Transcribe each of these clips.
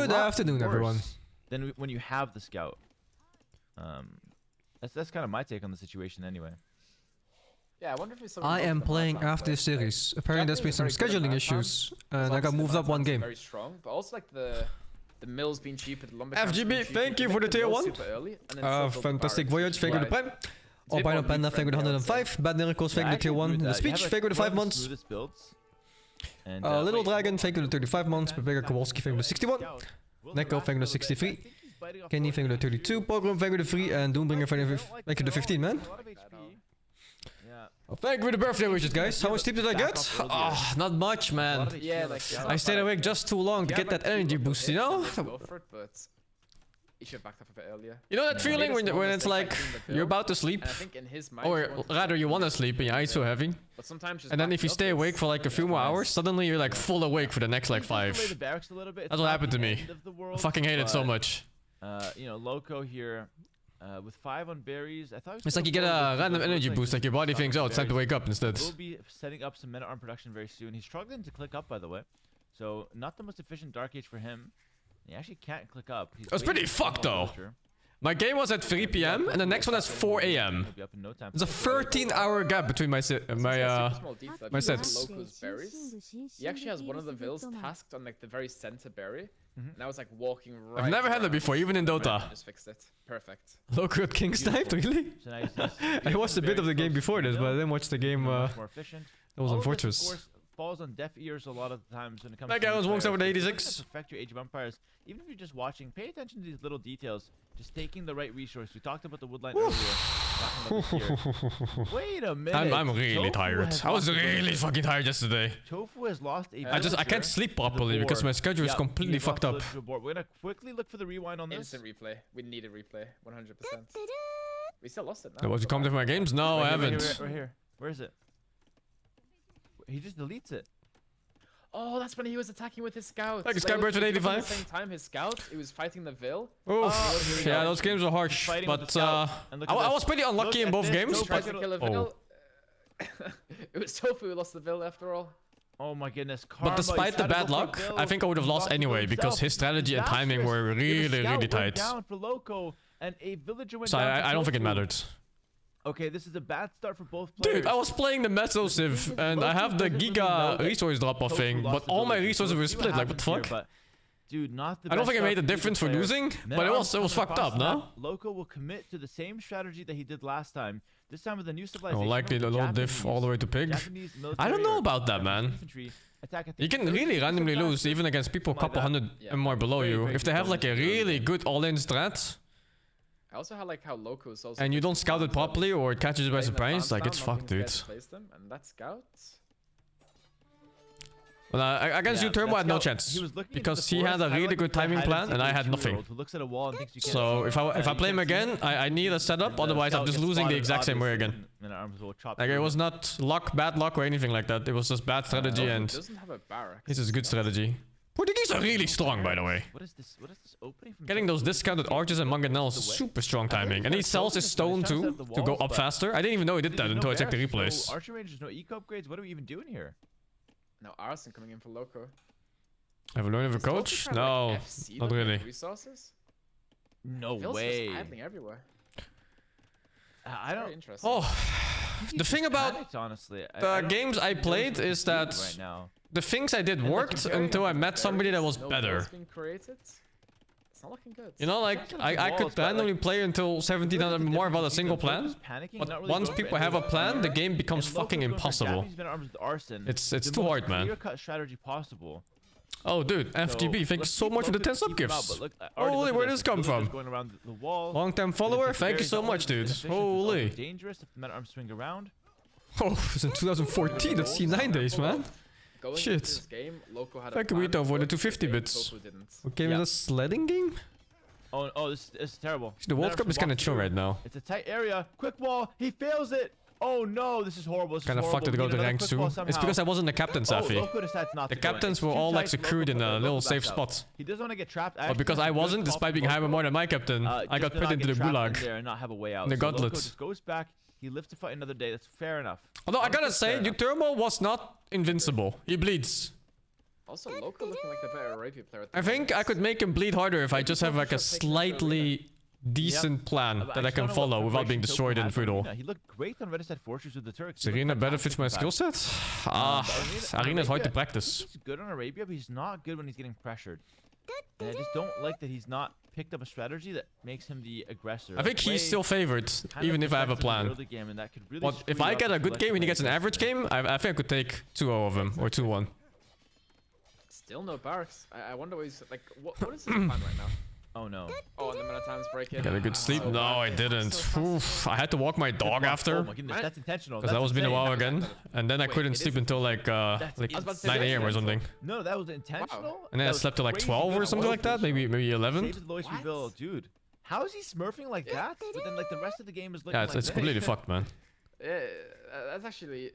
Good afternoon, everyone. Than when you have the scout. That's kind of my take on the situation, anyway. Yeah, I wonder if it's I am playing after this series. Apparently, there's been some scheduling issues, and I got moved up one game. Very strong, but also like the mill's been cheaper. The lumber FGB, thank you for the tier 1. Fantastic Voyage, thank you for the Prime. Albino Panda, thank you for the 105. Bad Miracles, thank you for the tier 1. The Speech, thank you for the 5 months. Little Dragon, thank you for the 35 months. Bigger Kowalski, thank you for the 61. Neko, thank you for the 63. Kenny, thank you for the 32. Pogrom, thank you for the 3. And Doombringer, thank you for the 15, man. Well, thank you for the birthday wishes, guys. How much sleep did I get? Oh, not much, man. Yeah, like I stayed awake just too long to get that energy boost, you know? Go for it, but you should have backed up a bit earlier. You know that feeling when it's like you're about to sleep, I think in his mind, or rather you want to sleep and your eyes so heavy, and then if you stay awake for like a few more hours, suddenly you're like full awake for the next like 5. That's what happened to me. I fucking hate it so much. You know, Loco here. With 5 on berries, I thought it's like you get a random energy boost, like your body thinks, oh, it's time to wake up instead. We'll be setting up some meta-arm production very soon. He's struggling to click up, by the way. So, not the most efficient Dark Age for him. He actually can't click up. It was pretty fucked, though. My game was at 3 PM, and the next one is 4 AM. There's a 13-hour gap between my sets. He actually has one of the vills tasked on like the very center berry. And I was like walking right. I've never had that before, even in Dota. I just fixed it. Perfect. Loco got king sniped, really? I watched a bit of the game before this, but I didn't watch the game. That was unfortunate. Falls on deaf ears a lot of the times when it comes that guy was 186. Perfect your Age of Empires. Even if you're just watching, pay attention to these little details. Just taking the right resource. We talked about the woodline earlier. Wait a minute. I'm really tired. I was really fucking tired yesterday. Tofu has lost a I can't sleep properly because my schedule is completely fucked up. We're gonna quickly look for the rewind on this. Instant replay. We need a replay. 100%. We still lost it now. Was you commenting for my games? No, I haven't. Right here. Where is it? He just deletes it. Oh, that's when he was attacking with his scouts. Like a scout bird with 85. At the same time, his scout, he was fighting the Vil. Oh, yeah, those games are harsh. But I was pretty unlucky in both games. Tried to kill a Vil. It was Tofu who lost the Vil after all. Oh my goodness. But despite the bad luck, I think I would have lost anyway because his strategy and timing were really tight. So I don't think it mattered. Okay, this is a bad start for both players. Dude, I was playing the Meso Civ, and I have the Giga resource drop-off thing, but all my resources were split, like what the fuck? Dude, not the I don't think I made a difference for losing, but it was fucked up, no? Loco will commit to the same strategy that he did last time. This time with a new civilization. Oh, likely the low diff all the way to pig. I don't know about that, man. You can really randomly lose, even against people a couple hundred and more below you. If they have like a really good all-in strat, I also had like how Loco is also, and you don't scout it properly or it catches you by surprise, like it's fucked, dude. And that scout. Well, against you, Turbo, I had no chance because he had a really good timing plan and I had nothing. So if I play him again, I need a setup. Otherwise, I'm just losing the exact same way again. Like it was not luck, bad luck, or anything like that. It was just bad strategy, and this is good strategy. Portuguese are really strong, by the way. What is this opening from getting those discounted archers and mangonels is super strong timing. And he sells his stone too, to go up faster. I didn't even know he did that until I checked the replays. Archer Rangers, no eco upgrades. What are we even doing here? Now Arson coming in for Loco. Have we learned of a coach? No, not really. Resources? No way. Idling everywhere. I don't. Oh, the thing about the games I played is that the things I did worked until I met somebody that was better. It's not looking good. You know, like I could randomly play until 17 and more about a single plan. But once people have a plan, the game becomes fucking impossible. It's too hard, man. Oh, dude, FGB, thank you so much for the 10 sub gifts. Holy, where did this come from? Long-time follower, thank you so much, dude. Holy. Oh, it's in 2014, that's C9 days, man. Shit. Thank you, Rito, for the 250 bits. What game is a sledding game? Oh, this is terrible. The World Cup is kind of chill right now. It's a tight area. Quick wall. He fails it. Oh no, this is horrible. Kind of fucked to go to rank soon. It's because I wasn't the captain, Safi. The captains were all like secured in a little safe spot. He doesn't want to get trapped. But because I wasn't, despite being higher more than my captain, I got put into the gulag. In the Gauntlet. Just goes back. He lives to fight another day. That's fair enough. Although I gotta say, Uturmo was not invincible. He bleeds. Also, Loco looking like the better Arabia player. At the I think moment. I could make him bleed harder if I just have like a slightly decent plan that I can follow without being destroyed in free roll. He looked great on Red Set Fortress with the Turks. Is Arena better fits my skill set? Arena is hard to practice. He's good on Arabia, but he's not good when he's getting pressured. And I just don't like that he's not picked up a strategy that makes him the aggressor. I think he's still favored, even if I have a plan. But if I get a good game and he gets an average game, I think I could take 2-0 of him, or 2-1. Still no barracks. I wonder what he's like. What is his plan right now? Oh no. Oh, and the amount of times breaking. Got a good sleep? So No, bad. I didn't. So Oof, I had to walk my dog after. Oh my goodness, that's intentional. Because that was been a while insane. again. And then I Wait, couldn't it sleep is until like I was about to say 9 that's AM or something. No, that was intentional. Wow. And then I slept till like 12 or something like that. Maybe 11. Saves the lowest reveal, dude. How is he smurfing like that? But then like the rest of the game is looking Yeah, like it's this? completely fucked, man. Yeah, that's actually.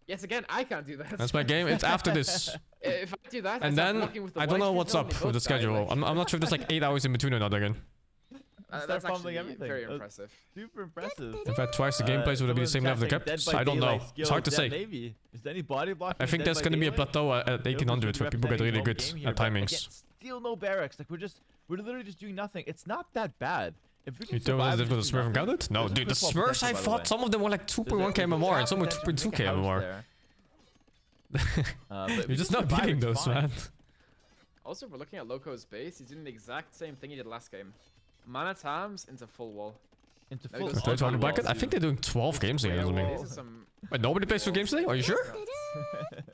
Yes, again, I can't do that. That's my game. It's after this. If I do that, And then I don't know what's up with the schedule. I'm not sure if there's like 8 hours in between or not again. That's Start actually fumbling everything. very That's impressive. Super impressive. In fact, twice the gameplays would it be the same level they kept? I don't know. It's hard to say. Maybe. Is there any body blocking? I think there's gonna be a plateau at 1800 where people get really good at timings. Still no barracks. Like we're literally just doing nothing. It's not that bad. If we can You don't know survive this with just the do Smurf and nothing- Gauntlet? No, there's dude, the football Smurfs I potential, by the fought, way. some of them were like 2.1k MMR and some were 2.2k MMR. You're just not beating those, man. Also, if we're looking at Loco's base, he's doing the exact same thing he did last game. Mana times into full wall. Into Now he full goes Third on target wall bracket? I too. think they're doing 12 games today or something. These are some Wait, nobody plays 2 games today? Are you sure?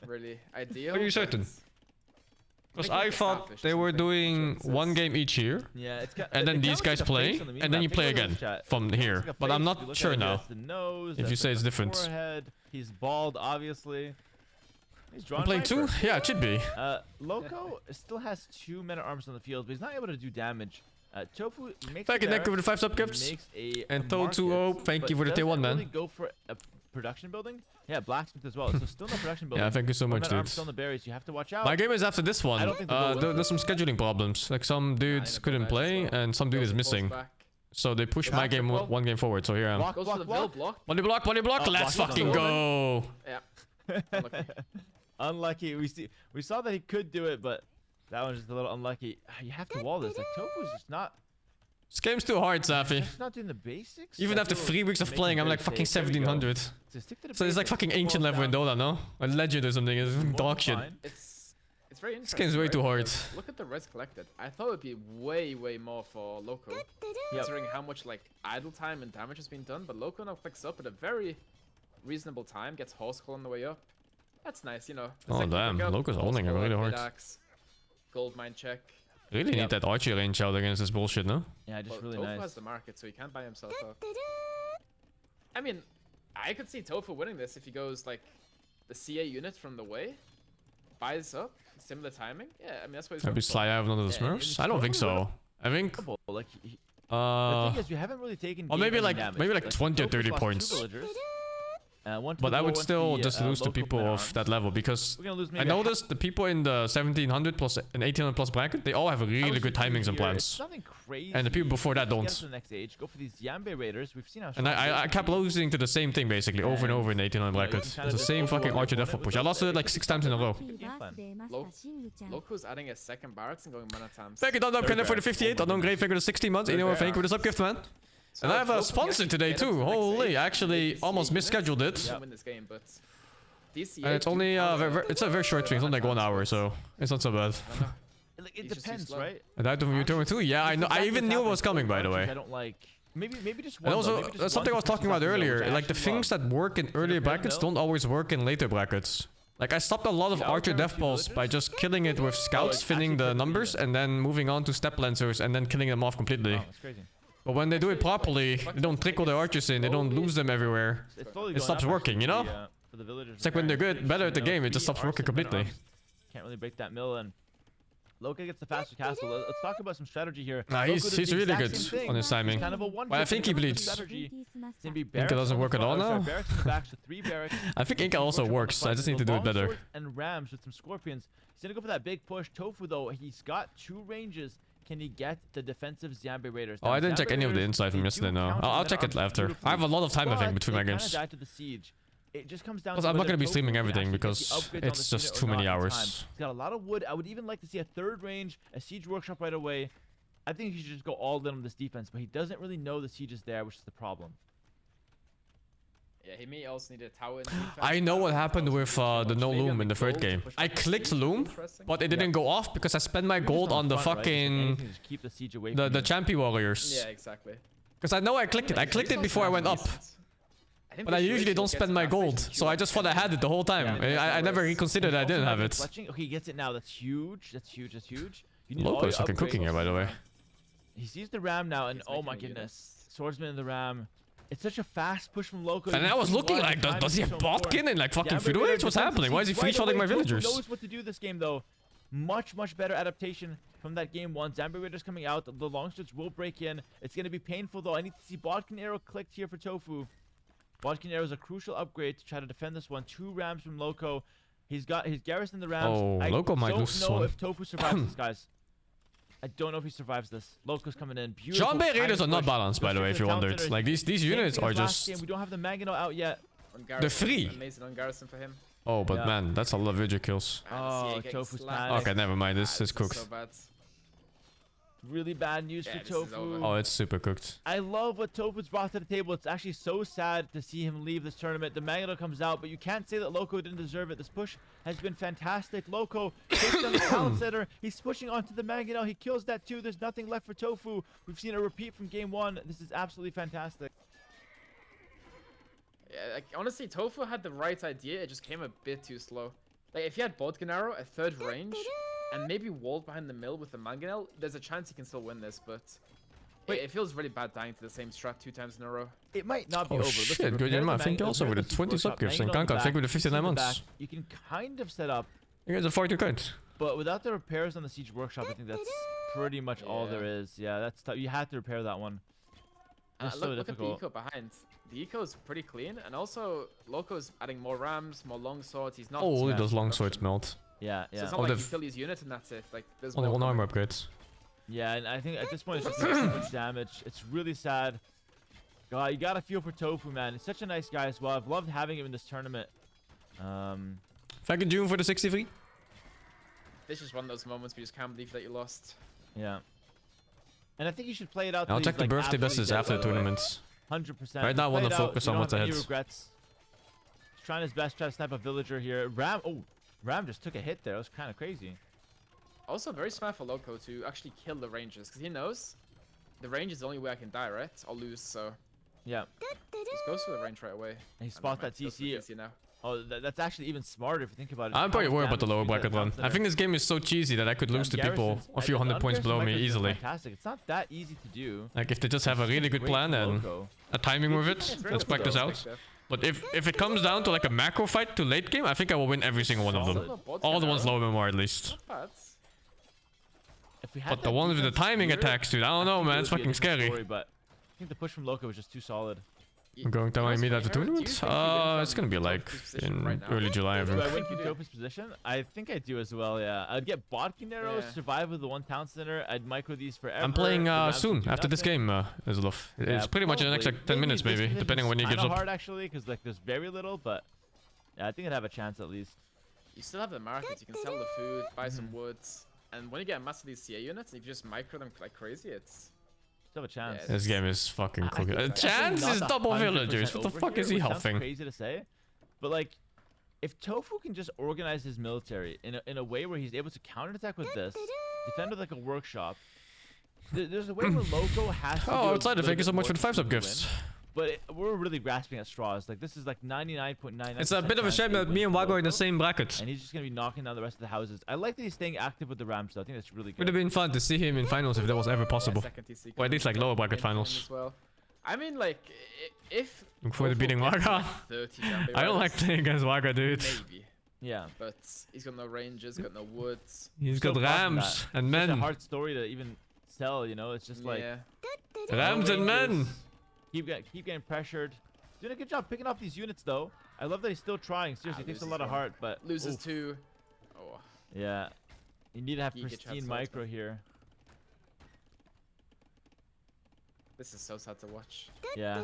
really ideal. Are you but certain? it's- Because Making I it thought selfish they or were something, doing so 1 game each here. Yeah, it's got, And then these guys play, and then you play again from here. But I'm not sure now. If you say it's different. Forehead. He's bald, obviously. He's drawn I'm playing 2? Viper. Yeah, it should be. Loco still has 2 men at arms on the field, but he's not able to do damage. Tofu makes Thank you, a Nick, barrack, with the 5 sub gifts. makes a And Toe market, 2-0, thank but you for the tier 1, doesn't man. really go for a production building. Yeah, blacksmith as well. So still no production building. Yeah, thank you so much, Men at arms dude. still on the berries. You have to watch out. My game is after this one. don't think they'll go with There's some scheduling problems. Like some dudes I couldn't know play, that as well. and some dude is Pulls missing. back. So they pushed Goes my after game ball. 1 game forward. So here I am. Block, Goes for the block, Vil block. Body block, body block. Oh, Let's block, fucking block. go. Yeah. Unlucky. Unlucky. We saw that he could do it, but that one's just a little unlucky. You have to wall this. Like Tofu's just not. This game's too hard, Safi. Just not doing the basics. Even I after feel 3 weeks of making playing, I'm very like fucking safe. There we go. 1700. So stick to the So it's like basics, fucking slow ancient level in down. Dota, no? A legend or something. It's More dog shit. fine. It's very interesting. game's way right? too hard. Because Look at the res collected. I thought it'd be way more for Loco, considering how much like idle time and damage has been done. But Loco now clicks up at a very reasonable time. Gets horse call on the way up. That's nice, you know. The Oh second you damn, pick up, Loco's horse owning it call, really hard. mid-axe, gold mine check. Really need Yep. that archery range out against this bullshit, no? Yeah, just Well, really Tofu nice. has the market, so he can't buy himself out. I mean, I could see Tofu winning this if he goes like the CA unit from the way, buys up, similar timing. Yeah, I mean that's what he's Maybe going for. Sly out none of the Yeah, and Smurfs? it's I don't think totally so. I think Like the uh thing is, we haven't really taken. or game maybe any like- damage. maybe like 20 or Tofu's 30 lost 2 points. villagers. One to but the I goal, would one to still the, just lose to local people men at of arms. that level because We're gonna lose I maybe noticed the people in the 1700 plus and 1800 plus bracket, they all have really good timings and plans. Nothing crazy. And the people before that Get don't. us to the next age. Go for these Yambe Raiders. We've seen how. And I kept losing to the same thing basically over and over in the 1800 bracket. It's the same fucking Archer Death push. I lost it like 6 times in a row. Loco's adding a second barracks and going mana times. Thank you, Dom Kenner for the 58. Dom Great, thank you for the 16 months. You know what, thank you for the subgift, man. So And I have a Loco can sponsor actually today get up to too. the next Holy, age, I actually maybe almost CA misscheduled unit. it. Can win this game, but DCA And it's only it's a very short thing. It's only like 1 hour, so it's not so bad. I don't know. Like, He's it just too depends, slow. right? I died from U-turn 2. Yeah, I know. I even knew it was coming, by the way. I don't like. Maybe just one. And though, also, maybe just something I one was talking about which earlier, I like the actually things love. that work in earlier brackets don't always work in later brackets. Like I stopped a lot of Yeah, Archer okay, death balls by just killing it with scouts, it's finning actually the pretty numbers, decent. and then moving on to step lancers, and then killing them off completely. Oh, that's crazy. But when they do it properly, they don't trickle their archers in, they don't lose them everywhere. It's slowly It going stops up, working, actually, you know? for the villagers. It's like when they're good, better at the game, it just stops working completely. Can't really break that mill, and Loka gets the faster castle. Let's talk about some strategy here. Nah, Loka he's does the really exact good same thing. on his timing. It's kind of a one. Well, I think he bleeds. Strategy. It's gonna be Inca barracks doesn't on the work at front, all sorry, now? Barracks in the back, so 3 barracks. I think Inca also Butcher on the works, I front, just so need to do it long better. sword And rams with some scorpions. He's gonna go for that big push. Tofu though, he's got 2 ranges. Can he get the defensive Zambe Raiders? Oh, I didn't check any of the inside from they yesterday, do no. counter I'll men check at it arms after. I have a lot of time, I think, but between they my kinda games. died to the siege. it just comes down Plus, to I'm not whether gonna be Tofu streaming can everything actually get the because upgrades on it's this just unit too or many not in time. hours. He's got a lot of wood. I would even like to see a third range, a siege workshop right away. I think he should just go all in on this defense, but he doesn't really know the siege is there, which is the problem. Yeah, he may also need a tower in defense. I know what happened with the no loom in the third game. I clicked loom, but it didn't go off because I spent my gold on the fucking the champion warriors. Yeah, exactly. Because I know I clicked it. I clicked it before I went up. But I usually don't spend my gold, so I just thought I had it the whole time. I never reconsidered I didn't have it. Okay, he gets it now. That's huge. That's huge. That's huge. Loco is fucking cooking here, by the way. He sees the ram now, and oh my goodness, swordsman in the ram. It's such a fast push from Loco. And I was looking like, does he have botkin and like fucking feudal age? What's happening? Why is he free-shotting my villagers? He knows what to do this game though. Much better adaptation from that game one. Zambi Raiders coming out. The longswords will break in. It's gonna be painful though. I need to see Bodkin arrow clicked here for Tofu. Bodkin arrow is a crucial upgrade to try to defend this one. 2 rams from Loco. He's got his garrison the rams. Oh, Loco might lose this one. I don't know if Tofu survives this, guys. I don't know if he survives this. Loco's coming in. Beautiful. Jean Raiders are not balanced, by the way, if you wondered. Like these units are just. We don't have the Magano out yet. They're free. Amazing on garrison for him. Oh, but man, that's a lot of villager kills. Oh, Tofu's panic. Okay, never mind. This is cooked. So bad. Really bad news for Tofu. Oh, it's super cooked. I love what Tofu's brought to the table. It's actually so sad to see him leave this tournament. The Magneto comes out, but you can't say that Loco didn't deserve it. This push has been fantastic. Loco takes down the talent center. He's pushing onto the Magneto. He kills that too. There's nothing left for Tofu. We've seen a repeat from game 1. This is absolutely fantastic. Yeah, like, honestly, Tofu had the right idea. It just came a bit too slow. Like, if he had Bodkin arrow, a third range, and maybe walled behind the mill with the mangonel, there's a chance he can still win this, but it feels really bad dying to the same strat 2 times in a row. It might not be oh over. Shit, good enough. Thank you also with the 20 sub gifts and Kankan. Thank you with the 59 months. You can kind of set up. You guys are 42 coins. But without the repairs on the siege workshop, I think that's pretty much all there is. Yeah, that's tough. You have to repair that one. It's so look difficult. at the eco behind. The eco is pretty clean, and also Loco's adding more rams, more longswords. He's not. Oh, only those longswords melt. Yeah, So it's not like you kill these units and that's it. Like there's only more one armor upgrades. Yeah, and I think at this point it's just doing so much damage. It's really sad. God, you gotta feel for Tofu, man. He's such a nice guy as well. I've loved having him in this tournament. Thank you, June, for the 63. This is one of those moments where you just can't believe that you lost. Yeah. And I think you should play it out. I'll check the birthday besties after the tournaments. 100%. Right now, I want to focus on what's ahead. Regrets. He's trying his best, try to snipe a villager here. Ram, Ram just took a hit there. That was kind of crazy. Also, very smart for Loco to actually kill the ranges, because he knows the range is the only way I can die, right? Or lose, so. Yeah. Just goes for the range right away. And he spots that TC. Now. Oh, that's actually even smarter if you think about it. I'm pretty worried about the lower bracket one. I think this game is so cheesy that I could lose to people a few hundred points below me easily. Fantastic. It's not that easy to do. Like if they just have a really good plan and a timing with it, let's practice out. But if it comes down to like a macro fight to late game, I think I will win every single one of them. All the ones low MMR at least. But the ones with the timing attacks, dude, I don't know, man. It's fucking scary. But I think the push from Loco was just too solid. I'm going to meet at the tournament? It's gonna be like in early July, I think. Do I win Utopia's position? I think I do as well, yeah. I'd get Bodkin arrows, survive with the 1 town center. I'd micro these forever. I'm playing soon, after this game, Izlov. It's pretty much in the next like 10 minutes, maybe, depending on when he gives up. It's hard, actually, because like, there's very little, but yeah, I think I'd have a chance at least. You still have the market. You can sell the food, buy some woods. And when you get a mass of these CA units, if you just micro them like crazy, it's... Still have a chance. Yeah, this game is fucking cool. Chance is double villagers. What the fuck is he huffing? Crazy to say, but like, if Tofu can just organize his military in a way where he's able to counterattack with this, defend with like a workshop, there's a way where Loco has to. Oh, outside, thank you so much for the 5 sub gifts. But we're really grasping at straws. Like this is like 99.99%. It's a bit of a shame that me and Wago are in the same bracket. And he's just gonna be knocking down the rest of the houses. I like that he's staying active with the Rams, though. I think that's really good. Would have been fun to see him in finals if that was ever possible. Or at least like lower bracket finals. Well. I mean, like, if look forward to beating Waga. I don't like playing against Waga, dude. Maybe. Yeah. But he's got no ranges, got no woods. He's got rams and men. It's a hard story to even sell, you know. It's just like rams and men. Keep getting pressured. Doing a good job picking off these units, though. I love that he's still trying. Seriously, it takes a lot of heart, but loses 2. Oh. Yeah. You need to have pristine micro here. This is so sad to watch. Yeah.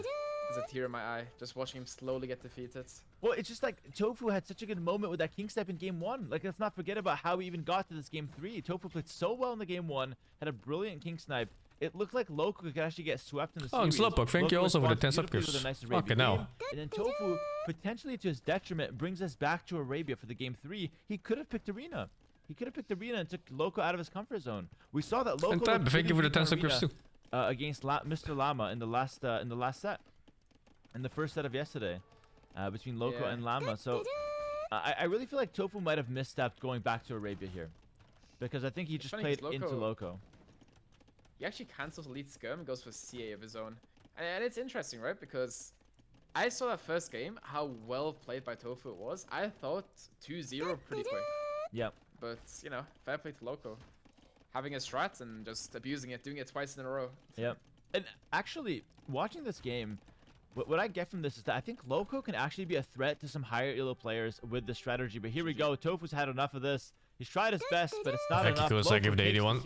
There's a tear in my eye just watching him slowly get defeated. Well, it's just like Tofu had such a good moment with that king snipe in game 1. Like, let's not forget about how we even got to this game 3. Tofu played so well in the game 1, had a brilliant king snipe. It looked like Loco could actually get swept in the series. Oh, and Slowpoke, thank you also for the 10 responds beautifully subgifts. with a nice Arabia Okay, now. game. And then Tofu, potentially to his detriment, brings us back to Arabia for the game 3. He could have picked Arena. He could have picked Arena and took Loco out of his comfort zone. We saw that Loco. And Tab, thank you for the 10 Arena, subgifts too. Against Mr. Llama in the last set, in the first set of yesterday, between Loco and Llama. So I really feel like Tofu might have misstepped going back to Arabia here, because I think he just played into Loco. He actually cancels lead skirm and goes for CA of his own. And it's interesting, right? Because I saw that first game, how well played by Tofu it was. I thought 2-0 pretty quick. Yep. But, you know, fair play to Loco. Having his strats and just abusing it, doing it twice in a row. Yep. And actually, watching this game, what I get from this is that I think Loco can actually be a threat to some higher elo players with the strategy. But here we go. Tofu's had enough of this. He's tried his best, but it's not enough. I give it 81.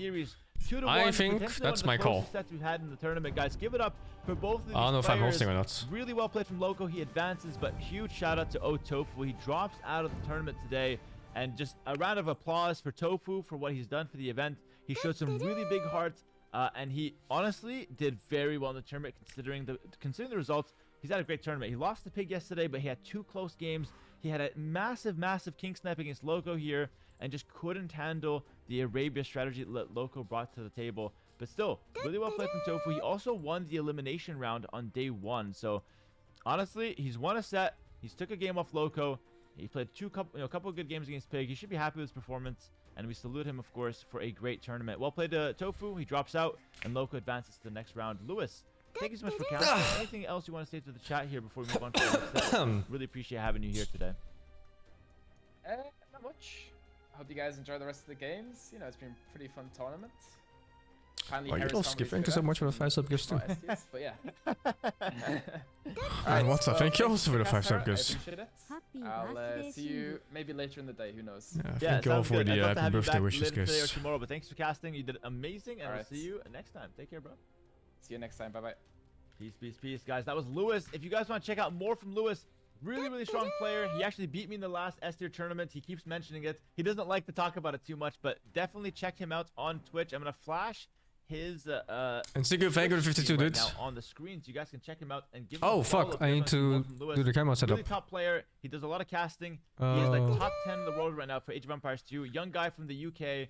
2-1, I think that's my call. Sets we've had in the tournament, guys. Give it up for both of these I don't know if I'm hosting or not. Really well played from Loco. He advances, but huge shout out to Tofu. He drops out of the tournament today, and just a round of applause for Tofu for what he's done for the event. He showed some really big heart, and he honestly did very well in the tournament considering the results. He's had a great tournament. He lost to Pig yesterday, but he had 2 close games. He had a massive king snipe against Loco here, and just couldn't handle the Arabia strategy that Loco brought to the table. But still, really well played from Tofu. He also won the elimination round on day 1. So, honestly, he's won a set. He's took a game off Loco. He played couple of good games against Pig. He should be happy with his performance. And we salute him, of course, for a great tournament. Well played to Tofu. He drops out, and Loco advances to the next round. Lewis, thank you so much for casting. Anything else you want to say to the chat here before we move on to the next set? Really appreciate having you here today. Not much. I hope you guys enjoy the rest of the games. You know, it's been a pretty fun tournament. Finally, thank you so much for the 5 subgifts too. But yeah. And what's up? Thank you also for the 5 I subgifts. appreciate it. I'll see you maybe later in the day. Who knows? Yeah, thank you all for the happy birthday wishes, today or guys. tomorrow, but thanks for casting. You did amazing, and we'll see you next time. Take care, bro. See you next time. Bye bye. Peace, peace, peace, guys. That was Lewis. If you guys want to check out more from Lewis, really strong player. He actually beat me in the last S-tier tournament. He keeps mentioning it. He doesn't like to talk about it too much, but definitely check him out on Twitch. I'm gonna flash his and thank you 52 dudes now on the screen, so you guys can check him out and give him oh fuck, I need to do the camera setup. Really top player. He does a lot of casting. He is like top 10 in the world right now for Age of Empires 2. Young guy from the UK.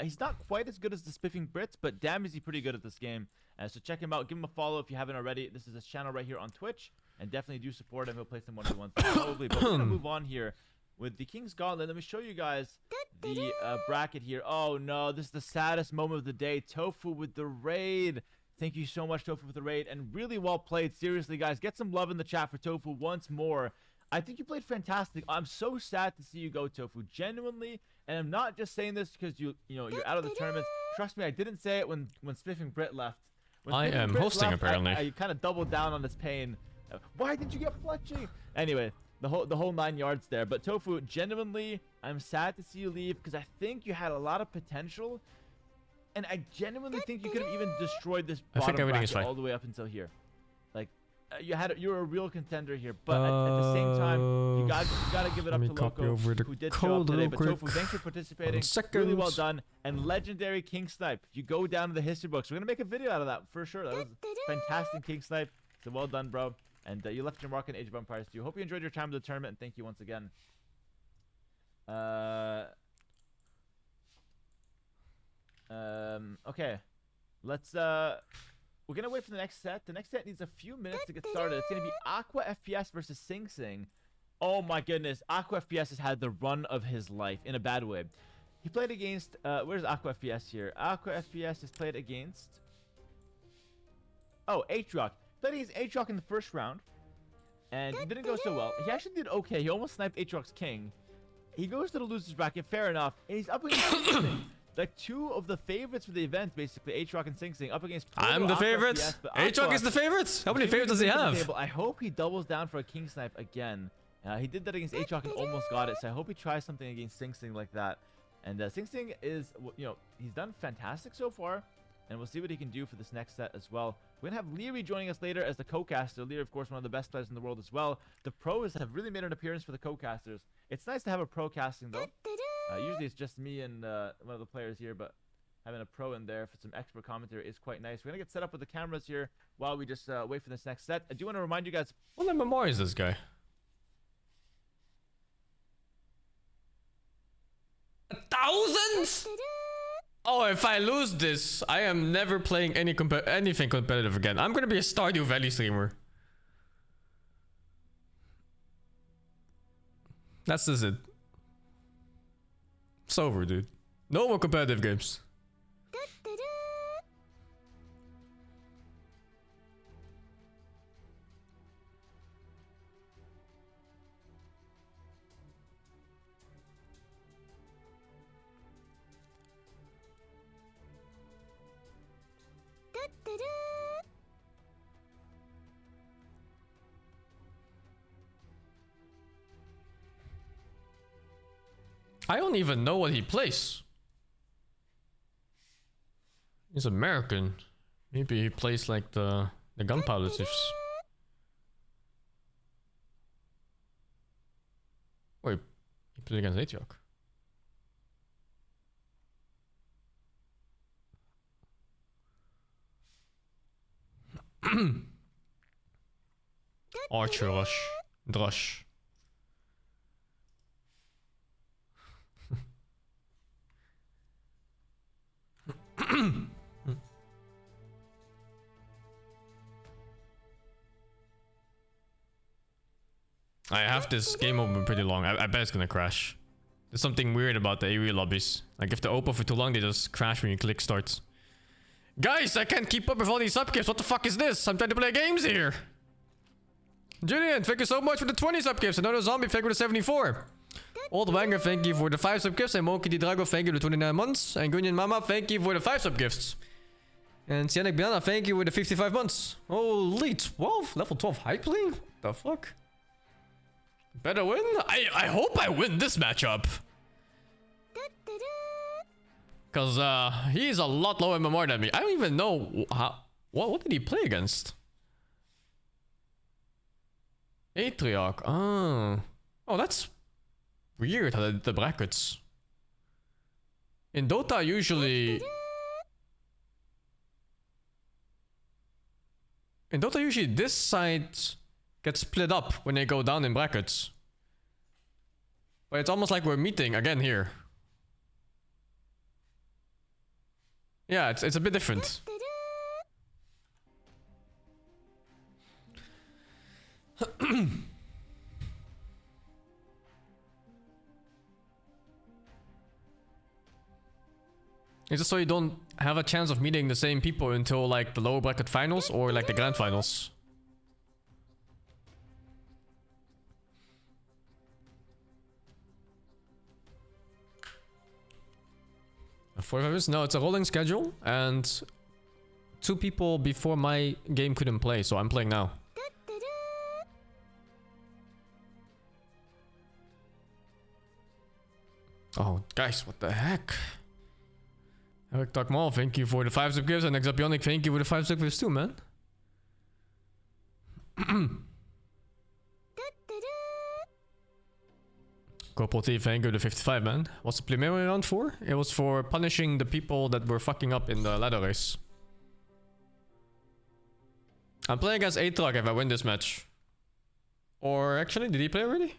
He's not quite as good as the Spiffing Brits, but damn is he pretty good at this game. So check him out. Give him a follow if you haven't already. This is his channel right here on Twitch, and definitely do support him. He'll play some 1v1s probably. But we're gonna move on here with the King's Gauntlet. Let me show you guys the bracket here. Oh no, this is the saddest moment of the day. Tofu with the raid. Thank you so much, Tofu, for the raid, and really well played. Seriously, guys, get some love in the chat for Tofu once more. I think you played fantastic. I'm so sad to see you go, Tofu. Genuinely, and I'm not just saying this because you're out of the tournament. Trust me, I didn't say it when Spiffing Brit left. I am hosting apparently. I kind of doubled down on this pain. Why did you get fletching? Anyway, the whole 9 yards there. But Tofu, genuinely, I'm sad to see you leave because I think you had a lot of potential, and I genuinely think you could have even destroyed this bottom bracket all the way up until here. Like, you're a real contender here, but at the same time, you gotta give it up to Loco, who did show up today. But Tofu, thanks for participating. Really well done. And legendary King Snipe. You go down to the history books. We're gonna make a video out of that for sure. That was fantastic King Snipe. So well done, bro. And you left your mark in Age of Empires 2. Hope you enjoyed your time at the tournament, and thank you once again. Okay. Let's we're gonna wait for the next set. The next set needs a few minutes to get started. It's gonna be AquaFPS versus SingSing. Oh my goodness, AquaFPS has had the run of his life in a bad way. He played against where's AquaFPS here? AquaFPS has played against Aatrox. Played against Aatrox in the first round, and it didn't go so well. He actually did okay. He almost sniped Aatrox King. He goes to the losers bracket, fair enough, and he's up against SingSing. Like 2 of the favorites for the event, basically, Aatrox and SingSing, up against I'm the favorite. Aatrox is the favorite. How many favorites does he have? I hope he doubles down for a King Snipe again. He did that against Aatrox and almost got it, so I hope he tries something against SingSing like that. And SingSing is, he's done fantastic so far. and we'll see what he can do for this next set as well. We're going to have Leary joining us later as the co-caster. Leary, of course, one of the best players in the world as well. The pros have really made an appearance for the co-casters. It's nice to have a pro casting, though. Usually it's just me and one of the players here, but having a pro in there for some expert commentary is quite nice. We're going to get set up with the cameras here while we just wait for this next set. I do want to remind you guys... What MMR is this guy? 1,000? Oh, if I lose this, I am never playing anything competitive again. I'm gonna be a Stardew Valley streamer. That's just it. It's over, dude. No more competitive games. I don't even know what he plays. He's American. Maybe he plays like the gunpowder thieves. Wait, he played against Atiok. Archer Rush. Drush. I have this game open pretty long. I bet it's gonna crash. There's something weird about the AoE lobbies. Like if they're open for too long, they just crash when you click start. Guys, I can't keep up with all these subgifts. What the fuck is this? I'm trying to play games here. Julian, thank you so much for the 20 subgifts. Another zombie, thank you for the 74. Old Wanger, thank you for the 5 subgifts. And Moki Di Drago, thank you for the 29 months. And Gunyan Mama, thank you for the 5 subgifts. And Sianek Banana, thank you for the 55 months. Holy 12? Level 12 hype lane? What the fuck? Better win? I hope I win this matchup. Cause he's a lot lower MMR than me. I don't even know how. What did he play against? Atriarch. Oh, that's weird. How the brackets. In Dota usually. In Dota usually this side gets split up when they go down in brackets. But it's almost like we're meeting again here. Yeah, it's a bit different. It's just so you don't have a chance of meeting the same people until like the lower bracket finals or like the grand finals. 45 minutes? No, it's a rolling schedule, and 2 people before my game couldn't play, so I'm playing now. Oh, guys, what the heck? Eric Takmal, thank you for the 5 subgifts, and Exapionic, thank you for the 5 subgifts too, man. Corporal T, thank you for the 55, man. What's the preliminary round for? It was for punishing the people that were fucking up in the ladder race. I'm playing against Aatrox if I win this match. Or actually, did he play already?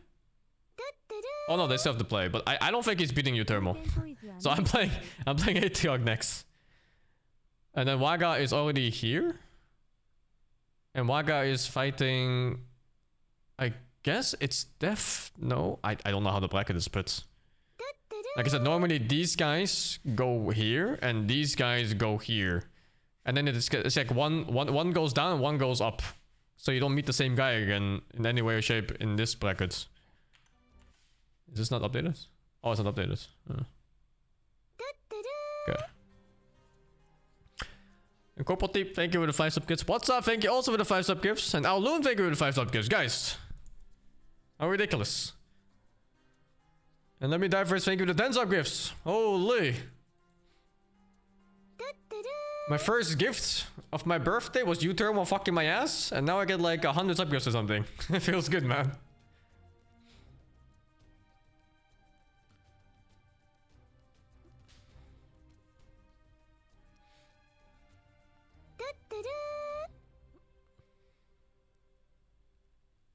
Oh no, they still have to play, but I don't think he's beating you, Thermal. So I'm playing Aatrox next. And then Waga is already here. And Waga is fighting, I guess it's Def. No, I don't know how the bracket is split. Like I said, normally these guys go here and these guys go here. And then it's like one goes down and one goes up. So you don't meet the same guy again in any way or shape in this bracket. Is this not updated? Oh, it's not updated. Okay. And Corporal Teep, thank you for the 5 subgifts. What's up? Thank you also for the 5 subgifts. And Owloon, thank you for the 5 subgifts. Guys, how ridiculous. And let me dive first, thank you for the 10 subgifts. Holy. My first gift of my birthday was U-turn while fucking my ass, and now I get like 100 sub gifts or something. It feels good, man.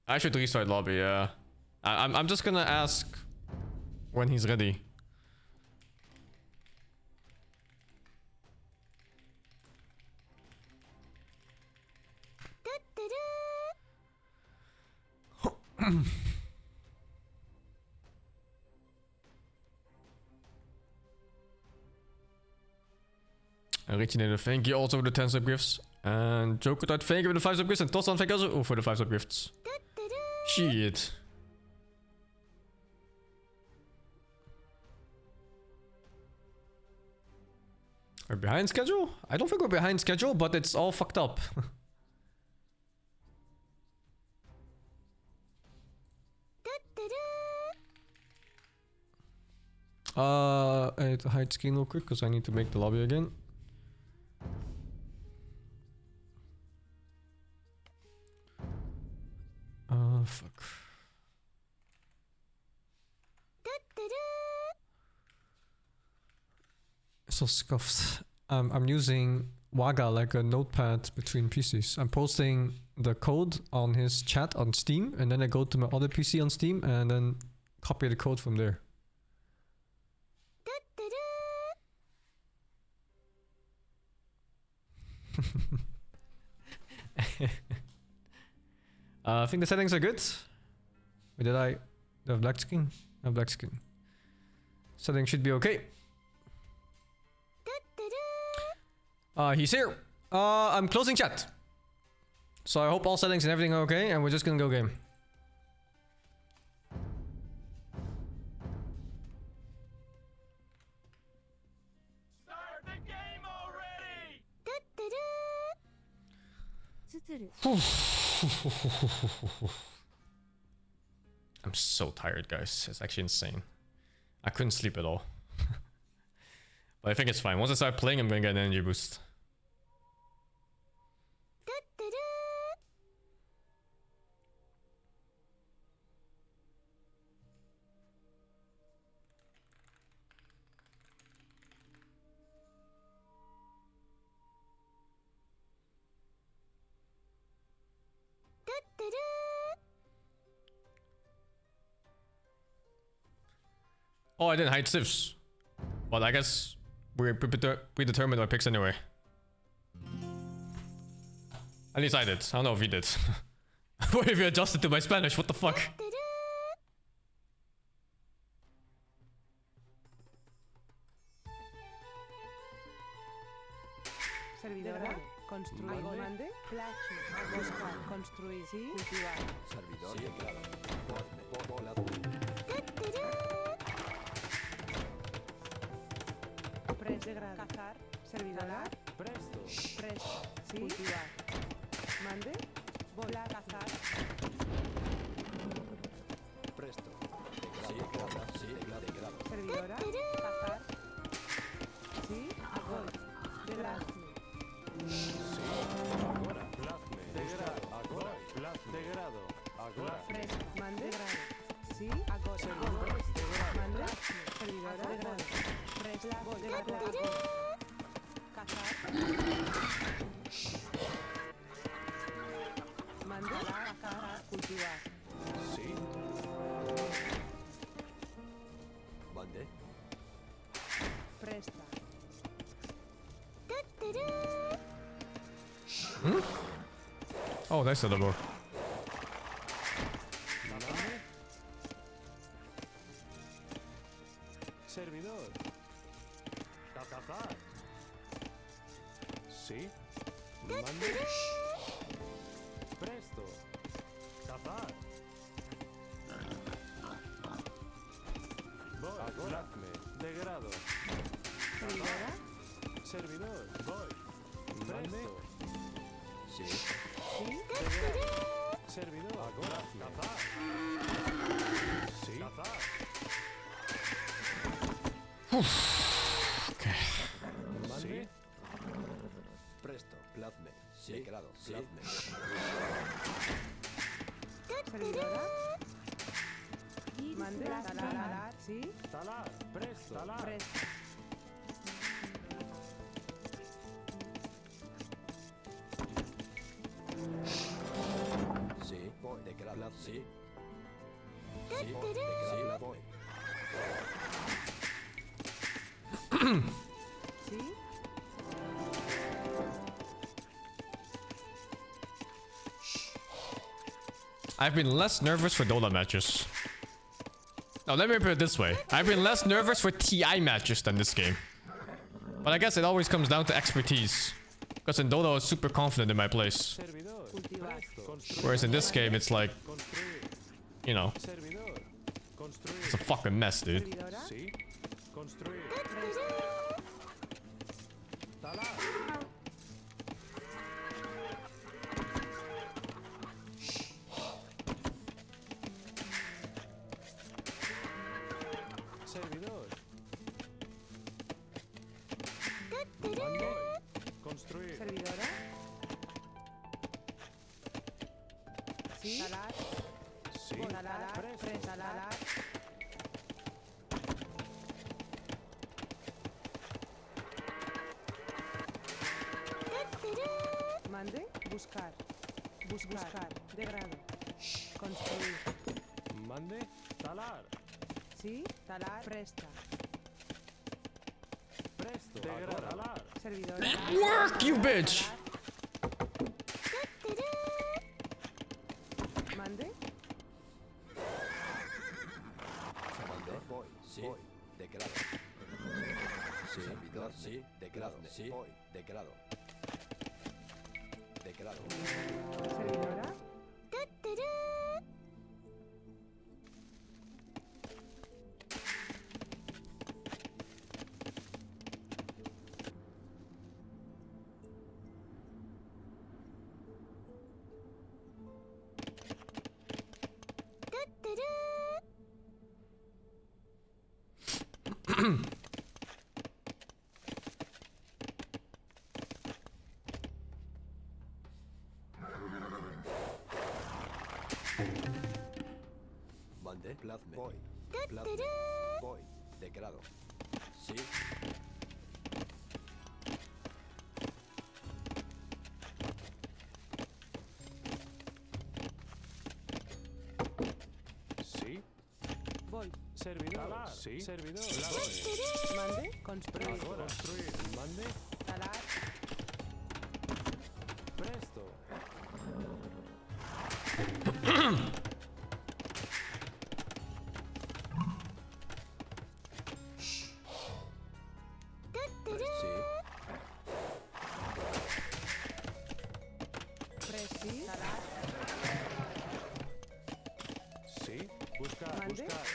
I should restart lobby, yeah. I'm just gonna ask when he's ready. Originator, thank you also for the 10 sub gifts. And Joker, thank you for the 5 sub gifts. And Tossan, thank you also for the 5 sub gifts. Shit. We're behind schedule? I don't think we're behind schedule, but it's all fucked up. I need to hide screen real quick because I need to make the lobby again. Fuck. So scuffed. I'm using Waga like a notepad between PCs. I'm posting the code on his chat on Steam, and then I go to my other PC on Steam and then copy the code from there. I think the settings are good. Wait, did I have black screen? I have black screen. Settings should be okay. He's here. I'm closing chat. So I hope all settings and everything are okay, and we're just gonna go game. Start the game already! I'm so tired, guys. It's actually insane. I couldn't sleep at all. But I think it's fine. Once I start playing, I'm gonna get an energy boost. Oh, I didn't hide civs. But I guess we predetermined our picks anyway. At least I did. I don't know if he did. What if you adjusted to my Spanish? What the fuck? Servidora, construir, mande, buscar, construir, sí, cultivar. Servidor, sí, claro. Pres de grado, cazar, servidora, presto, presto, sí, cultivar. Mande, volar, cazar. Presto, sí, claro, sí, claro. Servidora, cazar, sí, agor, de grado. Sí, agora, plasme, de grado, agora, plasme, de grado, agora. Presto, mande, de grado, sí, agora, servidora, de grado, mande, servidora, de grado. Presto, de grado, cazar. Mande, cazar, cultivar. Sí. Mande. Presta. Hmm? Oh, that's the double. Servidor. Cazar. Sí. Mande. Presto. Cazar. Voy. Agorafme. De grado. Servidora. Servidor. Voy. Presto. Sí. Sí. De grado. Servidor. Agorafme. Cazar. Sí. Cazar. Okay. Mande. Presto, plasme. Sí. Teclado, plasme. Servidora. Mande. Talar. Sí. Talar, presto. Talar. Presto. Sí, voy. Teclado, sí. Sí, teclado, voy. Sí. I've been less nervous for Dota matches. Now let me put it this way. I've been less nervous for TI matches than this game. But I guess it always comes down to expertise. Because in Dota I was super confident in my place. Servidor. Cultivar. Presto. Construir. Whereas in this game it's like, Construir. you know, Servidor. Construir. it's a fucking mess, dude. Servidora. Sí. Construir. Presto. Talar. Servidor. Mando. Construir. Servidora. Sí. Talar. Sí. Talar. Presto. Talar. Mande. Buscar. Buscar. De grado. Construir. Mande. Talar. Sí. Talar. Presta. Presto. Talar. Servidora. Work, you bitch! Mande. Mande, voy. Sí. Teclado. Sí. Servidor, sí. Teclado, sí. Voy. Teclado. Teclado. Servidora. Mande, plasme. Voy. Plasme. Voy. Teclado. Sí. Sí. Voy. Servidor. Talar. Sí. Servidor. Mande. Construir. Ahora. Construir. Mande. Talar. Presto. Sí. Presi. Talar. Sí. Buscar. Mande. Buscar.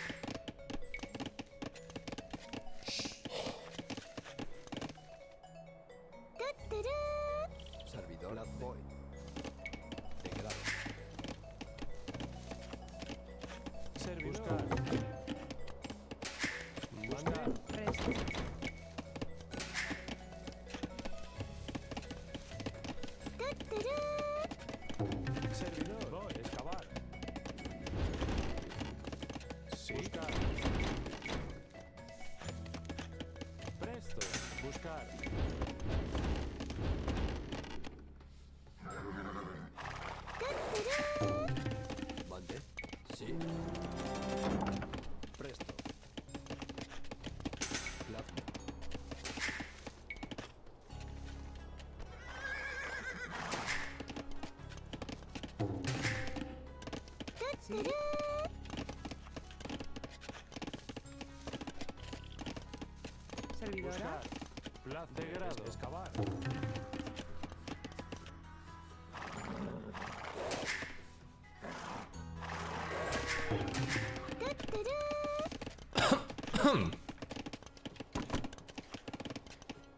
Servidor, voy. Teclado. Servidor. Mande. Presto. Servidor. Voy. Excavar. Sí. Buscar. Presto. Buscar. Mande. Sí. Presto. Plasma. Sí. Servidora. Buscar. Plaz de grado. Excavar.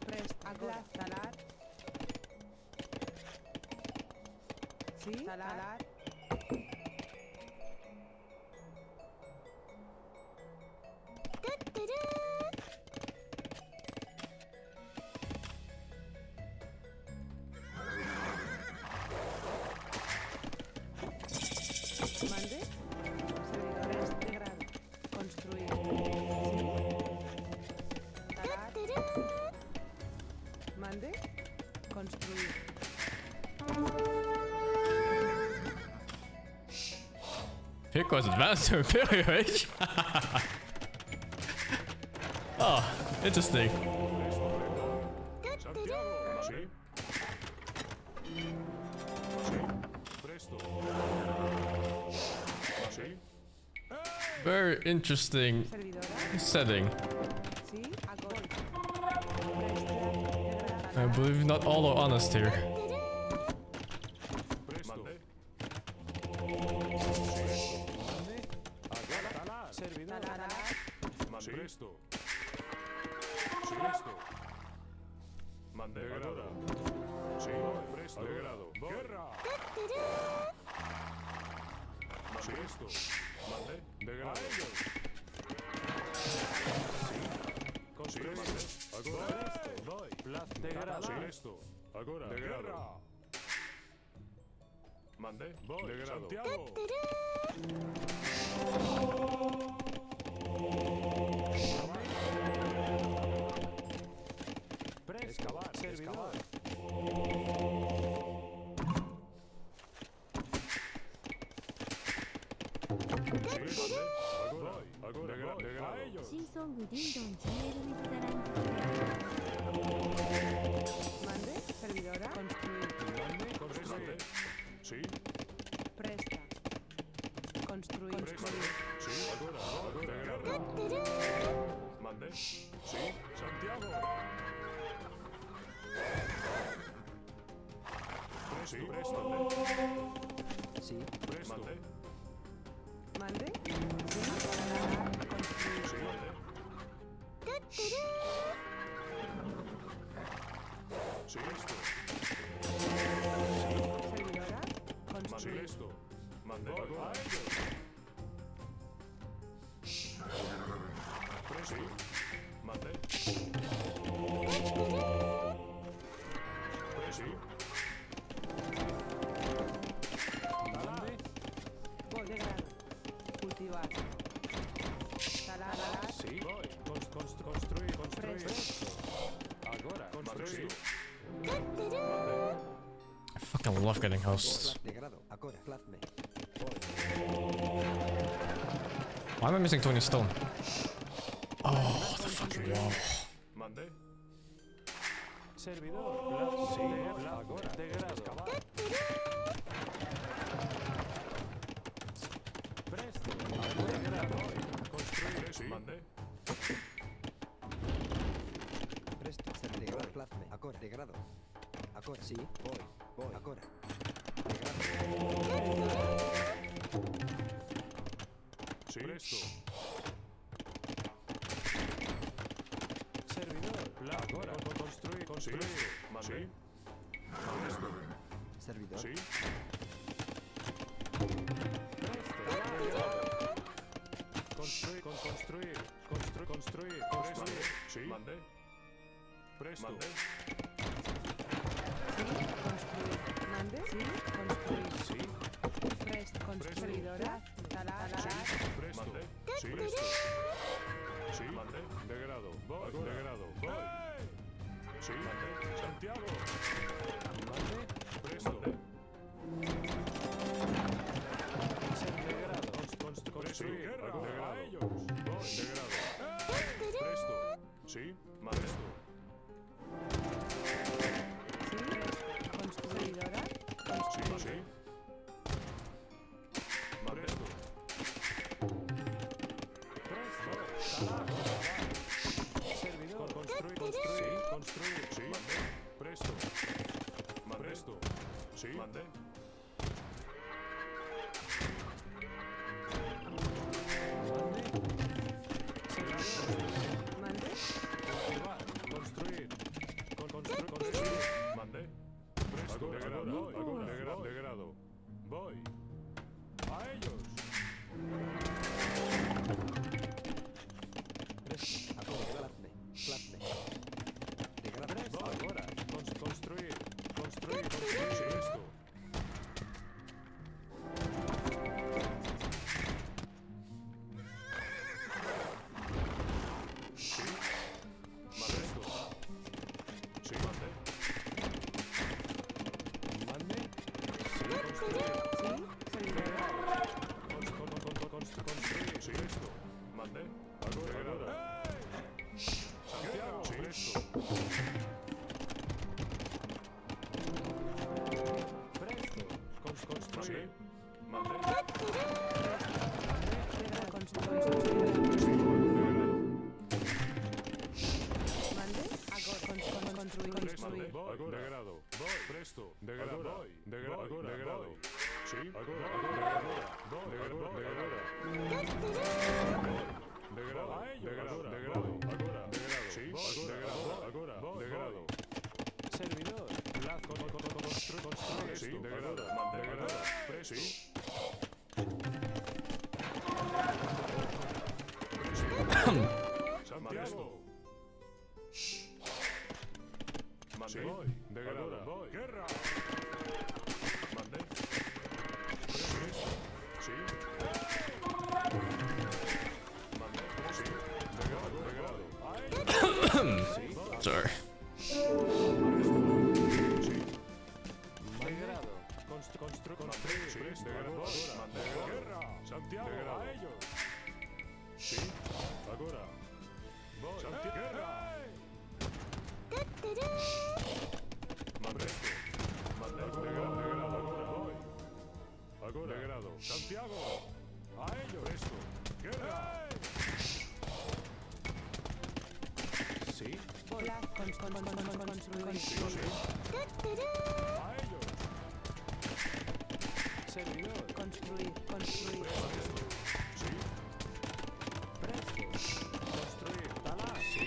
Presta. Talar. Sí. Talar. Construir. Pick was advanced to Imperial Age. Oh, interesting. Santiago. Sí. Sí. Presto. Sí. Very interesting Servidora. setting. Sí. Agol. Presta. I believe not all are honest here. Presto. Mande. Agora. Servidor. Mande. Presto. Sí. Presto. Mande. Degrada. Sí. Presto. Degrado. Guerra. Mande. Presto. Mande. Degrado. Construir. Agora. Voy. Plaz. Degrado. Presto. Agora. Degrado. Mande. Voy. Degrado. Santiago. Excavar. Servidor. Sí, mande. Agora. Degrado. A ellos. SingSong Ding Dong GL with the Mande. Servidora. Construir. Mande. Construir. Sí. Presta. Construir. Construir. Sí. Agora. Degrado. Mande. Sí. Santiago. Sí. Presto. Sí. Presto. Mande. Mande. Sí. Construir. Sí. Mande. Sí. Esto. Servidora. Mande. Construir. Esto. Mande. Agora. A ellos. Presto. Sí. Mande. Presto. Mande. Voy. Degrado. Cultivar. Talar. Sí. Voy. Construir. Presto. Agora. Construir. I fucking love getting hosts. Degrado. Agora. Plazme. Why am I missing 20 stone? Oh, the fucking wall. Mande. Servidor. Sí. Agora. Degrado. Excavar. Presto. Degrado. Construir. Sí. Mande. Presto. Degrado. Plazme. Agora. Degrado. Agora. Sí. Voy. Agora. Degrado. Sí. Presto. Servidor. Agora. Construir. Mande. Presto. Servidor. Sí. Construir. Construir. Sí. Mande. Presto. Sí. Construir. Mande. Sí. Construir. Sí. Presta. Servidora. Talar. Presto. Mande. Sí. Presto. Sí. Mande. Degrado. Voy. Degrado. Voy. Sí. Mande. Santiago. Mande. Presto. Mande. Degrado. Construir. Degrado. A ellos. Voy. Degrado. Presto. Sí. Mande. Sí. Construidora. Sí. Sí. Mande. Servidor. Construir. Sí. Construir. Sí. Mande. Presto. Mande. Presto. Sí. Mande. Mande. Cultivar. Construir. Construir. Mande. Presto. Degrado. Agora. Degrado. Voy. A ellos. Presto. Agora. Plazme. Degrado. Voy. Agora. Construir. Sí. Esto. Sí. Mande esto. Sí. Mande. Sí, esto. Mande. Agora. Santiago, presto. Presto. Construir. Mande. Degrado. Voy. Presto. Degrado. Voy. Degrado. Sí. Agora. Voy. Degrado. Degrado. Degrado. Agora. Sí. Agora. Degrado. Servidor. Construir. Sí. Degrado. Presto. Sí. Santiago. Mande. Voy. Degrado. Voy. Guerra. Mande. Sí. Mande. Sí. Degrado. Sorry. Degrado. Construir. Degrado. Mande. Guerra. Santiago. A ellos. Sí. Agora. Voy. Santiago. Guerra. Mande. Degrado. Agora. Voy. Agora. Degrado. Santiago. A ellos. Presto. Guerra. Sí. A ellos. Servidor. Construir. Sí. Presto. Construir. Talar. Sí.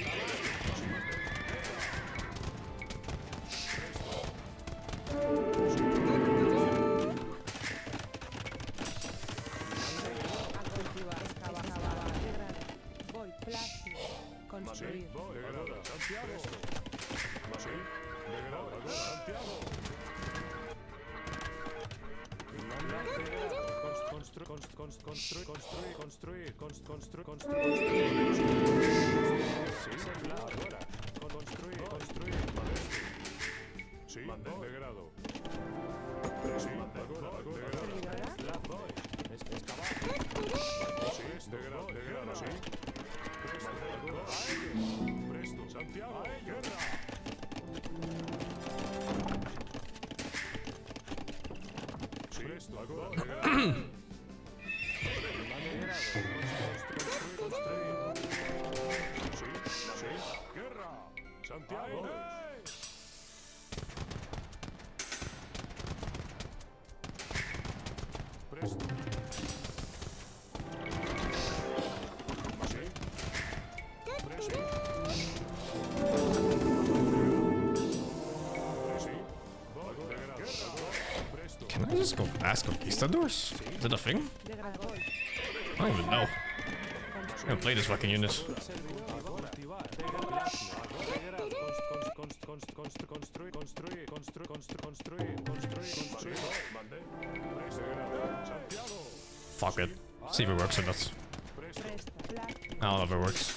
Construir. Degrado. Santiago. Sí. Degrado. Santiago. Construir. Sí, ahora. Construir. Sí, degrado. Sí, agora. Degrado. Excavar. Sí, degrado. Sí. Presto. Santiago. Guerra. Sí, presto. Agora. Sí. Guerra. Santiago. Presto. Sí. Presto. Sí. Guerra. Presto. Can I just go ask conquistadors? Is it a thing? I don't even know. I'm gonna play this fucking unit. Fuck it. See if it works or not. I don't know if it works.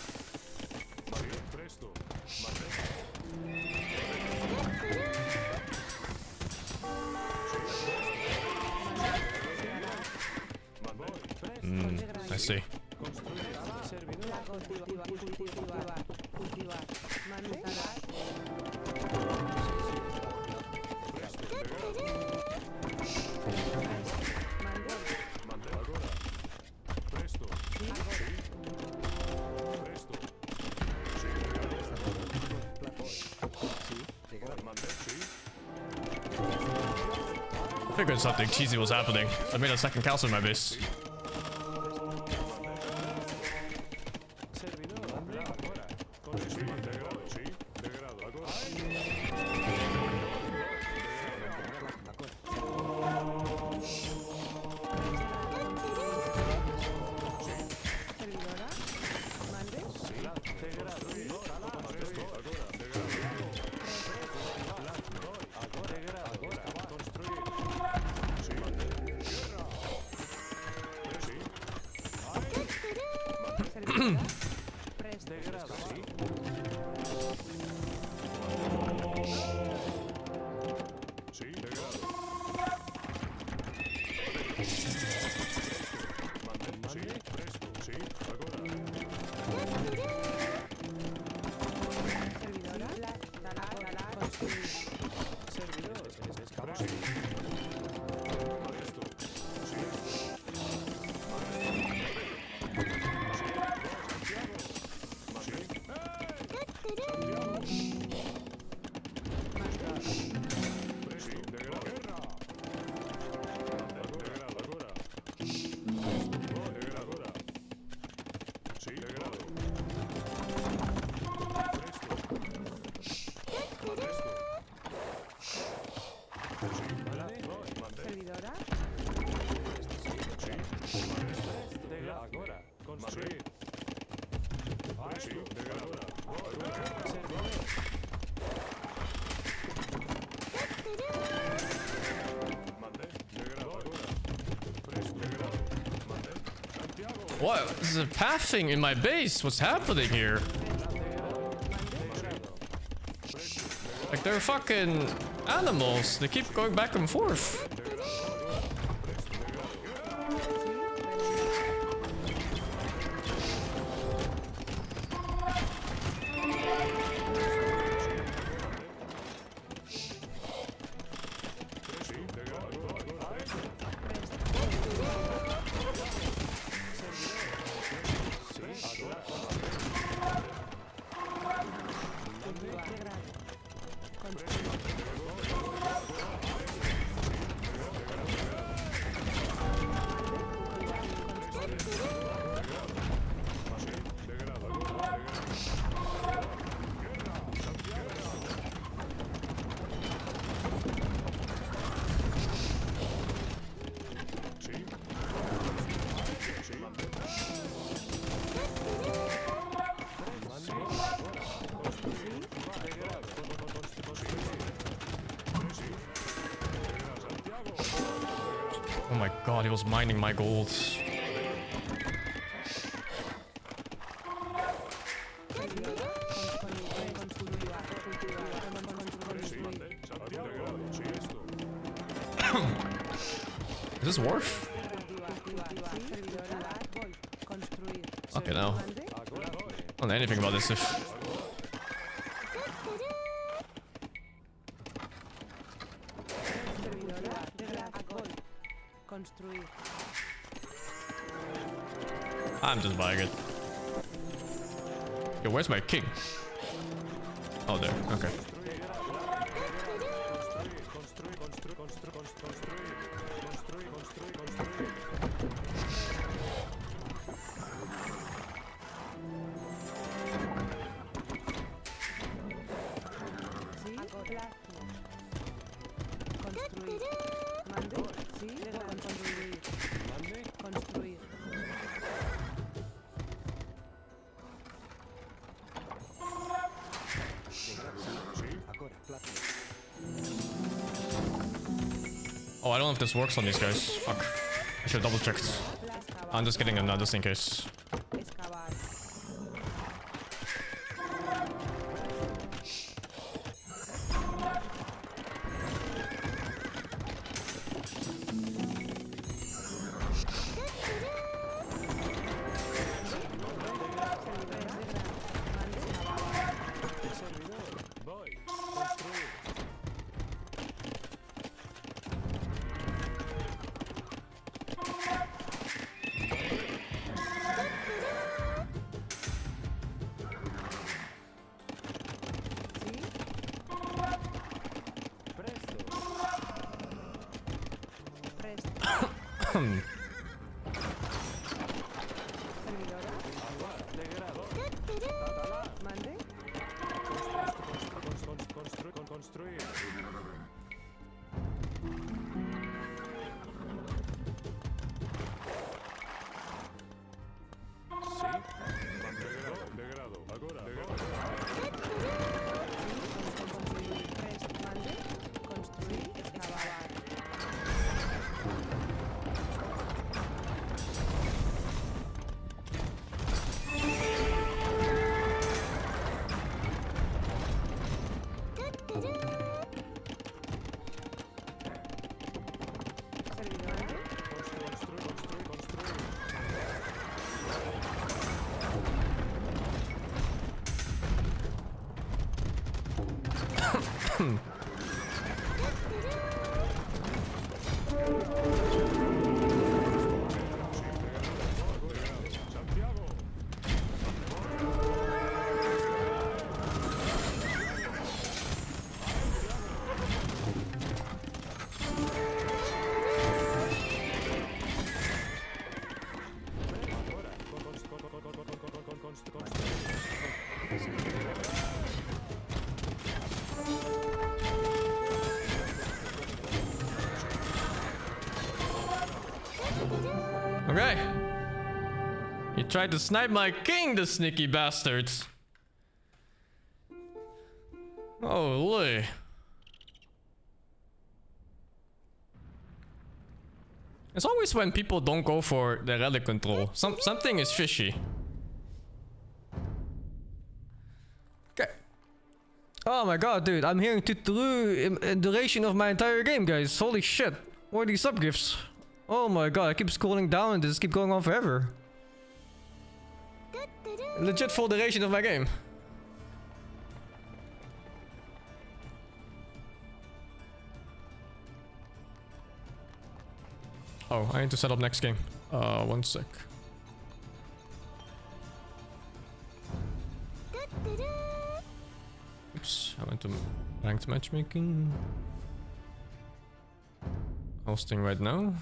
I see. I figured something cheesy was happening. I made a second castle in my base. Servidora. Agora, construir. Presto, degrado. Mande, degrado. Presto, degrado. Mande, Santiago. What? There's a pathing in my base. What's happening here? Like they're fucking animals. They keep going back and forth. Oh my god, he was mining my gold. Is this worth? Okay, now. I don't know anything about this if... I'm just buying it. Yo, where's my king? Oh, there. Okay. Oh, I don't know if this works on these guys. Fuck. I should have double checked. I'm just getting them now just in case. Okay. He tried to snipe my king, the sneaky bastards. Holy. It's always when people don't go for the relic control. Something is fishy. Okay. Oh my god, dude. I'm hearing Tuturu in duration of my entire game, guys. Holy shit. What are these subgifts? Oh my god, I keep scrolling down and this keep going on forever. Legit full duration of my game. Oh, I need to set up next game. 1 sec. Oops, I went to ranked matchmaking. Hosting right now.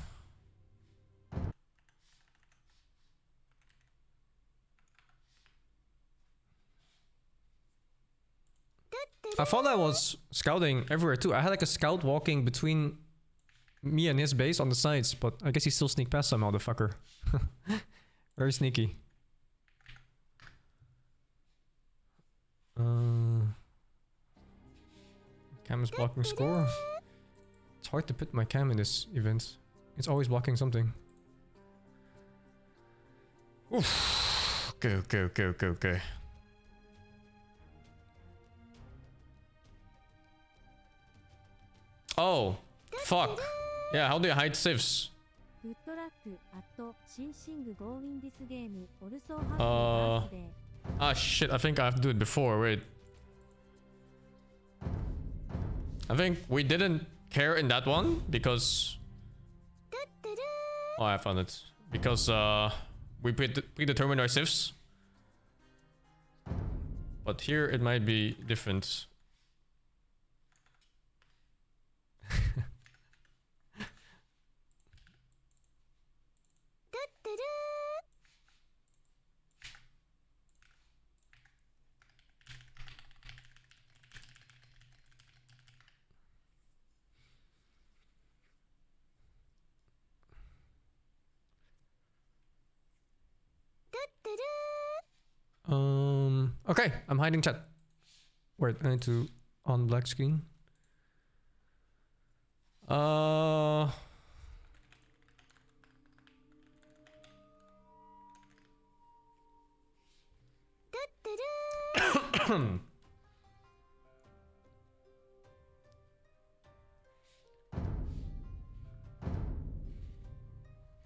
I thought I was scouting everywhere too. I had like a scout walking between me and his base on the sides, but I guess he still sneaked past somehow, the fucker. Very sneaky. Cam is blocking score. It's hard to put my cam in this event. It's always blocking something. Oof. Okay. Oh, fuck. Yeah, how do you hide civs? Ah shit, I think I have to do it before, wait. I think we didn't care in that one because... Oh, I found it. Because we predetermined our civs. But here it might be different. Okay, I'm hiding chat. Wait, I need to on black screen.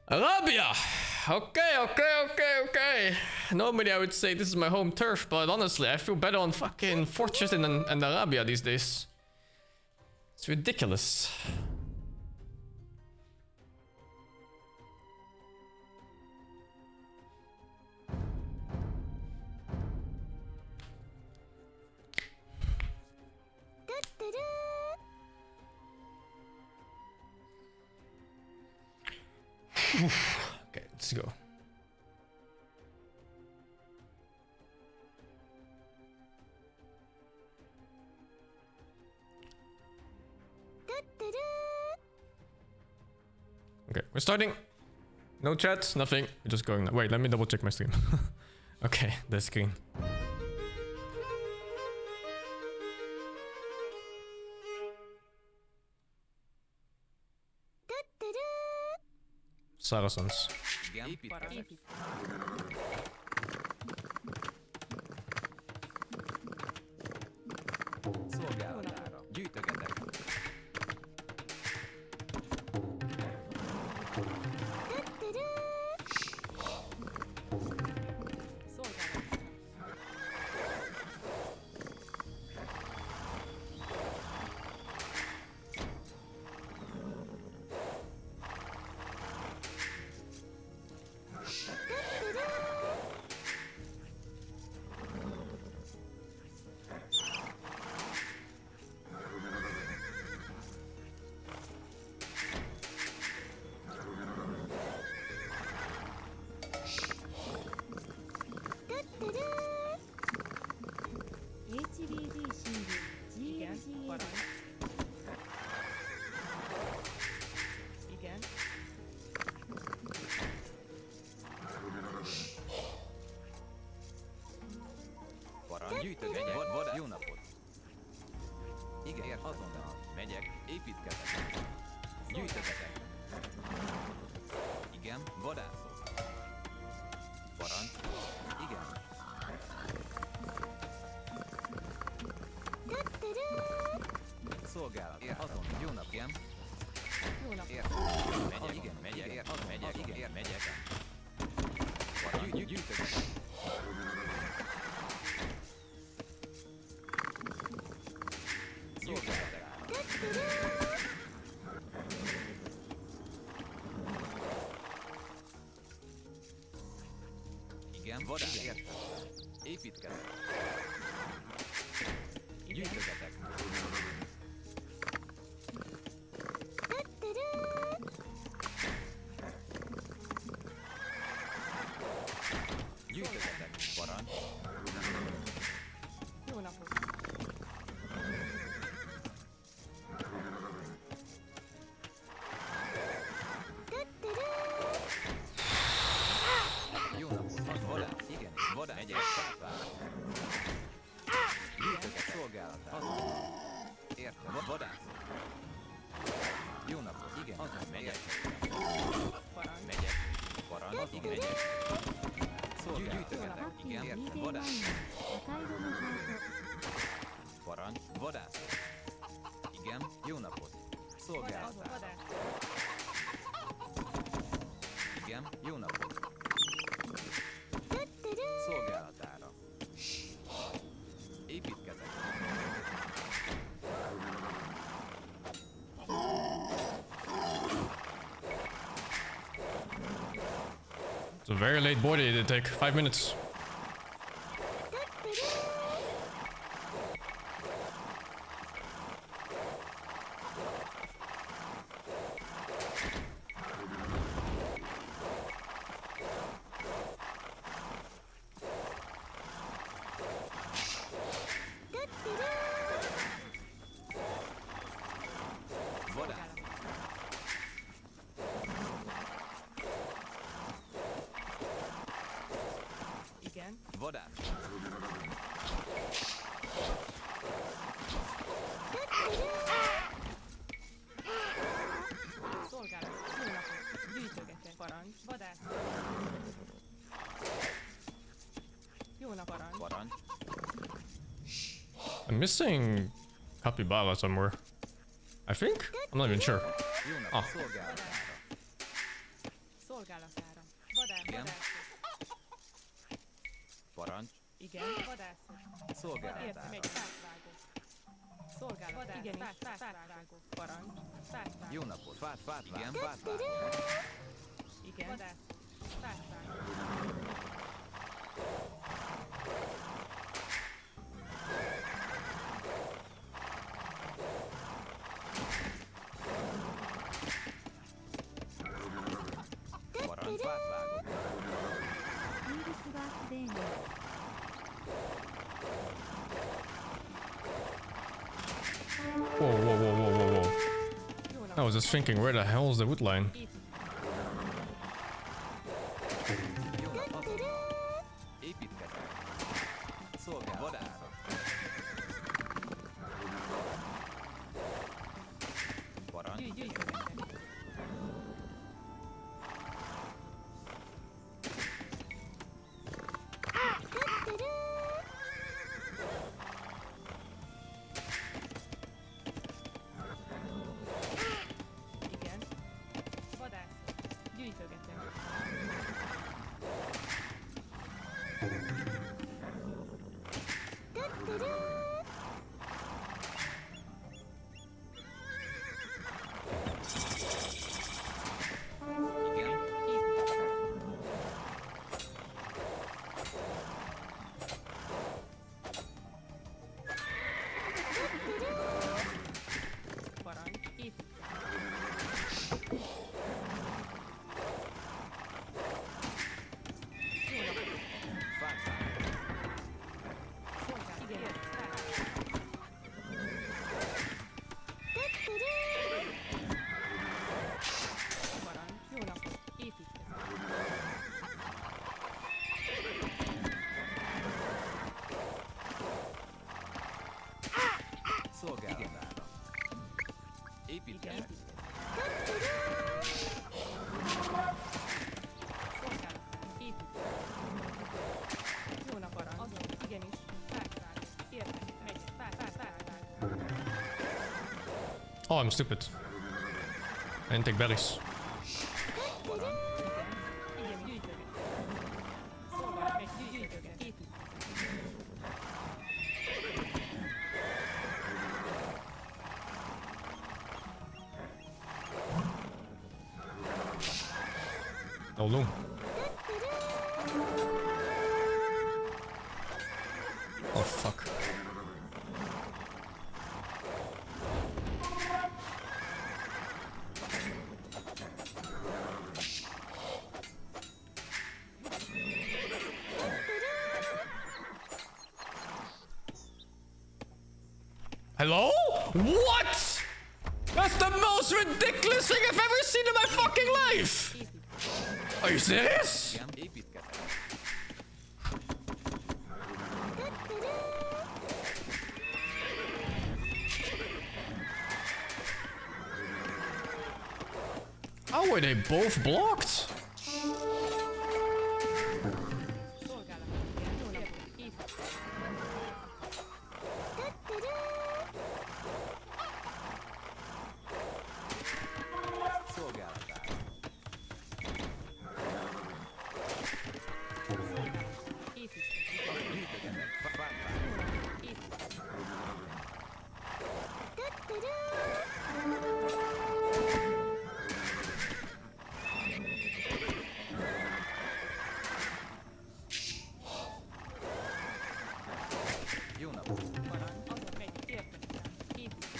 Arabia! Okay. Normally I would say this is my home turf, but honestly, I feel better on fucking Fortress and Arabia these days. It's ridiculous. Okay, let's go. Okay, we're starting. No chat, nothing. We're just going now. Wait, let me double check my stream. Okay, the screen. Saracens. Gyűjtögetek. Jó napot. Igen, azonnal. Megyek, építkezek. Gyűjtögetek. Igen, vadászok. Parancs. Igen. Szolgálat. Azon. Jó nap, igen. Jó nap. Megyek, igen, megyek. Megyek, igen, megyek. Parancs. Gyűjtögetek. Szolgálatek. Igen, vadász. Értem. Építkezek. Gyűjtögetek. Gyűjtögetek. Parancs. Jó napot. Jó napot. Vadász. Igen, vadász. Megyek, fáfá. Gyűjtöget szolgálatát. Azon. Értem. Vadász. Jó napot. Igen, azon megyek. Parancs. Megyek. Parancs. Igen, megyek. Gyűjtögetek. Igen, értem. Vadász. 赤色のハー Parancs. Vadász. Igen, jó napot. Szolgálatára. Vadász. Igen, jó napot. Szolgálatára. Építkezek. It's a very late body. It take 5 minutes. Vadász. Igen. Vadász. Szolgálat. Jó napot. Gyűjtögetek. Parancs. Vadász. Jó nap, parancs. Parancs. I'm missing capybara somewhere. I think? I'm not even sure. Jó napot. Ah. Szolgálatára. Szolgálatára. Vadász. Igen. Vadász. Parancs. Igen. Vadász. Értem, Szolgálatára. egy fátvágó. Szolgálat. Vadász. Igen, fátvágó. Parancs. Fátvágó. Jó napot. Fát. Igen, fátvágó. Igen. Vadász. Fátvágó. Parancs. Fátvágó. ウイルスバースデーに Whoa, whoa, whoa, whoa, whoa, whoa. Jó nap. I was just thinking, where the hell is the wood line? Itt. Jó nap. Azonnal. Építkezek. Szolgálatára. Parancs. Gyűjtögetek. Igen. Vadász. Gyűjtögetek. Jó nap arany. Azon, igenis. Felvágom. Értek. Megy. Felvágom. Oh, I'm stupid. I didn't take berries. Igen, gyűjtöget. Szóval megy, gyűjtöget. Épít. Oh no. Oh fuck. Hello? What? That's the most ridiculous thing I've ever seen in my fucking life! Are you serious? Igen, építkezek. How were they both blocked? Szolgálat. Igen, jó napot. Épít. Szolgálatára. Épít. Gyűjtögetek. Vágvágom. Épít. Jó napot. Arany. Azon megy. Értek. Épít.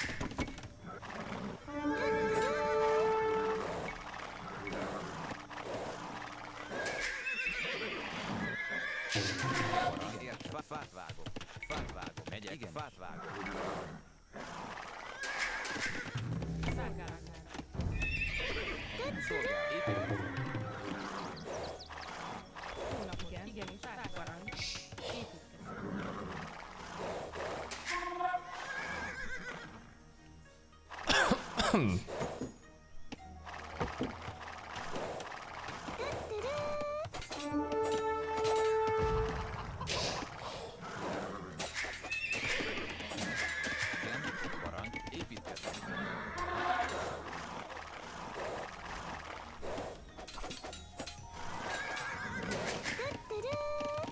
Igen, fát vágom. Fát vágom. Megyek. Igen, fát vágom. Szolgálatára. Szolgálat. Építkezek. Jó napot. Igen, igenis. Arany. Építkezek. Igen, arany. Építkezek.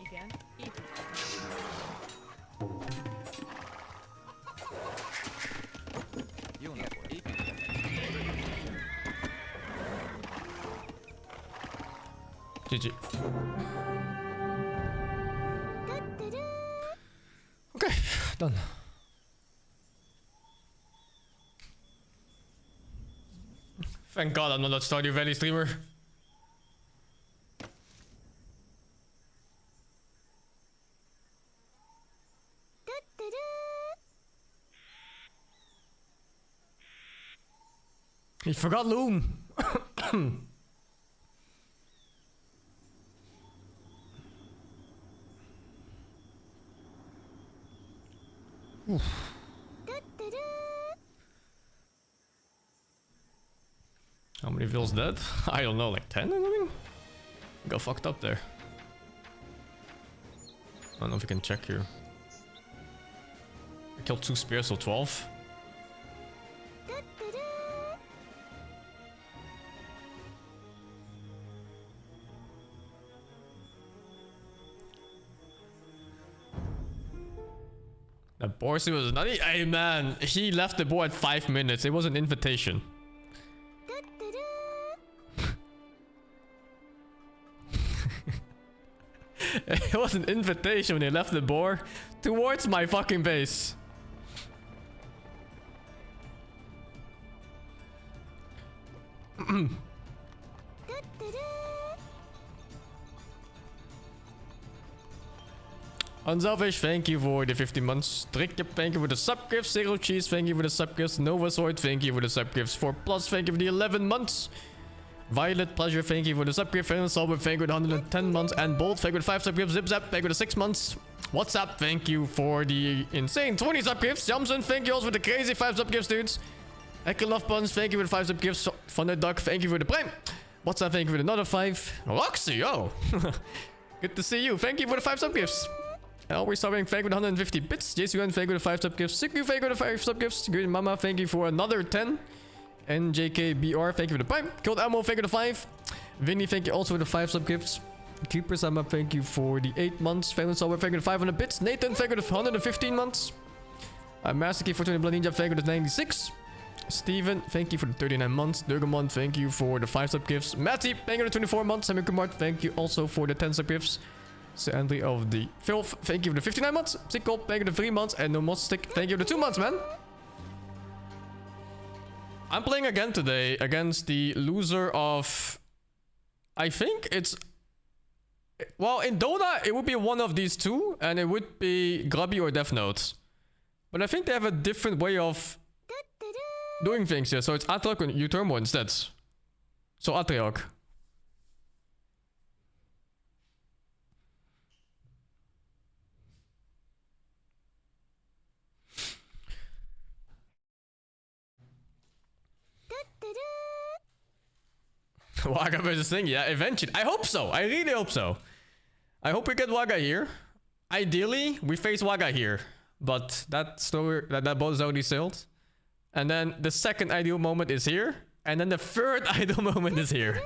Igen, építkezek. Jó napot. Építkezek. GG. Okay, done. Thank God I'm not a Stardew Valley streamer. He forgot Loom. How many vills dead? I don't know, like 10 or something? Got fucked up there. I don't know if you can check here. I killed 2 spears, so 12. That Borsey was not. Hey man, he left the board at 5 minutes. It was an invitation. It was an invitation when he left the board towards my fucking base. Unselfish, thank you for the 50 months. Trickip, thank you for the sub gifts. Zero Cheese, thank you for the sub gifts. Nova Sword, thank you for the sub gifts. 4+, thank you for the 11 months. Violet Pleasure, thank you for the sub gift. And Sober, thank you for the 110 months. And Bolt, thank you for the 5 sub gifts. Zip Zap, thank you for the 6 months. What's up? Thank you for the insane 20 sub gifts. Jamson, thank you also for the crazy 5 sub gifts, dudes. Ekelov Buns, thank you for the 5 sub gifts. Thunder Duck, thank you for the prime. What's up? Thank you for another 5. Roxy, oh. Good to see you. Thank you for the 5 sub gifts. Always stopping, thank you for the 150 bits. JCUN, thank you for the 5 sub gifts. Siku, thank you for the 5 sub gifts. Green Mama, thank you for another 10. NJKBR, thank you for the prime. Cold Ammo, thank you for the 5. Vinny, thank you also for the 5 sub gifts. Keeper Sama, thank you for the 8 months. Phelan Sober, thank you for the 500 bits. Nathan, thank you for the 115 months. Master Key for 20 Blood Ninja, thank you for the 96. Steven, thank you for the 39 months. Durgamon, thank you for the 5 sub gifts. Matty, thank you for the 24 months. Samuel Kumar, thank you also for the 10 sub gifts. So Andy of the Filth, thank you for the 59 months. Sickle, thank you for the 3 months. And No Mod Stick, thank you for the 2 months, man. I'm playing again today against the loser of... I think it's... Well, in Dota, it would be one of these two. And it would be Grubby or Death Note. But I think they have a different way of doing things here. So it's Atrok and Utermo instead. So Atriok. Waga versus Sing, yeah, eventually. I hope so. I really hope so. I hope we get Waga here. Ideally, we face Waga here. But that story, that boat is already sailed. And then the second ideal moment is here. And then the third ideal moment is here.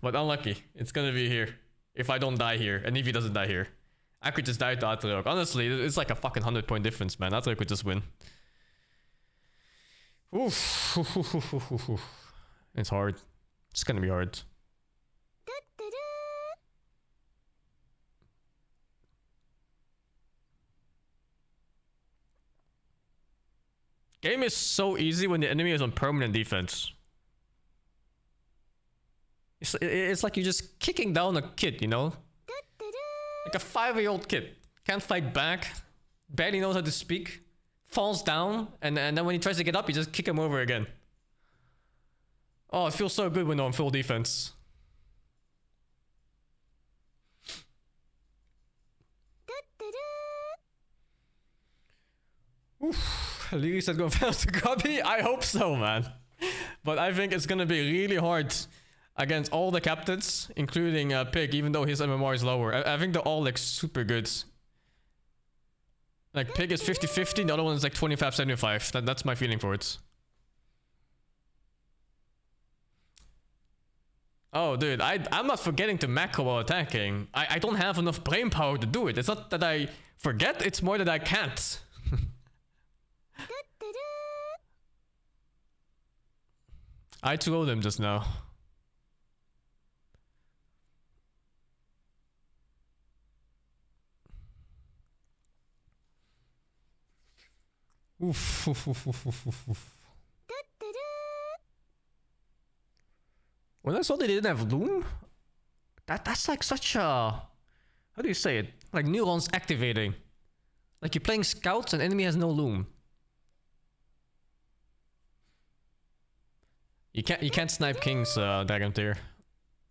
But unlucky. It's gonna be here. If I don't die here. And if he doesn't die here. I could just die to Atriok. Honestly, it's like a fucking 100-point difference, man. Atriok could just win. Oof. It's hard. It's gonna be hard. Game is so easy when the enemy is on permanent defense. It's like you're just kicking down a kid, you know? Like a 5-year-old kid. Can't fight back. Barely knows how to speak. Falls down. And then when he tries to get up, you just kick him over again. Oh, it feels so good when they're on full defense. Oof. Lily said go fast to Grubby. I hope so, man. But I think it's gonna be really hard against all the captains, including Pig, even though his MMR is lower. I think they're all like super good. Like Pig is 50-50, the other one is like 25-75. That's my feeling for it. Oh, dude, I'm not forgetting to macro while attacking. I don't have enough brain power to do it. It's not that I forget, it's more that I can't. I 2-0'd him just now. Oof. When I saw they didn't have Loom, that's like such a... How do you say it? Like neurons activating. Like you're playing scouts and enemy has no Loom. You can't snipe King's Dragon Tier.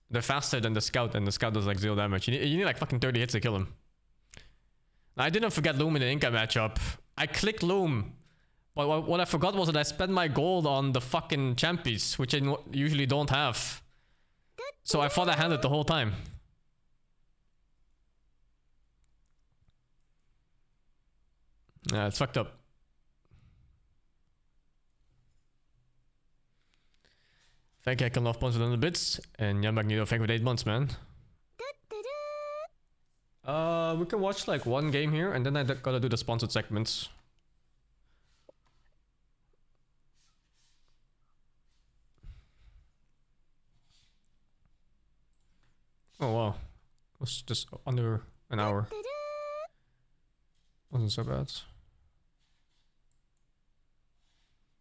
They're faster than the scout, and the scout does like 0 damage. You need like fucking 30 hits to kill him. Now, I didn't forget Loom in the Inca matchup. I clicked Loom. But what I forgot was that I spent my gold on the fucking champions, which I usually don't have. So I thought I had it the whole time. Yeah, it's fucked up. Thank you, I can love Pons with 100 bits. And yeah, Magneto, thank you for 8 months, man. We can watch like one game here, and then I gotta do the sponsored segments. Oh wow, it was just under an hour. Wasn't so bad.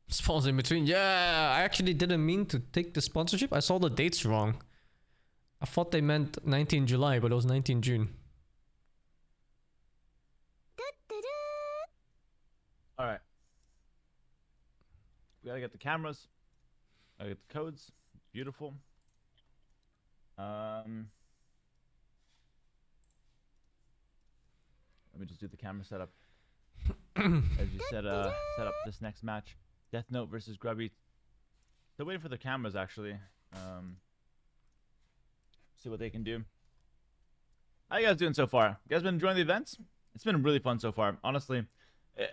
Spawns in between. Yeah, I actually didn't mean to take the sponsorship. I saw the dates wrong. I thought they meant 19 July, but it was 19 June. Alright. We gotta get the cameras. Gotta get the codes. Beautiful. Let me just do the camera setup. As you said, set up this next match. Death Note versus Grubby. Still waiting for the cameras, actually. See what they can do. How you guys doing so far? You guys been enjoying the events? It's been really fun so far. Honestly,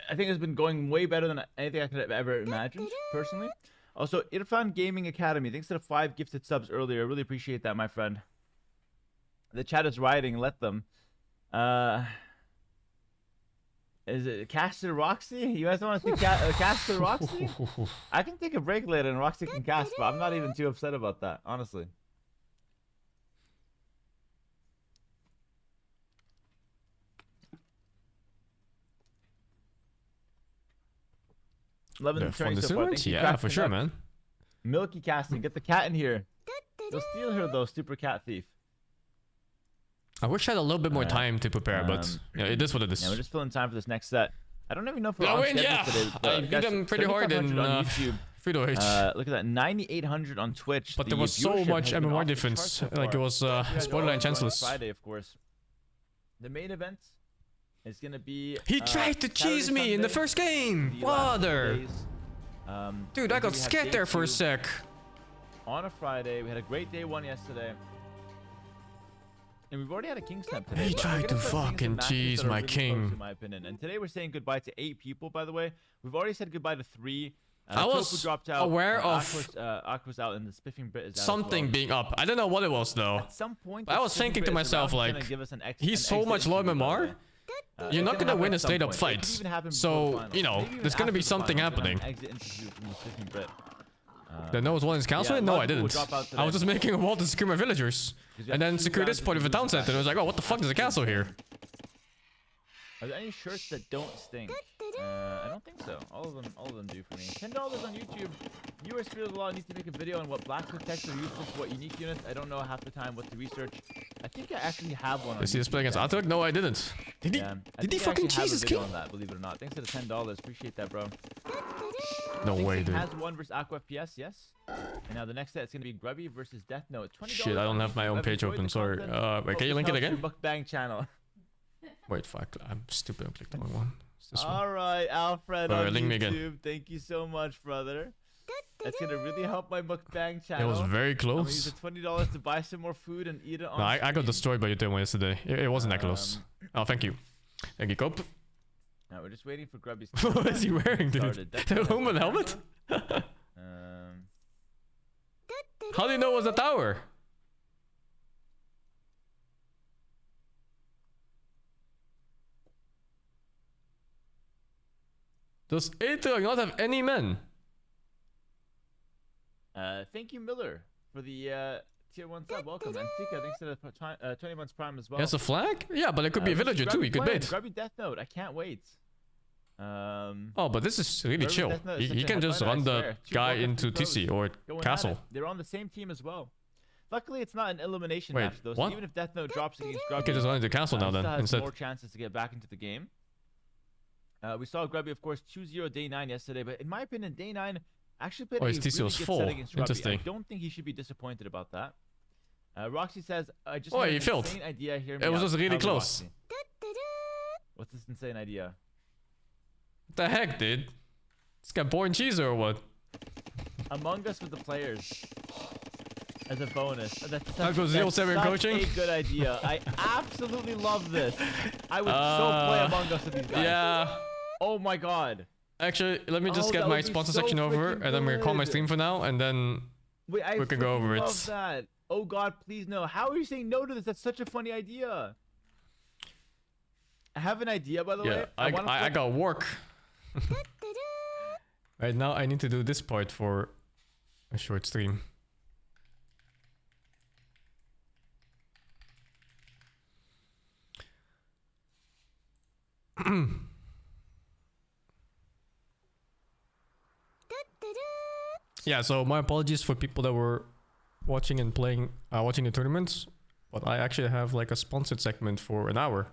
I think it's been going way better than anything I could have ever imagined, personally. Also, Irfan Gaming Academy, thanks to the 5 gifted subs earlier. I really appreciate that, my friend. The chat is rioting. Let them. Is it Caster Roxy? You guys want to see Caster Roxy? I can take a break later and Roxy can cast, but I'm not even too upset about that, honestly. Loving the turning so far. Yeah, for sure, man. Milky casting. Get the cat in here. You'll steal her, though, super cat thief. I wish I had a little bit more time to prepare, but yeah, it is what it is. Yeah, we're just filling time for this next set. I don't even know if we're on schedule today. I beat them pretty hard in YouTube. Free-to-H. Look at that, 9,800 on Twitch. But there was so much MMR difference. So like it was borderline chanceless. Friday, of course. The main event is gonna be. He tried to cheese me in the first game. Father. Dude, I got scared there for a sec. On a Friday, we had a great day 1 yesterday. And we've already had a king snap today. He tried to fucking cheese my really king. Close, in my opinion. And today we're saying goodbye to 8 people, by the way. We've already said goodbye to 3. I was dropped out. aware of Aqua's out and the spiffing bit is out something as well. being up. I don't know what it was though. At some point, I was thinking to myself like, he's so much low MMR. You're not gonna win a straight up fight. So, you know, there's gonna be something happening. The nose one is canceling? No, I didn't. I was just making a wall to secure my villagers. And then secure this part of the town center. And I was like, oh, what the fuck, there's a castle here. Are there any shirts that don't stink? I don't think so. All of them do for me. $10 on YouTube. Viewers feel a lot. Need to make a video on what blacksmith texts are useful for what unique units. I don't know half the time what to research. I think I actually have one. Is he just playing against Arthur? No, I didn't. Did he fucking cheese his king? On that, believe it or not. Thanks for the $10. Appreciate that, bro. No way, dude. Has one versus AquaFPS, yes. And now the next set is gonna be Grubby versus Death Note. $20. Shit, I don't have my own page open. Sorry. Wait, can you link it again? Mukbang channel. Wait, fuck. I'm stupid. I clicked the wrong one. All right, Alfred on link YouTube. Me again. Thank you so much, brother. That's gonna really help my mukbang channel. It was very I'm gonna close. use the $20 to buy some more food and eat it on No, I got destroyed by your turn yesterday. It wasn't that close. Oh, thank you. Thank you, Cope. Now we're just waiting for Grubby's. What is he wearing, dude? The Roman helmet? How do you know it was a tower? Does Aether not have any men? Thank you, Miller, for the tier 1 sub. Welcome. And Tika, thanks to the 20 months prime as well. He has a flag? Yeah, but it could be a villager too. He could bait. Grubby Death Note. I can't wait. Oh, but this is really chill. He can just run the guy into TC or castle. They're on the same team as well. Luckily, it's not an elimination match though. So even if Death Note drops against Grubby, he can just run into castle now then instead. More chances to get back into the game. We saw Grubby, of course, 2-0 day 9 yesterday, but in my opinion, day 9 actually played a really good set against Grubby. Interesting. I don't think he should be disappointed about that. Roxy says, I just had an he failed. insane idea. Hear me it was out. just really close. What's this insane idea? What the heck, dude? This guy born cheese or what? Among Us with the players. As a bonus. That's such a good idea. I absolutely love this. I would so play Among Us with these guys. Yeah. Oh my god. Actually, let me just get my sponsor section over, and then I'm gonna call my stream for now, and then we can go over it. Love that. Oh god, please no. How are you saying no to this? That's such a funny idea. I have an idea, by the way. I got work. Right now, I need to do this part for a short stream. Yeah, so my apologies for people that were watching and playing, watching the tournaments, but I actually have like a sponsored segment for an hour.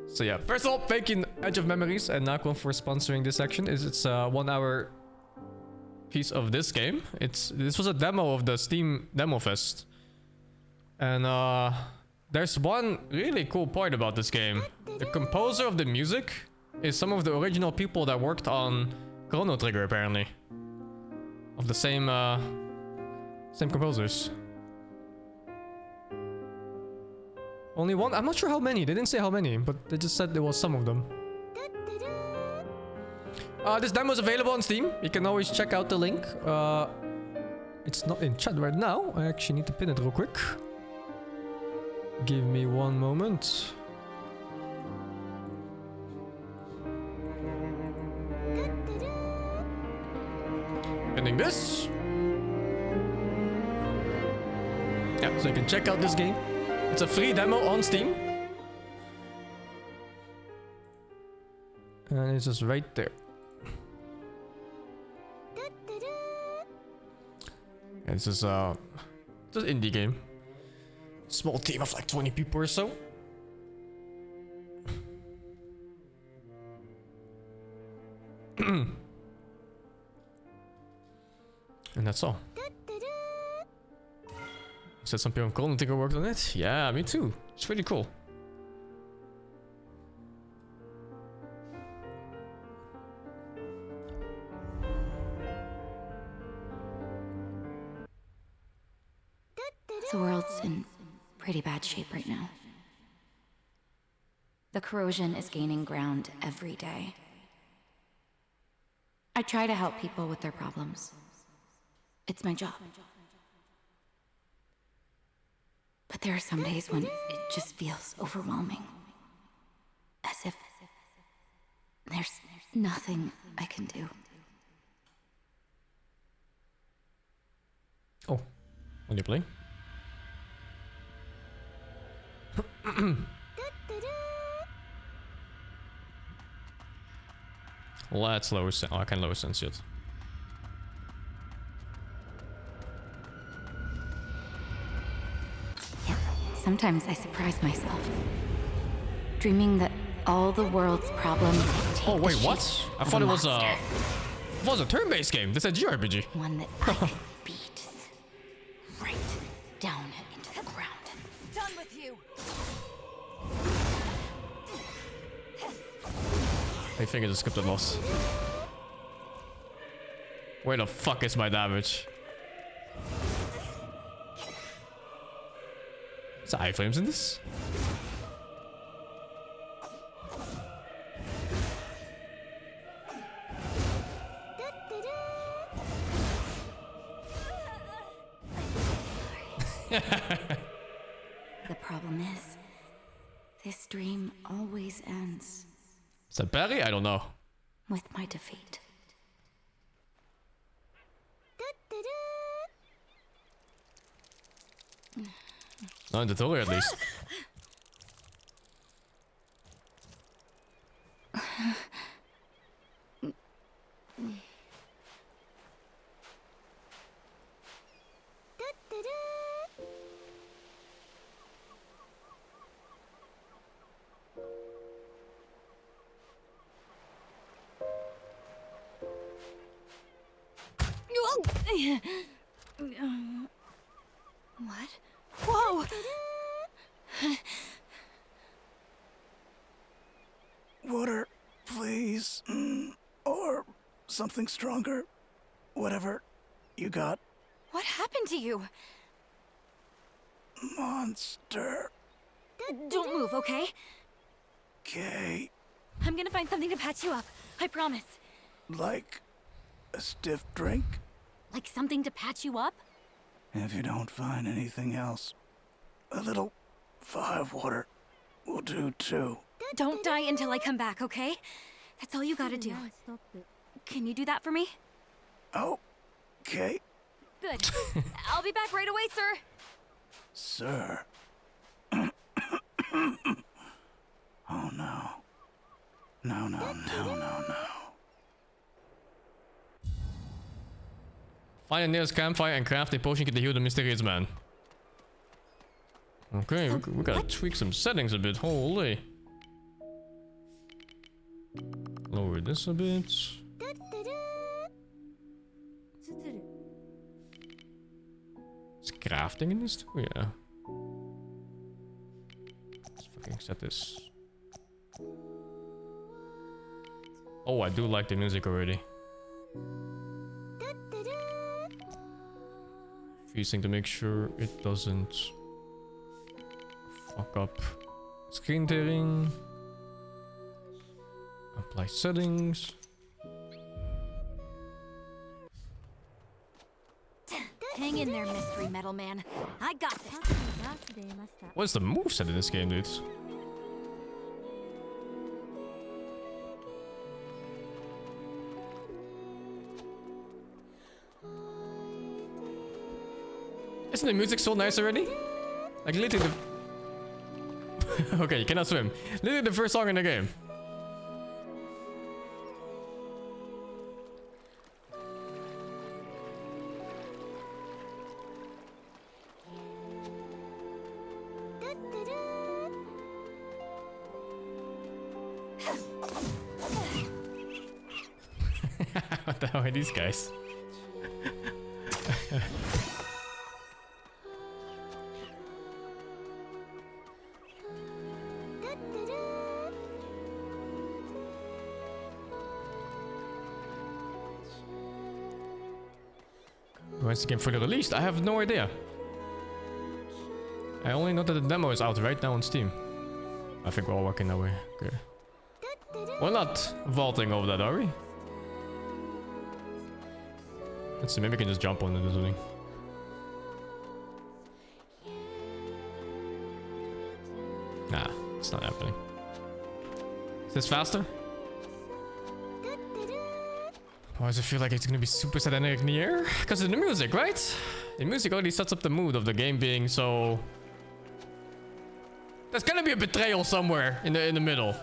So yeah, first of all, thank you Edge of Memories and Nakon for sponsoring this section. It's a 1 hour piece of this game. This was a demo of the Steam Demo Fest. And there's one really cool part about this game. The composer of the music is some of the original people that worked on Chrono Trigger, apparently. Of the same composers. Only one? I'm not sure how many. They didn't say how many, but they just said there was some of them. This demo is available on Steam. You can always check out the link. It's not in chat right now. I actually need to pin it real quick. Give me one moment. Pinning this. Yeah, so you can check out this game. It's a free demo on Steam. And it's just right there. And this is an indie game. Small team of like 20 people or so. And that's all. Said some people on Golden Ticker worked on it. Yeah, me too. It's pretty cool. The world's in pretty bad shape right now. The corrosion is gaining ground every day. I try to help people with their problems. It's my job. But there are some days when it just feels overwhelming. As if there's nothing I can do. Oh, will you play? Let's lower sense. Oh, I can lower sense yet. Sometimes I surprise myself, dreaming that all the world's problems take Oh wait, the what? shape I of thought a it was monster. a turn-based game. This is a JRPG. One that I could beat right down into the ground. Done with you. I think I just skipped a boss. Where the fuck is my damage? Is there iframes in this? The problem is, this dream always ends Is that Barry? I don't know. with my defeat. Not in the tutorial, at least. What? Whoa! Water, please. Or something stronger. Whatever you got. What happened to you? Monster. Don't move, okay? Okay. I'm gonna find something to patch you up. I promise. Like a stiff drink? Like something to patch you up? If you don't find anything else, a little fire water will do too. Don't die until I come back, okay? That's all you gotta do. Can you do that for me? Okay, Good. I'll be back right away, sir. sir. Oh no. No, no, no, no, no. Find a nearest campfire and craft a potion to heal the mysterious man. Okay, So we gotta what? tweak some settings a bit. Holy. Lower this a bit. Is crafting in this too? Yeah. Okay, set this. Oh, I do like the music already. Freezing to make sure it doesn't fuck up. Screen tearing. Apply settings. Hang in there, Mystery Metal Man. I got this. What's the moveset in this game, dudes? Isn't the music so nice already? Like literally the... Okay, you cannot swim. Literally the first song in the game. What the hell are these guys? When's the game fully released? I have no idea. I only know that the demo is out right now on Steam. I think we're all working that way. Okay. We're not vaulting over that, are we? Let's see, maybe we can just jump on it or something. Nah, it's not happening. Is this faster? Why does it feel like it's gonna be super satanic in the air? Because of the music, right? The music already sets up the mood of the game being so... There's gonna be a betrayal somewhere in the middle.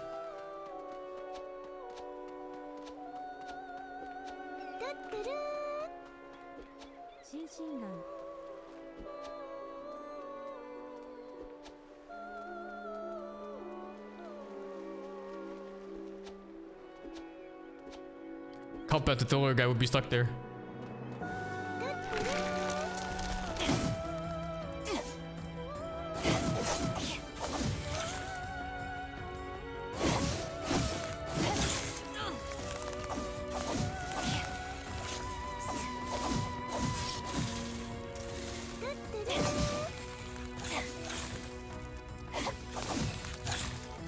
Combat tutorial guy would be stuck there.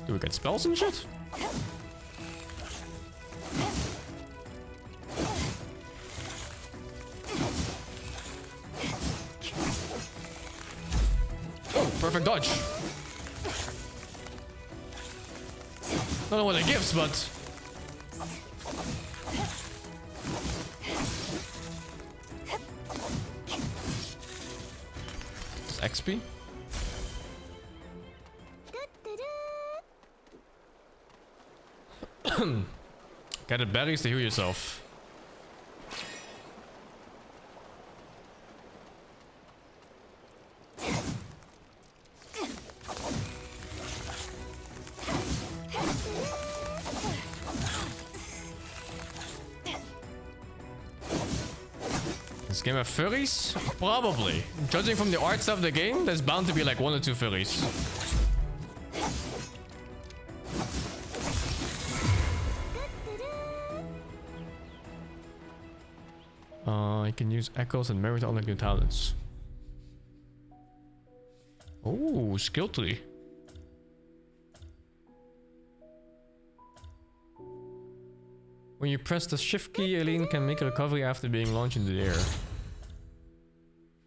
Do we get spells and shit? Perfect dodge. Don't know what it gives, but it's XP. Get the berries to heal yourself. This game have furries? Probably. Judging from the art style of the game, there's bound to be like 1 or 2 furries. I can use echoes and memory to unlock new talents. Oh, skill tree. When you press the shift key, Aileen can make a recovery after being launched into the air.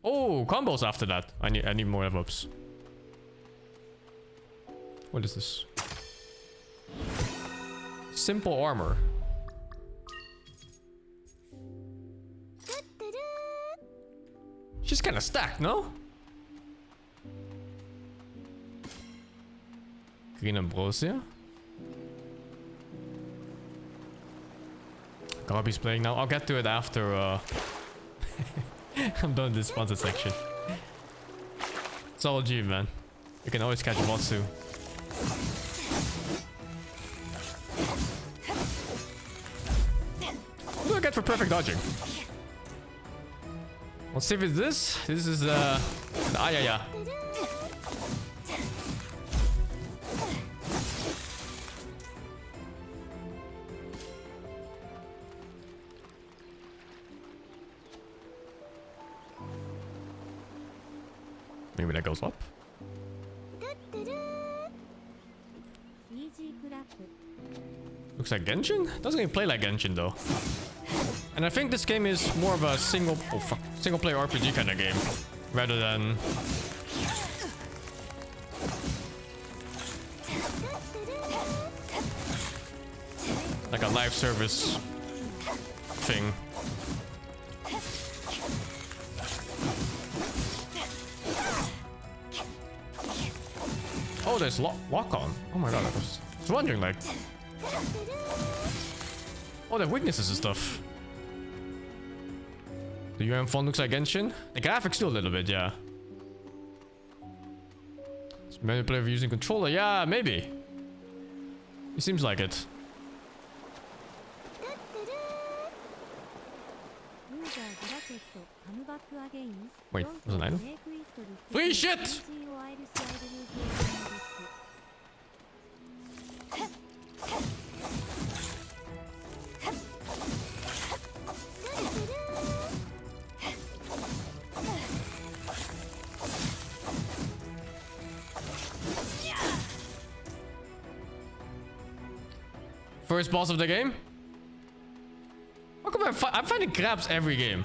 Oh, combos after that. I need more level-ups. What is this? Simple armor. She's kind of stacked, no? Green ambrosia. Garby's playing now. I'll get to it after I'm done with this sponsor section. It's all G, man. You can always catch mods too. What do I get for perfect dodging? Let's see if it's this. This is yeah. that goes up. Looks like Genshin? Doesn't even play like Genshin though. And I think this game is more of a single player RPG kind of game, rather than like a live service thing. Oh, there's lock on. Oh my god, I was wondering like. Oh, they have weaknesses and stuff. The UM font looks like Genshin. The graphics too a little bit, yeah. It's many players using controller. Yeah, maybe. It seems like it. Wait, was it an item? Free shit! First boss of the game? How come I'm finding crabs every game?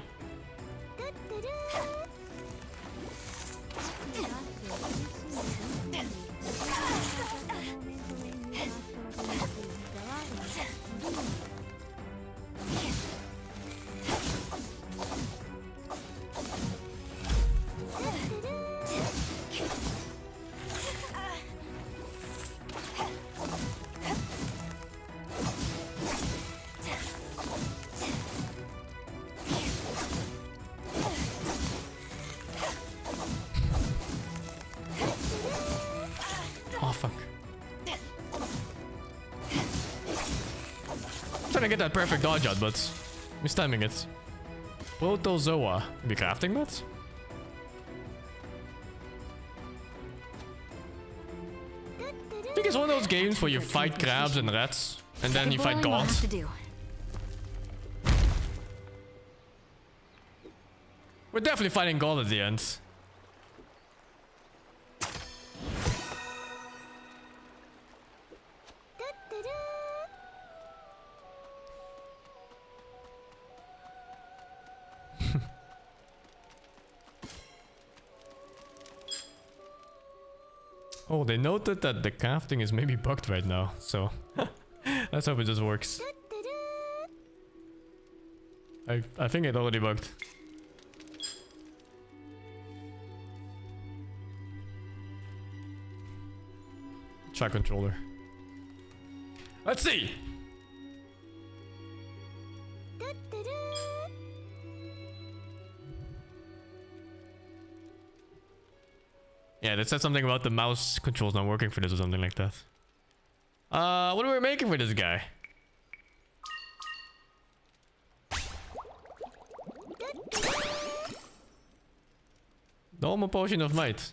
Trying to get that perfect dodge out, but mistiming it. Protozoa. Be crafting that? I think it's one of those games where you fight crabs and rats, and then you fight gods. We're definitely fighting God at the end. Oh, they noted that the crafting is maybe bugged right now, so let's hope it just works. I think it already bugged. Track controller. Let's see! Yeah, they said something about the mouse controls not working for this or something like that. What are we making for this guy? Normal potion of might.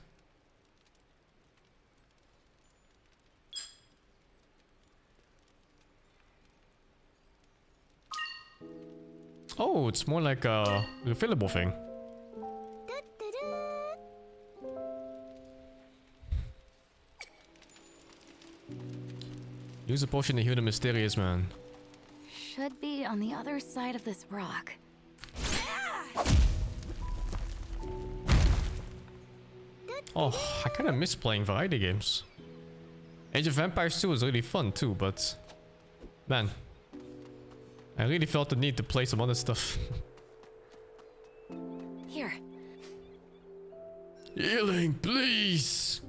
Oh, it's more like a refillable thing. Use a potion to heal the mysterious man. Should be on the other side of this rock. Oh, I kind of miss playing variety games. Age of Empires 2 was really fun too, but man, I really felt the need to play some other stuff. Here. Healing, please.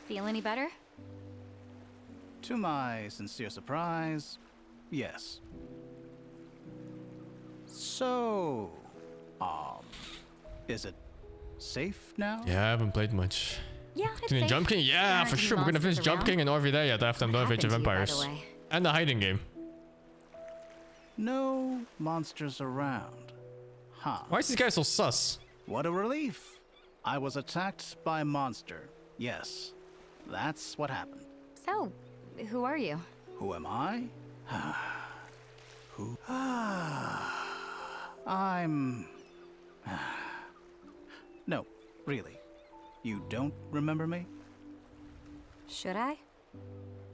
Feel any better? To my sincere surprise, yes. So, is it safe now? Yeah, I haven't played much. Yeah, it's Doing safe. Jump King? Yeah, for sure. We're gonna finish Jump King and RV there yet after I'm done with Age of Empires. And the hiding game. No monsters around. Huh. Why is this guy so sus? What a relief. I was attacked by a monster. Yes, that's what happened. So, who are you? Who am I? Who? I'm No, really. You don't remember me? Should I?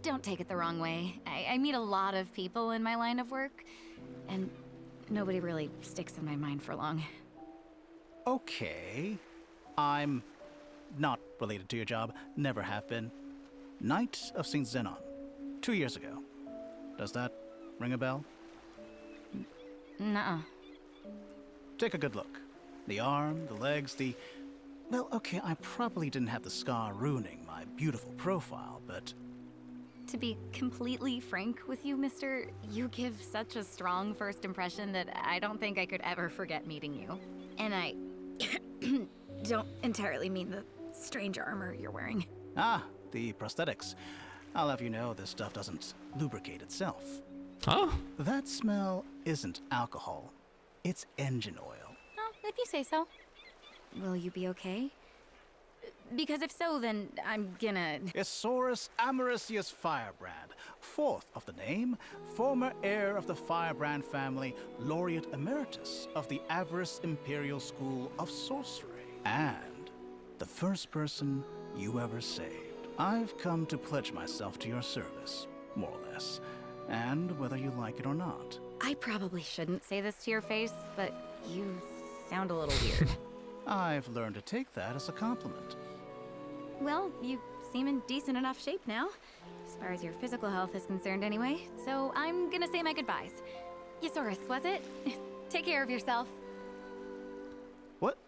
Don't take it the wrong way. I meet a lot of people in my line of work, and nobody really sticks in my mind for long. Okay. I'm not related to your job, never have been. Knight of SingSing 2 years ago. Does that ring a bell? Nuh-uh. Take a good look. The arm, the legs, the... Well, okay, I probably didn't have the scar ruining my beautiful profile, but... To be completely frank with you, mister, you give such a strong first impression that I don't think I could ever forget meeting you. And I don't entirely mean the strange armor you're wearing. Ah, the prosthetics. I'll have you know this stuff doesn't lubricate itself. Huh? That smell isn't alcohol. It's engine oil. Oh, if you say so. Will you be okay? Because if so, then I'm gonna... Isaurus Amaricius Firebrand, fourth of the name, former heir of the Firebrand family, laureate emeritus of the Avarice Imperial School of Sorcery, and the first person you ever saved. I've come to pledge myself to your service, more or less, and whether you like it or not. I probably shouldn't say this to your face, but you sound a little weird. I've learned to take that as a compliment. Well, you seem in decent enough shape now, as far as your physical health is concerned anyway, so I'm gonna say my goodbyes. Isaurus, was it? Take care of yourself. What?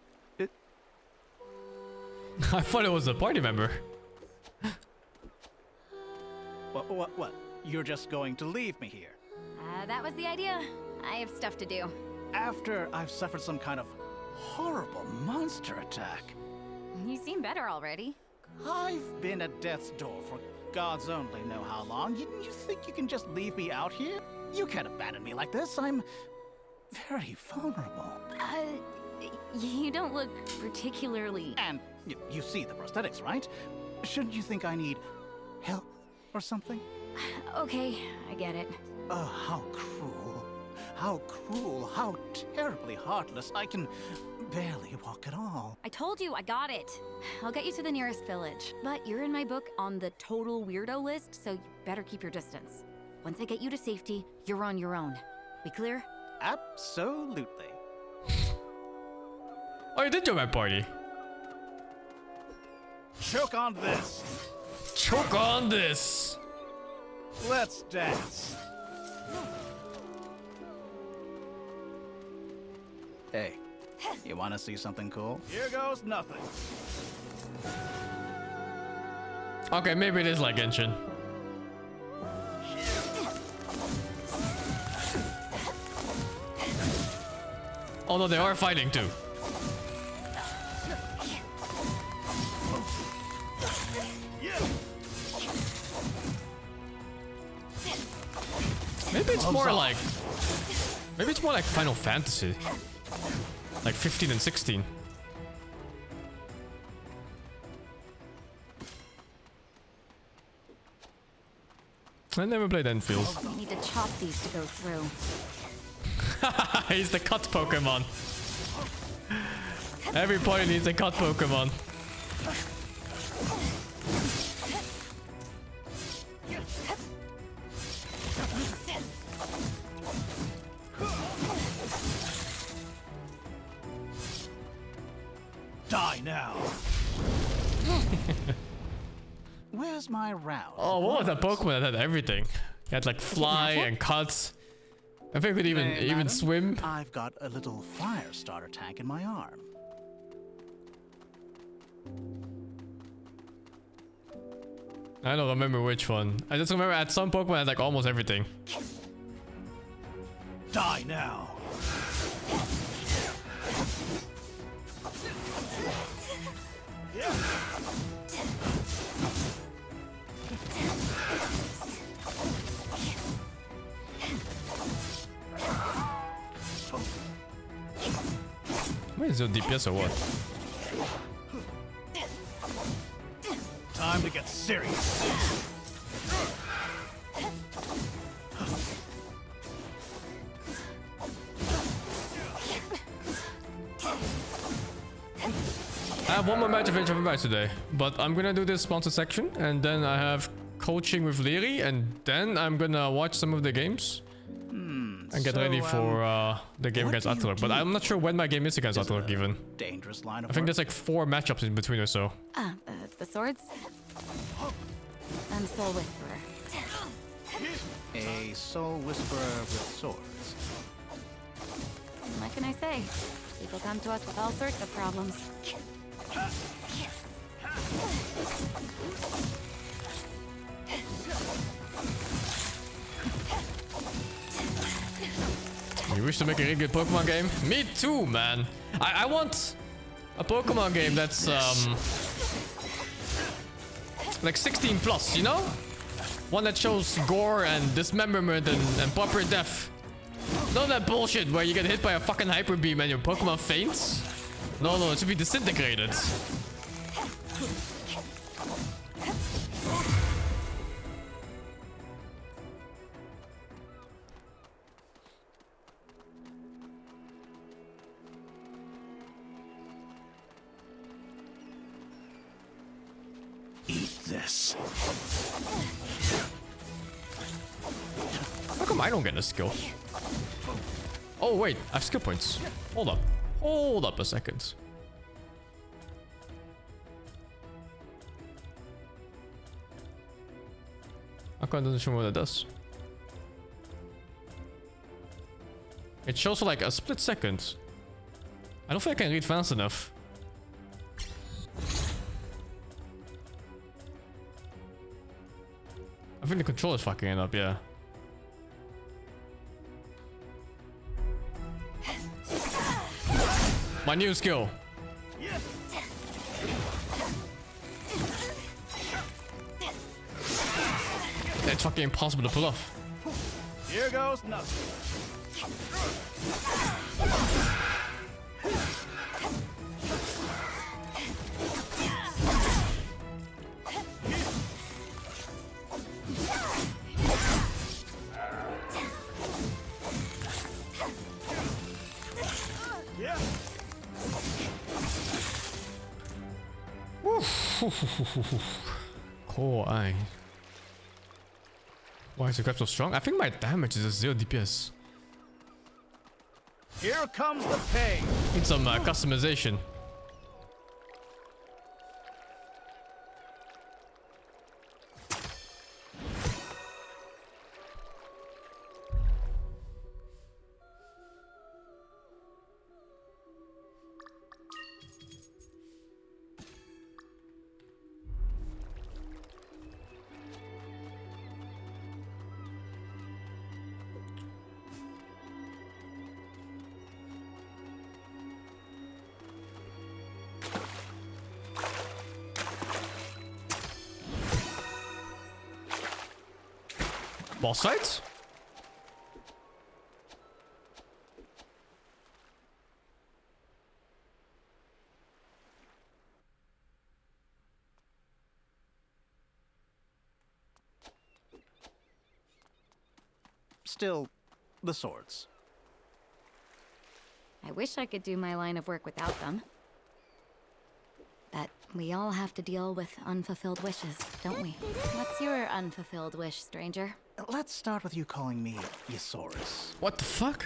I thought it was a party member. What? You're just going to leave me here? That was the idea. I have stuff to do. After I've suffered some kind of horrible monster attack. You seem better already. I've been at death's door for gods only know how long. You think you can just leave me out here? You can't abandon me like this. I'm very vulnerable. You don't look particularly... And you see the prosthetics, right? Shouldn't you think I need help or something? Okay, I get it. How cruel. How cruel. How terribly heartless. I can barely walk at all. I told you, I got it. I'll get you to the nearest village. But you're in my book on the total weirdo list, so you better keep your distance. Once I get you to safety, you're on your own. We clear? Absolutely. Oh, you did join my party. Choke on this. Choke on this. Let's dance. Hey, you want to see something cool? Here goes nothing. Okay, maybe it is like Genshin. Although they are fighting too. Maybe it's more like... Maybe it's more like Final Fantasy. Like 15 and 16. I never played Enfield. I need to chop these to go through. He's the cut Pokemon. Every point needs a cut Pokemon. Die now. Where's my round? Oh, what was that Pokemon that had everything? It had like fly and cuts. I think it could even Madam, swim. I've got a little fire starter tank in my arm. I don't remember which one. I just remember at some Pokemon had like almost everything. Die now. Where is your DPS or what? Time to get serious. have one more match of Age of Empires today, but I'm gonna do this sponsor section, and then I have coaching with Leary, and then I'm gonna watch some of the games and get ready for the game against Atler. But I'm not sure when my game is against Atler even. Dangerous line of I think there's like 4 matchups in between or so. The swords? I'm Soul Whisperer. A soul whisperer with swords. What can I say? People come to us with all sorts of problems. You wish to make a really good Pokemon game? Me too, man. I want a Pokemon game that's like 16 plus, you know? One that shows gore and dismemberment and proper death. None of that bullshit where you get hit by a fucking hyper beam and your Pokemon faints. No, it should be disintegrated. Eat this. How come I don't get a skill? Oh wait, I have skill points. Hold up. Hold up a second. How come it doesn't show me what it does? It shows for like a split second. I don't think I can read fast enough. I think the controller's fucking it up, yeah. My new skill. It's fucking impossible to pull off. Here goes nothing. Core eye. Why is the grab so strong? I think my damage is a 0 DPS. Here comes the pain. Need some customization. Boss fights? Still, the swords. I wish I could do my line of work without them. But we all have to deal with unfulfilled wishes, don't we? What's your unfulfilled wish, stranger? Let's start with you calling me Yosaurus. What the fuck?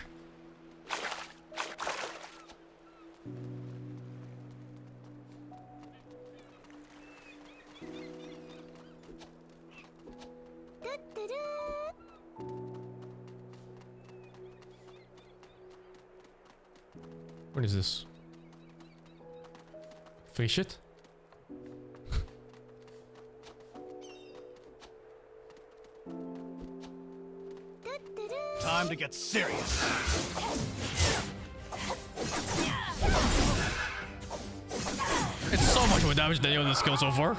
What is this? Free shit? Time to get serious. It's so much more damage than any other skill so far.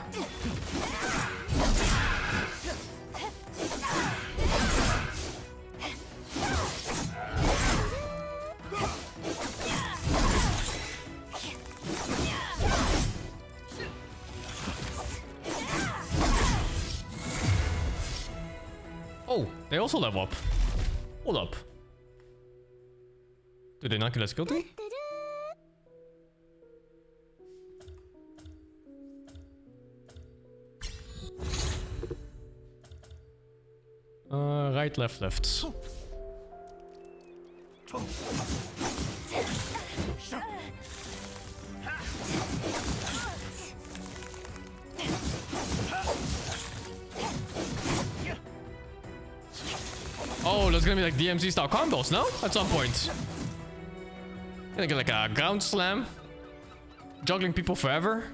Oh, they also level up. Hold up. Did they not get a skill tree? Right, left, left. Oh, there's gonna be like DMZ style combos, no? At some point. Gonna get like a ground slam. Juggling people forever.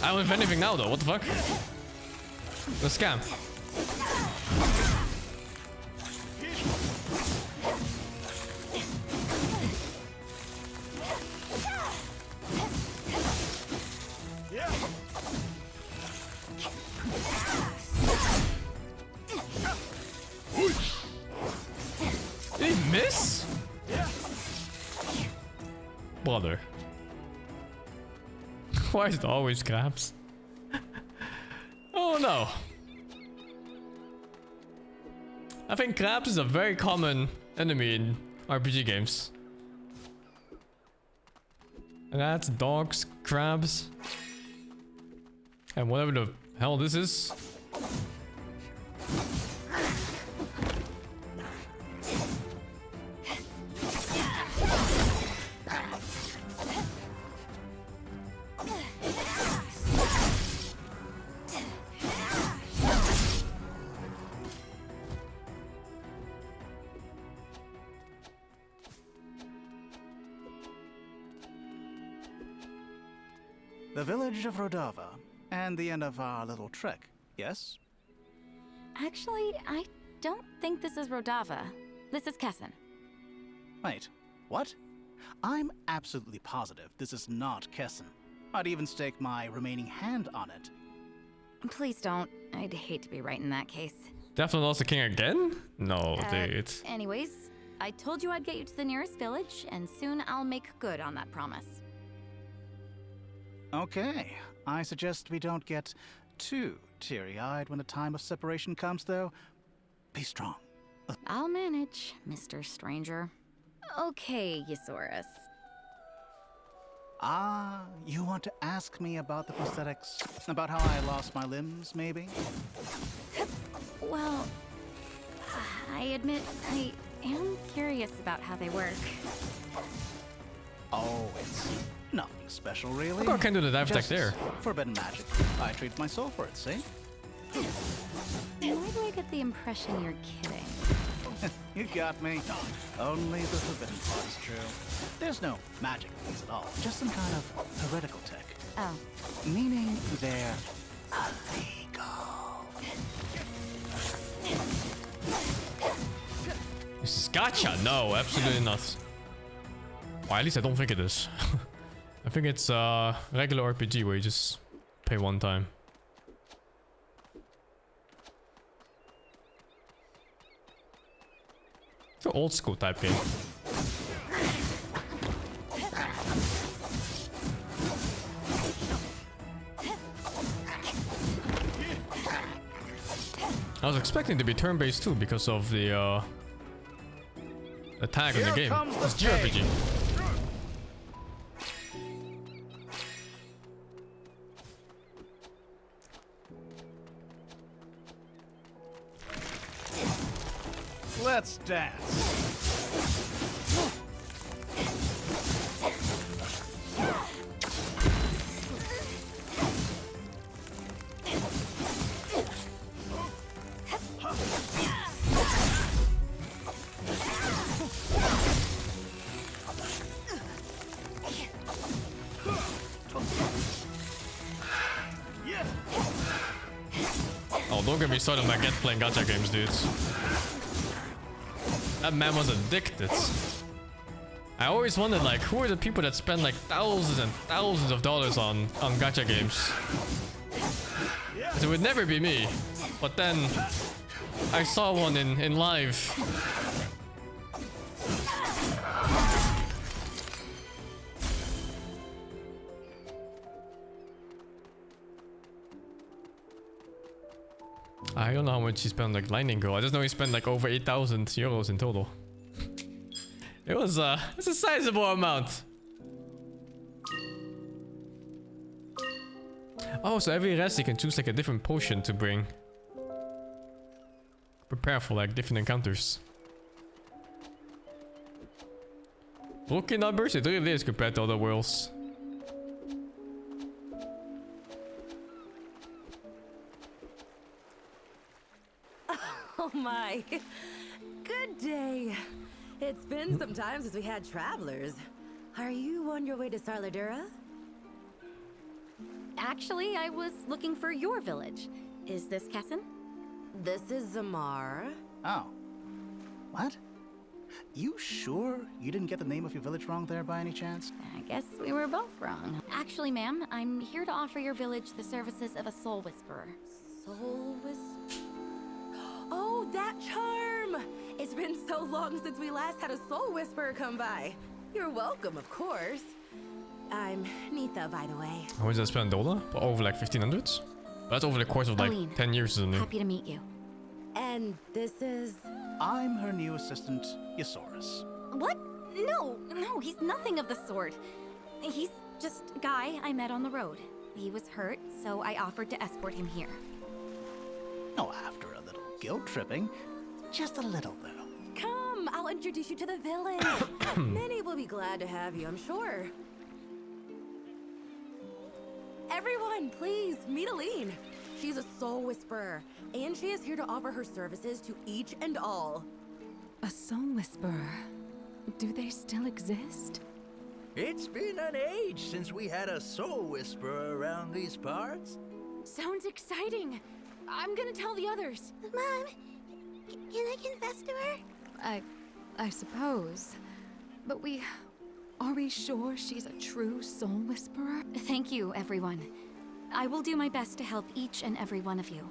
I don't have anything now though, what the fuck? The scam. Did he miss? Brother. Why is it always crabs? Oh no. I think crabs is a very common enemy in RPG games. Rats, dogs, crabs. And whatever the hell this is. The village of Rodava, and the end of our little trek, yes? Actually, I don't think this is Rodava. This is Kessin. Wait, what? I'm absolutely positive this is not Kessin. I'd even stake my remaining hand on it. Please don't. I'd hate to be right in that case. Definitely lost the king again? No, dude. Anyways, I told you I'd get you to the nearest village, and soon I'll make good on that promise. Okay, I suggest we don't get too teary-eyed when the time of separation comes, though. Be strong. I'll manage, Mr. Stranger. Okay, Ysaurus. Ah, you want to ask me about the prosthetics? About how I lost my limbs, maybe? Well, I admit I am curious about how they work. Oh, it's nothing special, really. I can do the dive attack there. Forbidden magic. I treat my soul for it, see? Why do I get the impression you're kidding? You got me. Only the forbidden part is true. There's no magic things at all. Just some kind of heretical tech. Oh. Meaning they're illegal. This is gacha? No, absolutely not. Well, at least I don't think it is. I think it's a regular RPG where you just pay one time. It's an old school type game. I was expecting to be turn-based too because of the tag in the game. It's JRPG. Let's dance. Oh, don't get me started on my get playing gacha games, dudes. That man was addicted. I always wondered, like, who are the people that spend like thousands and thousands of dollars on gacha games? It would never be me. But then I saw one in live. I don't know how much he spent on like Lightning Girl. I just know he spent like over 8,000 euros in total. It's a sizable amount. Oh, so every rest you can choose like a different potion to bring. Prepare for like different encounters. Rookie numbers, it really is compared to other worlds. Oh my. Good day. It's been some time since we had travelers. Are you on your way to Sarladura? Actually, I was looking for your village. Is this Kessin? This is Zamar. Oh. What? You sure you didn't get the name of your village wrong there by any chance? I guess we were both wrong. Actually, ma'am, I'm here to offer your village the services of a soul whisperer. Soul Whisperer? Oh, that charm! It's been so long since we last had a Soul Whisperer come by. You're welcome, of course. I'm Nitha, by the way. How much did I spend on dollar? Over like 1500s? That's over the course of like Aline, 10 years, isn't it? happy to meet you. And this is... I'm her new assistant, Yosaurus. What? No, he's nothing of the sort. He's just a guy I met on the road. He was hurt, so I offered to escort him here. Oh, after a little guilt tripping. Just a little, though. Come, I'll introduce you to the village. Many will be glad to have you, I'm sure. Everyone, please, meet Aline. She's a soul whisperer, and she is here to offer her services to each and all. A soul whisperer. Do they still exist? It's been an age since we had a soul whisperer around these parts. Sounds exciting. I'm gonna tell the others. Mom, can I confess to her? I suppose. But are we sure she's a true soul whisperer? Thank you, everyone. I will do my best to help each and every one of you.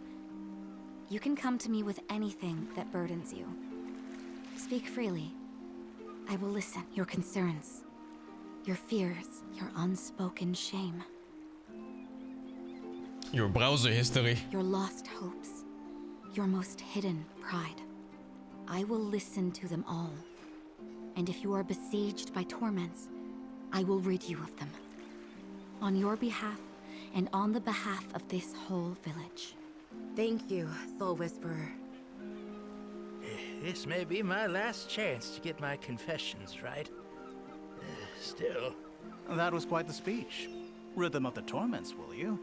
You can come to me with anything that burdens you. Speak freely. I will listen. Your concerns, your fears, your unspoken shame. Your browser history. Your lost hopes, your most hidden pride. I will listen to them all. And if you are besieged by torments, I will rid you of them. On your behalf, and on the behalf of this whole village. Thank you, Soul Whisperer. This may be my last chance to get my confessions right. Still. That was quite the speech. Rhythm of the Torments, will you?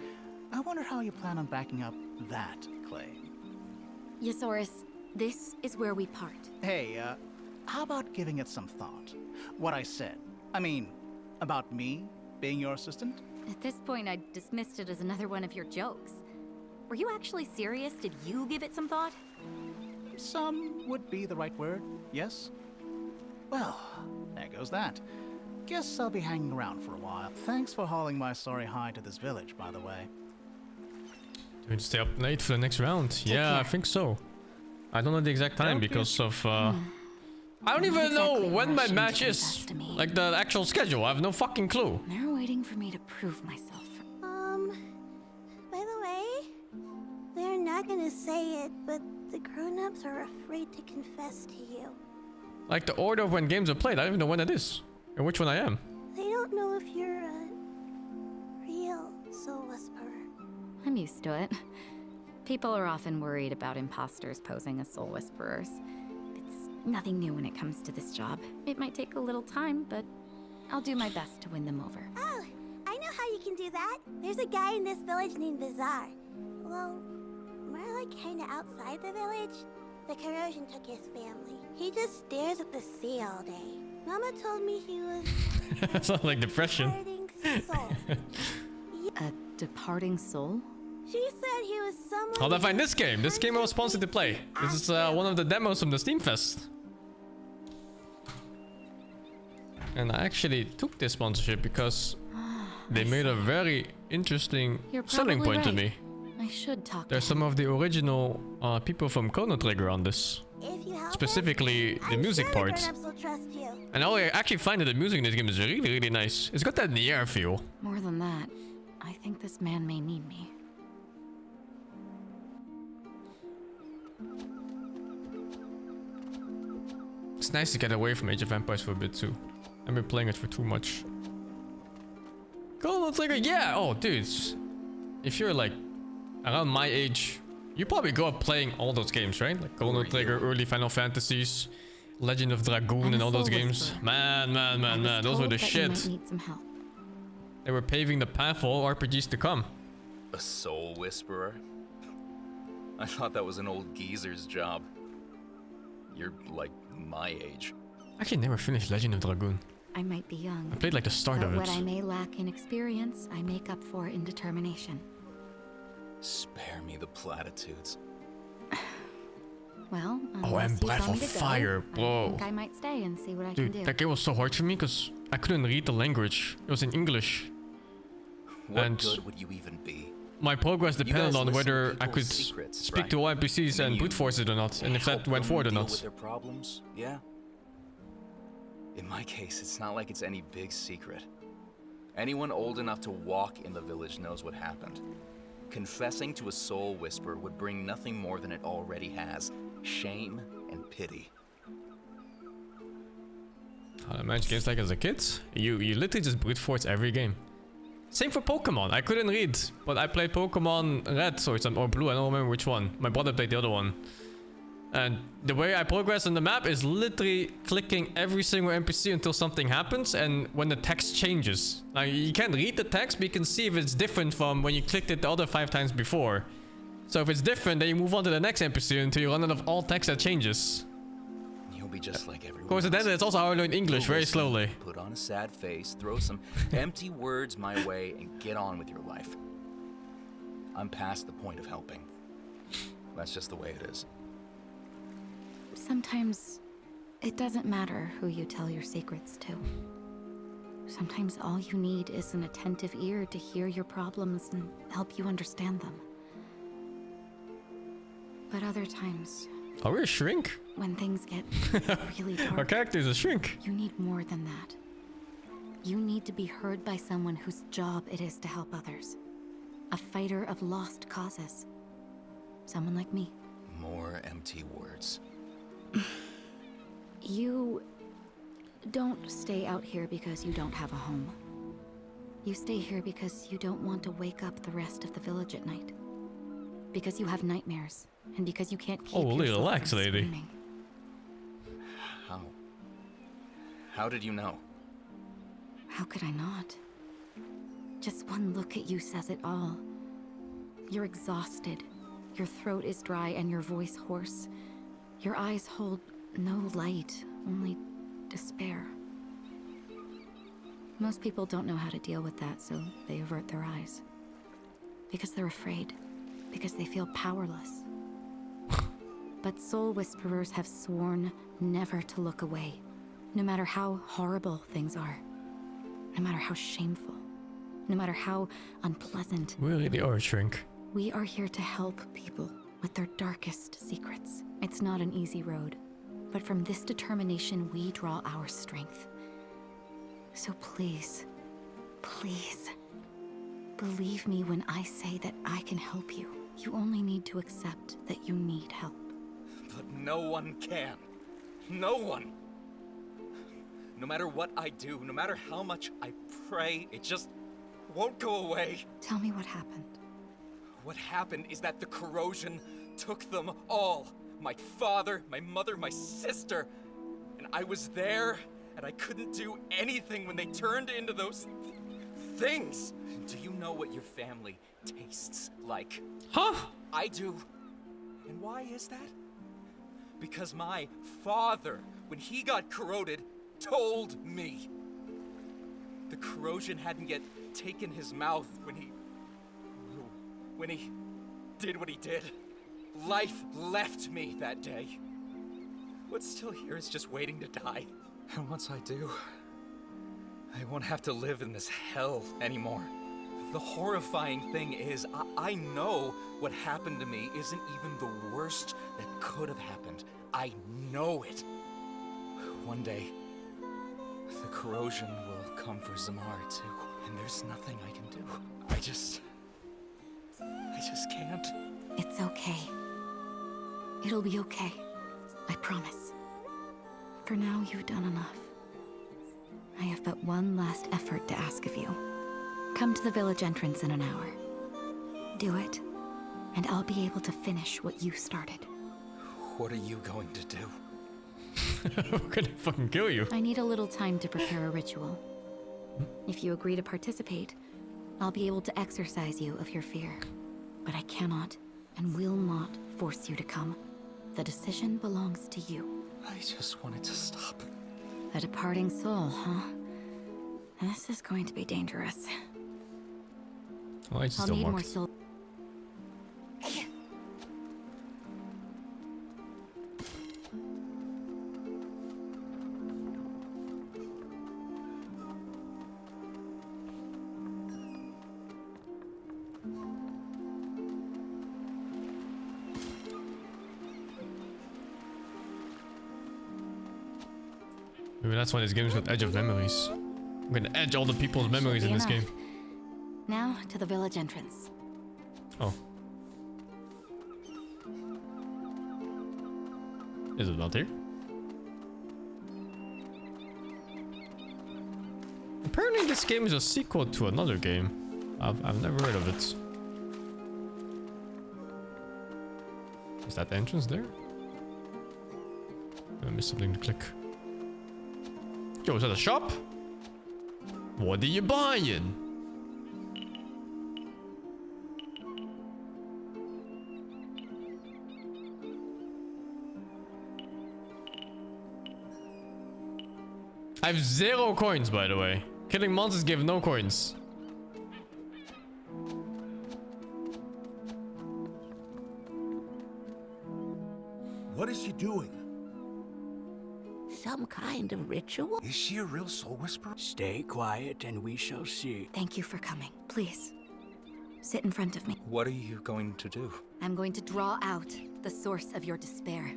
I wonder how you plan on backing up that claim. Yosaurus, this is where we part. Hey, how about giving it some thought? What I said. I mean, about me being your assistant? At this point, I dismissed it as another one of your jokes. Were you actually serious? Did you give it some thought? Some would be the right word, yes? Well, there goes that. Guess I'll be hanging around for a while. Thanks for hauling my sorry hi to this village, by the way. Do we stay up late for the next round? Yeah, I think so. I don't know the exact time because of... I don't even know when my match is. Like the actual schedule. I have no fucking clue. They're waiting for me to prove myself. By the way, they're not gonna say it, but the grown-ups are afraid to confess to you. Like the order of when games are played. I don't even know when it is. Or which one I am. They don't know if you're a real soul whisperer. I'm used to it. People are often worried about imposters posing as soul whisperers. It's nothing new when it comes to this job. It might take a little time, but I'll do my best to win them over. Oh, I know how you can do that. There's a guy in this village named Bazaar. Well, more like kinda outside the village. The corrosion took his family. He just stares at the sea all day. Mama told me he was... Sounds like depression. Soul. A departing soul? She said he was someone... How'd I find this game? This game I was sponsored to play. This is one of the demos from the Steam Fest. And I actually took this sponsorship because they made a very interesting selling point to me. I should talk. There's some of the original people from Chrono Trigger on this. Specifically the music part. And I actually find that the music in this game is really, really nice. It's got that Nier feel. More than that, I think this man may need me. It's nice to get away from Age of Empires for a bit too. I've been playing it for too much. Gauntlet's like yeah! Oh, dudes. If you're like around my age, you probably grew up playing all those games, right? Like Gauntlet, early Final Fantasies, Legend of Dragoon, and all those games. Man. Those were the shit. They were paving the path for all RPGs to come. A soul whisperer? I thought that was an old geezer's job. You're like my age. I actually never finished Legend of Dragoon. I might be young. I played like the start of it. What I may lack in experience, I make up for in determination. Spare me the platitudes. Well, and Breath of Fire, bro. I think I might stay and see what I can do. Dude, that game was so hard for me because I couldn't read the language. It was in English. What good would you even be? My progress depended on whether I could speak to all NPCs and brute force it or not, and if that went forward or not. With their problems, yeah. In my case, it's not like it's any big secret. Anyone old enough to walk in the village knows what happened. Confessing to a soul whisper would bring nothing more than it already has. Shame and pity. How I managed games like as a kid? You literally just brute force every game. Same for Pokemon. I couldn't read, but I played Pokemon Red or Blue. I don't remember which one. My brother played the other one. And the way I progress on the map is literally clicking every single NPC until something happens, and when the text changes. Now, you can't read the text, but you can see if it's different from when you clicked it the other 5 times before. So if it's different, then you move on to the next NPC until you run out of all text that changes. You'll be just like everyone. Coincidentally, it's also how I learned English very slowly. Put on a sad face, throw some empty words my way, and get on with your life. I'm past the point of helping. That's just the way it is. Sometimes it doesn't matter who you tell your secrets to. Sometimes all you need is an attentive ear to hear your problems and help you understand them. But other times... Are we a shrink? When things get really dark... Our character is a shrink. You need more than that. You need to be heard by someone whose job it is to help others. A fighter of lost causes. Someone like me. More empty words. You don't stay out here because you don't have a home. You stay here because you don't want to wake up the rest of the village at night. Because you have nightmares, and because you can't keep yourself relax, from lady. screaming. How did you know? How could I not? Just one look at you says it all. You're exhausted. Your throat is dry and your voice hoarse. Your eyes hold no light, only despair. Most people don't know how to deal with that, so they avert their eyes. Because they're afraid. Because they feel powerless. But soul whisperers have sworn never to look away. No matter how horrible things are. No matter how shameful. No matter how unpleasant. We really are a shrink. We are here to help people with their darkest secrets. It's not an easy road, but from this determination we draw our strength. So please, please, believe me when I say that I can help you. You only need to accept that you need help. But no one can. No one. No matter what I do, no matter how much I pray, it just won't go away. Tell me what happened. What happened is that the corrosion took them all. My father, my mother, my sister. And I was there, and I couldn't do anything when they turned into those things. Do you know what your family tastes like? Huh? I do. And why is that? Because my father, when he got corroded, told me. The corrosion hadn't yet taken his mouth when he did what he did. Life left me that day. What's still here is just waiting to die. And once I do, I won't have to live in this hell anymore. The horrifying thing is, I know what happened to me isn't even the worst that could have happened. I know it. One day, the corrosion will come for Zamar too, and there's nothing I can do. I just can't. It's okay. It'll be okay. I promise. For now, you've done enough. I have but one last effort to ask of you. Come to the village entrance in an hour. Do it, and I'll be able to finish what you started. What are you going to do? I'm gonna fucking kill you. I need a little time to prepare a ritual. If you agree to participate, I'll be able to exorcise you of your fear. But I cannot and will not force you to come. The decision belongs to you. I just wanted to stop. A departing soul, huh? This is going to be dangerous. Oh, I just I'll don't need work. more soul. Maybe that's why this game's got edge of memories. I'm gonna edge all the people's memories in this game. Now to the village entrance. Oh. Is it not here? Apparently this game is a sequel to another game. I've never heard of it. Is that the entrance there? I missed something to click. Yo, is that a shop? What are you buying? I have 0 coins, by the way. Killing monsters give no coins. What is she doing? Some kind of ritual? Is she a real soul whisperer? Stay quiet and we shall see. Thank you for coming. Please, sit in front of me. What are you going to do? I'm going to draw out the source of your despair.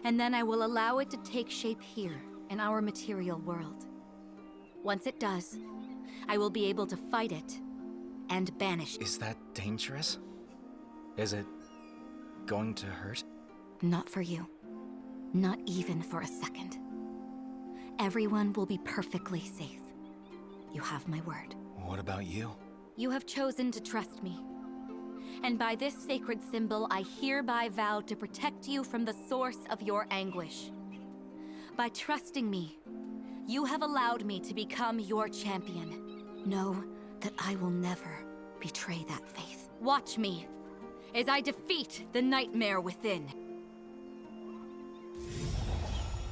And then I will allow it to take shape here in our material world. Once it does, I will be able to fight it and banish it. Is that dangerous? Is it going to hurt? Not for you. Not even for a second. Everyone will be perfectly safe. You have my word. What about you? You have chosen to trust me. And by this sacred symbol, I hereby vow to protect you from the source of your anguish. By trusting me, you have allowed me to become your champion. Know that I will never betray that faith. Watch me as I defeat the nightmare within.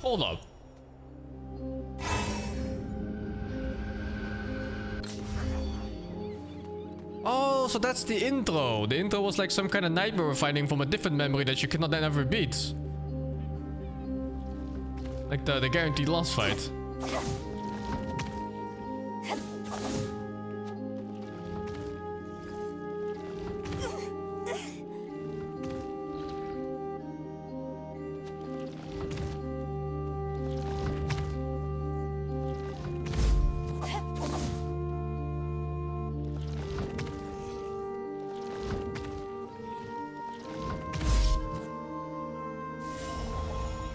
Hold up. Oh, so that's the intro. The intro was like some kind of nightmare we're fighting from a different memory that you cannot then ever beat. Like the guaranteed loss fight.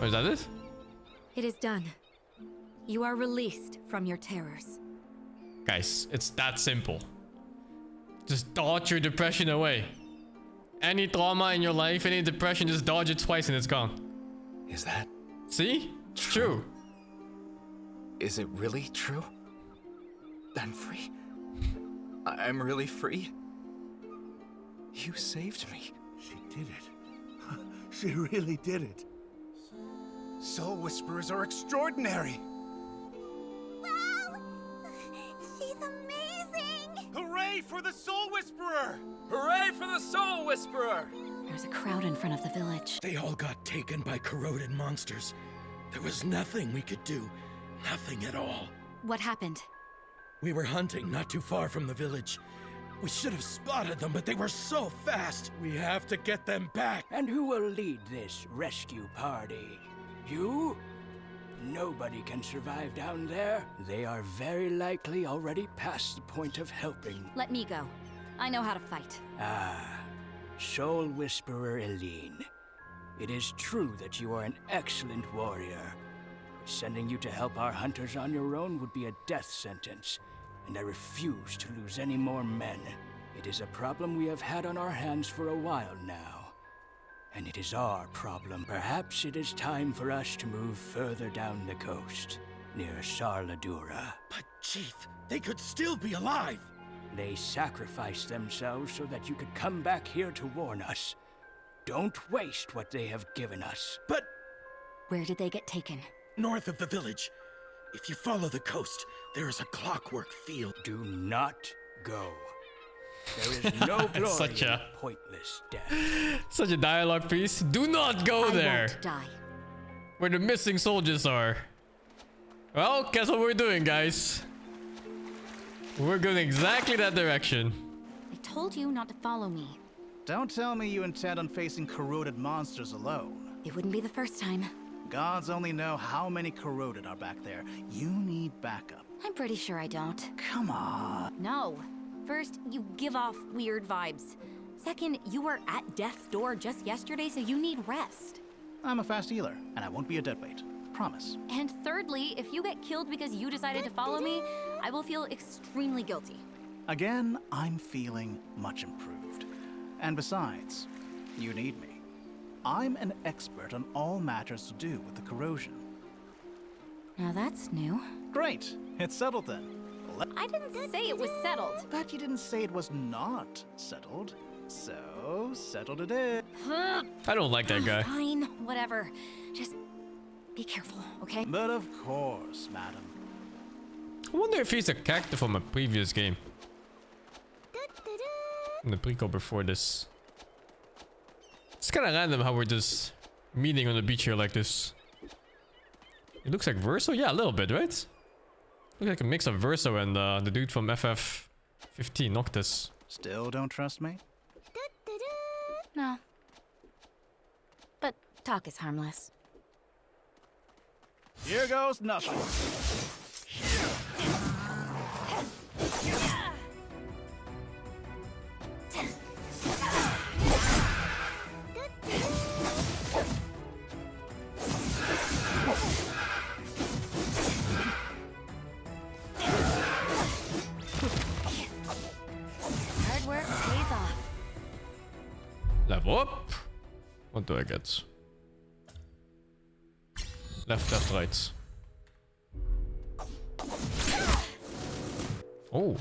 Oh, is that it? It is done. You are released from your terrors. Guys, it's that simple. Just dodge your depression away. Any trauma in your life, any depression, just dodge it twice and it's gone. Is that... See? It's true. Is it really true? I'm free? I'm really free? You saved me. She did it. She really did it. Soul Whisperers are extraordinary. Wow! She's amazing! Hooray for the Soul Whisperer! Hooray for the Soul Whisperer! There's a crowd in front of the village. They all got taken by corroded monsters. There was nothing we could do. Nothing at all. What happened? We were hunting not too far from the village. We should have spotted them, but they were so fast. We have to get them back. And who will lead this rescue party? You? Nobody can survive down there. They are very likely already past the point of helping. Let me go. I know how to fight. Ah, Soul Whisperer Eileen. It is true that you are an excellent warrior. Sending you to help our hunters on your own would be a death sentence, and I refuse to lose any more men. It is a problem we have had on our hands for a while now, and it is our problem. Perhaps it is time for us to move further down the coast, near Sarladura. But, Chief, they could still be alive! They sacrificed themselves so that you could come back here to warn us. Don't waste what they have given us. But... Where did they get taken? North of the village. If you follow the coast, there is a clockwork field. Do not go. There is no glory Such a- in pointless death. Such a dialogue piece. Do not go there. I won't die. Where the missing soldiers are. Well, guess what we're doing, guys? We're going exactly that direction. I told you not to follow me. Don't tell me you intend on facing corroded monsters alone. It wouldn't be the first time. Gods only know how many corroded are back there. You need backup. I'm pretty sure I don't. Come on. No. First, you give off weird vibes. Second, you were at death's door just yesterday, so you need rest. I'm a fast healer, and I won't be a deadweight. Promise. And thirdly, if you get killed because you decided to follow me, I will feel extremely guilty. Again, I'm feeling much improved. And besides, you need me. I'm an expert on all matters to do with the corrosion. Now that's new. Great. It's settled then. I didn't say it was settled. But you didn't say it was not settled. So, settled it is. I don't like that guy. Fine, whatever. Just be careful, okay? But of course, madam. I wonder if he's a character from a previous game. In the prequel before this. It's kind of random how we're just meeting on the beach here like this. It looks like Verso? Yeah, a little bit, right? Looks like a mix of Verso and the dude from FF15, Noctis. Still don't trust me? No. But talk is harmless. Here goes nothing. Hard work pays off. Level up. What do I get? Left, right. Oh.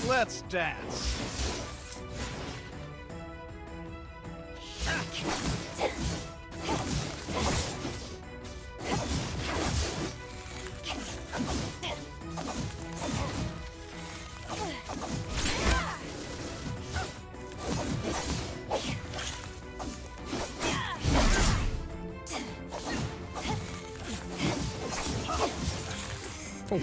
Let's dance. Oh.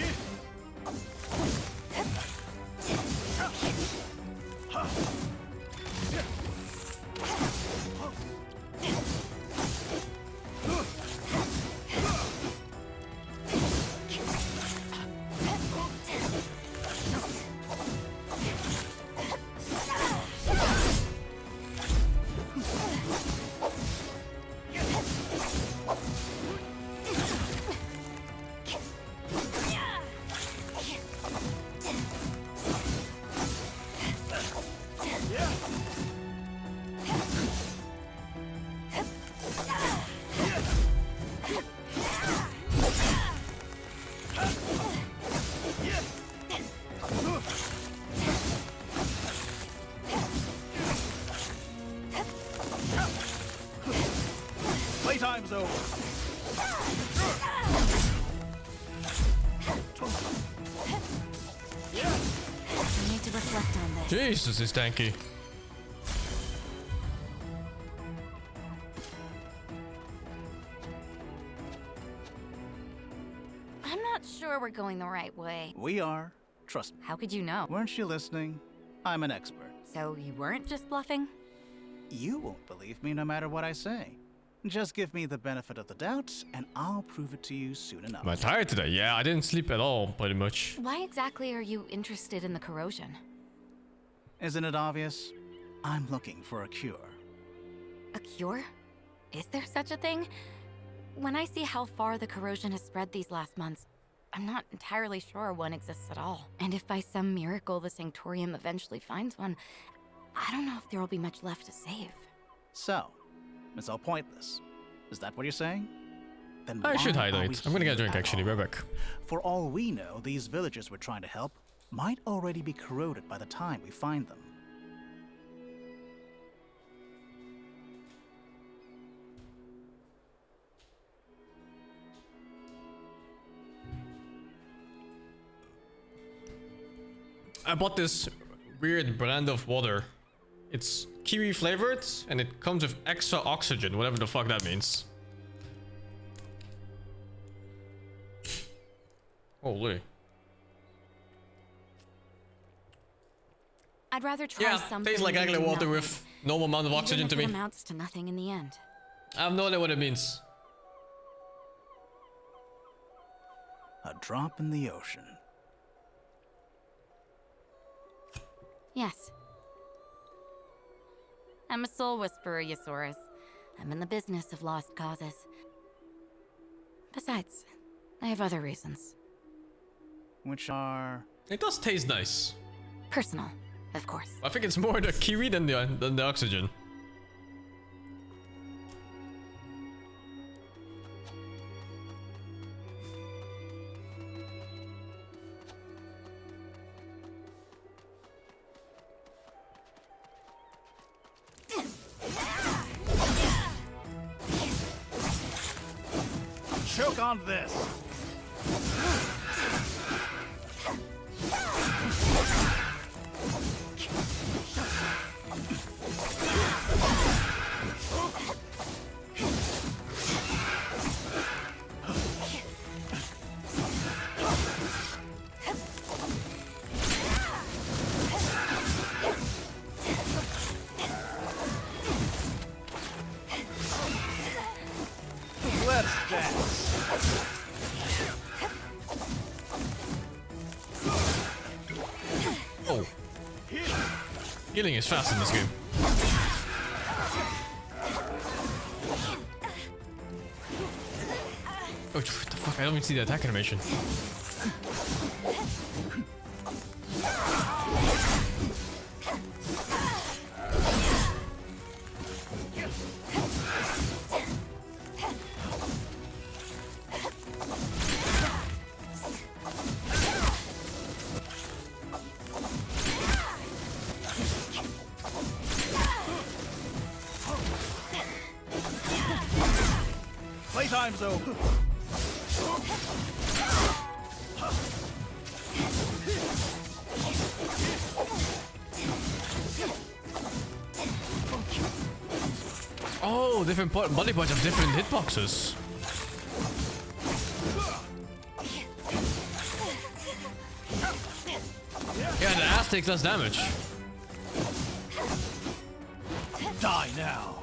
Playtime's over. I need to reflect on this. Jesus, is tanky. I'm not sure we're going the right way. We are. Trust me. How could you know? Weren't you listening? I'm an expert. So you weren't just bluffing? You won't believe me no matter what I say. Just give me the benefit of the doubt, and I'll prove it to you soon enough. Am I tired today? Yeah, I didn't sleep at all, pretty much. Why exactly are you interested in the corrosion? Isn't it obvious? I'm looking for a cure. A cure? Is there such a thing? When I see how far the corrosion has spread these last months, I'm not entirely sure one exists at all. And if by some miracle the Sanctorium eventually finds one, I don't know if there will be much left to save. So, it's all pointless. Is that what you're saying? Then I should why are hydrate. we I'm gonna get a here drink at actually, all? right back. For all we know, these villagers we're trying to help might already be corroded by the time we find them. I bought this weird brand of water. It's kiwi flavored and it comes with extra oxygen, whatever the fuck that means. Holy. I'd rather try Yeah, something. tastes like than regular do water nothing. with normal amount of Even oxygen if to it me. amounts to nothing in the end. I have no idea what it means. A drop in the ocean. Yes. I'm a soul whisperer, Yosaurus. I'm in the business of lost causes. Besides, I have other reasons. Which are... It does taste nice. Personal, of course. I think it's more the kiwi than the oxygen. Choke on this! Let's dance. Oh. Healing is fast in this game. Oh, what the fuck? I don't even see the attack animation. Playtime's over. Oh, different body parts have different hitboxes. Yeah, the Aztec does damage. Die now.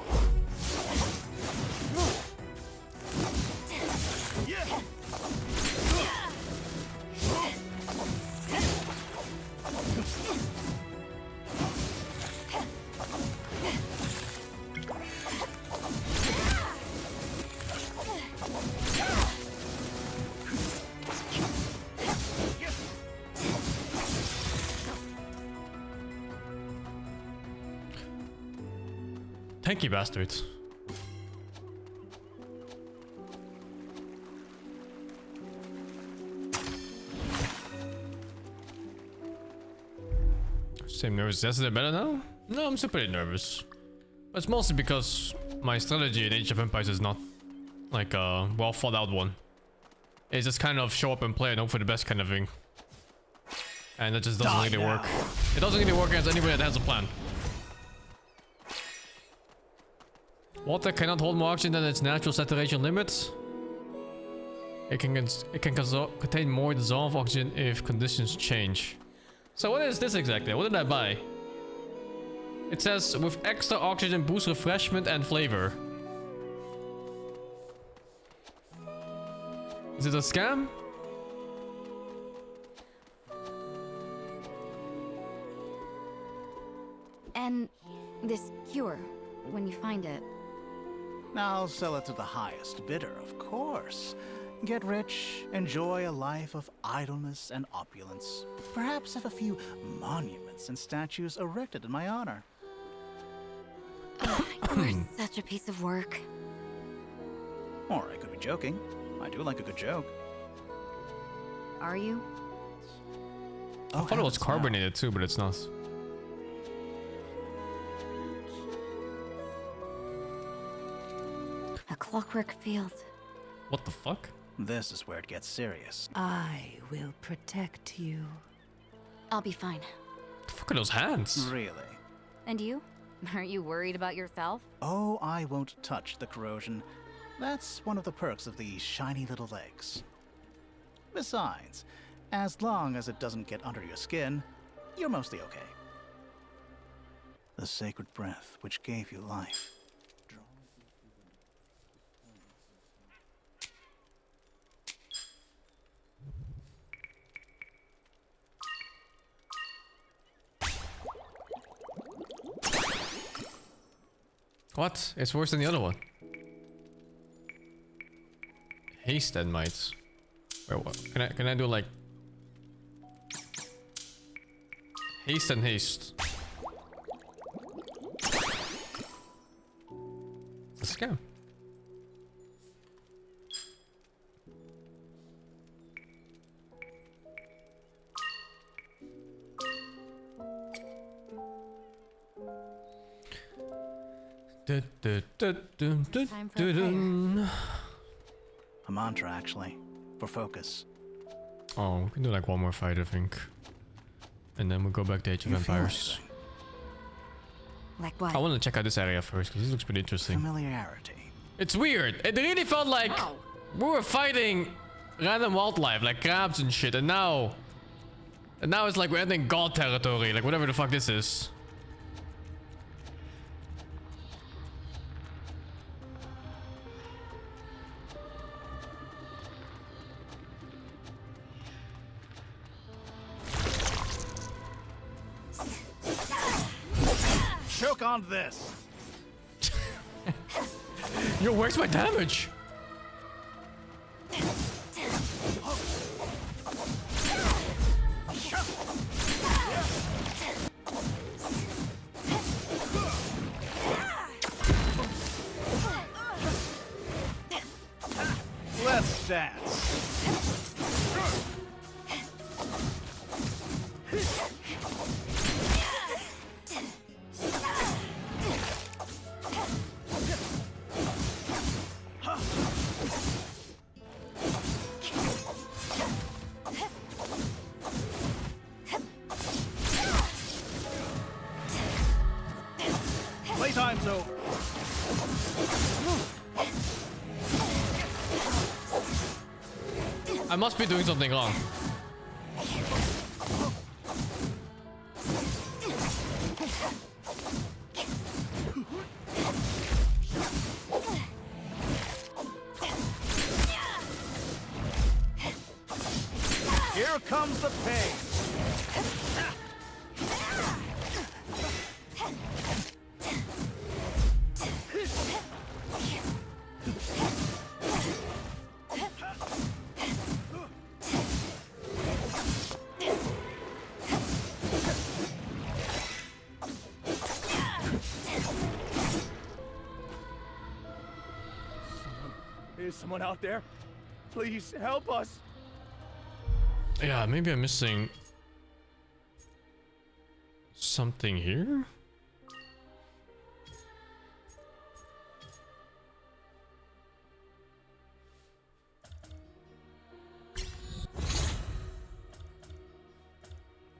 Thank you, bastard. Same nervous yesterday, better now? No, I'm still pretty nervous. But it's mostly because my strategy in Age of Empires is not like a well thought out one. It's just kind of show up and play and hope for the best kind of thing. And that just doesn't really work. It doesn't really work against anybody that has a plan. Water cannot hold more oxygen than its natural saturation limits. It can contain more dissolved oxygen if conditions change. So what is this exactly? What did I buy? It says with extra oxygen boosts refreshment and flavor. Is it a scam? And this cure, when you find it. I'll sell it to the highest bidder, of course. Get rich, enjoy a life of idleness and opulence. Perhaps have a few monuments and statues erected in my honor. You're such a piece of work. Or I could be joking. I do like a good joke. Are you? I thought it was carbonated too, but it's not. A clockwork field. What the fuck? This is where it gets serious. I will protect you. I'll be fine. The fuck are those hands? Really? And you? Aren't you worried about yourself? Oh, I won't touch the corrosion. That's one of the perks of these shiny little legs. Besides, as long as it doesn't get under your skin, you're mostly okay. The sacred breath which gave you life. What? It's worse than the other one. Haste and mites. Wait, what? Can I do like haste and haste? It's a scam. Time for a mantra, actually, for focus. Oh, we can do like one more fight, I think. And then we'll go back to Age of Empires. Like what? I want to check out this area first, because this looks pretty interesting. Familiarity. It's weird. It really felt like we were fighting random wildlife, like crabs and shit, and now it's like we're entering god territory, like whatever the fuck this is. Choke on this. Yo, where's my damage? Let's dance. Playtime's over. I must be doing something wrong. Here comes the pain. Is someone out there? Please help us. Yeah, maybe I'm missing something here.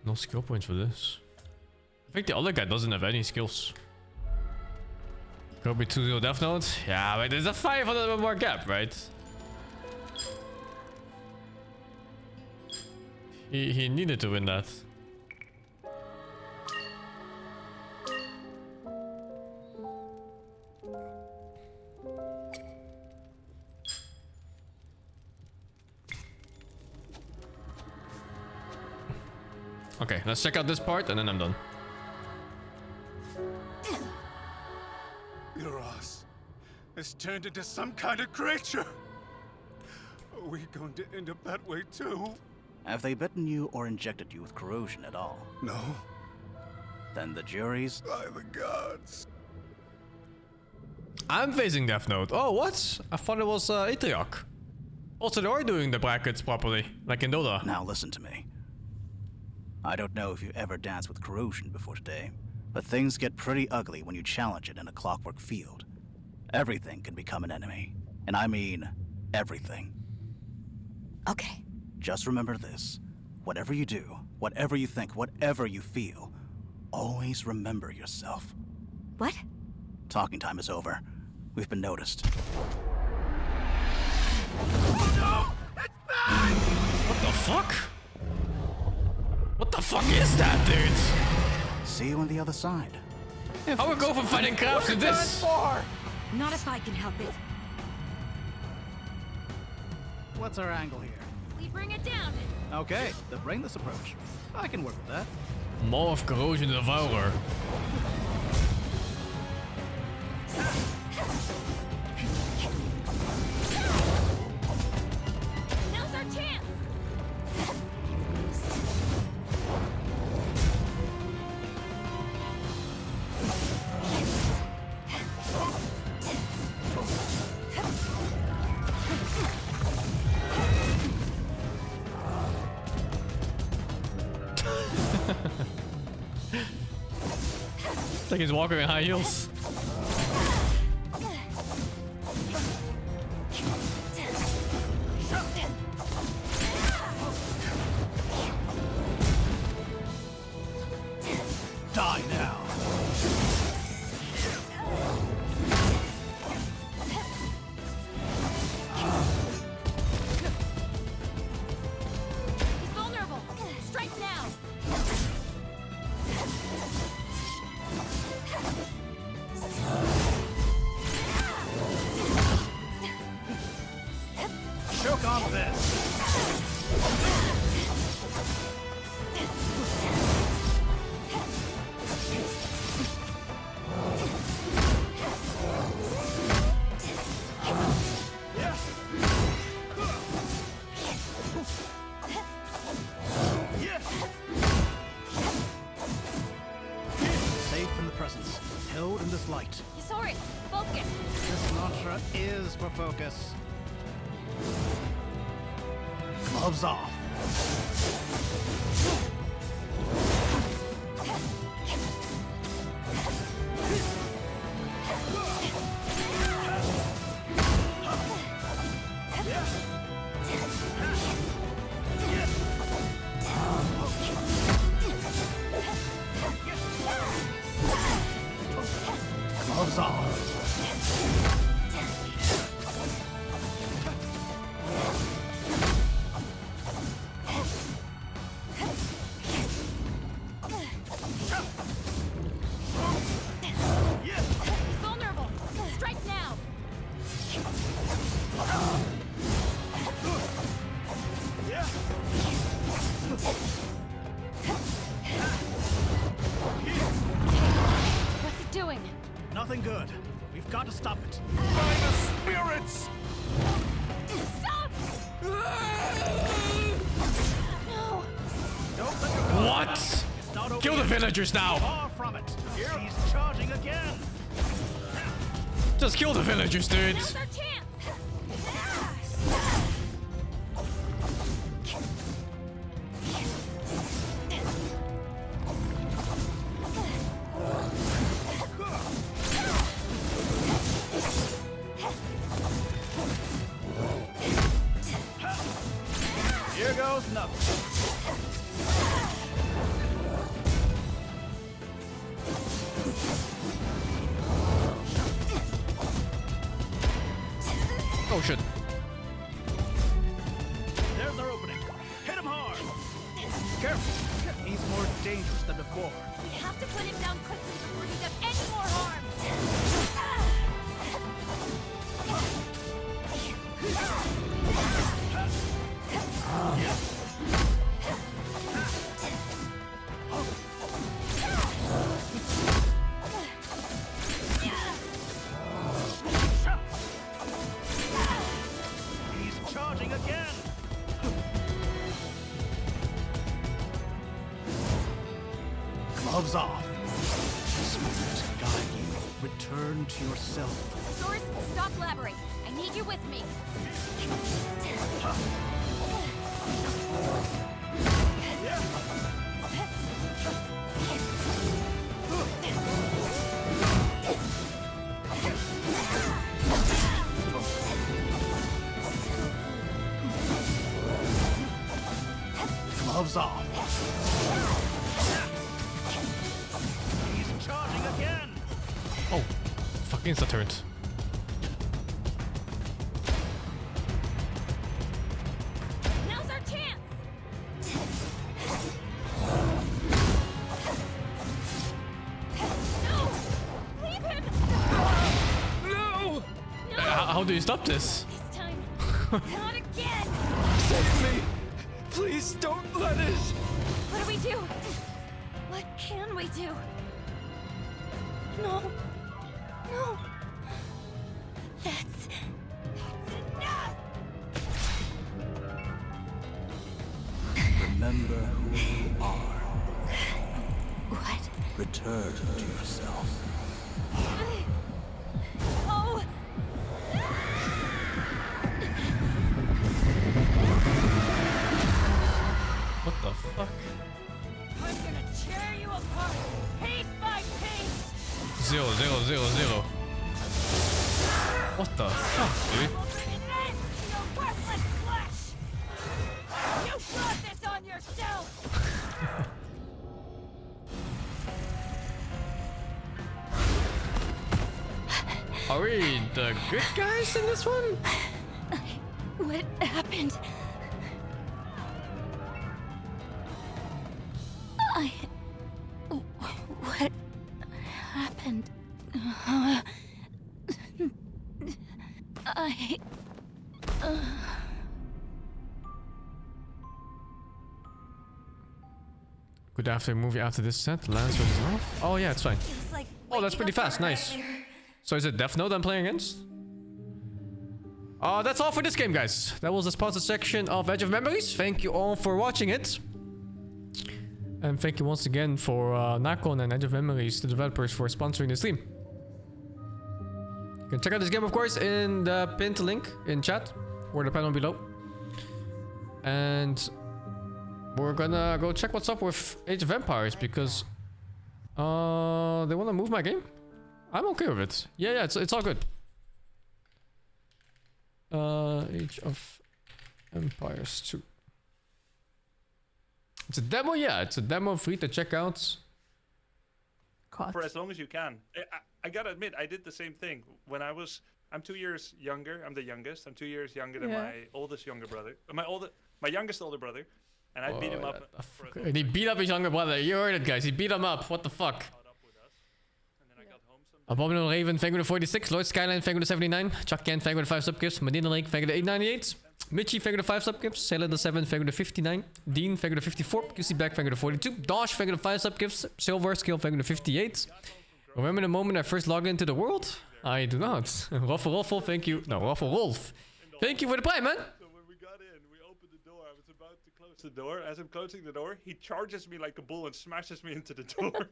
No skill points for this. I think the other guy doesn't have any skills. Kobe 2-0 Death Note? Yeah, wait, there's a 500 more gap, right? He needed to win that. Okay, let's check out this part and then I'm done. Euros has turned into some kind of creature. Are we going to end up that way too? Have they bitten you or injected you with corrosion at all? No. Then the jury's... By the gods. I'm facing Death Note. Oh, what? I thought it was Atriarch. Also, they are doing the brackets properly, like in Dota. Now listen to me. I don't know if you've ever danced with corrosion before today, but things get pretty ugly when you challenge it in a clockwork field. Everything can become an enemy. And I mean everything. Okay. Just remember this. Whatever you do, whatever you think, whatever you feel, always remember yourself. What? Talking time is over. We've been noticed. Oh no! It's back! What the fuck? What the fuck is that, dudes? See you on the other side. How we go from fighting crabs to this? Not if I can help it. What's our angle here? We bring it down. Okay, the brainless approach. I can work with that. Maw of Corrosion Devourer. Now's our chance. It's like he's walking in high heels. Die now. He's vulnerable. Strike now. Choke on this. Safe in the presence, held in this light. Yasori, focus. This mantra is for focus. Gloves off. Gloves off. He's vulnerable. Strike now. What's it doing? Nothing good. We've got to stop it. By the spirits! Stop! No. Don't let your guard What? down. It's not over Kill the yet. villagers now. Far from it. He's charging again. Just kill the villagers, dude. Now's our chance. Here goes nothing. Oh shit. There's our opening. Hit him hard. He's more dangerous than before. We have to put him down quickly before he does any more harm. He's charging again. Gloves off. Spirit, guide you. Return to yourself. Source, stop blabbering. I need you with me. Gloves off. He's charging again. Oh, fuck insta turns. Now's our chance. No! Leave him! No! How do you stop this? This time, not again! Save me! Please don't let it! What do we do? What can we do? No. No. That's enough! Remember who you are. What? Return to yourself. Oh! What the fuck? I'm gonna tear you apart, piece by piece! 0, 0, 0, 0. What the fuck, dude? Revenge your worthless flesh! You brought this on yourself! Are we the good guys in this one? What happened? What happened? Good after movie after this set. Lance versus North. Oh yeah, it's fine. Like Oh, that's pretty fast. Nice. So is it Death Note I'm playing against? That's all for this game, guys. That was the sponsored section of Edge of Memories. Thank you all for watching it. And thank you once again for Nakon and Edge of Memories, the developers, for sponsoring the stream. You can check out this game, of course, in the pinned link in chat or the panel below. And we're gonna go check what's up with Age of Empires because they want to move my game. I'm okay with it. Yeah, it's all good. Age of Empires 2. It's a demo, yeah. It's a demo, free to check out. For as long as you can. I gotta admit, I did the same thing. When I'm 2 years younger. I'm the youngest. I'm 2 years younger than my oldest younger brother. My youngest older brother. And I beat him up. And he beat up his younger brother. You heard it, guys. He beat him up. What the fuck? Abominable Raven, thank you to 46. Lord Skyline, thank you to 79. Chuck Kent, thank you to 5 subgifts. Medina Lake, thank you to 898. Mitchie, thank you to 5 subgifts. Sailor the 7, thank you to 59. Dean, thank you to 54. QC Back, thank you to 42. Dosh, thank you to 5 subgifts. Silver Skill, thank you to 58. Remember the moment I first logged into the world? I do not. Ruffle, thank you. No, Ruffle Wolf. Thank you for the prime, man. So when we got in, we opened the door. I was about to close the door. As I'm closing the door, he charges me like a bull and smashes me into the door.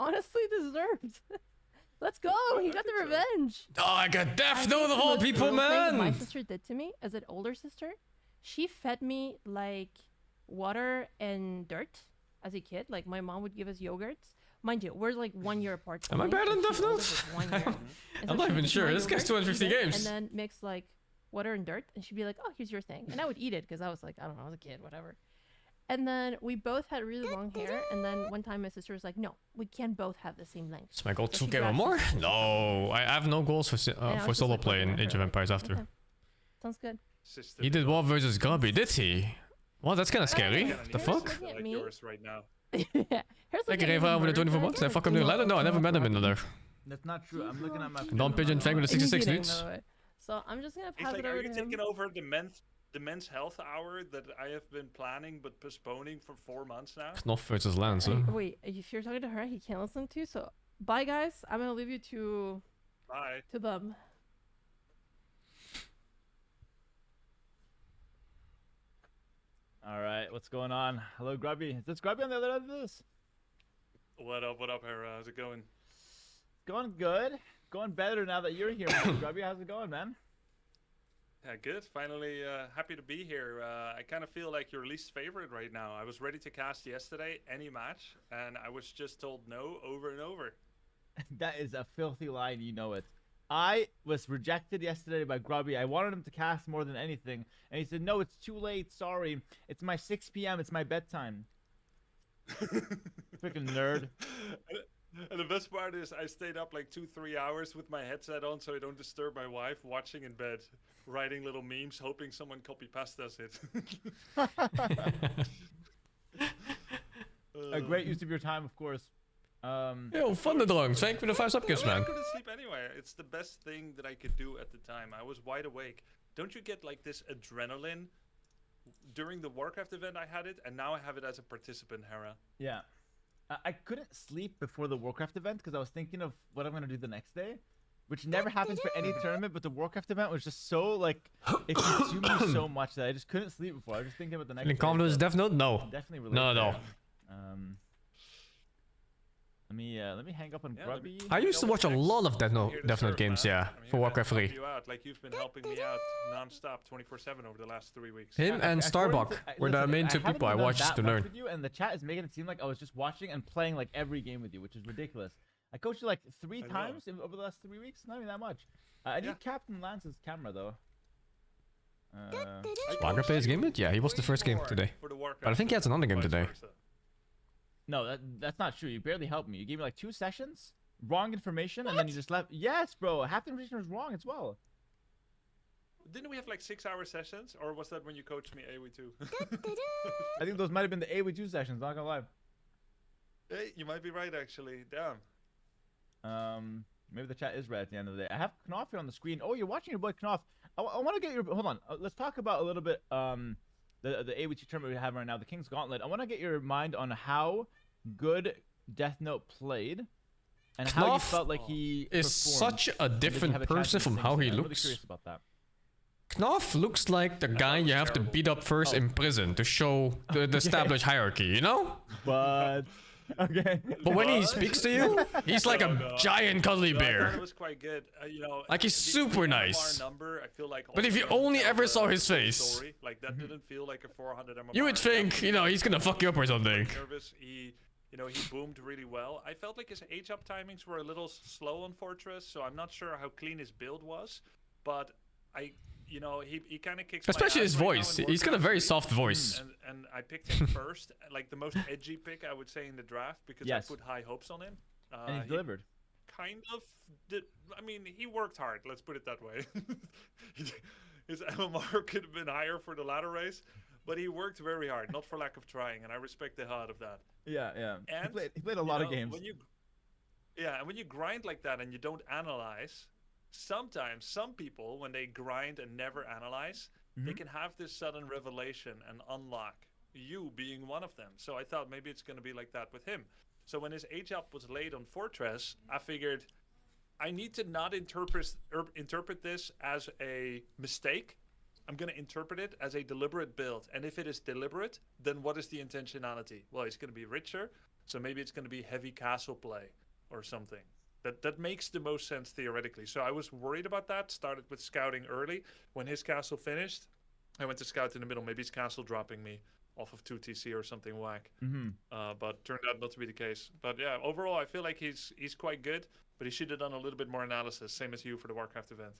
Honestly deserved. Let's go. He got the revenge. Oh, I got Death Note of all people, man. My sister did to me as an older sister. She fed me like water and dirt as a kid. Like my mom would give us yogurts. Mind you, we're like 1 year apart. Am I better than Death Note? I'm not even sure. This guy's 250 games. And then mix like water and dirt, and she'd be like, "Oh, here's your thing," and I would eat it because I was like, I don't know, I was a kid, whatever. And then we both had really long hair, and then one time my sister was like, "No, we can't both have the same length." Is my goal 2K or more? No, I have no goals for solo play in Age of Empires after. Okay. Sounds good. He did War versus Grubby, did he? Well, that's kind of scary. The fuck? Like yours right now. Ik er even over de 24 months. I fuck him new ladder? No, I never met him in the there. That's not true. I'm looking at my. Don Pigeon Fang with the 66 dudes. So I'm just gonna He's pass like, it over are to you him. taking over the men's health hour that I have been planning but postponing for 4 months now? Knof versus Lance, huh? Wait, if you're talking to her, he can't listen to you. So bye, guys. I'm gonna leave you to. Bye. To them. All right, what's going on? Hello, Grubby. Is this Grubby on the other end of this? What up, Hera? How's it going? Going good. Going better now that you're here, Mr. Grubby. How's it going, man? Yeah, good. Finally, happy to be here. I kind of feel like your least favorite right now. I was ready to cast yesterday, any match, and I was just told no over and over. That is a filthy line, you know it. I was rejected yesterday by Grubby. I wanted him to cast more than anything, and he said, no, it's too late, sorry. It's my 6 p.m., it's my bedtime. Freaking nerd. And the best part is I stayed up like 2-3 hours with my headset on so I don't disturb my wife, watching in bed, writing little memes, hoping someone copy-pastas it. A great use of your time, of course. Yo, Thunderdrong, thank you for the 5 subgifts, man. I couldn't sleep anyway. It's the best thing that I could do at the time. I was wide awake. Don't you get like this adrenaline? During the Warcraft event I had it, and now I have it as a participant, Hera. Yeah. I couldn't sleep before the Warcraft event because I was thinking of what I'm going to do the next day, which never happens for any tournament, but the Warcraft event was just so, like, it consumed me so much that I just couldn't sleep before. I was just thinking about the next day. Confidence Death Note? No. Definitely No. Let me hang up on Grubby. I used to watch a lot of Death Note games, yeah, for Warcraft 3. Like you've been helping me out non-stop 24/7 over the last 3 weeks. Him and Starbuck were the main 2 people I watched to learn. With you, and the chat is making it seem like I was just watching and playing like every game with you, which is ridiculous. I coached you like 3 times over the last 3 weeks. Not even that much. I need Captain Lance's camera though. Swagger plays game it? Yeah, he was the first game today. But I think he has another game today. No, that's not true. You barely helped me. You gave me like 2 sessions, wrong information, and then you just left. Yes, bro. Half the information was wrong as well. Didn't we have like 6-hour sessions, or was that when you coached me AoE2? I think those might have been the AoE2 sessions. Not gonna lie. Hey, you might be right actually. Damn. Maybe the chat is right at the end of the day. I have Knopf here on the screen. Oh, you're watching your boy Knopf. I want to get your. Hold on. Let's talk about a little bit. The AoE2 tournament we have right now, the King's Gauntlet. I want to get your mind on how good Death Note played, and how you felt like he is such a different person from how he looks. I'm really curious about that. Knopf looks like the guy you have to beat up first in prison to show the established hierarchy, you know? But okay. But when he speaks to you, he's like a giant cuddly bear. It was quite good. You know, like he's super nice. Number, I feel like but if you only ever saw his face, like that didn't feel like a 400 MMR. You would think, you know, he's gonna fuck you up or something. Nervous. He boomed really well. I felt like his H-up timings were a little slow on Fortress, so I'm not sure how clean his build was. But he kind of kicks. Especially his voice. He's got a very soft voice. And I picked him first, like the most edgy pick I would say in the draft because I put high hopes on him. And he delivered. Kind of did. I mean, he worked hard. Let's put it that way. His MMR could have been higher for the ladder race, but he worked very hard, not for lack of trying, and I respect the hell out of that. Yeah. And he played a lot of games. And when you grind like that and you don't analyze. Sometimes some people, when they grind and never analyze, they can have this sudden revelation and unlock, you being one of them. So I thought maybe it's going to be like that with him. So when his H-up was laid on Fortress, I figured I need to not interpret this as a mistake. I'm going to interpret it as a deliberate build. And if it is deliberate, then what is the intentionality? Well, he's going to be richer, so maybe it's going to be heavy castle play or something. That makes the most sense theoretically. So I was worried about that. Started with scouting early. When his castle finished, I went to scout in the middle. Maybe his castle dropping me off of 2 TC or something whack. But turned out not to be the case. But yeah, overall, I feel like he's quite good. But he should have done a little bit more analysis. Same as you for the Warcraft event.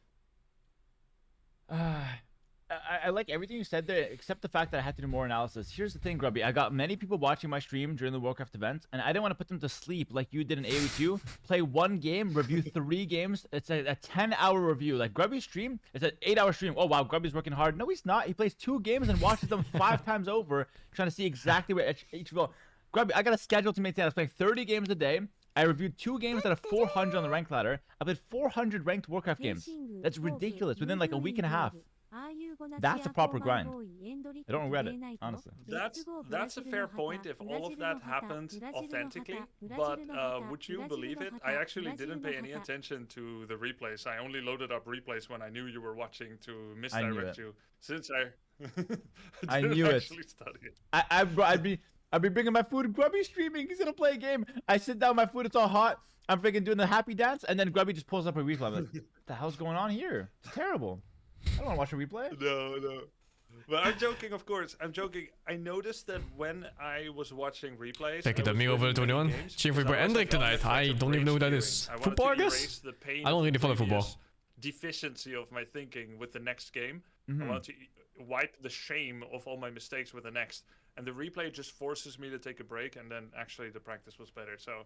I like everything you said there, except the fact that I had to do more analysis. Here's the thing, Grubby. I got many people watching my stream during the Warcraft events, and I didn't want to put them to sleep like you did in AoE2. Play one game, review 3 games. It's a 10-hour review. Like Grubby's stream, it's an 8-hour stream. Oh, wow, Grubby's working hard. No, he's not. He plays 2 games and watches them 5 times over, trying to see exactly where each will. Grubby, I got a schedule to maintain. I was playing 30 games a day. I reviewed 2 games out of 400 on the rank ladder. I played 400 ranked Warcraft games. That's ridiculous within like a week and a half. That's a proper grind. I don't regret it, honestly. That's a fair point if all of that happened authentically, but would you believe it? I actually didn't pay any attention to the replays. I only loaded up replays when I knew you were watching to misdirect you. Since I knew it. Study it. I'd be bringing my food. Grubby streaming. He's gonna play a game. I sit down, my food, it's all hot. I'm freaking doing the happy dance, and then Grubby just pulls up a replay. I'm like, what the hell's going on here? It's terrible. I don't want to watch a replay. No. But I'm joking, of course. I'm joking. I noticed that when I was watching replays... Kijk, dat meer over 21. Cheering for your boy Hendrik tonight. I don't even know who that is. Football, I guess? I don't really follow football. Deficiency of my thinking with the next game. I want to wipe the shame of all my mistakes with the next. And the replay just forces me to take a break, and then actually the practice was better. So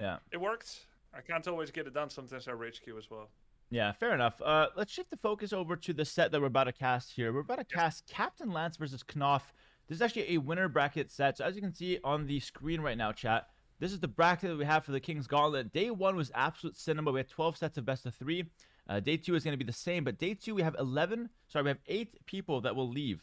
yeah, it worked. I can't always get it done. Sometimes I rage queue as well. Yeah, fair enough. Let's shift the focus over to the set that we're about to cast here. We're about to cast Captain Lance versus Knopf. This is actually a winner bracket set. So as you can see on the screen right now, chat, this is the bracket that we have for the King's Gauntlet. Day 1 was absolute cinema. We had 12 sets of best of 3. Day 2 is going to be the same, but day 2 we have 8 people that will leave.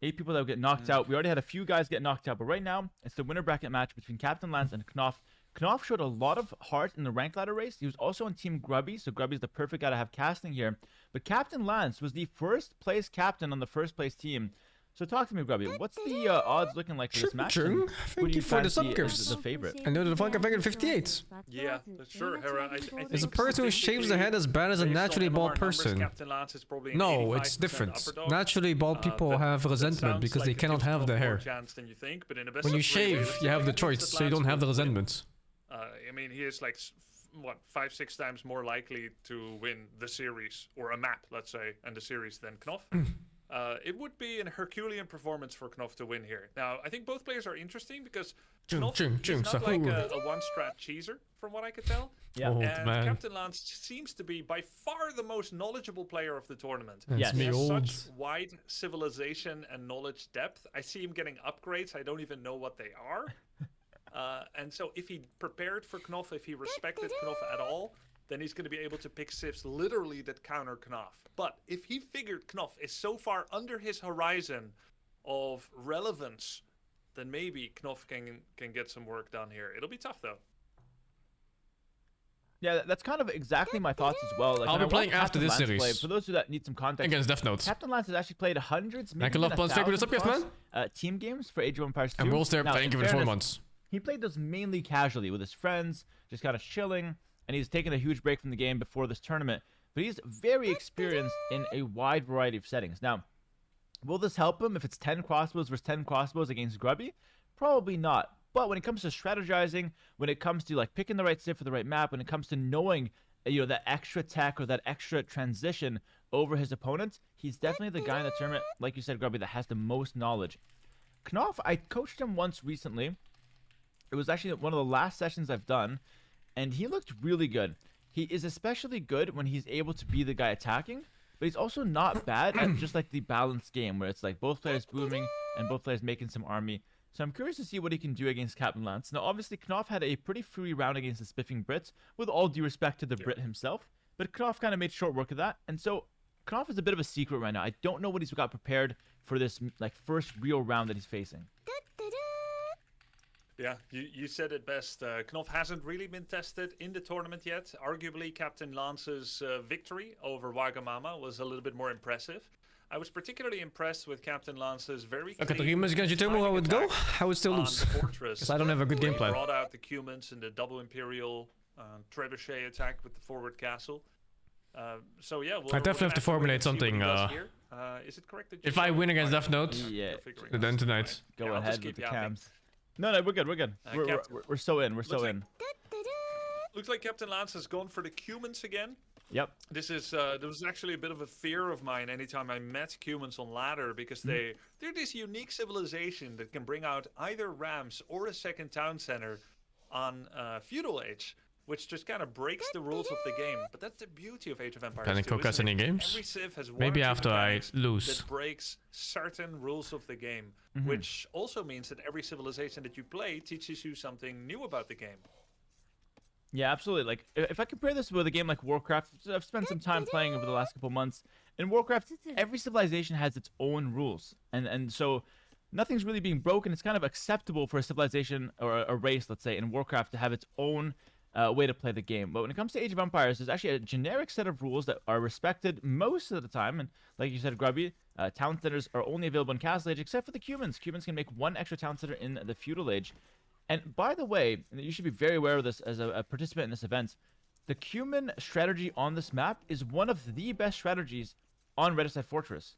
8 people that will get knocked out. We already had a few guys get knocked out, but right now it's the winner bracket match between Captain Lance and Knopf. Knopf showed a lot of heart in the rank ladder race. He was also on Team Grubby, so Grubby's the perfect guy to have casting here. But Captain Lance was the first place captain on the first place team. So talk to me, Grubby. What's the odds looking like for this match? Thank you for the sub gifts. The favorite. I know the fuck I figured 58. Yeah, sure, Hera. I think is a person who shaves their head as bad as a naturally bald person? No, it's different. Naturally bald people have resentment because they cannot have the hair. When you shave, you have the choice, so you don't have the resentment. I mean, he is like, what, 5-6 times more likely to win the series, or a map, let's say, and the series than Knopf. It would be an Herculean performance for Knopf to win here. Now, I think both players are interesting because Knopf is not like a one-strat cheeser, from what I could tell. Yeah. And Captain Lance seems to be by far the most knowledgeable player of the tournament. Yes. He has such wide civilization and knowledge depth. I see him getting upgrades. I don't even know what they are. And so if he prepared for Knopf, if he respected Knopf at all, then he's going to be able to pick civs literally that counter Knopf. But if he figured Knopf is so far under his horizon of relevance, then maybe Knopf can get some work done here. It'll be tough, though. Yeah, that's kind of exactly my thoughts as well. Like, I'll be playing after this series. For those who that need some context, against Death Note. Captain Lance has actually played hundreds, maybe team games for Age of Empires 2. And we'll start playing even 4 months. He played those mainly casually with his friends, just kind of chilling, and he's taken a huge break from the game before this tournament. But he's very experienced in a wide variety of settings. Now, will this help him if it's 10 crossbows versus 10 crossbows against Grubby? Probably not. But when it comes to strategizing, when it comes to like picking the right civ for the right map, when it comes to knowing, you know, that extra tech or that extra transition over his opponent, he's definitely the guy in the tournament, like you said, Grubby, that has the most knowledge. Knopf, I coached him once recently. It was actually one of the last sessions I've done, and he looked really good. He is especially good when he's able to be the guy attacking, but he's also not bad at just like the balanced game where it's like both players booming and both players making some army. So I'm curious to see what he can do against Captain Lance. Now, obviously, Knopf had a pretty free round against the spiffing Brits, with all due respect to the Brit himself, but Knopf kind of made short work of that, and so Knopf is a bit of a secret right now. I don't know what he's got prepared for this like first real round that he's facing. Yeah, you said it best. Knopf hasn't really been tested in the tournament yet. Arguably, Captain Lance's victory over Wagamama was a little bit more impressive. I was particularly impressed with Captain Lance's very clean can you tell me how it would go? I would still lose. Because I don't have a good game plan. He brought out the Cumans and the double Imperial trebuchet attack with the forward castle. So yeah, I definitely have to formulate something. Is it correct that if I win against Death Note, then tonight. Go ahead with the cams. No, we're good. We're good. We're so in. We're so in. Looks like Captain Lance has gone for the Cumans again. Yep. This is there was actually a bit of a fear of mine anytime I met humans on ladder, because they're this unique civilization that can bring out either ramps or a second town center on feudal age, which just kind of breaks the rules of the game. But that's the beauty of Age of Empires. Can I cook us any games? Every civ has one Maybe or two after I mechanics lose. that breaks certain rules of the game, which also means that every civilization that you play teaches you something new about the game. Yeah, absolutely. Like, if I compare this with a game like Warcraft, I've spent some time playing over the last couple months. In Warcraft, every civilization has its own rules, and so nothing's really being broken. It's kind of acceptable for a civilization or a race, let's say, in Warcraft to have its own way to play the game. But when it comes to Age of Empires, there's actually a generic set of rules that are respected most of the time. And like you said, Grubby, town centers are only available in Castle Age, except for the Cumans. Cumans can make one extra town center in the Feudal Age. And by the way, you should be very aware of this as a participant in this event. The Cuman strategy on this map is one of the best strategies on Redeside Fortress.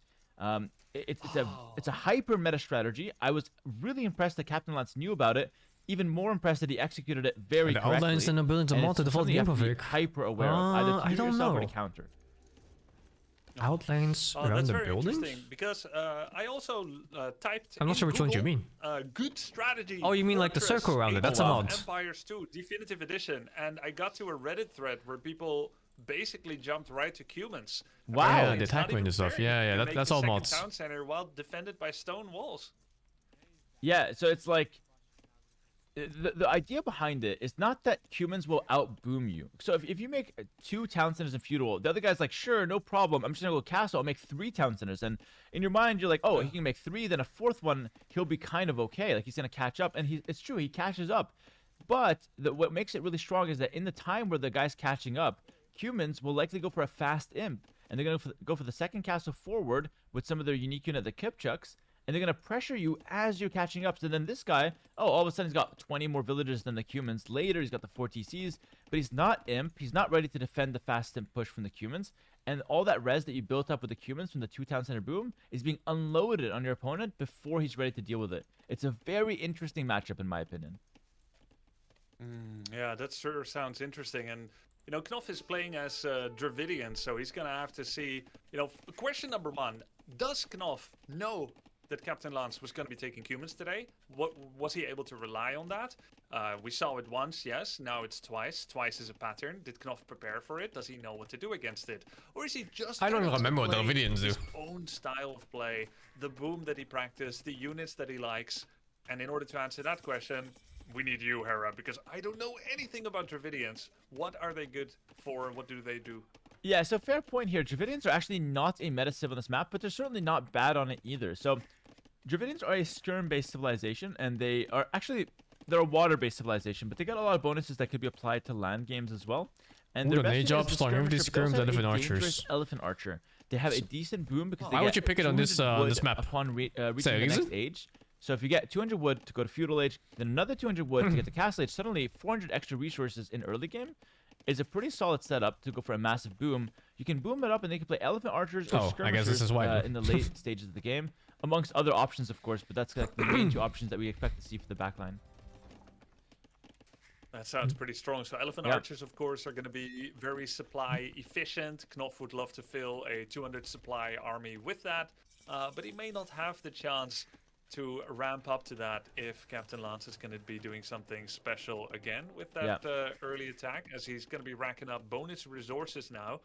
It's a hyper meta strategy. I was really impressed that Captain Lance knew about it. Even more impressed that he executed it very correctly. De outlines en de buildings And moeten it's default something you have to be gameplay. hyper aware of, either to I do don't yourself or know. to counter. Outlines around That's the very buildings? interesting, because I also typed I'm not in sure which ones you Google, mean. Good strategy. Oh, you mean like the Fortress circle around it? That's a Age of mod. Empires 2 Definitive Edition, and I got to a Reddit thread where people basically jumped right to Cumans. Wow. Yeah, Apparently the it's not attack wind even and stuff. fair. Yeah, yeah, You that, make that's the all second mods. town center while defended by stone walls. Yeah, so it's like the idea behind it is not that humans will outboom you. So if you make 2 town centers in feudal, the other guy's like, sure, no problem. I'm just gonna go castle. I'll make 3 town centers, and in your mind you're like, oh, he can make 3, then a 4th one he'll be kind of okay. Like he's gonna catch up, and it's true, he catches up. But what makes it really strong is that in the time where the guy's catching up, humans will likely go for a fast imp, and they're gonna go for the second castle forward with some of their unique unit, the Kipchucks. And they're going to pressure you as you're catching up. So then this guy, all of a sudden he's got 20 more villagers than the Cumans. Later, he's got the 4 TCs. But he's not imp. He's not ready to defend the fast imp push from the Cumans. And all that res that you built up with the Cumans from the 2 town center boom is being unloaded on your opponent before he's ready to deal with it. It's a very interesting matchup, in my opinion. Yeah, that sure sounds interesting. And, you know, Knopf is playing as Dravidian, so he's going to have to see, you know, question number 1. Does Knopf know that Captain Lance was going to be taking Cumans today? What was he able to rely on that? We saw it once, yes. Now it's twice. Twice is a pattern. Did Knopf prepare for it? Does he know what to do against it? Or is he just I don't gonna remember what the play Dravidians do. his own style of play, the boom that he practiced, the units that he likes? And in order to answer that question, we need you, Hera, because I don't know anything about Dravidians. What are they good for? What do they do? Yeah, so fair point here. Dravidians are actually not a meta civ on this map, but they're certainly not bad on it either. So Dravidians are a skirm-based civilization, and they're a water-based civilization, but they got a lot of bonuses that could be applied to land games as well. And Ooh, their the best mage unit is the up, starting with these skirmisher, but they also skirms, have a elephant dangerous archers. elephant archer. They have a decent boom because they Why get would you pick it on this 200 this wood map? upon reaching Is the there a next reason? age. So if you get 200 wood to go to feudal age, then another 200 wood to get to castle age, suddenly 400 extra resources in early game is a pretty solid setup to go for a massive boom. You can boom it up, and they can play elephant archers or Oh, I guess skirmishers this is why. in the late stages of the game, amongst other options, of course. But that's like the main 2 options that we expect to see for the backline. That sounds pretty strong. So elephant archers, of course, are going to be very supply efficient. Knopf would love to fill a 200 supply army with that, but he may not have the chance to ramp up to that if Captain Lance is going to be doing something special again with that early attack, as he's going to be racking up bonus resources now.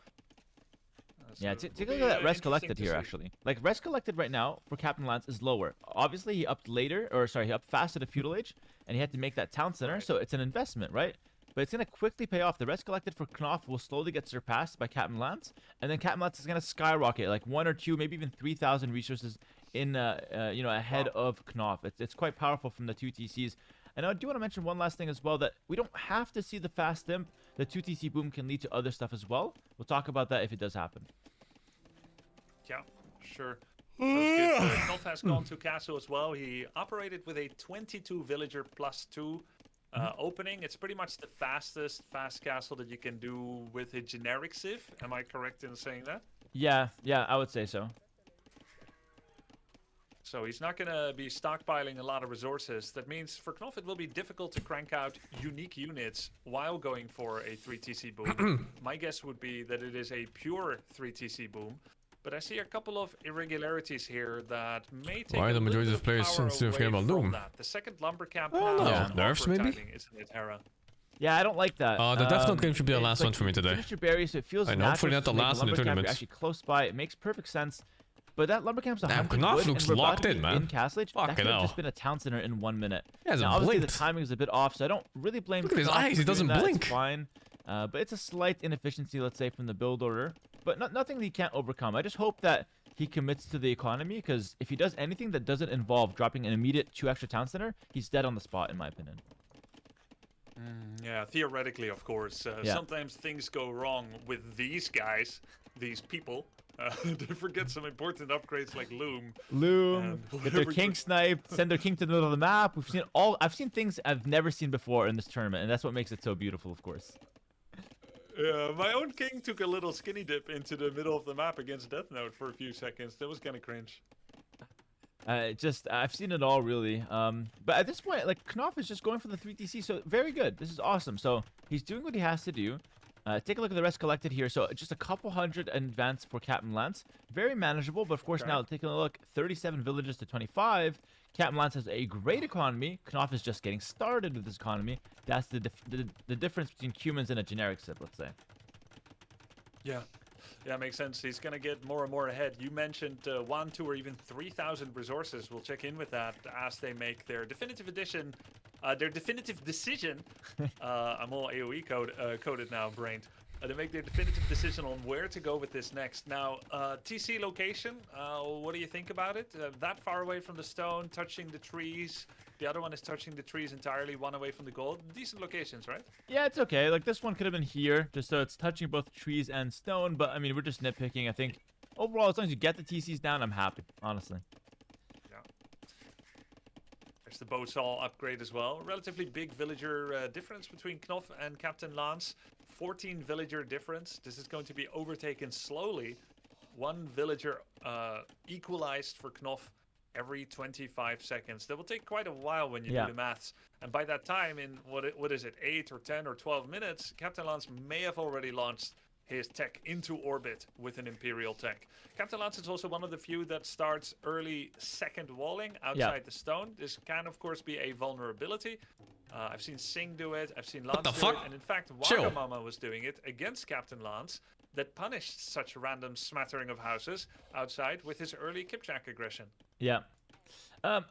Yeah, So take it'll a be, look at that res interesting collected to here, see. actually. Like, res collected right now for Captain Lance is lower. Obviously, he upped later, or sorry, he upped fast at a feudal age, and he had to make that town center, so it's an investment, right? But it's going to quickly pay off. The res collected for Knopf will slowly get surpassed by Captain Lance, and then Captain Lance is going to skyrocket, like 1 or 2, maybe even 3,000 resources in, ahead of Knopf. It's quite powerful from the 2 TCs. And I do want to mention one last thing as well, that we don't have to see the fast imp. The 2 TC boom can lead to other stuff as well. We'll talk about that if it does happen. Yeah, sure. Sounds good. Knopf has gone to castle as well. He operated with a 22 villager plus 2 opening. It's pretty much the fastest fast castle that you can do with a generic civ. Am I correct in saying that? Yeah, I would say so. So he's not going to be stockpiling a lot of resources. That means for Knopf it will be difficult to crank out unique units while going for a 3TC boom. My guess would be that it is a pure 3TC boom. But I see a couple of irregularities here that may take Why a the little majority bit of players power instead of away game about from Loom? that. The second lumber camp Oh, has no. Nerfs, maybe? timing, isn't it, Hera? Yeah, I don't like that. The Death Note game should be the it's last like one for me you today. finish your berries, so it feels And natural hopefully not to the make a last in the lumber camp. You're tournament. actually close by. It makes perfect sense. But that lumber camp's 100 Damn, Knopf wood, looks and we're about locked to in, be man. in Castle Age. That Fucking could have hell. just been a town center in 1 minute. He hasn't Now, obviously blinked. the timing is a bit off, so I don't really blame Look at his Knopf eyes, for he doing doesn't that. blink. It's fine. But it's a slight inefficiency, let's say, from the build order. But nothing that he can't overcome. I just hope that he commits to the economy, because if he does anything that doesn't involve dropping an immediate 2 extra town center, he's dead on the spot, in my opinion. Yeah, theoretically, of course. Yeah. Sometimes things go wrong with these guys, these people. They forget some important upgrades like Loom. Loom, and get their whatever king sniped, send their king to the middle of the map. I've seen things I've never seen before in this tournament, and that's what makes it so beautiful, of course. Yeah, my own king took a little skinny dip into the middle of the map against Death Note for a few seconds. That was kind of cringe. I've seen it all, really. But at this point, like, Knopf is just going for the 3TC, so very good. This is awesome. So he's doing what he has to do. Take a look at the rest collected here. So just a couple hundred advance for Captain Lance. Very manageable, but of course now taking a look, 37 villages to 25. Captain Lance has a great economy. Knopf is just getting started with this economy. That's the difference between humans and a generic Civ, let's say. Yeah. Yeah, makes sense. He's going to get more and more ahead. You mentioned 1, 2, or even 3,000 resources. We'll check in with that as they make their definitive edition, their definitive decision. I'm all AoE coded now, brained. They make their definitive decision on where to go with this next. Now, TC location, what do you think about it? That far away from the stone, touching the trees. The other one is touching the trees entirely, one away from the gold. Decent locations, right? Yeah, it's okay. Like, this one could have been here, just so it's touching both trees and stone. But, I mean, we're just nitpicking. I think, overall, as long as you get the TCs down, I'm happy, honestly. Yeah. There's the bow saw upgrade as well. Relatively big villager difference between Knopf and Captain Lance. 14 villager difference. This is going to be overtaken slowly. 1 villager equalized for Knopf every 25 seconds. That will take quite a while when you do the maths. And by that time, in what is it, 8 or 10 or 12 minutes, Captain Lance may have already launched his tech into orbit with an Imperial tech. Captain Lance is also one of the few that starts early second walling outside the stone. This can, of course, be a vulnerability. I've seen Sing do it, I've seen Lance do it, and in fact, Wagamama was doing it against Captain Lance that punished such a random smattering of houses outside with his early Kipjack aggression. Yeah.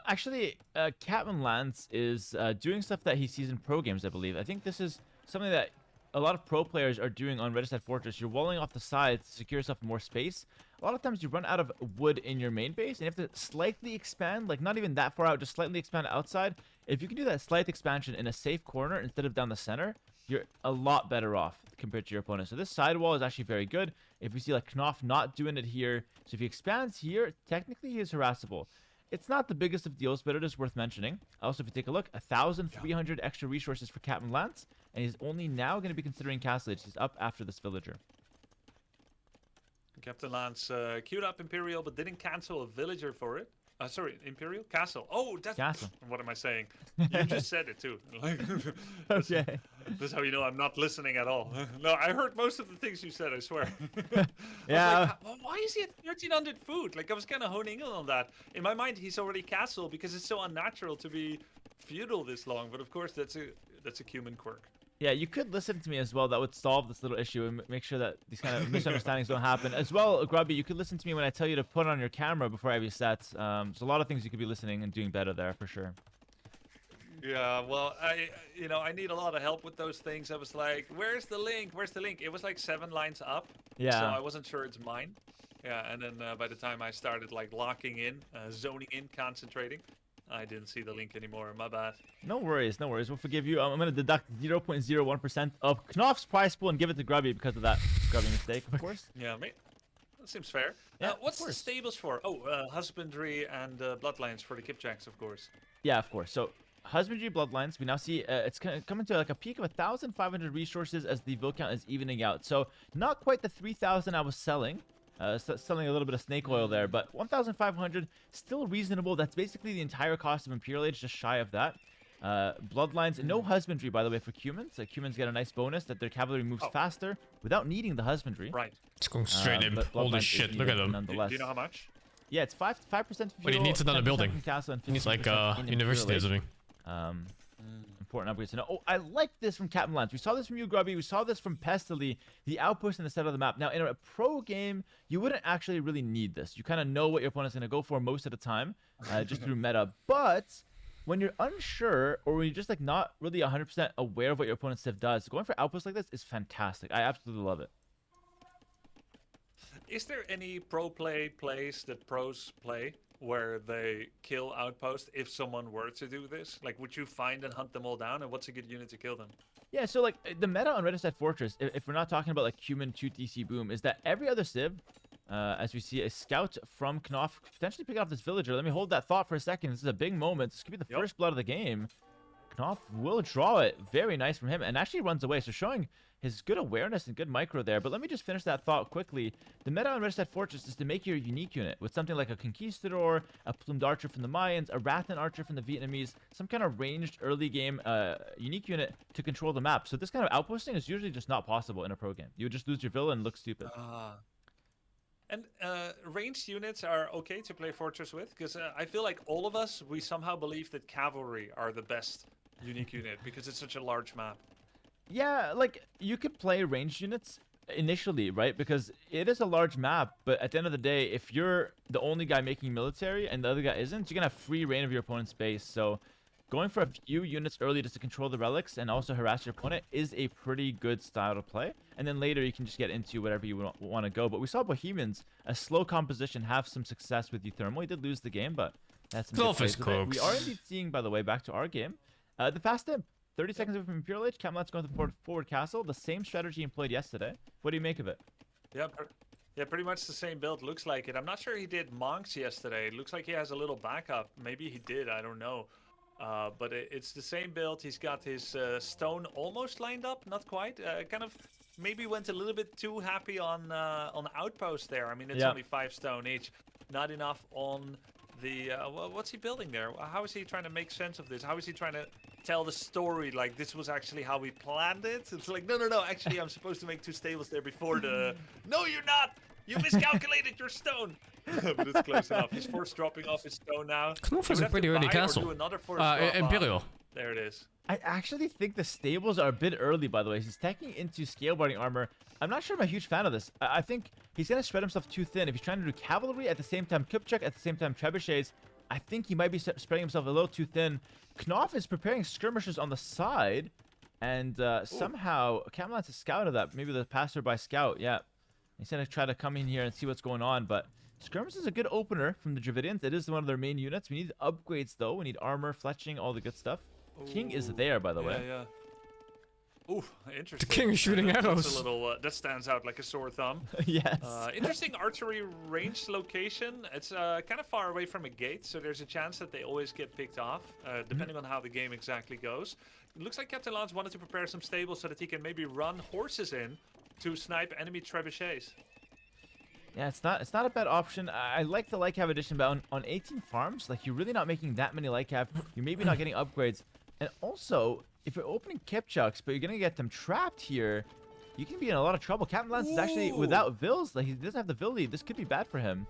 Actually, Captain Lance is doing stuff that he sees in pro games, I believe. I think this is something that a lot of pro players are doing on Regicide Fortress. You're walling off the sides to secure yourself more space. A lot of times you run out of wood in your main base, and you have to slightly expand, like not even that far out, just slightly expand outside. If you can do that slight expansion in a safe corner instead of down the center, you're a lot better off compared to your opponent. So this sidewall is actually very good. If we see like Knopf not doing it here, so if he expands here, technically he is harassable. It's not the biggest of deals, but it is worth mentioning. Also, if you take a look, 1,300 extra resources for Captain Lance, and he's only now going to be considering Castle Age. He's up after this villager. Captain Lance queued up Imperial, but didn't cancel a villager for it. Sorry, Imperial? Castle. Oh, that's... Castle. What am I saying? You just said it, too. Okay. That's how you know I'm not listening at all. No, I heard most of the things you said, I swear. Yeah. I was like, why is he at 1,300 food? Like, I was kind of honing in on that. In my mind, he's already castle because it's so unnatural to be feudal this long. But of course, that's a human quirk. Yeah, you could listen to me as well. That would solve this little issue and make sure that these kind of misunderstandings don't happen. As well, Grubby, you could listen to me when I tell you to put on your camera before every set. There's a lot of things you could be listening and doing better there for sure. Yeah, well, I need a lot of help with those things. I was like, where's the link? Where's the link? It was like 7 lines up. Yeah. So I wasn't sure it's mine. Yeah, and then by the time I started like locking in, zoning in, concentrating, I didn't see the link anymore. My bad. No worries, no worries. We'll forgive you. I'm going to deduct 0.01% of Knopf's prize pool and give it to Grubby because of that Grubby mistake, of course. Yeah, mate. That seems fair. Yeah, what's the stables for? Oh, husbandry and bloodlines for the Kipjacks, of course. Yeah, of course. So husbandry bloodlines, we now see it's coming to like a peak of 1,500 resources as the build count is evening out. So not quite the 3,000 I was selling. selling a little bit of snake oil there, but 1,500 still reasonable. That's basically the entire cost of Imperial Age, just shy of that. Bloodlines, no husbandry, by the way, for Cumans. Cumans get a nice bonus that their cavalry moves faster without needing the husbandry. Right. It's going straight in. But Holy Bloodlines shit, is look at needed them. nonetheless. Do you know how much? Yeah, it's 5% fuel. But he needs another 10% building. from castle, and He needs like 15% in university or Imperial Age. something. Important upgrades to know. Oh, I like this from Captain Lance. We saw this from you, Grubby. We saw this from Pestily. The outpost in the center of the map. Now, in a pro game, you wouldn't actually really need this. You kind of know what your opponent's going to go for most of the time, just through meta. But when you're unsure, or when you're just like not really 100% aware of what your opponent's civ does, going for outposts like this is fantastic. I absolutely love it. Is there any pro plays that pros play where they kill outposts if someone were to do this? Like, would you find and hunt them all down, and what's a good unit to kill them? Yeah, so like the meta on Red Side Fortress, if we're not talking about like human 2TC boom, is that every other civ, as we see a scout from Knopf potentially picking off this villager. Let me hold that thought for a second. This is a big moment. This could be the first blood of the game. Knopf will draw it. Very nice from him, and actually runs away. So showing his good awareness and good micro there. But let me just finish that thought quickly. The meta on Red Side Fortress is to make your unique unit with something like a Conquistador, a Plumed Archer from the Mayans, a Rathan Archer from the Vietnamese, some kind of ranged early game unique unit to control the map. So this kind of outposting is usually just not possible in a pro game. You would just lose your villa and look stupid. And ranged units are okay to play Fortress with, because I feel like all of us, we somehow believe that cavalry are the best unique unit because it's such a large map. Yeah, like you could play ranged units initially, right? Because it is a large map, but at the end of the day, if you're the only guy making military and the other guy isn't, you're gonna have free reign of your opponent's base. So going for a few units early just to control the relics and also harass your opponent is a pretty good style to play. And then later you can just get into whatever you want to go. But we saw Bohemians, a slow composition, have some success with Euthermal. He did lose the game, but that's some good plays with it. We are indeed seeing, by the way, back to our game, the fast imp. 30 seconds away from Imperial Age. Camelot's going to the forward castle. The same strategy employed yesterday. What do you make of it? Yeah, pretty much the same build. Looks like it. I'm not sure he did monks yesterday. It looks like he has a little backup. Maybe he did. I don't know. But it's the same build. He's got his stone almost lined up. Not quite. Kind of maybe went a little bit too happy on outpost there. I mean, it's only 5 stone each. Not enough on the... what's he building there? How is he trying to make sense of this? How is he trying to tell the story like this was actually how we planned it? It's like, no, actually I'm supposed to make 2 stables there before the... No, you're not! You miscalculated your stone! But it's close enough. He's forced dropping off his stone now. Knopf is a pretty early castle. Imperial. There it is. I actually think the stables are a bit early, by the way. He's taking into scaleboarding armor. I'm not sure I'm a huge fan of this. I think he's going to spread himself too thin. If he's trying to do cavalry at the same time Kipchak, at the same time trebuchets, I think he might be spreading himself a little too thin. Knopf is preparing skirmishers on the side, and somehow Camelot's a scout of that. Maybe the passerby scout, yeah. He's going to try to come in here and see what's going on, but skirmish is a good opener from the Dravidians. It is one of their main units. We need upgrades, though. We need armor, fletching, all the good stuff. King is there, by the way. Yeah. Oof, interesting. The king is shooting arrows. That's a little, that stands out like a sore thumb. Yes. Interesting archery range location. It's kind of far away from a gate, so there's a chance that they always get picked off, depending on how the game exactly goes. It looks like Captain Lance wanted to prepare some stables so that he can maybe run horses in to snipe enemy trebuchets. Yeah, it's not a bad option. I like the Lycav addition, but on 18 farms, like you're really not making that many Lycav. You're maybe not getting upgrades. And also, if you're opening Kipchucks, but you're going to get them trapped here, you can be in a lot of trouble. Captain Lance is actually without Vills. Like, he doesn't have the Vill lead. This could be bad for him.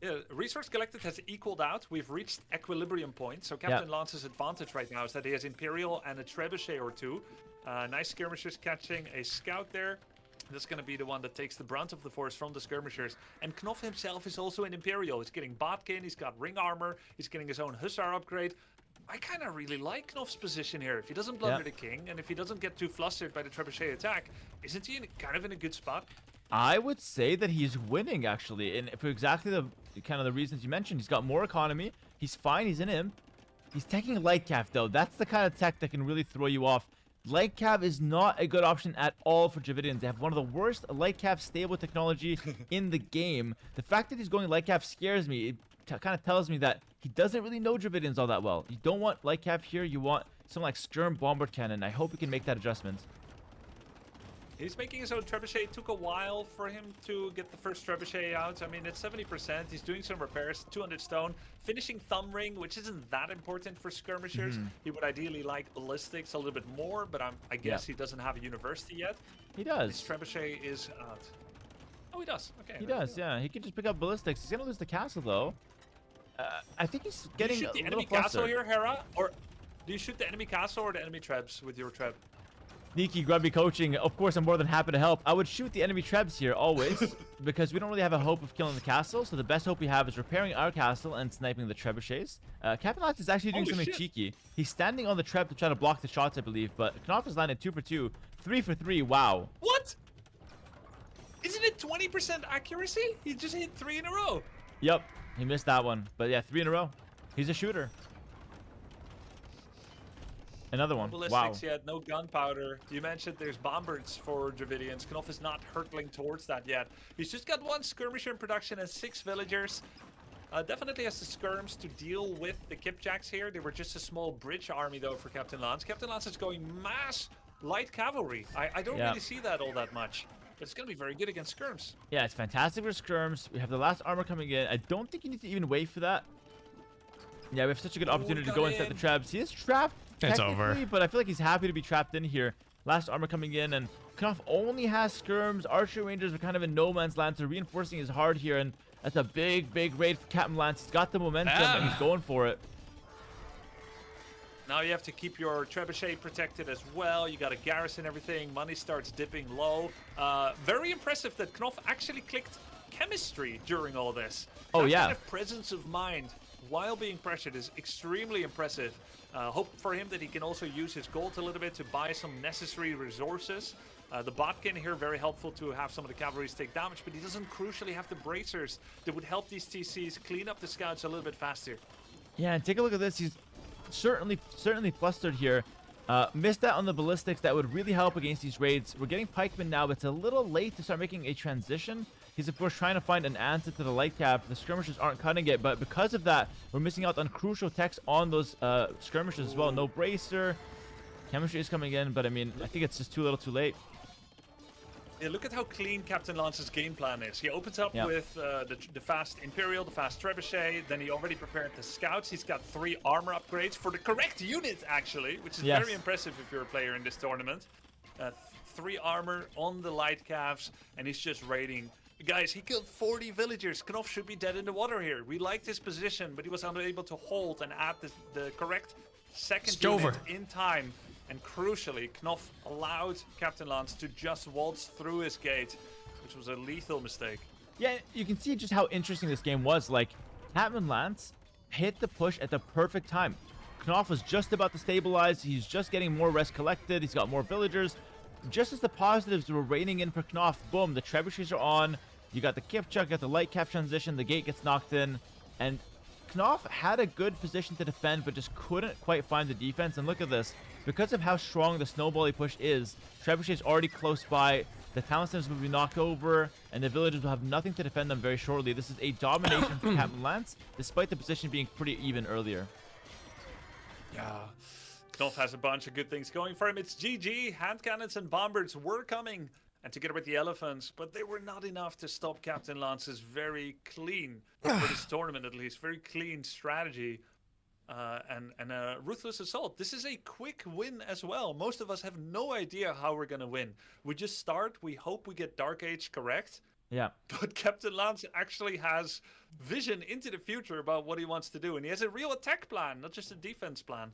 Yeah, resource collected has equaled out. We've reached equilibrium point. So Captain Lance's advantage right now is that he has Imperial and a Trebuchet or 2. Nice skirmishers catching a scout there. That's going to be the one that takes the brunt of the force from the skirmishers. And Knopf himself is also an Imperial. He's getting Botkin, he's got ring armor, he's getting his own Hussar upgrade. I kind of really like Knopf's position here. If he doesn't blunder the king, and if he doesn't get too flustered by the trebuchet attack, isn't he kind of in a good spot? I would say that he's winning, actually, and for exactly the kind of the reasons you mentioned. He's got more economy. He's fine. He's an imp. He's taking light cav, though. That's the kind of tech that can really throw you off. Light cav is not a good option at all for Dravidians. They have one of the worst light cav stable technology in the game. The fact that he's going light cav scares me. It kind of tells me that he doesn't really know Dravidians all that well. You don't want light cav here. You want something like Skirm Bombard Cannon. I hope he can make that adjustment. He's making his own trebuchet. It took a while for him to get the first trebuchet out. I mean, it's 70%. He's doing some repairs, 200 stone. Finishing thumb ring, which isn't that important for skirmishers. He would ideally like ballistics a little bit more, but I guess he doesn't have a university yet. He does. His trebuchet is out. Oh, he does. Okay. He does, yeah. He can just pick up ballistics. He's gonna lose the castle, though. I think he's getting do you shoot the enemy castle here, Hera? Or do you shoot the enemy castle or the enemy trebs with your treb? Sneaky, grubby coaching. Of course, I'm more than happy to help. I would shoot the enemy trebs here, always, because we don't really have a hope of killing the castle, so the best hope we have is repairing our castle and sniping the trebuchets. Captain Lance is actually doing something cheeky. He's standing on the treb to try to block the shots, I believe, but Knopf has landed 2 for 2, 3 for 3, wow. What? Isn't it 20% accuracy? He just hit 3 in a row. Yep, he missed that one, but yeah, 3 in a row. He's a shooter. Another one. Ballistics yet, no gunpowder. You mentioned there's bombards for Dravidians. Knopf is not hurtling towards that yet. He's just got 1 skirmisher in production and 6 villagers. Definitely has the skirms to deal with the Kipjacks here. They were just a small bridge army though for Captain Lance. Captain Lance is going mass light cavalry. I don't really see that all that much. But it's going to be very good against skirms. Yeah, it's fantastic for skirms. We have the last armor coming in. I don't think you need to even wait for that. Yeah, we have such a good opportunity to go inside the trebs. He is trapped. It's over. But I feel like he's happy to be trapped in here. Last armor coming in, and Knopf only has skirms. Archer Rangers are kind of in no man's land, so reinforcing is hard here, and that's a big, big raid for Captain Lance. He's got the momentum, and he's going for it. Now you have to keep your trebuchet protected as well. You got to garrison everything. Money starts dipping low. Very impressive that Knopf actually clicked chemistry during all this. Oh, that kind of presence of mind while being pressured is extremely impressive. Hope for him that he can also use his gold a little bit to buy some necessary resources. The botkin here, very helpful to have some of the cavalries take damage, but he doesn't crucially have the bracers that would help these TCs clean up the scouts a little bit faster. Yeah, and take a look at this. He's certainly flustered here. Missed out on the ballistics. That would really help against these raids. We're getting pikemen now, but it's a little late to start making a transition. He's, of course, trying to find an answer to the light cap. The skirmishers aren't cutting it, but because of that, we're missing out on crucial techs on those skirmishers as well. No bracer. Chemistry is coming in, but I mean, I think it's just too little too late. Yeah, look at how clean Captain Lance's game plan is. He opens up with the fast Imperial, the fast Trebuchet. Then he already prepared the scouts. He's got 3 armor upgrades for the correct unit, actually, which is very impressive if you're a player in this tournament. 3 armor on the light calves, and he's just raiding. Guys, he killed 40 villagers. Knopf should be dead in the water here. We liked his position, but he was unable to hold and add the correct second unit in time. And crucially, Knopf allowed Captain Lance to just waltz through his gate, which was a lethal mistake. Yeah, you can see just how interesting this game was. Like, Captain Lance hit the push at the perfect time. Knopf was just about to stabilize. He's just getting more rest collected. He's got more villagers. Just as the positives were raining in for Knopf, boom, the trebuchets are on. You got the Kipchak, got the light cap transition, the gate gets knocked in, and Knopf had a good position to defend, but just couldn't quite find the defense. And look at this. Because of how strong the snowbally push is, Trebuchet is already close by. The town centers will be knocked over, and the villagers will have nothing to defend them very shortly. This is a domination for Captain Lance, despite the position being pretty even earlier. Yeah. Knopf has a bunch of good things going for him. It's GG. Hand cannons and bombards were coming, and together with the elephants, but they were not enough to stop Captain Lance's very clean, for this tournament at least, very clean strategy and a ruthless assault. This is a quick win as well. Most of us have no idea how we're going to win. We just start. We hope we get Dark Age correct. Yeah. But Captain Lance actually has vision into the future about what he wants to do, and he has a real attack plan, not just a defense plan.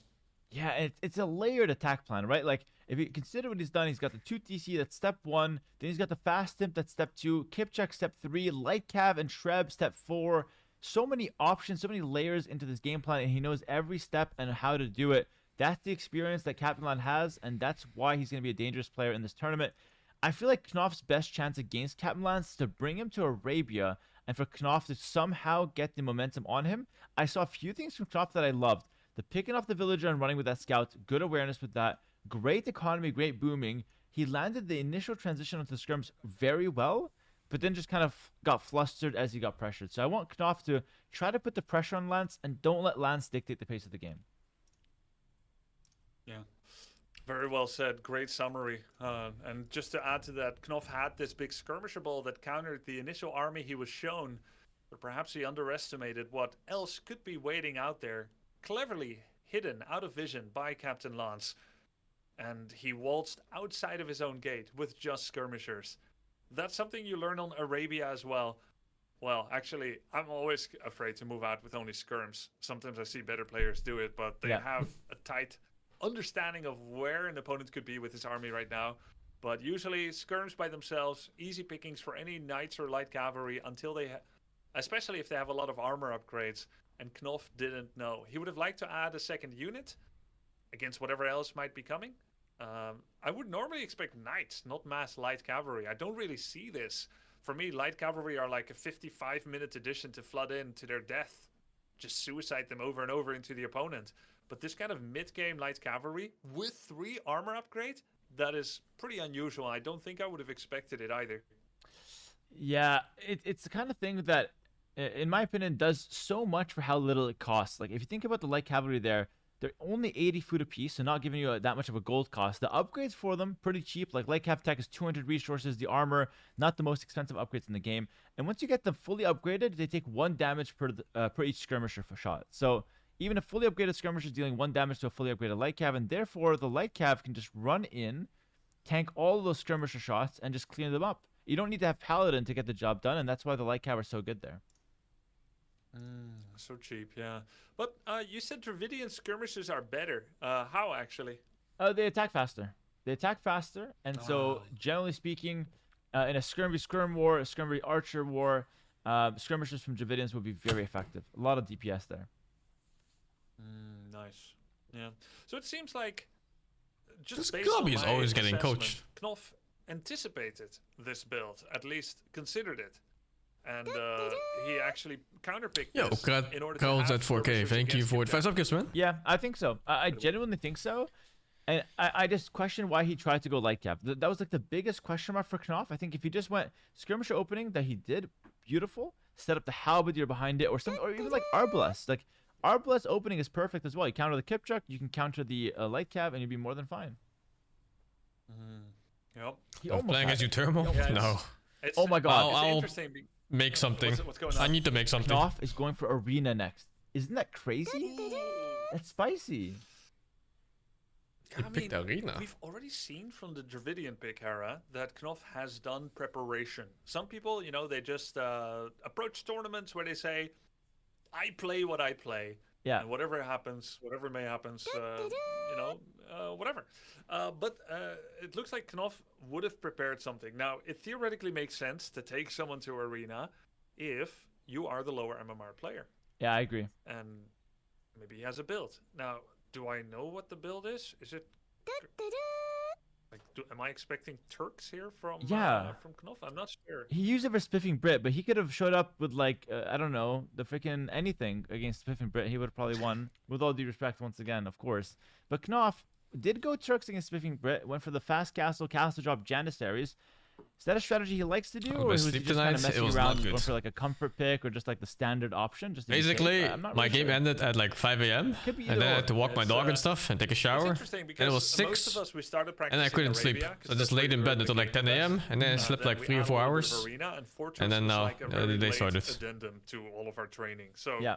Yeah, it's a layered attack plan, right? Like, if you consider what he's done, he's got the 2 TC, that's step 1. Then he's got the fast stimp, that's step 2. Kipchak, step 3. Light cav and Shreb, step 4. So many options, so many layers into this game plan, and he knows every step and how to do it. That's the experience that Captain Lance has, and that's why he's going to be a dangerous player in this tournament. I feel like Knopf's best chance against Captain Lance is to bring him to Arabia, and for Knopf to somehow get the momentum on him. I saw a few things from Knopf that I loved. The picking off the villager and running with that scout, good awareness with that, great economy, great booming. He landed the initial transition onto the skirms very well, but then just kind of got flustered as he got pressured. So I want Knopf to try to put the pressure on Lance and don't let Lance dictate the pace of the game. Yeah. Very well said. Great summary. And just to add to that, Knopf had this big skirmisher ball that countered the initial army he was shown, but perhaps he underestimated what else could be waiting out there, cleverly hidden out of vision by Captain Lance. And he waltzed outside of his own gate with just skirmishers. That's something you learn on Arabia as well. Well, actually, I'm always afraid to move out with only skirms. Sometimes I see better players do it, but they have a tight understanding of where an opponent could be with his army right now. But usually skirms by themselves, easy pickings for any knights or light cavalry until they, especially if they have a lot of armor upgrades. And Knopf didn't know. He would have liked to add a second unit against whatever else might be coming. I would normally expect knights, not mass light cavalry. I don't really see this. For me, light cavalry are like a 55-minute addition to flood in to their death. Just suicide them over and over into the opponent. But this kind of mid-game light cavalry with 3 armor upgrade, that is pretty unusual. I don't think I would have expected it either. Yeah, it's the kind of thing that, in my opinion, does so much for how little it costs. Like, if you think about the light cavalry there, they're only 80 food apiece, so not giving you that much of a gold cost. The upgrades for them, pretty cheap. Like, light cav tech is 200 resources. The armor, not the most expensive upgrades in the game. And once you get them fully upgraded, they take 1 damage per each skirmisher for shot. So even a fully upgraded skirmisher is dealing 1 damage to a fully upgraded light cav, and therefore the light cav can just run in, tank all of those skirmisher shots, and just clean them up. You don't need to have Paladin to get the job done, and that's why the light cav are so good there. So cheap, yeah. But you said Dravidian skirmishers are better. How, actually? They attack faster. They attack faster, and so, generally speaking, in a skirm war, a skirm archer war, skirmishers from Dravidians would be very effective. A lot of DPS there. Nice. Yeah. So it seems like, just This based on Gobby is my always getting assessment, coached. Knopf anticipated this build, at least considered it. And he actually counterpicked Yo, this Kat in order to calls have at 4K. skirmishers Thank you against for the 5 subgifts, man. Yeah, I think so. I genuinely think so. And I just question why he tried to go light cap. That was like the biggest question mark for Knopf. I think if he just went skirmisher opening that he did, beautiful, set up the halberdier behind it, or something, or even like Arbalest. Like, Arbalest opening is perfect as well. You counter the Kipchuk, you can counter the light cav, and you'd be more than fine. Yep. He I'm playing as you thermal? Yeah, No. Oh my god. It's interesting. Make something. What's going on? I need to make something. Knopf is going for arena next. Isn't that crazy? That's spicy. He picked arena. We've already seen from the Dravidian pick, Hera, that Knopf has done preparation. Some people, you know, they just approach tournaments where they say, I play what I play. Yeah. And whatever happens, whatever may happen, you know, whatever. But it looks like Knopf would have prepared something. Now, it theoretically makes sense to take someone to arena if you are the lower MMR player. Yeah, I agree. And maybe he has a build. Now, do I know what the build is? Is it... Like, am I expecting Turks here from Knopf? I'm not sure. He used it for Spiffing Brit, but he could have showed up with, like, I don't know, the freaking anything against Spiffing Brit. He would have probably won, with all due respect once again, of course. But Knopf did go Turks against Spiffing Brit, went for the fast castle drop Janissaries. Is that a strategy he likes to do, or was he just kind of messing around, going for like a comfort pick, or just like the standard option? Just Basically, my really game sure. ended at like 5 a.m. and then I had to walk my dog and stuff and take a shower. And it was 6, and I couldn't sleep. So I just laid in bed until like 10 a.m. and then I slept like 3 or 4 hours. And then now the day started. Addendum to all of our training. So yeah.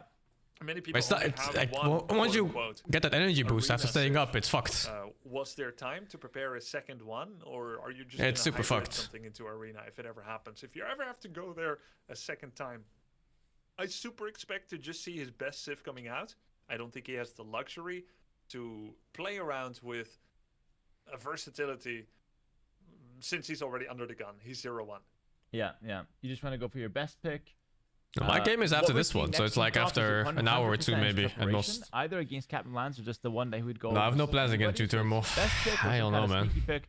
Many people it's like, once you get that energy boost after staying up, it's fucked. Was there time to prepare a second one, or are you just it's super hybrid fucked. something into arena if it ever happens? If you ever have to go there a second time, I super expect to just see his best Civ coming out. I don't think he has the luxury to play around with a versatility since he's already under the gun. He's 0-1. Yeah, yeah. You just want to go for your best pick. No, my game is after this one, so it's like after an hour or 2 maybe at most. Either against Captain Lance or just the one that he would go. No, I have no plans against you, Thermal. I don't know, man. Pick,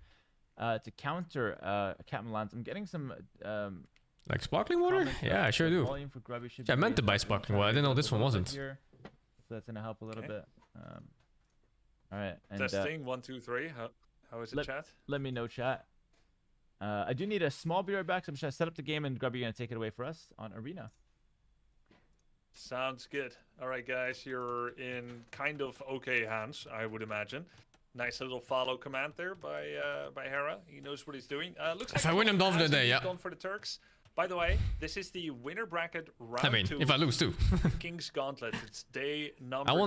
to counter Captain Lance. I'm getting some. Like sparkling water? Yeah, I sure do. Yeah, I meant to buy sparkling water. I didn't know this one wasn't. So that's gonna help a little bit. All right. And, testing 1, 2, 3. How is it, chat? Let me know, chat. I do need a small be right back. So I'm just gonna set up the game, and Grubby's gonna take it away for us on arena. Sounds good. All right, guys, you're in kind of okay hands, I would imagine. Nice little follow command there by Hera. He knows what he's doing. Looks If like I win him off the day, yeah. Gone for the Turks. By the way, this is the winner bracket round I mean, 2. if I lose too. King's Gauntlet. It's day number I 2.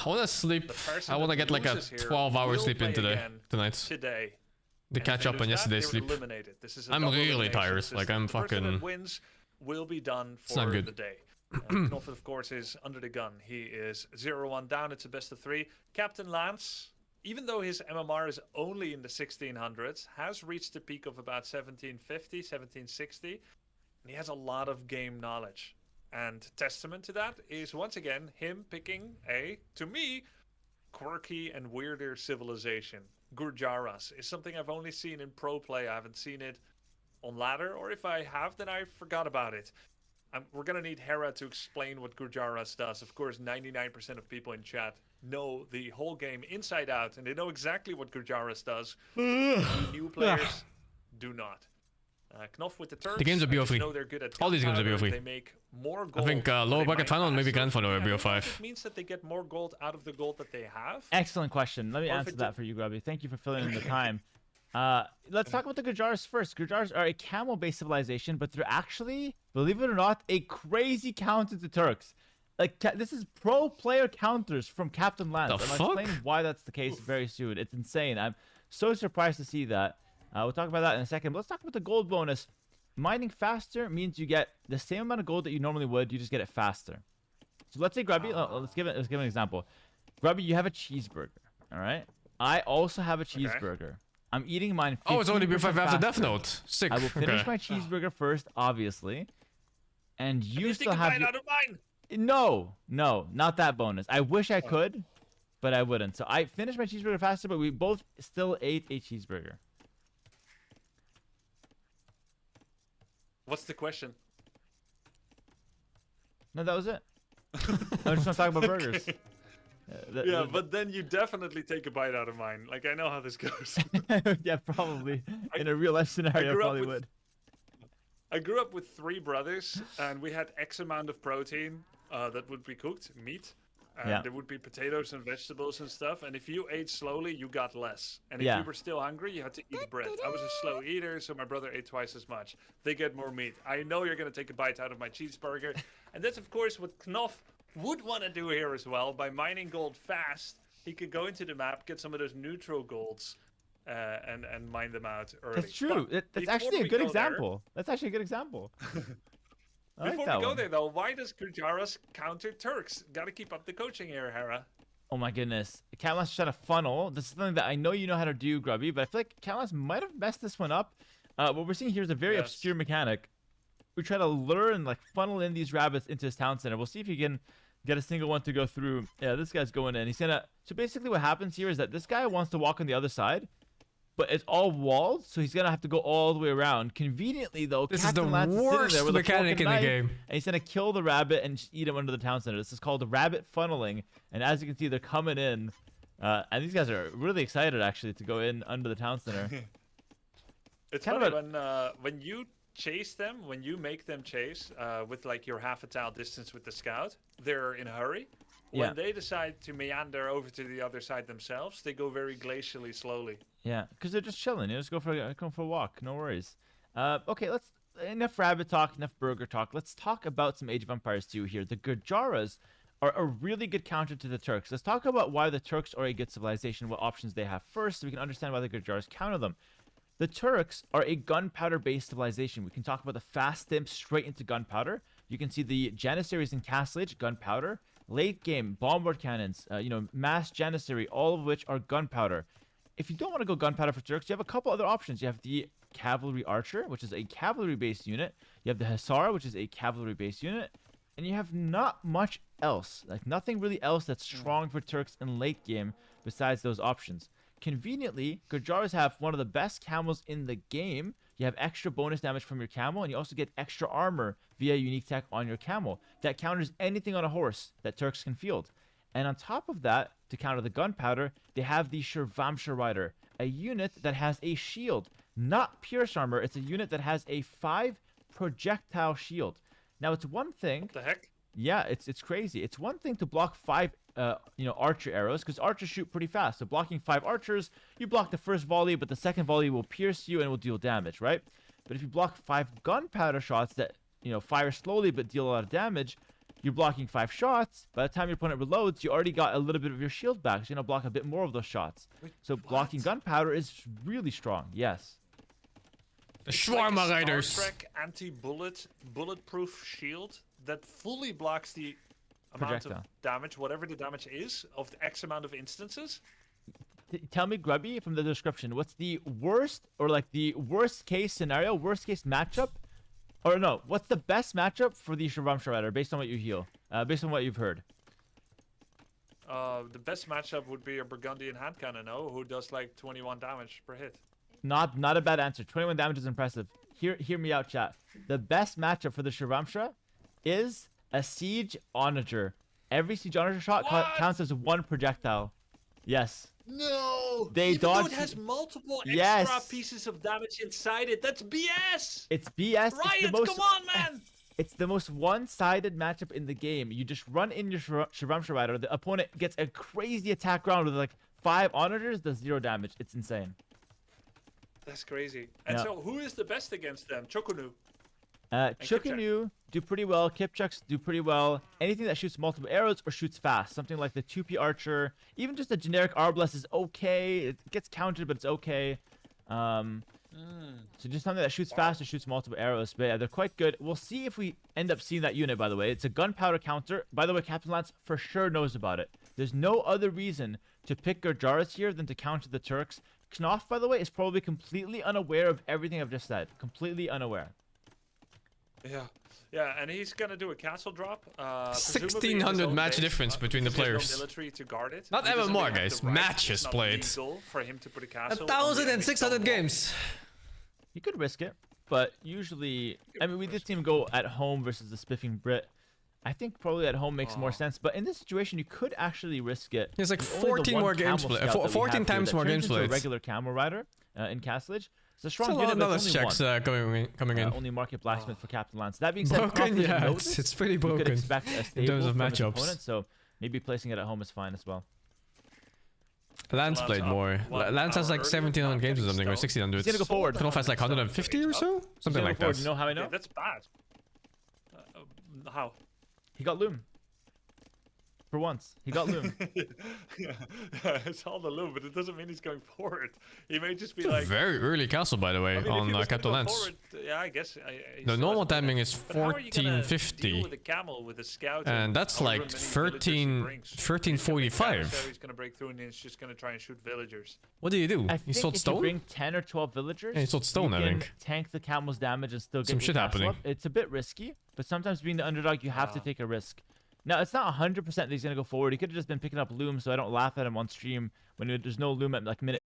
wanna sleep. I wanna get like a 12-hour sleep in tonight. Today. To catch up on yesterday's sleep. I'm really tired. Like I'm fucking. The person that wins will be done for the day. Knopf, of course, is under the gun. He is 0-1 down. It's a best of 3. Captain Lance, even though his MMR is only in the 1600s, has reached a peak of about 1750, 1760. And he has a lot of game knowledge. And testament to that is, once again, him picking a, to me, quirky and weirder civilization. Gurjaras is something I've only seen in pro play. I haven't seen it on ladder, or if I have, then I forgot about it. We're going to need Hera to explain what Gurjaras does. Of course, 99% of people in chat know the whole game inside out, and they know exactly what Gurjaras does. New players do not. Knopf with the Turks. The games are BO3. All these games are BO3. They make more gold. I think lower bucket final and maybe grand final are BO5. It means that they get more gold out of the gold that they have. Excellent question. Let me answer that for you, Grubby. Thank you for filling in the time. Let's talk about the Gurjaras first. Gurjaras are a camel-based civilization, but they're actually, believe it or not, a crazy counter to Turks. Like, this is pro player counters from Captain Lance. I'll explain why that's the case very soon. It's insane. I'm so surprised to see that. We'll talk about that in a second. But let's talk about the gold bonus. Mining faster means you get the same amount of gold that you normally would. You just get it faster. So let's say, Grubby, let's give an example. Grubby, you have a cheeseburger, all right? I also have a cheeseburger. Okay. I'm eating mine 15% it's only BO5 after Death Note. Sick. I will finish my cheeseburger first, obviously. And you still have... out of mine. No, not that bonus. I wish I could, but I wouldn't. So I finished my cheeseburger faster, but we both still ate a cheeseburger. What's the question? No, that was it. I just want to talk about burgers. But then you definitely take a bite out of mine. Like, I know how this goes. Yeah, probably. In a real life scenario, I probably would. I grew up with 3 brothers, and we had X amount of protein that would be cooked, meat. And there would be potatoes and vegetables and stuff. And if you ate slowly, you got less. And if you were still hungry, you had to eat bread. I was a slow eater, so my brother ate twice as much. They get more meat. I know you're going to take a bite out of my cheeseburger. And that's, of course, what Knopf would want to do here as well. By mining gold fast, he could go into the map, get some of those neutral golds, and mine them out early. That's true. That's actually a good example. That's actually a good example. Before we go there, though, why does Gurjaras counter Turks? Got to keep up the coaching here, Hera. Oh my goodness. Catlas trying to funnel. This is something that I know you know how to do, Grubby, but I feel like Catlas might have messed this one up. What we're seeing here is a very obscure mechanic. We try to lure and funnel in these rabbits into his town center. We'll see if he can get a single one to go through. Yeah, this guy's going in. He's gonna. So basically, what happens here is that this guy wants to walk on the other side, but it's all walls, so he's gonna have to go all the way around. Conveniently, though, this is the worst mechanic in the game. And he's gonna kill the rabbit and just eat him under the town center. This is called the rabbit funneling. And as you can see, they're coming in, and these guys are really excited actually to go in under the town center. It's funny when you chase them, when you make them chase with your half a tile distance with the scout, they're in a hurry. When they decide to meander over to the other side themselves, they go very glacially slowly. Yeah, because they're just chilling. You just go for a walk. No worries. Okay, enough rabbit talk, enough burger talk. Let's talk about some Age of Empires 2 here. The Gurjaras are a really good counter to the Turks. Let's talk about why the Turks are a good civilization, what options they have first, so we can understand why the Gurjaras counter them. The Turks are a gunpowder-based civilization. We can talk about the fast stimp straight into gunpowder. You can see the Janissaries and Castlage, gunpowder. Late game, bombard cannons, mass Janissary, all of which are gunpowder. If you don't want to go gunpowder for Turks, you have a couple other options. You have the Cavalry Archer, which is a cavalry-based unit. You have the Hussar, which is a cavalry-based unit. And you have not much else. Nothing really else that's strong for Turks in late game besides those options. Conveniently, Gurjaras have one of the best camels in the game. You have extra bonus damage from your camel, and you also get extra armor via unique tech on your camel. That counters anything on a horse that Turks can field. And on top of that, to counter the gunpowder, they have the Shirvamsha Rider, a unit that has a shield. Not pierce armor, it's a unit that has a 5 projectile shield. Now, it's one thing... What the heck? Yeah, it's crazy. It's one thing to block 5 archer arrows, because archers shoot pretty fast. So blocking 5 archers, you block the first volley, but the second volley will pierce you and will deal damage, right? But if you block 5 gunpowder shots that fire slowly but deal a lot of damage, you're blocking 5 shots. By the time your opponent reloads, you already got a little bit of your shield back. So you're gonna block a bit more of those shots. So blocking gunpowder is really strong. Yes. The Shawarma Riders. Star Trek bulletproof shield that fully blocks the amount of damage, whatever the damage is, of the X amount of instances. Tell me, Grubby, from the description, what's the worst, or like the worst case scenario, worst case matchup, or no, what's the best matchup for the Shravamsha Rider based on what you heal, based on what you've heard? The best matchup would be a Burgundian hand cannon, who does like 21 damage per hit. Not a bad answer. 21 damage is impressive. Hear me out, chat. The best matchup for the Shravamsha is a Siege Onager. Every Siege Onager shot counts as 1 projectile. Yes. No! They dodge. Though it has multiple extra pieces of damage inside it. That's BS! It's BS. Riot, come on, man! It's the most one-sided matchup in the game. You just run in your Shravamsha Rider. The opponent gets a crazy attack round with like 5 Onagers, does 0 damage. It's insane. That's crazy. And so, who is the best against them? Chokunu. Chukunu do pretty well. Kipchucks do pretty well. Anything that shoots multiple arrows or shoots fast. Something like the 2P Archer. Even just a generic Arbalest is okay. It gets countered, but it's okay. So just something that shoots fast or shoots multiple arrows. But yeah, they're quite good. We'll see if we end up seeing that unit, by the way. It's a gunpowder counter. By the way, Captain Lance for sure knows about it. There's no other reason to pick Garjaras here than to counter the Turks. Knopf, by the way, is probably completely unaware of everything I've just said. Completely unaware. Yeah, and he's gonna do a castle drop. 1,600 match difference between the players. No military to guard it. Not ever more, guys. Matches played. For him to put a castle 1,600 games. You could risk it, but usually, I mean, we did see him go at home versus the spiffing Brit. I think probably at home makes more sense, but in this situation, you could actually risk it. There's like 14 more games played. 14 times more games played. A regular camel rider in Castlage. It's a strong unit. A lot of checks coming in. Only Market Blacksmith for Captain Lance. That being said, broken, yeah, it's pretty broken. You could expect a stable in terms of from matchups. His opponent, so maybe placing it at home is fine as well. Lance played more. Lance has like 1,700 games or something, or 1,600. He's gonna go forward. Knopf has like 150 or so? Something like that. You know how I know? Yeah, that's bad. How? He got Loom. For once, he got Loom. It's all the Loom, but it doesn't mean he's going forward. He may just be like... Very early castle, by the way, on Captain Lance. Forward, yeah, I guess. The normal timing is 1450. With a camel, with a scout, and that's like 1345. So he's gonna break through and he's just gonna try and shoot villagers. What do you do? You sold stone? You bring 10 or 12 villagers. Yeah, you sold stone, I think. Tank the camel's damage and still get some shit happening. Up. It's a bit risky, but sometimes being the underdog, you have to take a risk. Now, it's not 100% that he's going to go forward. He could have just been picking up Loom, so I don't laugh at him on stream when there's no Loom at like minute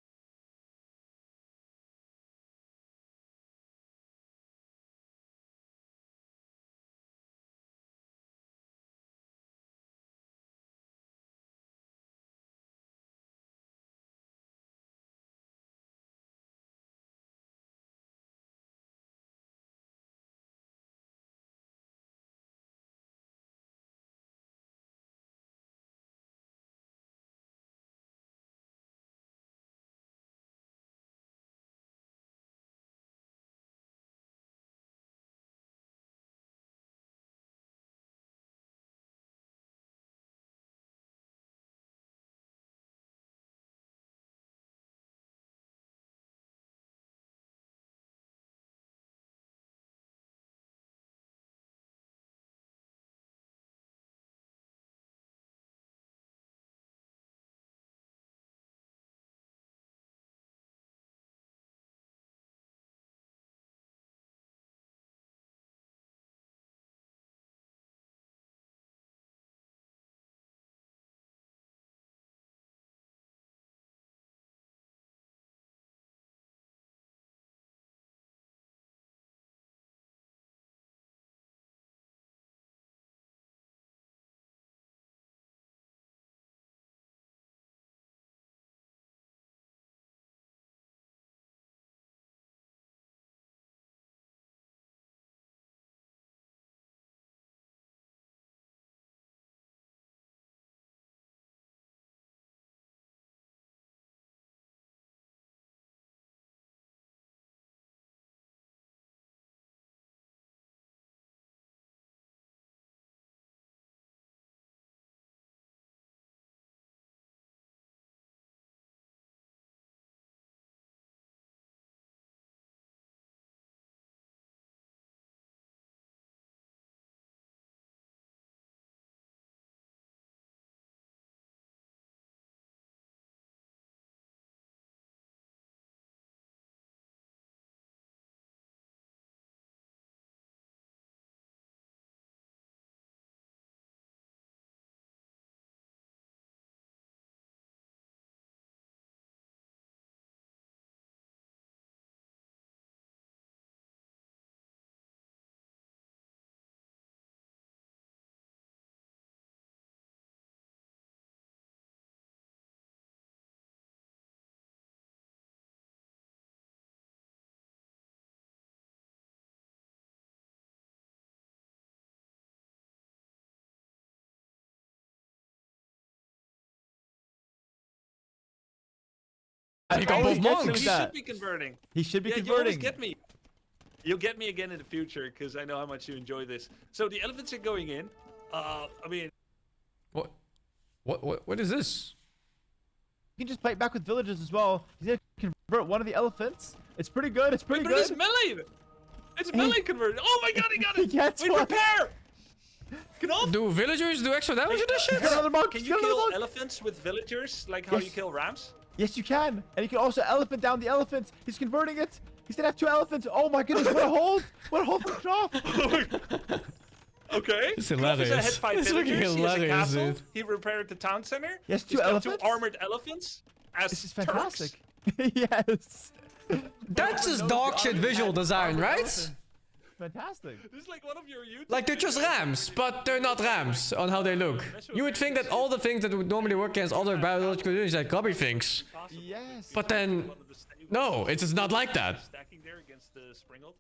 He got both monks. He should be converting. He should be You converting. always get me. You'll get me again in the future because I know how much you enjoy this. So the elephants are going in. I mean, what is this? You can just play it back with villagers as well. He's gonna convert one of the elephants. It's pretty good. It's pretty but good. it's melee. It's melee converted. Oh my god, he got it. He gets Wait, one. prepare. Do villagers do extra damage to this shit? Can you kill elephants with villagers like how you kill rams? Yes, you can. And you can also elephant down the elephant. He's converting it. He's gonna have 2 elephants. Oh my goodness, what a hold! What a hold from Knopf! Okay. It's Knopf is hilarious. ahead 5 It's fucking villagers. He has a hilarious, castle. dude. He repaired the town center. Yes, He's 2 got elephants. 2 armored elephants as This is fantastic. Turks. Yes. That's just dog shit visual design, right? Fantastic. This is like one of your YouTube Like they're just rams, but they're not rams on how they look. You would think that all the things that would normally work against other biological units like grubby things. Yes. But then, no, it's just not like that. Stacking there against the Springald.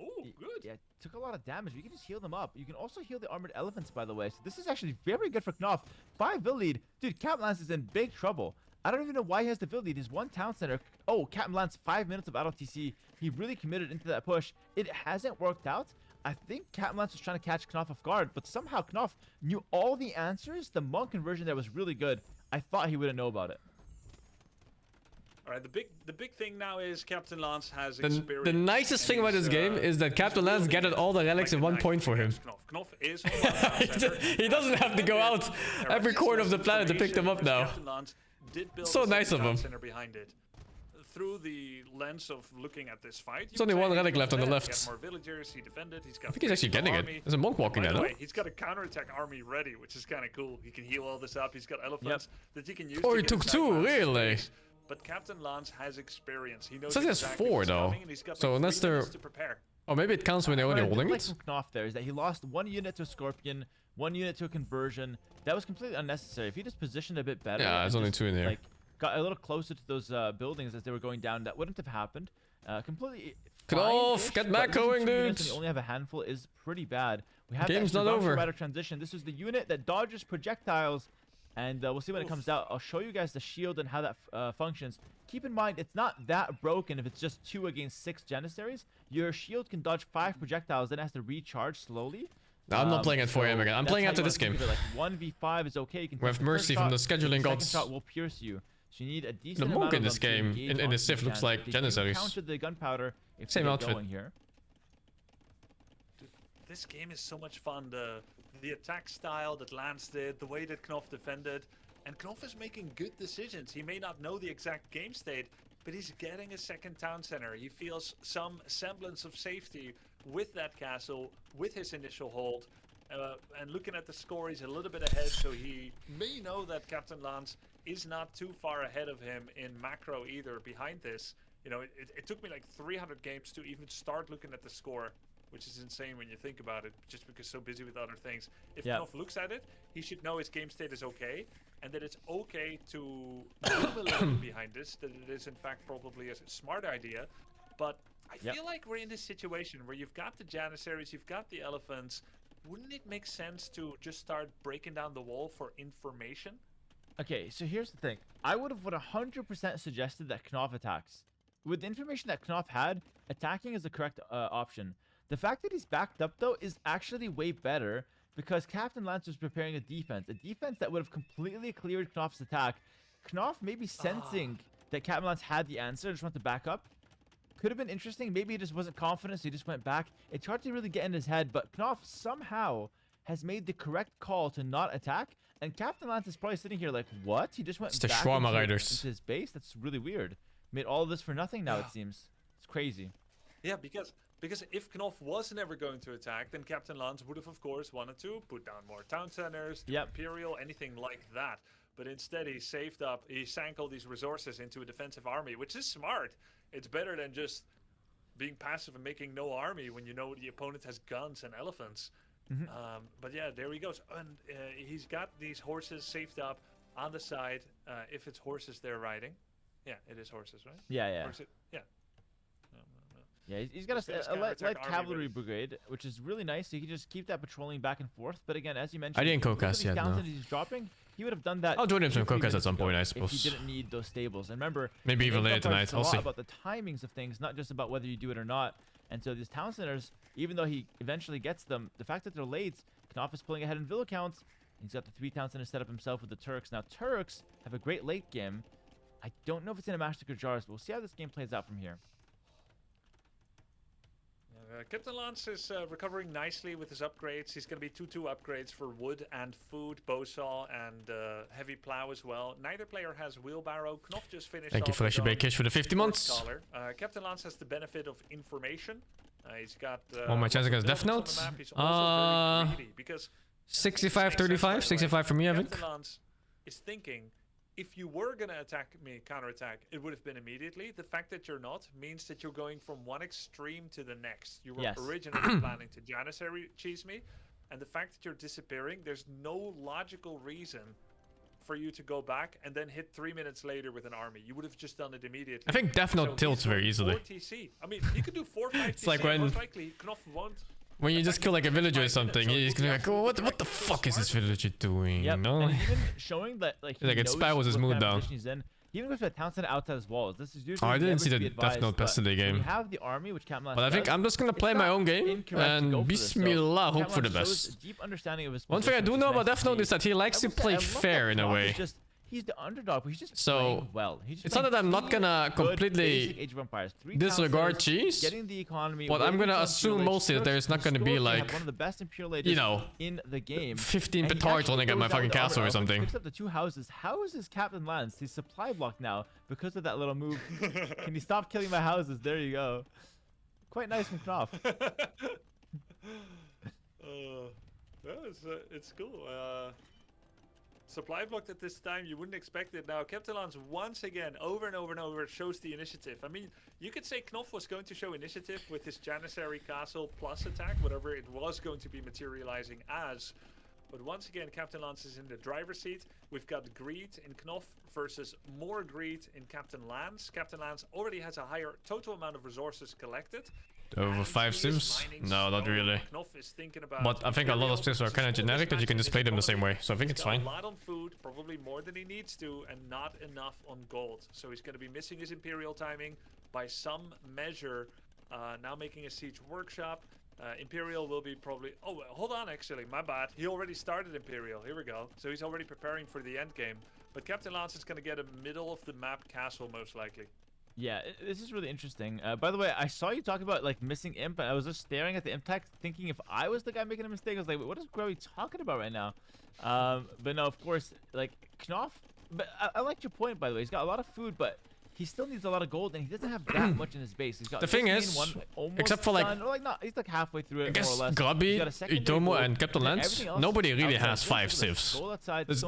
Oh, good. Yeah, took a lot of damage. We can just heal them up. You can also heal the armored elephants, by the way. So this is actually very good for Knopf. 5 vill lead. Dude, Captain Lance is in big trouble. I don't even know why he has the vill lead. He's 1 town center. Oh, Captain Lance, 5 minutes of auto TC. He really committed into that push. It hasn't worked out. I think Captain Lance was trying to catch Knopf off guard, but somehow Knopf knew all the answers. The monk conversion there was really good. I thought he wouldn't know about it. All right, the big thing now is Captain Lance has experience. The nicest thing about this game is that Captain Lance gathered all the relics in 1 point for him. Knopf is He doesn't have to go out every corner of the planet to pick them up now. Captain Lance did build So nice of him. center behind it. Through the lens of looking at this fight, There's only 1 relic left on the He left. got more villagers, he defended, he's got I think he's actually getting it. There's a monk walking By there, the no? way, he's got a counterattack army ready, which is kind of cool. He can heal all this up. He's got elephants that he can use. Oh, to he get took his 2, back really? space. But Captain Lance has experience. He knows It says he has exactly 4 what's though. coming, and he's got, So like, unless 3 they're... minutes to prepare. Oh, maybe it counts when they're only What I holding did like it? from Knopf there is that he lost 1 unit to a Scorpion, 1 unit to a conversion. That was completely unnecessary. If he just positioned a bit better... Yeah, there's only just, 2 in here. Like, got a little closer to those buildings as they were going down, that wouldn't have happened. Completely Knopf, get back going, dude! You only have a handful is pretty bad. We have Game's that not over. Rider transition. This is the unit that dodges projectiles, and we'll see when it comes out. I'll show you guys the shield and how that functions. Keep in mind, it's not that broken if it's just 2 against 6 Janissaries. Your shield can dodge 5 projectiles, then it has to recharge slowly. No, I'm not playing at 4 AM again. I'm playing after this game. Like 1v5 is okay. You can We have mercy from the scheduling gods. Second shot will pierce you. So you need a decent The amount monk of in this them to game, engage in the onto Sith, looks Janus. like They do Janissaries. counter the gunpowder if Same they get outfit. going here. This game is so much fun. The attack style that Lance did, the way that Knopf defended, and Knopf is making good decisions. He may not know the exact game state, but he's getting a second town center. He feels some semblance of safety with that castle, with his initial hold. And looking at the score, he's a little bit ahead, so he may know that Captain Lance is not too far ahead of him in macro either behind this. You know, it took me like 300 games to even start looking at the score, which is insane when you think about it, just because so busy with other things. If Knopf looks at it, he should know his game state is okay, and that it's okay to move a little bit behind this, that it is in fact probably a smart idea. But I feel like we're in this situation where you've got the Janissaries, you've got the elephants. Wouldn't it make sense to just start breaking down the wall for information? Okay, so here's the thing. I would have 100% suggested that Knopf attacks. With the information that Knopf had, attacking is the correct option. The fact that he's backed up, though, is actually way better because Captain Lance was preparing a defense that would have completely cleared Knopf's attack. Knopf maybe sensing that Captain Lance had the answer, just went to back up. Could have been interesting. Maybe he just wasn't confident, so he just went back. It's hard to really get in his head, but Knopf somehow has made the correct call to not attack, and Captain Lance is probably sitting here like, what? He just went It's the back Shawarma into Riders. his base? That's really weird. Made all of this for nothing now, it seems. It's crazy. Yeah, because if Knopf was never going to attack, then Captain Lance would have, of course, wanted to put down more town centers, Imperial, anything like that. But instead, he saved up, he sank all these resources into a defensive army, which is smart. It's better than just being passive and making no army when you know the opponent has guns and elephants. But yeah, there he goes. And he's got these horses saved up on the side, if it's horses they're riding. Yeah, it is horses, right? Yeah. Or is it? Yeah. Yeah, he's got a light cavalry brigade, which is really nice. So he can just keep that patrolling back and forth. But again, as you mentioned, I didn't co-cast yet, no. He's dropping. he would have done that. I'll join him some 2-3 Cookers at minutes some ago point, I suppose. If he didn't need those stables. And remember, Maybe even later tonight. It's I'll see. about the timings of things, not just about whether you do it or not. And so these town centers, even though he eventually gets them, the fact that they're late, Knopf is pulling ahead in villa counts. He's got the 3 town centers set up himself with the Turks. Now Turks have a great late game. I don't know if it's in a Matchstick or Jars, but we'll see how this game plays out from here. Captain Lance is recovering nicely with his upgrades. He's going to be 2-2 upgrades for wood and food, bowsaw and heavy plow as well. Neither player has wheelbarrow. Knopf just finished. Thank you for Big Kish for the 50 months. Captain Lance has the benefit of information. He's got. My chance against Death Note? 65-35, 65 for me, I think. Captain Lance is thinking, if you were going to attack me, counterattack, it would have been immediately. The fact that you're not means that you're going from one extreme to the next. You were originally planning to Janissary cheese me, and the fact that you're disappearing, there's no logical reason for you to go back and then hit 3 minutes later with an army. You would have just done it immediately. I think Death Note tilts very easily. 4 TC. I mean, you could do 4 5 It's TC. like when... Most likely, Knopf won't. When you just kill like a villager or something, he's gonna be like, oh, what the fuck is this villager doing? Yep. No? And even showing that like he like it spirals his mood down. He's in. He even goes to a town center outside his walls. This is usually I didn't see the Death Note yesterday game. You have the army, which Captain But I think I'm just gonna play my own game and Bismillah, hope for the best. One thing I do know about Death Note is that he likes to play fair in a way. He's the underdog, but he's just so well. It's not that I'm not gonna completely disregard cheese, but I'm gonna assume mostly that there's not gonna be like, one of the best imperial you know, in the game. 15 petards running at my fucking castle or something. Picks up the 2 houses. How is this Captain Lance? He's supply blocked now because of that little move. Can you stop killing my houses? There you go. Quite nice from Knopf. It's cool. Supply blocked at this time, you wouldn't expect it. Now, Captain Lance once again, over and over and over, shows the initiative. I mean, you could say Knopf was going to show initiative with his Janissary Castle plus attack, whatever it was going to be materializing as. But once again, Captain Lance is in the driver's seat. We've got greed in Knopf versus more greed in Captain Lance. Captain Lance already has a higher total amount of resources collected. Over 5 sims? No, not really. But I think a lot of sims are kind of generic that you can just play them the same way, so I think it's fine. A lot on food, probably more than he needs to, and not enough on gold. So he's going to be missing his Imperial timing by some measure. Now making a siege workshop. Imperial will be probably... Oh, hold on, actually, my bad. He already started Imperial. Here we go. So he's already preparing for the end game. But Captain Lance is going to get a middle of the map castle, most likely. Yeah, this is really interesting. By the way, I saw you talk about like missing imp, and I was just staring at the imp text, thinking if I was the guy making a mistake. I was like, what is Growy talking about right now? But no, of course, like Knopf. But I liked your point, by the way. He's got a lot of food, but he still needs a lot of gold, and he doesn't have that much in his base. He's got the thing is, except for like, he's like halfway through it. I guess more or less. Grubby, Itomo, and Captain Lance, nobody really has 5 civs.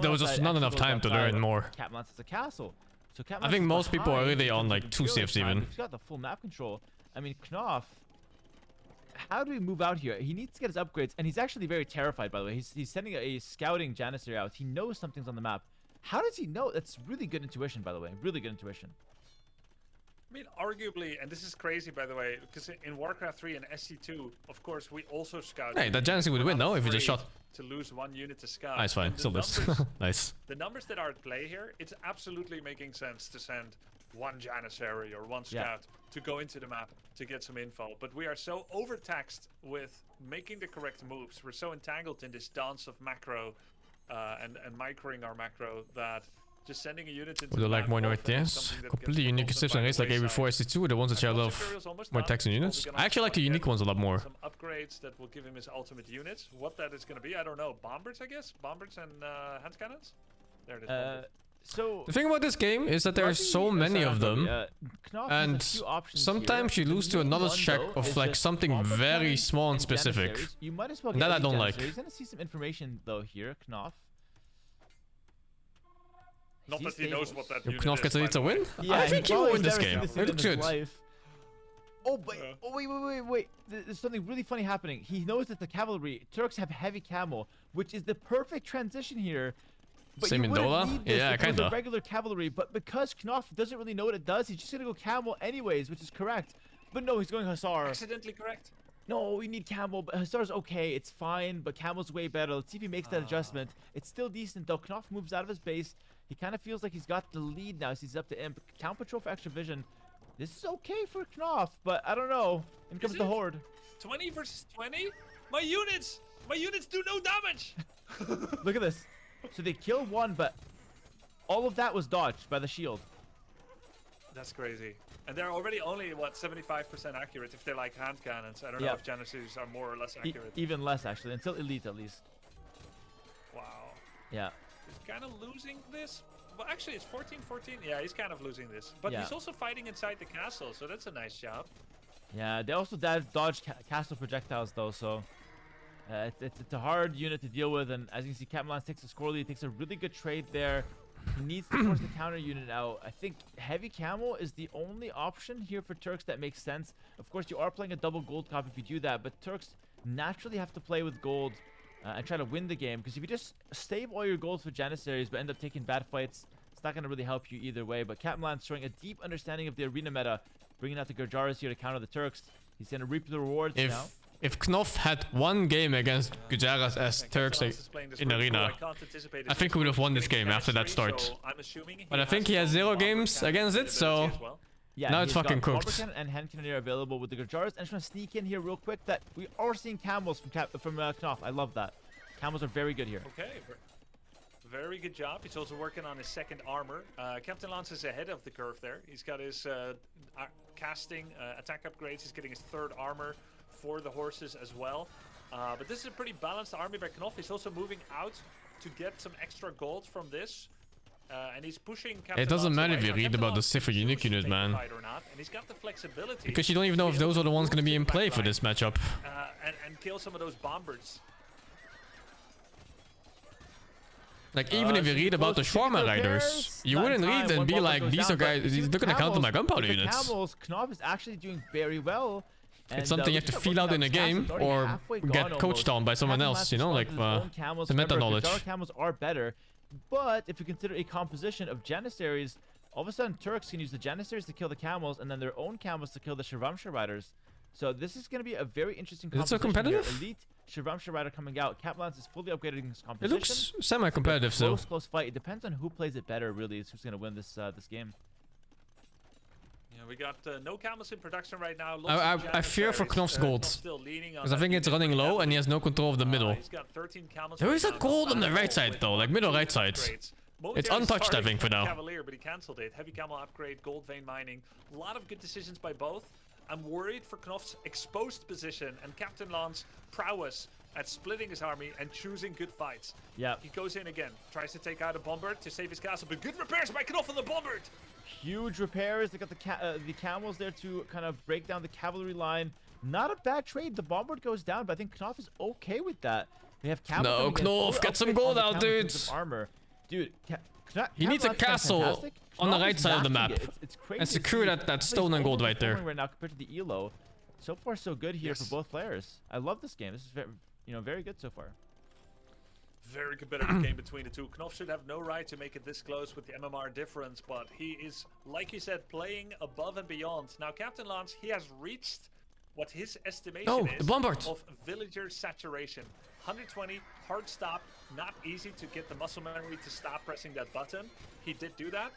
There was just not enough time to learn more. Captain Lance is a castle. So I think most people are really on like 2 civs even. He's got the full map control. I mean, Knopf, how do we move out here? He needs to get his upgrades, and he's actually very terrified, by the way. He's sending a scouting Janissary out. He knows something's on the map. How does he know? That's really good intuition, by the way. Really good intuition. I mean, arguably, and this is crazy, by the way, because in Warcraft 3 and SC2, of course, we also scouted. Hey, that Janissary would win, no? If you just shot. To lose 1 unit to scout. Nice, fine. Still this. Nice. The numbers that are at play here, it's absolutely making sense to send 1 Janissary or 1 scout to go into the map to get some info. But we are so overtaxed with making the correct moves. We're so entangled in this dance of macro and microing our macro that just sending a unit into the like more RTS? Completely unique systems and rates like AB4, SC2 are the ones that share a lot of more text and units. I actually like the unique ones a lot more. Some upgrades that will give him his ultimate units. What that is going to be, I don't know. Bombards, I guess? Bombards and hand cannons? There it is. So the thing about this game is that there are so many of them, and sometimes you lose to another check of like something very small and specific. And that I don't like. He's going to see some information though here, Knopf. Not that he knows what that unit Knopf gets a win? Yeah, I think he will win this game. It looks good. Oh, but wait. There's something really funny happening. He knows that the cavalry, Turks have heavy camo, which is the perfect transition here. But same in Dola? Yeah, kind of. Regular cavalry, but because Knopf doesn't really know what it does, he's just going to go camo anyways, which is correct. But no, he's going Hussar. Accidentally correct. No, we need Camel. But Hussar's okay. It's fine, but Camel's way better. Let's see if he makes that adjustment. It's still decent, though. Knopf moves out of his base. He kind of feels like he's got the lead now. He's up to Imp. Count Patrol for extra vision. This is okay for Knopf, but I don't know. In comes the Horde. 20 versus 20? My units do no damage. Look at this. So they kill one, but all of that was dodged by the shield. That's crazy. And they're already only, what, 75% accurate if they're like hand cannons. I don't know if Janissaries are more or less accurate. Even less, actually. Until Elite, at least. Wow. Yeah. He's kind of losing this. Well, actually, it's 14-14. Yeah, he's kind of losing this. But he's also fighting inside the castle, so that's a nice job. Yeah, they also dodge castle projectiles, though, so... it's a hard unit to deal with, and as you can see, Captain Lance takes a score lead, takes a really good trade there. He needs to force the counter unit out. I think Heavy Camel is the only option here for Turks that makes sense. Of course, you are playing a double gold cop if you do that, but Turks naturally have to play with gold and try to win the game, because if you just save all your golds for Janissaries but end up taking bad fights, it's not going to really help you either way. But Captain Lance showing a deep understanding of the arena meta, bringing out the Gurjaras here to counter the Turks. He's going to reap the rewards now. If Knopf had one game against Gujaras as Turks in Arena, I think we would have won this game after that start. But I think he has 0 games against it, so now it's fucking cooked. Bomber and hand cannoneer available with the Gurjaras. And I just want to sneak in here real quick that we are seeing camels from Knopf. I love that. Camels are very good here. Okay. Very good job. He's also working on his second armor. Captain Lance is ahead of the curve there. He's got his casting attack upgrades. He's getting his 3rd armor for the horses as well. But this is a pretty balanced army by Knopf. He's also moving out to get some extra gold from this. And he's pushing Captain It doesn't Lance matter if you read about the Cipher Unique unit, man. Or not. And he's got the flexibility Because you don't even know if those are the ones going to be in play for this matchup. and kill some of those bombards. Like, even if you read about the Shawarma Riders, you wouldn't read and be like, these are guys, they're going to counter my gunpowder units. Knopf is actually doing very well. It's something you have to feel out in a game or get coached on by someone else, you know, like the meta knowledge. Camels are better, but if you consider a composition of Janissaries, all of a sudden Turks can use the Janissaries to kill the camels and then their own camels to kill the Shirvamsha Riders. So this is going to be a very interesting composition. Is it so competitive? Here. Elite Shirvamsha Rider coming out. Captain Lance is fully upgrading his composition. It looks semi-competitive, so. Close fight. It depends on who plays it better, really. Is who's going to win this game. Yeah, we got no camels in production right now. I fear for Knopf's gold. Because I think it's running low and he has no control of the middle. He's got 13 camels. There is a gold on the right side though, like middle right side. It's untouched, I think, for now. Cavalier, but he cancelled it. Heavy camel upgrade, gold vein mining. A lot of good decisions by both. I'm worried for Knopf's exposed position and Captain Lance's prowess at splitting his army and choosing good fights. Yeah. He goes in again, tries to take out a bombard to save his castle, but good repairs by Knopf on the bombard. Huge repairs. They got the camels there to kind of break down the cavalry line. Not a bad trade. The bombard goes down, but I think Knopf is okay with that. They have camels. No, Knopf, get some gold out, dude. Armor. Dude, he needs a castle on the right side of the map. It's crazy. And secure that stone and gold right there. Right now compared to the Elo. So far, so good here for both players. I love this game. This is very good so far. Very competitive game between the two. Knopf should have no right to make it this close with the MMR difference, but he is, like you said, playing above and beyond. Now, Captain Lance, he has reached what his estimation is of villager saturation. 120, hard stop, not easy to get the muscle memory to stop pressing that button. He did do that.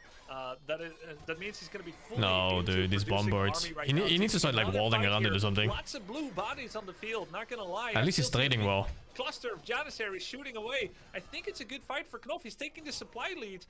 That means he's going to be fully No, dude, these bombards. Right he needs to start like walling around it or something. Lots of blue bodies on the field, not going to lie. At least he's trading well. Cluster of Janissaries shooting away. I think it's a good fight for Knopf. He's taking the supply lead,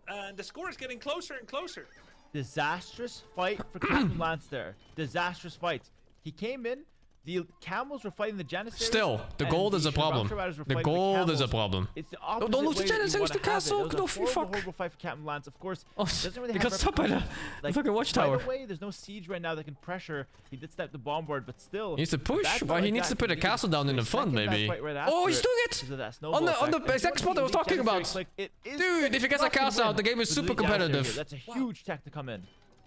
and the score is getting closer and closer. Disastrous fight for Captain Lance there. Disastrous fight. He came in. The camels were fighting the Janissaries. Still, the gold is a problem. The gold is a problem. It's the opposite don't lose the way Janissaries to castle. It was a horrible fight for Captain Lance. Of course, doesn't really he have got stopped by the fucking watchtower. Right away, there's no siege right now that can pressure. He did step the bombard, but still. He needs to push. Well, he needs to put a castle down in the front, maybe. Oh, he's doing it! On the exact spot I was talking about. Dude, if he gets a castle out, the game is super competitive. That's a huge tech to come in.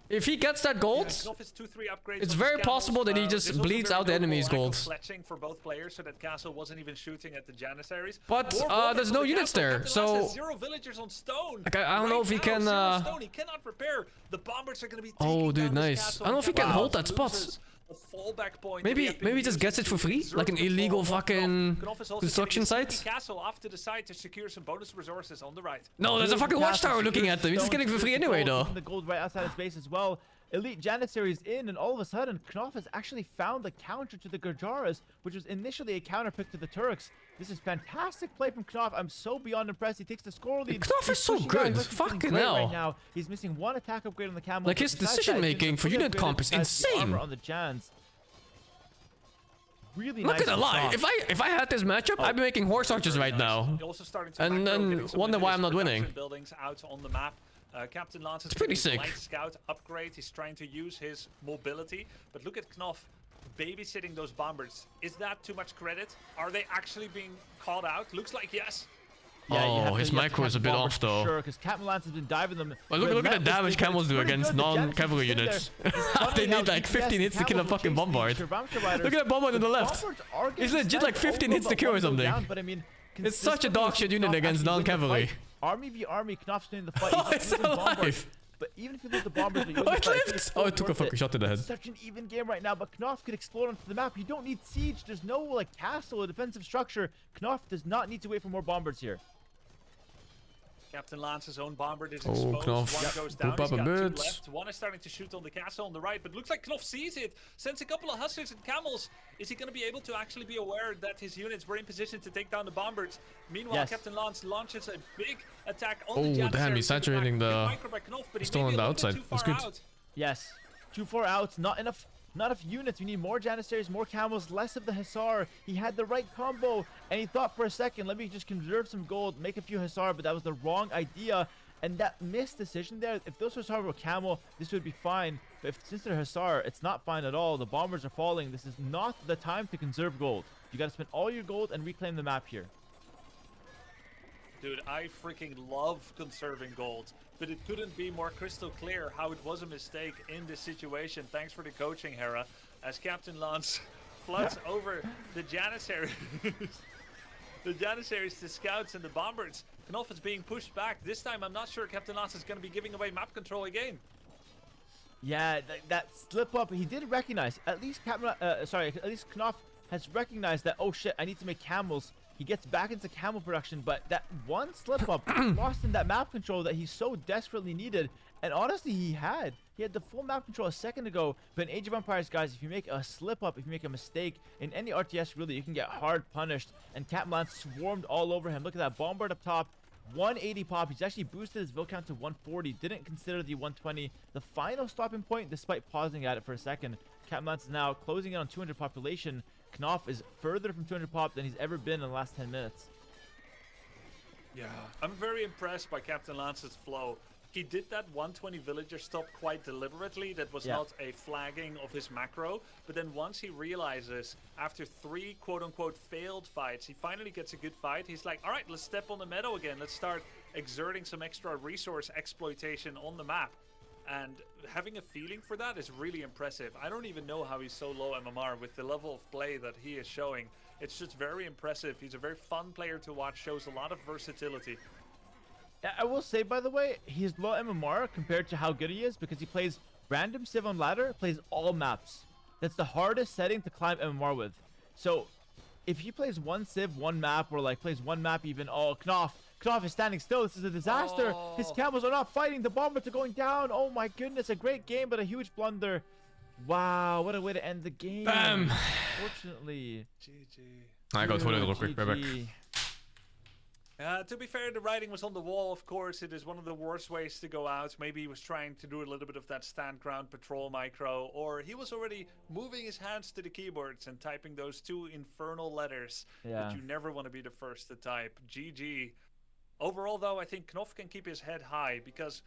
If he gets that gold, it's very possible that he just bleeds out the enemy's gold. For both players, so that castle wasn't even shooting at the Janissaries. But there's no units there, so 0 villagers on stone. Okay, I don't know if he can. He cannot repair. The bombards are going to be. Oh, dude, nice. I don't know if he can hold that spot. a fallback point. Maybe he just gets it for free, like an illegal fucking construction site. Castle off to the side to secure some bonus resources on the right. No, there's a fucking watchtower looking at them. He's just getting it for free anyway, though. The gold right outside his base as well. Elite Janissaries in, and all of a sudden, Knopf has actually found the counter to the Gurjaras, which was initially a counter pick to the Turks. This is fantastic play from Knopf. I'm so beyond impressed. He takes the score lead. Knopf is so good. Fucking hell. Right now. He's missing one attack upgrade on the camel. Like, his decision making for unit comp is insane. On the Jans. Really I'm not gonna lie. If I had this matchup, I'd be making horse archers right now. And then wonder why I'm not winning. Buildings out on the map. Captain Lance is pretty sick. Light scout upgrade. He's trying to use his mobility, but look at Knopf babysitting those bombers. Is that too much credit? Are they actually being called out? Looks like yes. Yeah, his micro is a bit off though. Sure, because Captain Lance has been diving them. Well, look at the damage camels do against non-cavalry units. They need like 15 hits to kill a fucking bombard. Look at that bombard on the left. It's legit like 15 hits to kill or something. But I mean, it's such a dog shit unit against non-cavalry. Army v army, Knopf's doing the fight. Oh, it's alive! But even if you lose the bombers, it lived! Oh, it took a fucking shot to the head. It's such an even game right now, but Knopf could explode onto the map. You don't need siege. There's no like castle or defensive structure. Knopf does not need to wait for more bombers here. Captain Lance's own bomber is exposed. Knopf. One goes down. He's got two left. One is starting to shoot on the castle on the right, but looks like Knopf sees it. Sends a couple of huskies and camels. Is he going to be able to actually be aware that his units were in position to take down the bombers? Meanwhile, Captain Lance launches a big attack on the Janissaries. Oh, damn, he's saturating the still on the outside. That's good. Yes. 2-4 outs. Not enough units. We need more Janissaries, more camels, less of the Hussar. He had the right combo, and he thought for a second, let me just conserve some gold, make a few Hussar, but that was the wrong idea. And that missed decision there, if those Hussar were camel, this would be fine. But since they're Hussar, it's not fine at all. The bombers are falling. This is not the time to conserve gold. You got to spend all your gold and reclaim the map here. Dude, I freaking love conserving gold, but it couldn't be more crystal clear how it was a mistake in this situation. Thanks for the coaching, Hera, as Captain Lance floods over the Janissaries. The Janissaries, the scouts, and the bombers. Knopf is being pushed back. This time, I'm not sure Captain Lance is going to be giving away map control again. Yeah, that slip up, he did recognize. At least at least Knopf has recognized that, oh shit, I need to make camels. He gets back into camel production, but that one slip up lost him that map control that he so desperately needed. And honestly, he had the full map control a second ago. But in Age of Empires, guys, if you make a slip up, if you make a mistake in any RTS, really, you can get hard punished. And Captain Lance swarmed all over him. Look at that bombard up top. 180 pop. He's actually boosted his build count to 140. Didn't consider the 120. The final stopping point, despite pausing at it for a second. Captain Lance is now closing in on 200 population. Knopf is further from 200 pop than he's ever been in the last 10 minutes. Yeah, I'm very impressed by Captain Lance's flow. He did that 120 villager stop quite deliberately. That was not a flagging of his macro. But then once he realizes, after 3 quote-unquote failed fights, he finally gets a good fight. He's like, all right, let's step on the meadow again. Let's start exerting some extra resource exploitation on the map. And having a feeling for that is really impressive. I don't even know how he's so low MMR with the level of play that he is showing. It's just very impressive. He's a very fun player to watch, shows a lot of versatility. I will say, by the way, he's low MMR compared to how good he is because he plays random Civ on ladder, plays all maps. That's the hardest setting to climb MMR with. So if he plays one Civ, one map, or like plays one map even, Knopf is standing still. This is a disaster. His camels are not fighting. The bombers are going down. Oh my goodness, a great game, but a huge blunder. Wow, what a way to end the game. Bam. Fortunately. GG. I got toilet real quick. Right back. To be fair, the writing was on the wall, of course. It is one of the worst ways to go out. Maybe he was trying to do a little bit of that stand ground patrol micro, or he was already moving his hands to the keyboards and typing those 2 infernal letters that you never want to be the first to type. GG. Overall, though, I think Knopf can keep his head high because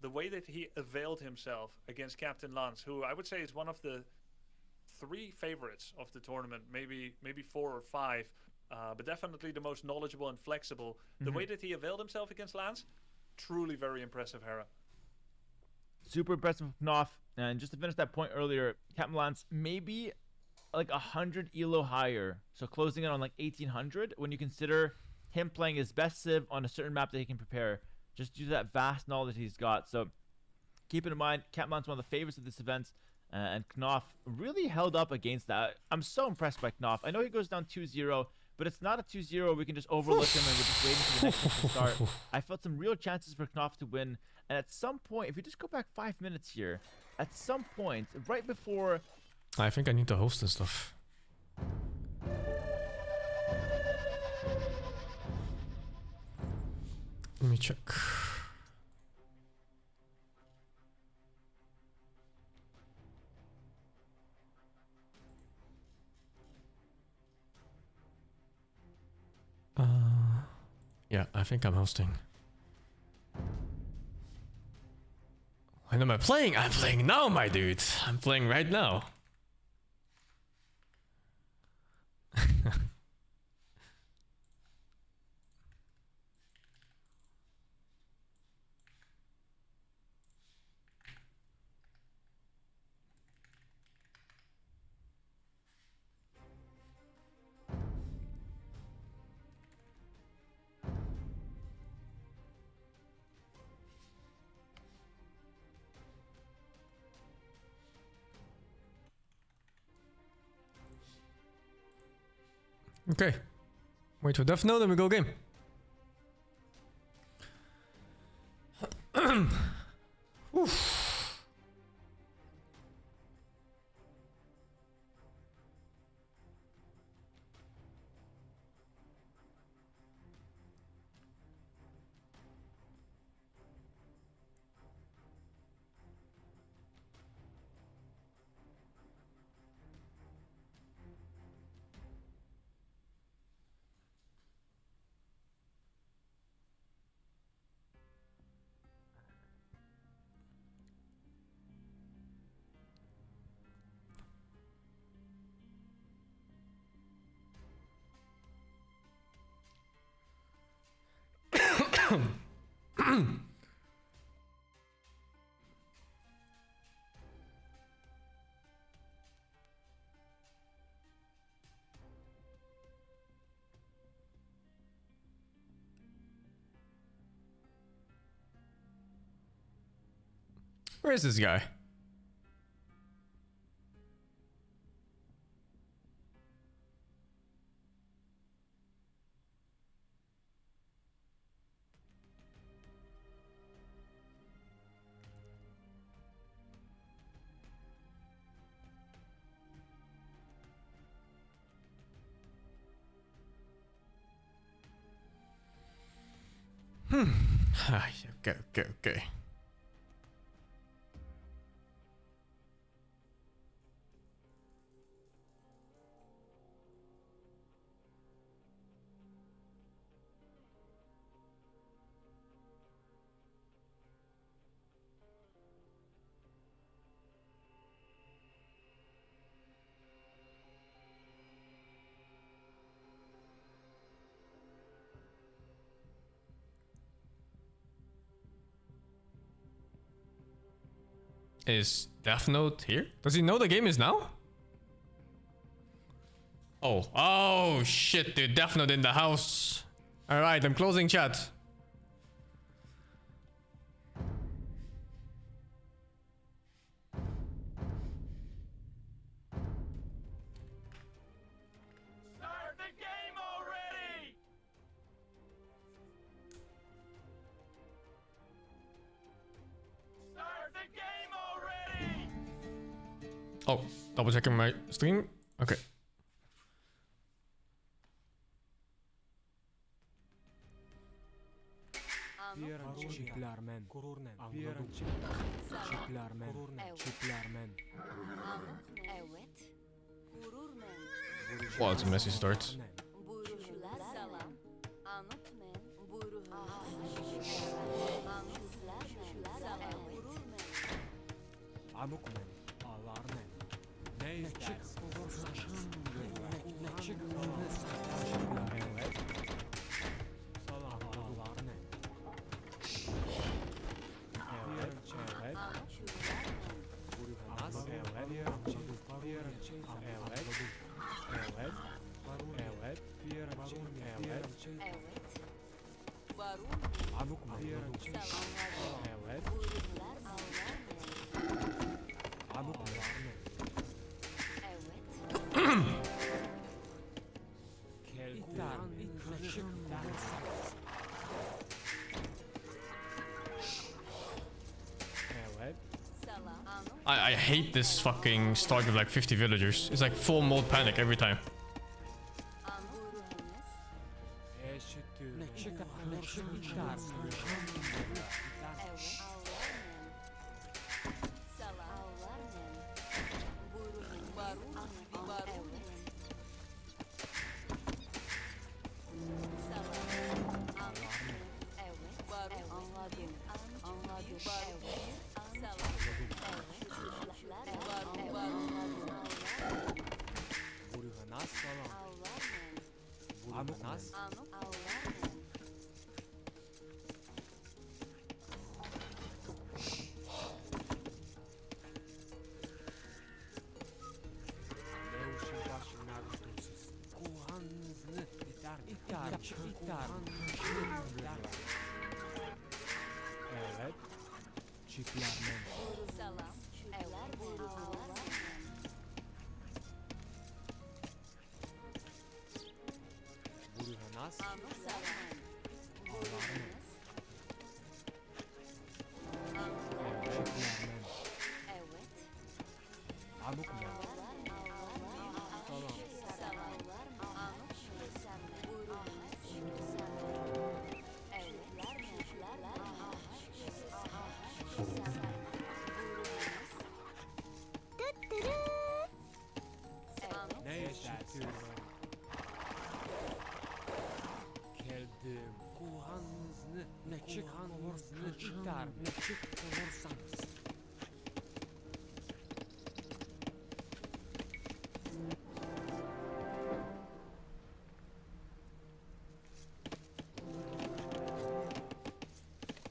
the way that he availed himself against Captain Lance, who I would say is one of the 3 favorites of the tournament, maybe 4 or 5, but definitely the most knowledgeable and flexible. The way that he availed himself against Lance, truly very impressive, Hera. Super impressive with Knopf. And just to finish that point earlier, Captain Lance maybe like 100 elo higher. So closing in on like 1800 when you consider him playing his best Civ on a certain map that he can prepare. Just due to that vast knowledge he's got. So Keep in mind, Catman's one of the favorites of this event, and Knopf really held up against that. I'm so impressed by Knopf. I know he goes down 2-0, but it's not a 2-0 we can just overlook him and we're just waiting for the next one to start. I felt some real chances for Knopf to win, and at some point, if you just go back 5 minutes here, at some point, right before... I think I need to host and stuff. Let me check. Yeah, I think I'm hosting. When am I playing? I'm playing now, my dude. I'm playing right now. Okay. Wait for Death Note, then we go game. Where is this guy? Okay. Is Death Note here? Does he know the game is now? Oh shit, dude. Death Note in the house. Alright, I'm closing chat. Start the game already! Start the game already! Oh, double checking my stream. Okay. Well, it's a messy start. hate this fucking start with like 50 villagers. It's like full mode panic every time. Evet. Çiftlerden. Salam. Evler buyurun. Buyurunuz. Salam. Buyurunuz. Evet. Çiftlerden. Evet. Amuk mu? Ne istersin? Geldim. Kulağınızı ne çıkanınızı çıkar. Ne çıkınırsanız.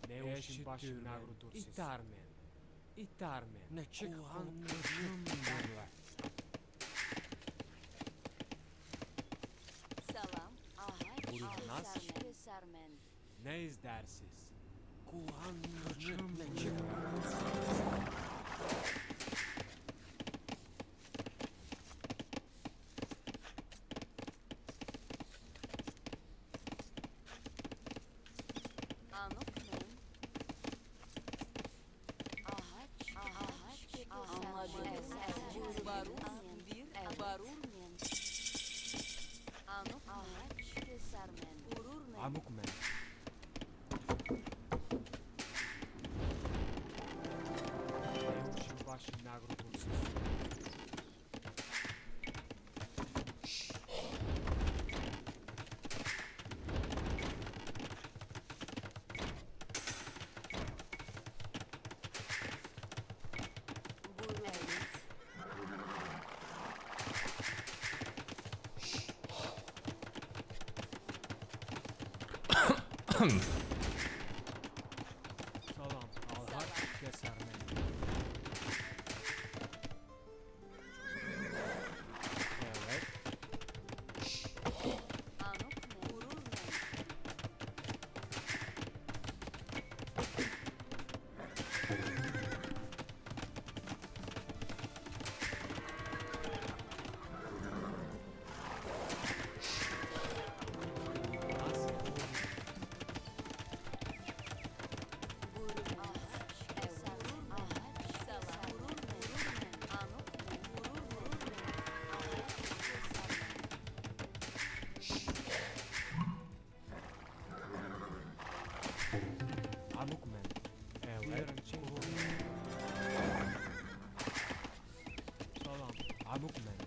Ne işin başına grudur siz? İtarmen. İtarmen. Ne çıkanınızı çıkar. Salam. Buyurunuz. Sarmen. Ne izlersiz? Kulağınızı ne çıkarırsınız? Amuk men. Ne işin başına grudur siz? Salam. Alhaç kesermen. Evet. Amuk men. Evet. Salam. Amuk men.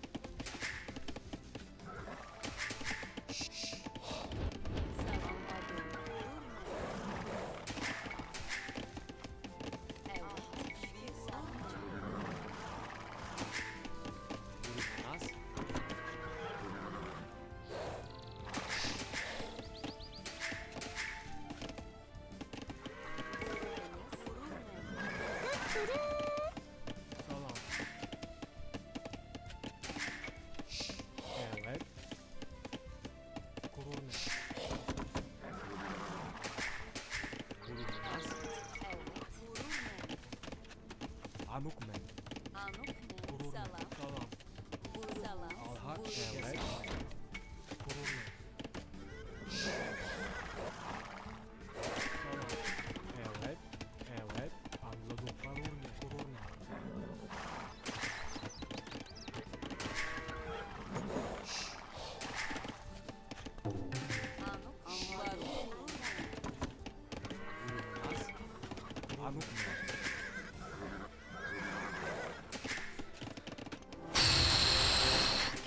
Buyurunuz. Salam.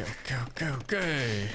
Okay.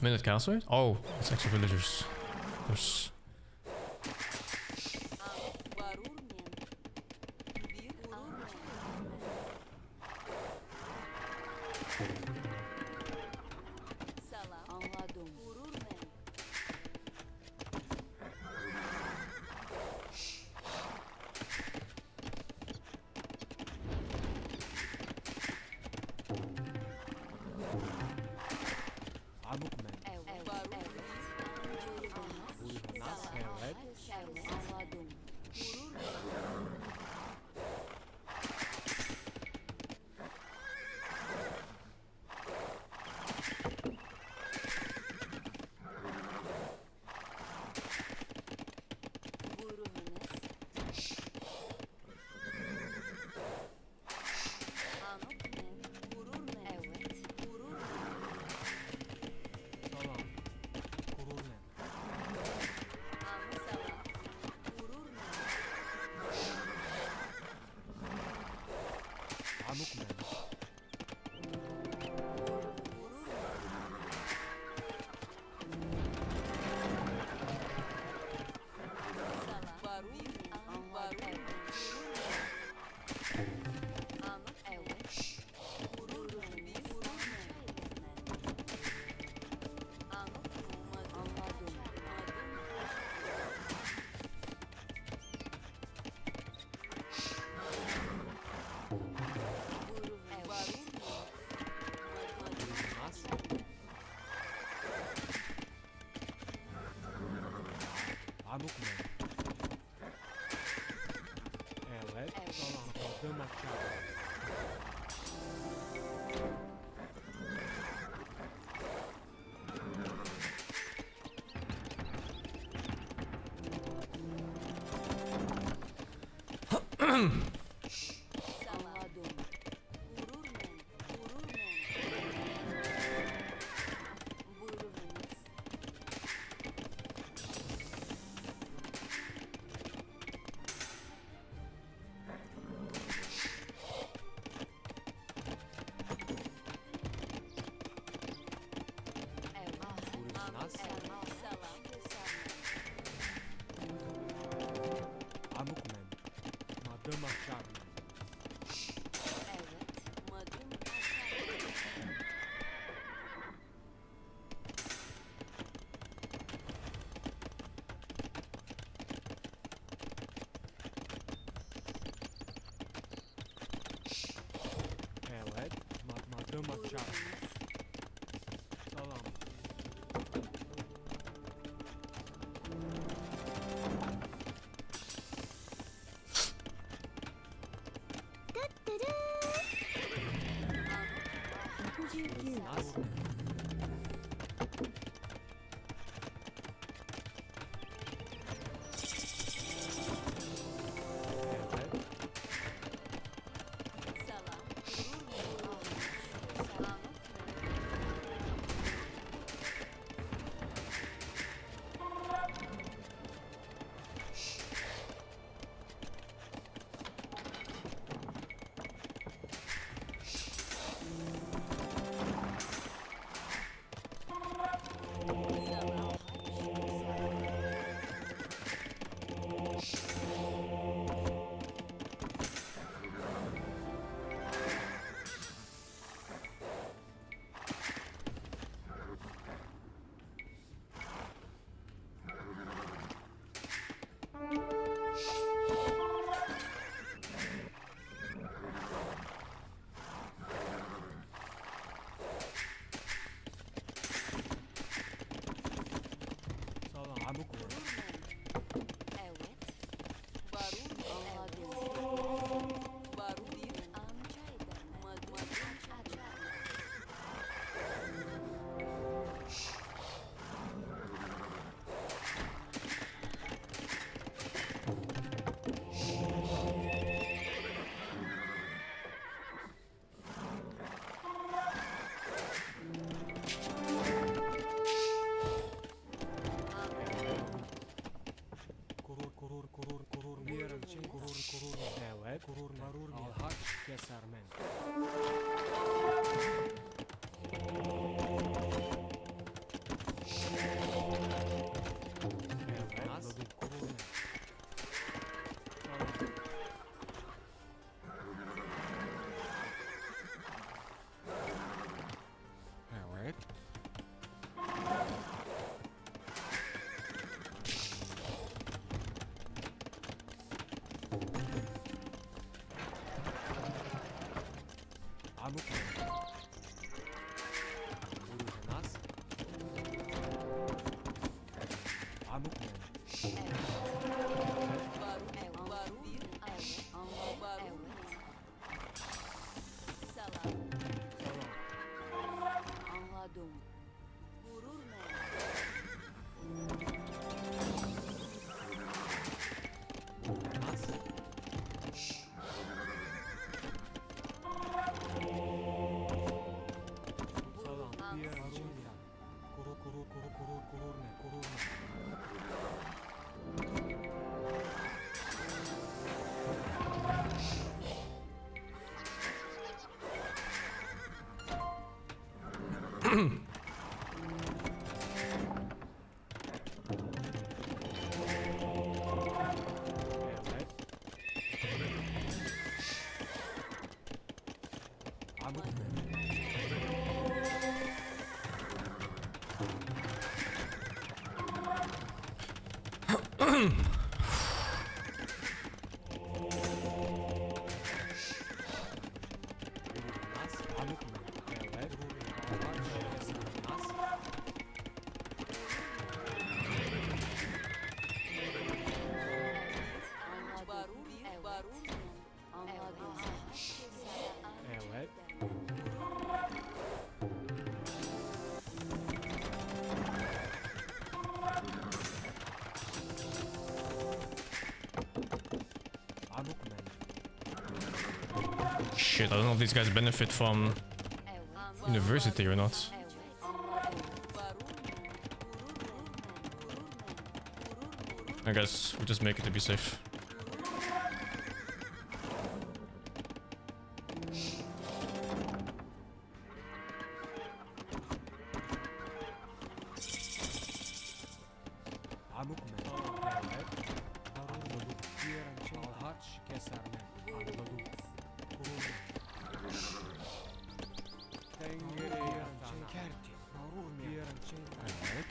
Minute cancel rate? Oh, it's actually villagers. There's... kesermen. Evet. Amuk. Urunas. Amuk. Anladım. Gurur ne? Salam. Bir arunira. Kurur ne? Evet. Shit, I don't know if these guys benefit from university or not. I guess we just make it to be safe. Amuk men. Evet. Harun diğer şey harç kesermen. Anladım. Kurur. Tengere yarın kerti. Harun diğer şey. Evet.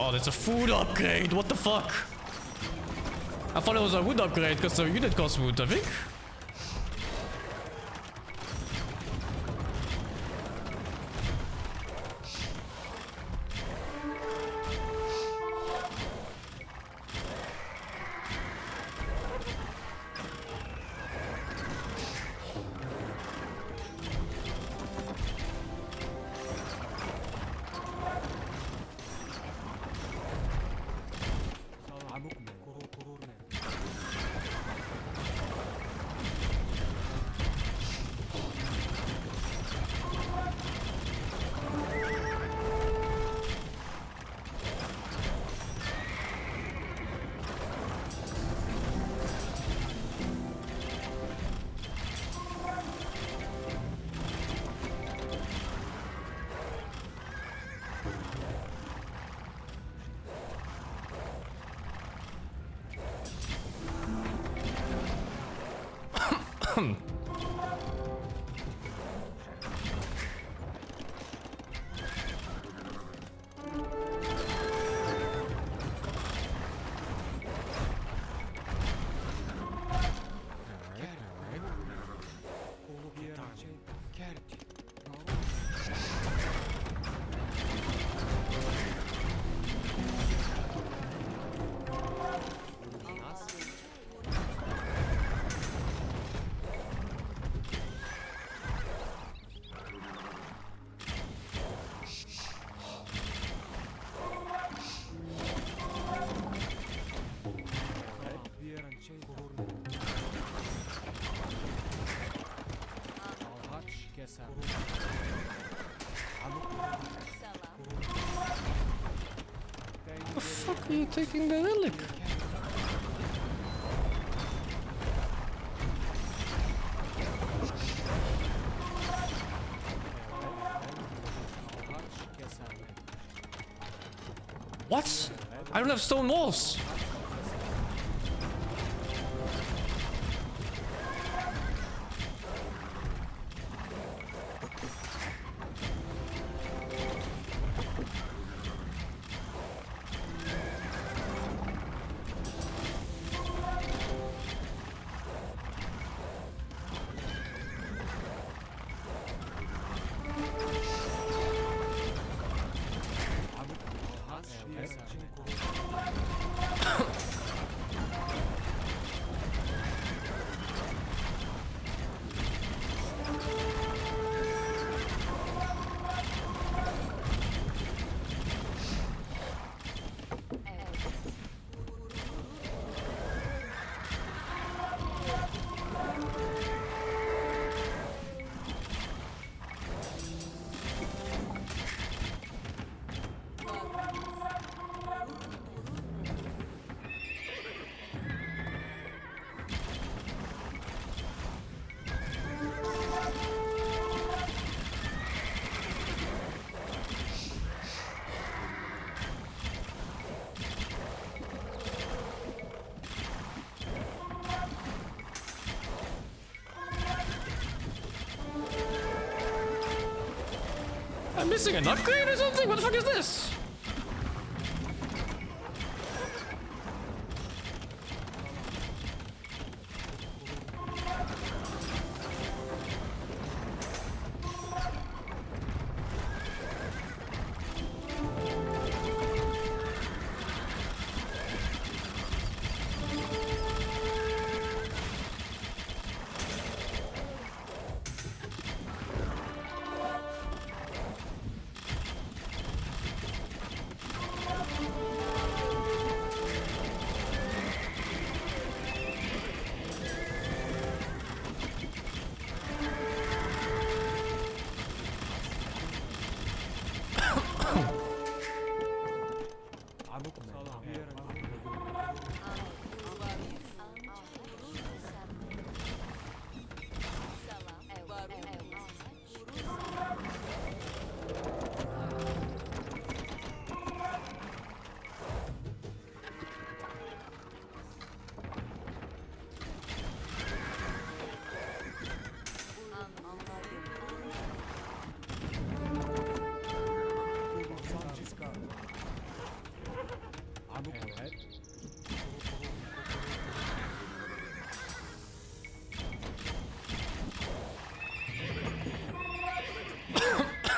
Oh, that's a food upgrade. What the fuck? I thought it was a wood upgrade because the unit costs wood, I think. The fuck are you taking the relic? What? I don't have stone walls. I'm missing an upgrade or something? What the fuck is this?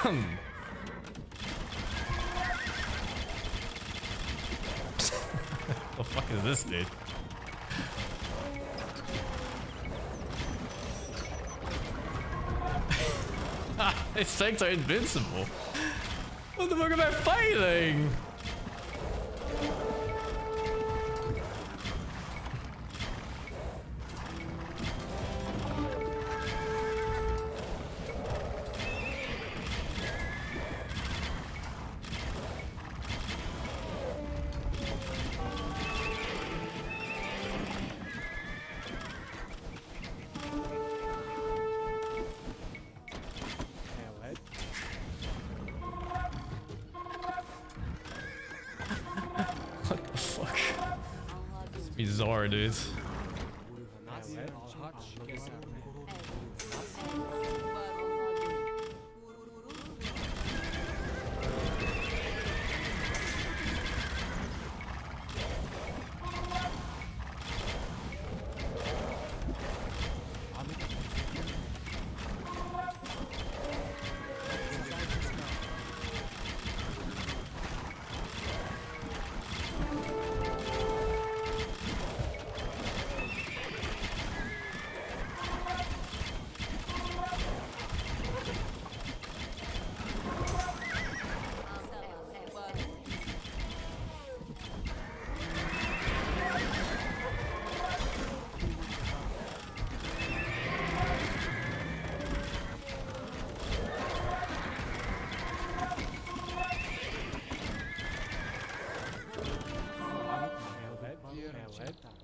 The fuck is this, dude? His tanks are invincible. What the fuck am I fighting? Bizarre, dude.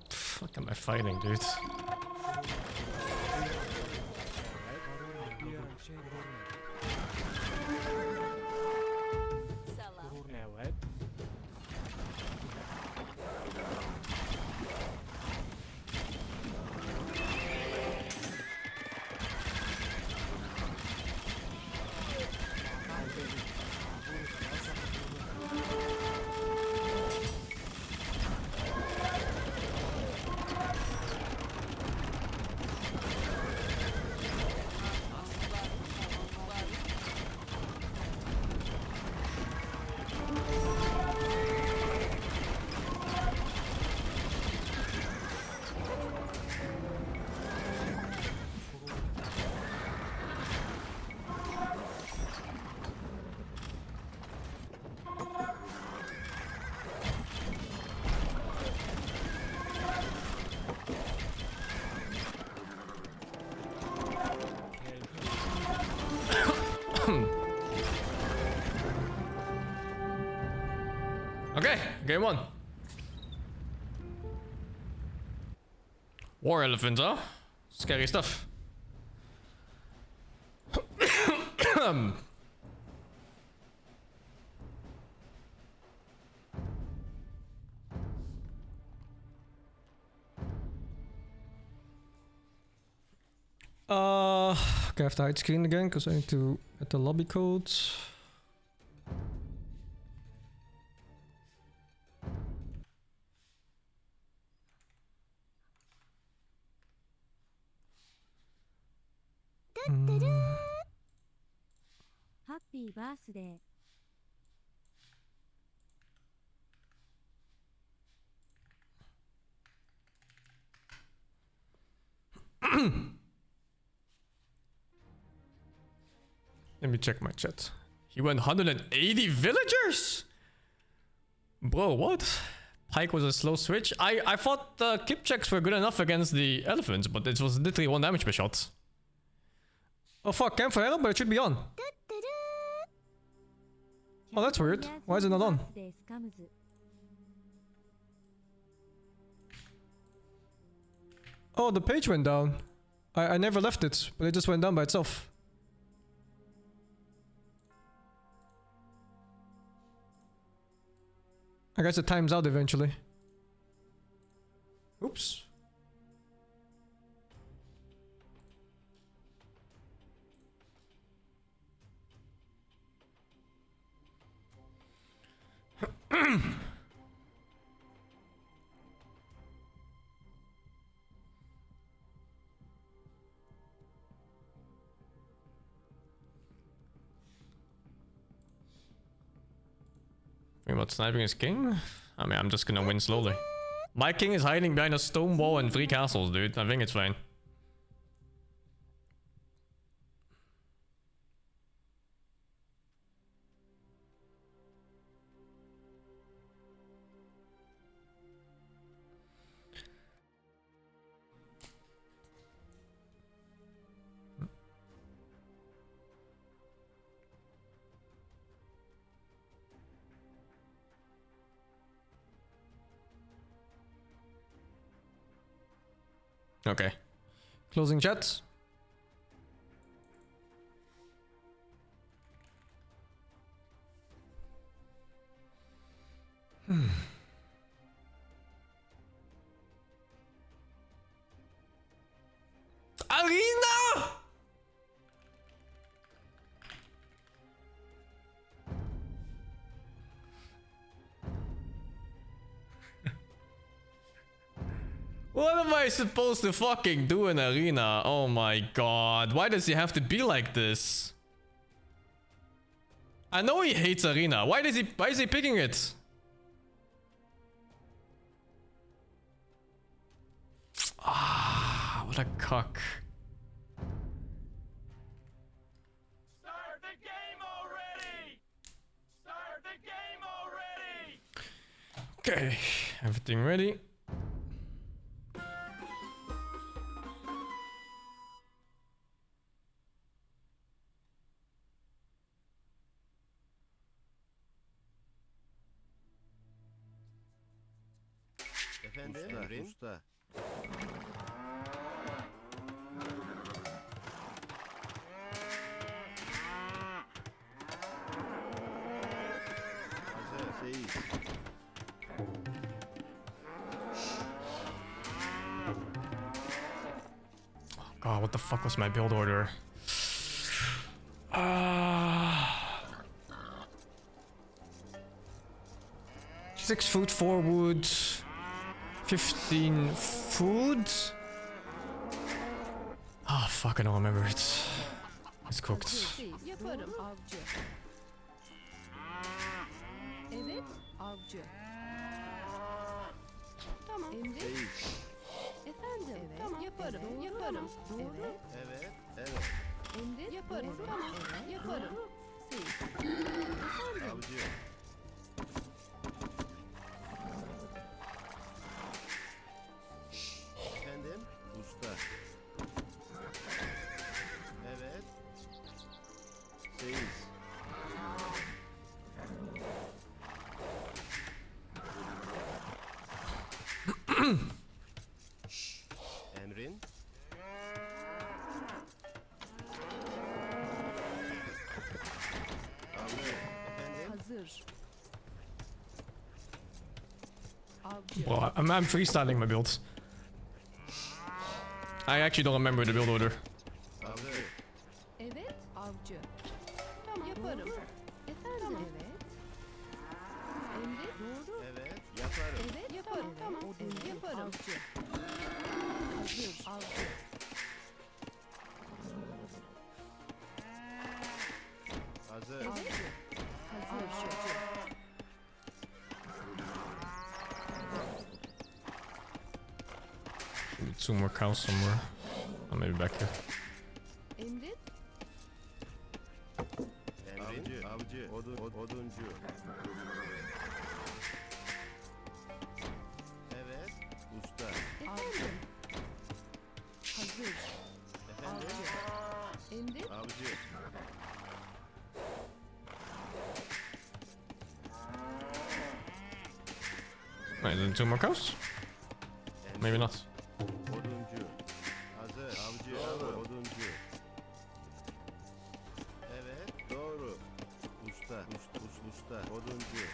Fuck am I fighting, dude? Okay, game one. War elephant, huh? Scary stuff. Okay, I have to hide screen again because I need to get the lobby codes. Happy birthday. Let me check my chat. He went 180 villagers? Bro, what? Pike was a slow switch. I thought the clip checks were good enough against the elephants, but it was literally 1 damage per shot. Oh fuck, campfire error, but it should be on. Oh, that's weird. Why is it not on? Oh, the page went down. I never left it, but it just went down by itself. I guess it times out eventually. Oops. Think about sniping his king? I mean, I'm just gonna win slowly. My king is hiding behind a stone wall and 3 castles, dude. I think it's fine. Okay. Closing chat. Arena! What am I supposed to fucking do in Arena? Oh my god. Why does he have to be like this? I know he hates Arena. Why is he picking it? Ah, what a cuck. Start the game already! Start the game already! Okay, everything ready. Efendim? Usta. Hazır, seyiz. God, what the fuck was my build order? 6 food, 4 wood, 15 food. Ah, fuck, I don't remember it. It's cooked. Yaparım avcı. Evet, avcı. Tamam. Emret. Efendim, evet, tamam. Yaparım, evet, yaparım. Doğru. Evet. Evet, evet. Emret. Yaparım, evet, tamam. Evet, yaparım. Siz. Efendim. Avcı. Efendim? Usta. Evet. Seyiz. Emrin? Hazır. Avcı. Bro, I'm freestyling my builds. I actually don't remember the build order. Avcı. Evet, avcı. Tamam, yaparım. Efendim, tamam. Evet. Emret. Doğru. Evet, yaparım. Evet, yaparım. Tamam, evet, yaparım. Avcı. Hazır, avcı. Hazır. Avcı. Hazır, avcı. Maybe 2 more cows somewhere. Or maybe back here. Emret. Emrin? Avcı. Oduncu. Evet, usta. Efendim. Hazır. Efendim? Avcı. Emret. Avcı. Wait, then 2 more cows? Maybe not. Oduncu. Hazır. Avcı. Oduncu. Evet, doğru. Usta. Usta. Oduncu.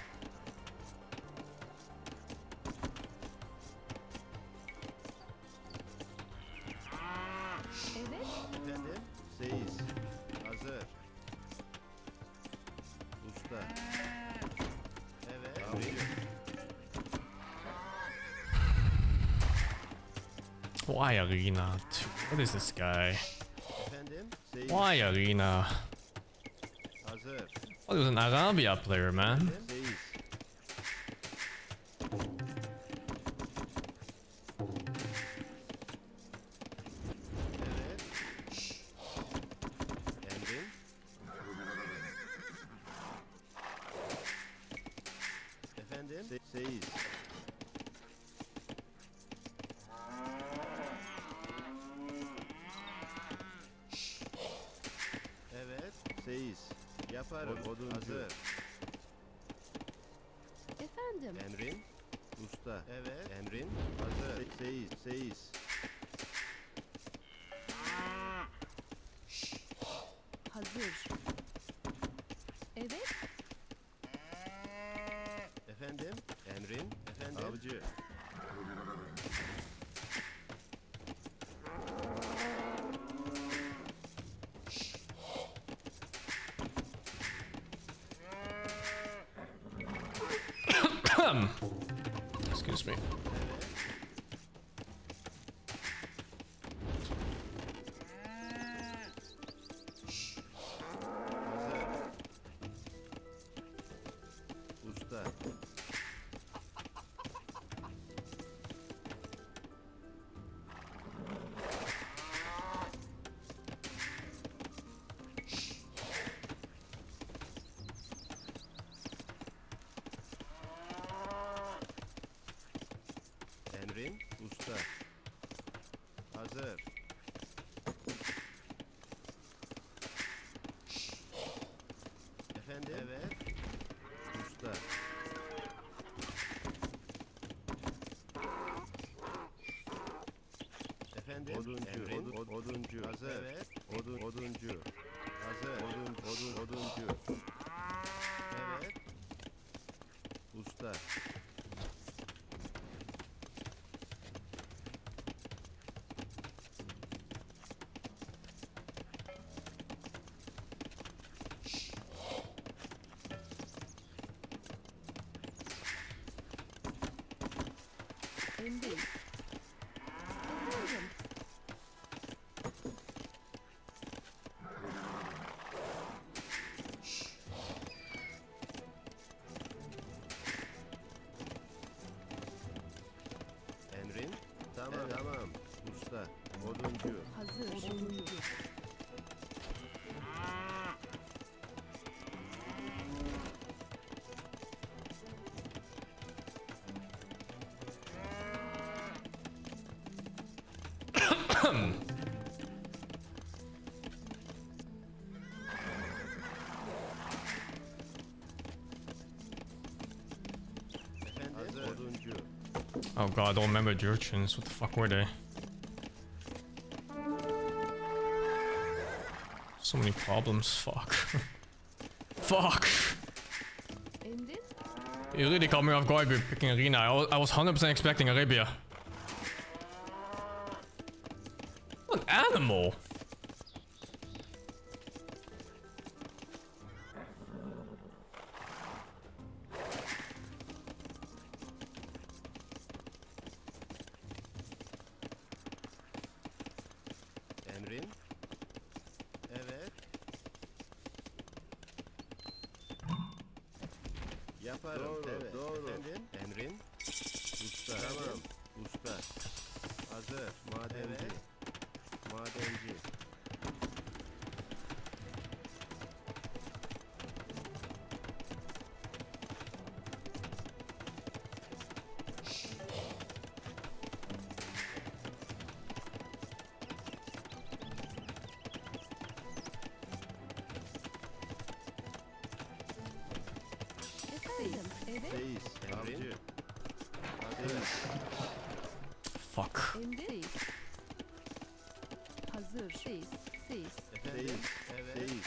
Evet. Efendim? Seyiz. Hazır. Usta. Evet. Avcı. Why Arena? What is this guy? Efendim? Seyiz. Why Arena? Hazır. Oh, he was an Arabia player, man. Seyiz. Seis. Evet. Seis. Yaparım. Oduncu. Hazır. Efendim? Emrin. Usta. Evet. Emrin. Hazır. Seis. Hazır. Evet. Efendim? Emrin. Efendim? Avcı. Excuse me. Usta. Emrin. Usta. Hazır. Efendim? Evet. Usta. Efendim? Oduncu. Oduncu. Hazır. Evet. Oduncu. Hazır. Oduncu. Evet. Usta. Emrin. Efendim? Emrin. Tamam. Usta. Oduncu. Hazır. Oduncu. Hazır. Oduncu. Oh god, I don't remember the urchins. What the fuck were they? So many problems. Fuck. Fuck. Emrin? You really caught me off guard by picking Arena. I was 100% expecting Arabia. What an animal. Emrin. Evet. Yaparım. Doğru. Efendim? Emrin. Usta. Tamam. Usta. Hazır. Madenci. Madenci. Efendim? Evet. Seis. Avcı. Hazır. Fuck. Emrin. Hazır. Seis. Efendim? Evet. Seis.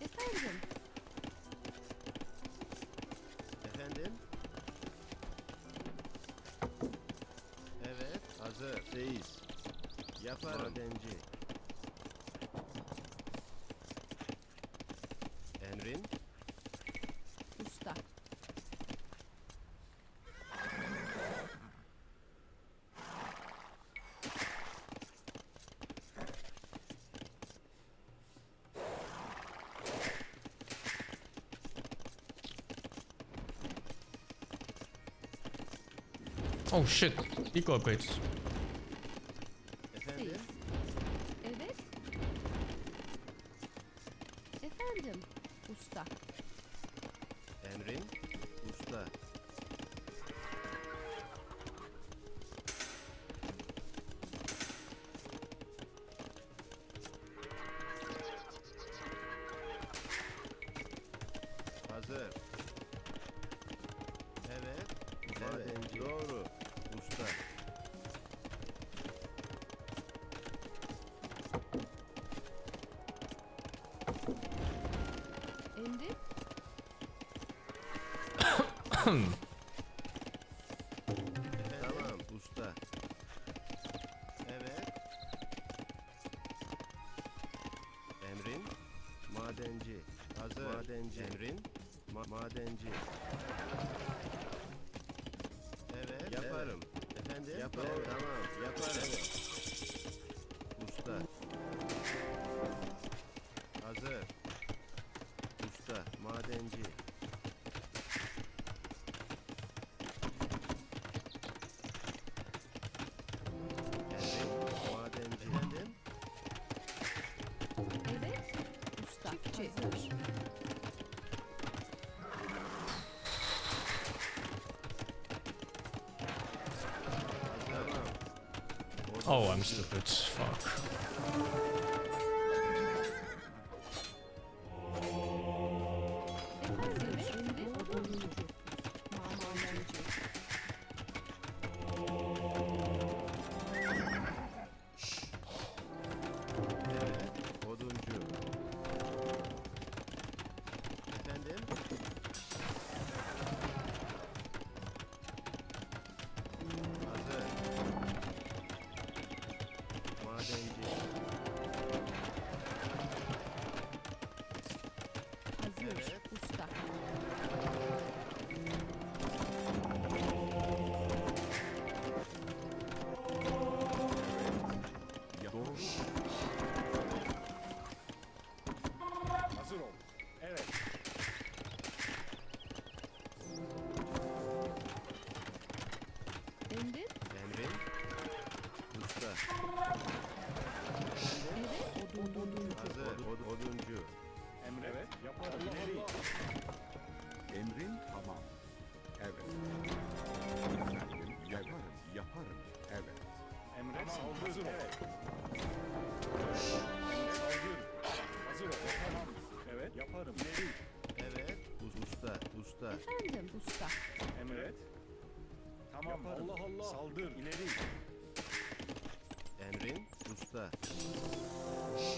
Efendim? Efendim? Evet. Hazır. Seis. Yaparım. Madenci. Emrin. Usta. Oh shit. Eco upgrades. Efendim? Evet. Efendim? Usta. Emrin. Usta. Hazır. Evet. Madenci. Doğru. Usta. Emri? Tamam usta. Evet. Emrin. Madenci. Hazır. Madenci. Emrin. Madenci. Evet. Yaparım. Efendim? Yaparım. Evet. Tamam. Yaparım. Evet. Usta. Hazır. Usta. Madenci. Emrin. Madenci. Efendim? Evet. Usta. Çiftçi. Hazır. Oh, I'm stupid. Fuck. Evet. Oduncu. Efendim? Hazır. Madenci. Hazır. Evet. Usta. Doğru. Hazır ol. Evet. Emri? Emrin. Usta. Evet. Oduncu. Hazır. Oduncu. Emre. Evet. Yaparım. İleri. Emrin tamam. Evet. Efendim, yaparım, yaparım. Evet. Emre saldır. Hazır ol. Evet. Emre saldır. Hazır ol. Tamam. Evet. Yaparım. İleri. Evet. Usta. Usta. Efendim usta. Emre. Tamam. Yaparım. Allah Allah. Saldır. İleri. Emrin. Usta.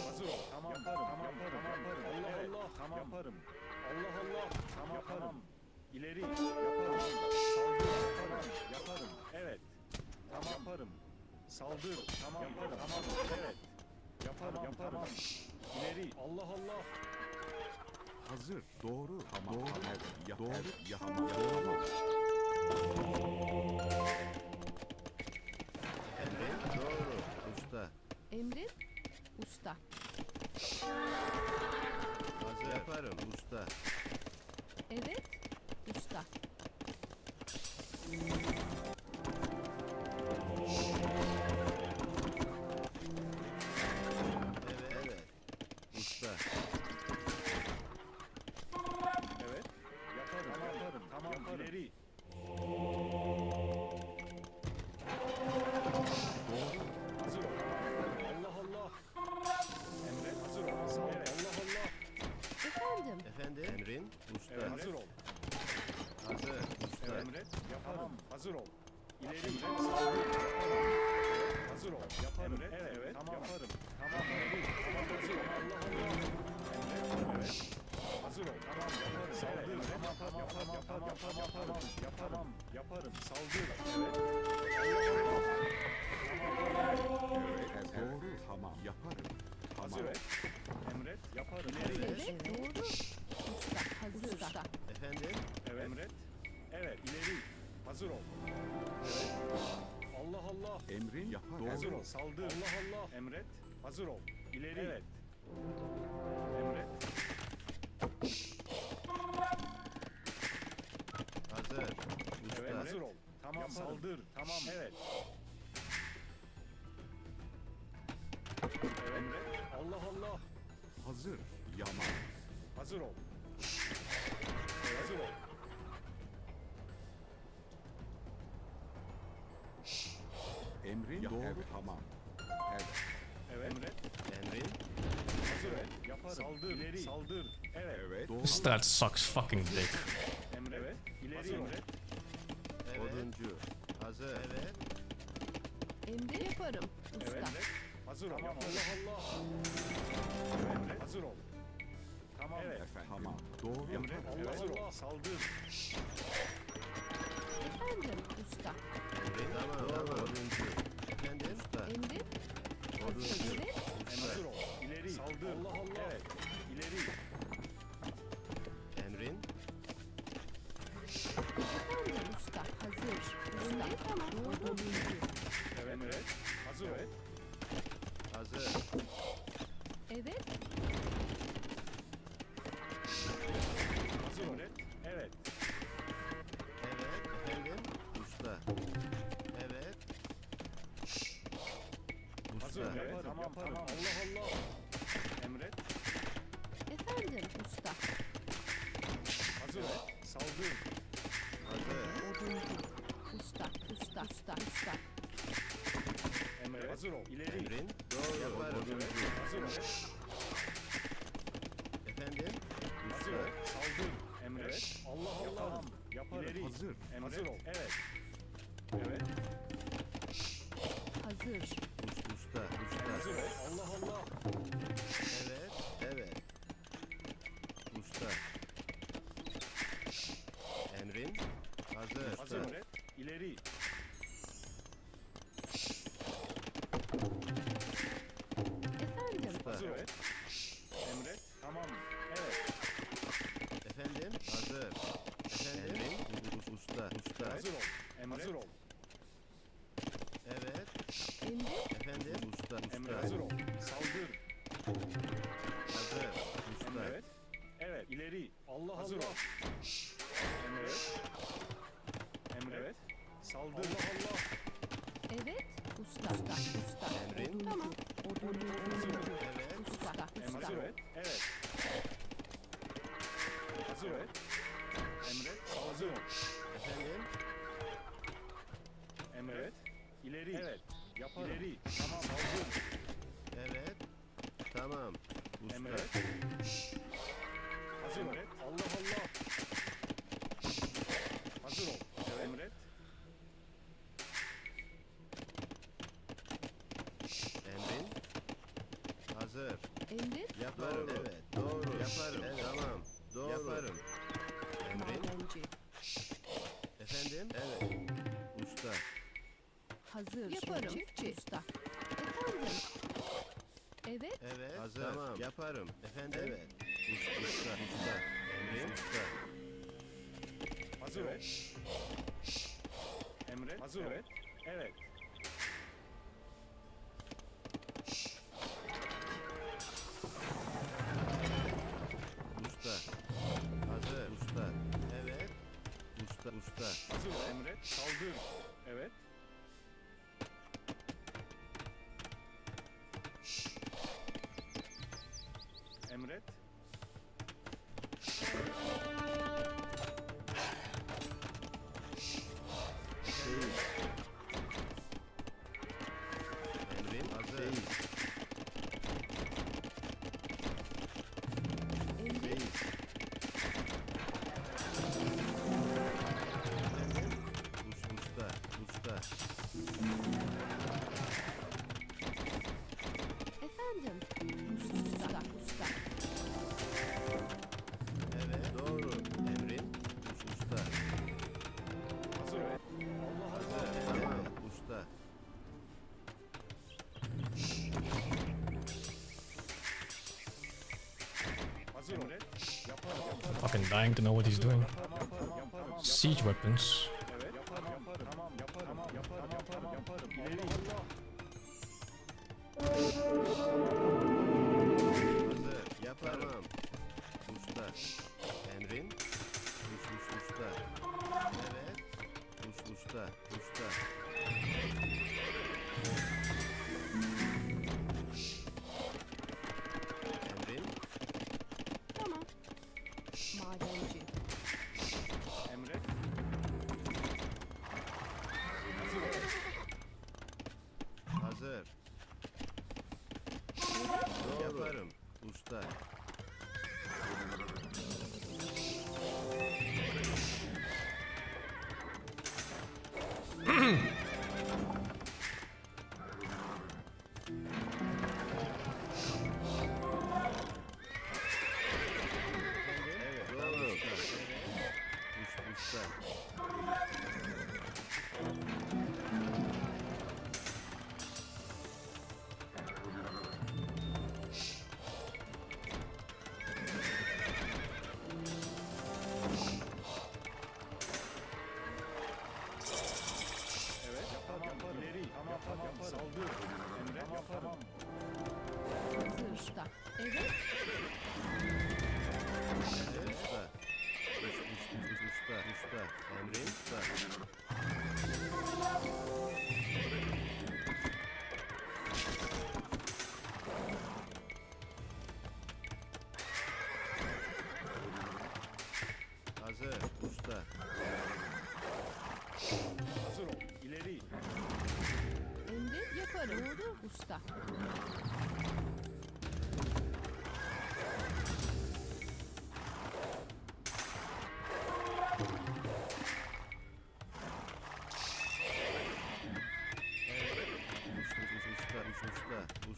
Hazır ol. Tamam. Yaparım. Tamam. Yaparım. Allah Allah. Tamam. Yaparım. Allah Allah. Tamam. Yaparım. İleri. Yaparım. Saldır. Tamam. Yaparım. Evet. Tamam. Yaparım. Saldır. Tamam. Yaparım. Tamam. Evet. Yaparım. Yaparım. İleri. Allah Allah. Hazır. Doğru. Tamam. Doğru. Evet. Doğru. Tamam. Tamam. Emrin. Doğru. Usta. Emri? Usta. Hazır. Yaparım. Usta. Evet. Usta. Evet. Usta. Evet. Yaparım. Yaparım. Tamam. İleri. Hazır ol. Allah Allah. Emre hazır ol. Sağ ol. Allah Allah. Efendim? Efendim? Emrin. Usta. Evet, hazır ol. Hazır. Usta. Emre yaparım. Hazır ol. İleri. Emre saldır. Yaparım. Hazır ol. Yaparım. Evet. Evet. Tamam. Yaparım. Tamam. İleri. Tamam. Hazır ol. Allah Allah. Emre. Evet. Hazır ol. Tamam. Yaparım. Saldır. Tamam. Tamam. Yaparım. Yaparım. Yaparım. Yaparım. Saldır. Evet. Evet. Doğru. Tamam. Yaparım. Tamam. Hazır et. Emret. Yaparım. İleri. Evet. Doğru. Usta. Hazır. Usta. Efendim? Evet. Emret. Evet. İleri. Hazır ol. Evet. Allah Allah. Emrin yapar. Hazır ol. Saldır. Allah Allah. Emret. Hazır ol. İleri. Evet. Emret. Hazır. Usta. Evet. Hazır ol. Tamam. Yaparım. Saldır. Tamam. Evet. Evet. Emret. Allah Allah. Hazır. Yaman. Hazır ol. Hazır ol. Emrin doğru tamam. Evet. Evet. Emrin. Hazır ol. Yaparım. Saldır. İleri. Saldır. Evet. Evet. Doğru. This strat sucks fucking dick. Emre. Evet. İleri. Emre. Oduncu. Hazır. Evet. Emre yaparım. Usta. Evet. Hazır ol. Tamam. Allah Allah. Evet. Hazır ol. Tamam. Evet. Efendim. Tamam. Doğru. Emre. Allah hazır ol. Saldır. Efendim usta. Emre. Tamam. Tamam. Oduncu. Efendim. Usta. Emre. Oduncu. Evet. Hazır ol. İleri. Saldır. Allah Allah. Evet. İleri. Emrin. Efendim usta. Hazır. Emre tamam. Doğru. Evet. Emre. Hazır ol. Hazır. Evet. Hazır ol. Evet. Evet. Efendim. Usta. Evet. Usta. Hazır. Evet. Tamam. Tamam. Allah Allah. Emret. Efendim usta. Hazır ol. Saldır. Hazır. Oduncu. Usta. Usta. Usta. Usta. Emre. Hazır ol. İleri. Emrin. Doğru. Yaparım. Hazır ol. Efendim. Hazır ol. Saldır. Emre. Evet. Allah Allah. Tamam. Yaparım. İleri. Hazır. Emre. Hazır ol. Evet. Evet. Hazır. Usta. Usta. Hazır ol. Allah Allah. Evet. Evet. Usta. Emrin. Hazır. Hazır ol. İleri. Efendim. Hazır ol. Emre. Tamam. Evet. Efendim. Hazır. Efendim. Usta. Usta. Hazır ol. Emre. Hazır ol. Evet. Emre. Efendim. Usta. Emre. Hazır ol. Saldır. Hazır. Usta. Evet. Evet. İleri. Allah hazır Allah. Ol. Emre. Emre. Evet. Saldır. Allah Allah. Evet. Usta. Usta. Usta. Emrin. Tamam. Oduncu. Hazır ol. Evet. Usta. Emre. Hazır ol. Evet. Hazır ol. Emre. Hazır ol. Efendim. Emre. Evet. İleri. Evet. Yaparım. İleri. Tamam. Saldır. Evet. Tamam. Usta. Emre. Hazır ol. Allah Allah. Hazır ol. Evet. Emret. Emrin. Hazır. Emre. Yaparım. Doğru. Evet. Doğru. Yaparım. Evet. Tamam. Doğru. Yaparım. Emrin. Madenci. Efendim? Evet. Usta. Hazır. Yaparım. Çiftçi. Usta. Efendim. Evet. Evet. Hazır. Tamam. Yaparım. Efendim? Evet. Usta. Usta. Emrin. Usta. Hazır ol. Emre. Hazır ol. Evet. Usta. Hazır. Usta. Evet. Usta. Usta. Hazır ol Emre. Saldır. Evet. Emret. Değil. Emrin hazır. Değil. Değil. Usta. Usta. Efendim. Usta. Usta. Evet doğru. Emrin. Usta. Hazır. Allah hazır. Tamam. Usta. Hazır Emre. Yaparım. Fucking dying to know what he's doing. Siege weapons. Evet. Yaparım. Tamam. Yaparım. Yaparım. Yaparım. İleri. Hazır. Yaparım. Usta. Emrin. Usta. Evet. Usta. Emrin. Tamam. Madenci. Emre. Yaparım. Usta. Usta. Evet. Usta. Emrin usta. Hazır usta. Hazır ol. İleri. Emri yaparım. Doğru. Usta.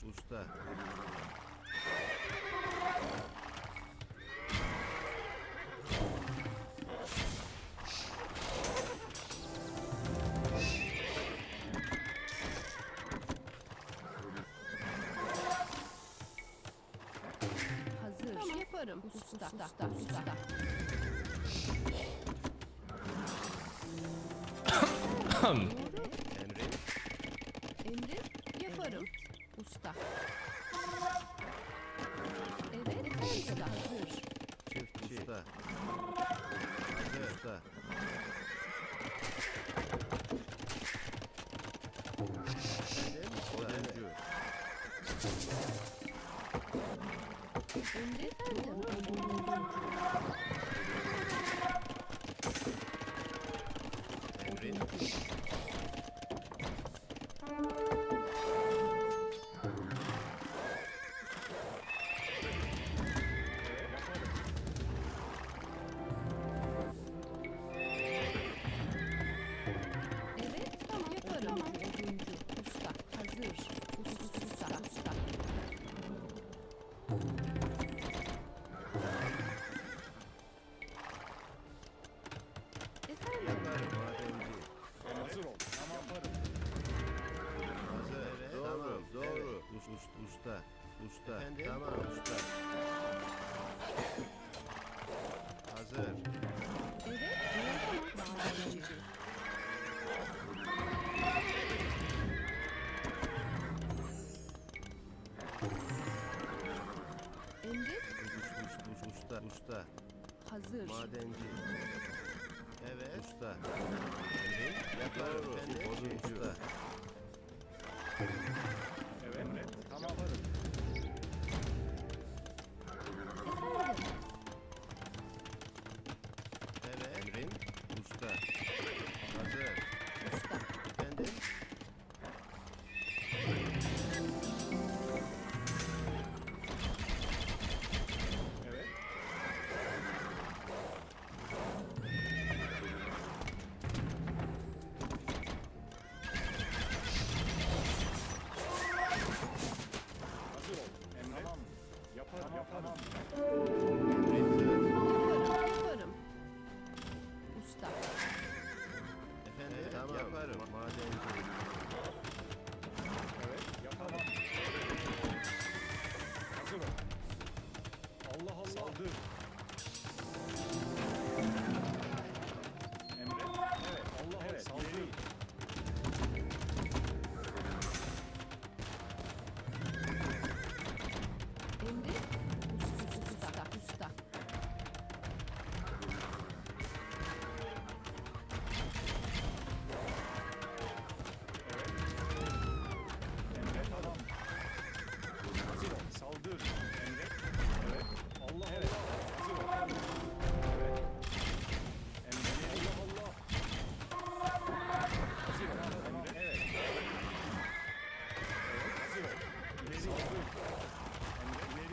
Usta. Hazır. Tamam. Yaparım. Usta. Emrin. Emri yaparım. Usta. Evet. Usta. Hazır. Çiftçi. Usta. Hazır. Usta. Oduncu. Emri efendim. Emrin. Evet. Tamam. Yaparım. Oduncu. Usta. Hazır. Usta. Efendim. Yaparım madenci. Hazır ol. Tamam yaparım. Hazır. Evet. Doğru. Doğru. Usta. Efendim? Tamam usta. Hazır. Evet. Tamam. Madenci. Emri Usta. hazır. Madenci. Evet. Usta. Emrin. Yaparım. Oduncu. Usta. Evet. Tamam yaparım. Evet. Emrin. Usta. Hazır. Usta. Efendim. Evet. Hazır ol. Emre. Tamam. Yaparım. Yaparım. Usta. Efendim. Tamam. Yaparım. Madenci. Evet. Yapamam. Hazır ol. Allah Allah. Saldır. Emre. Evet. Allah Allah. Saldır. Emri usta. Emre. Tamam. Hazır ol. Saldır. Emre. Evet. Allah Allah. Hazır ol. Evet. Emre. Allah Allah. Hazır ol. Emre. Evet. Evet. Hazır ol. İleri. Hazır. Emre. İleri.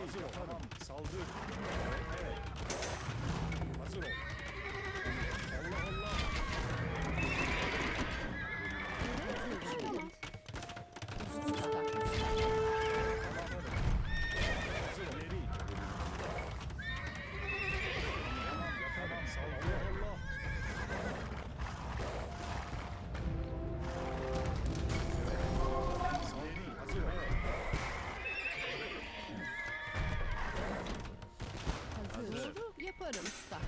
yaparım usta.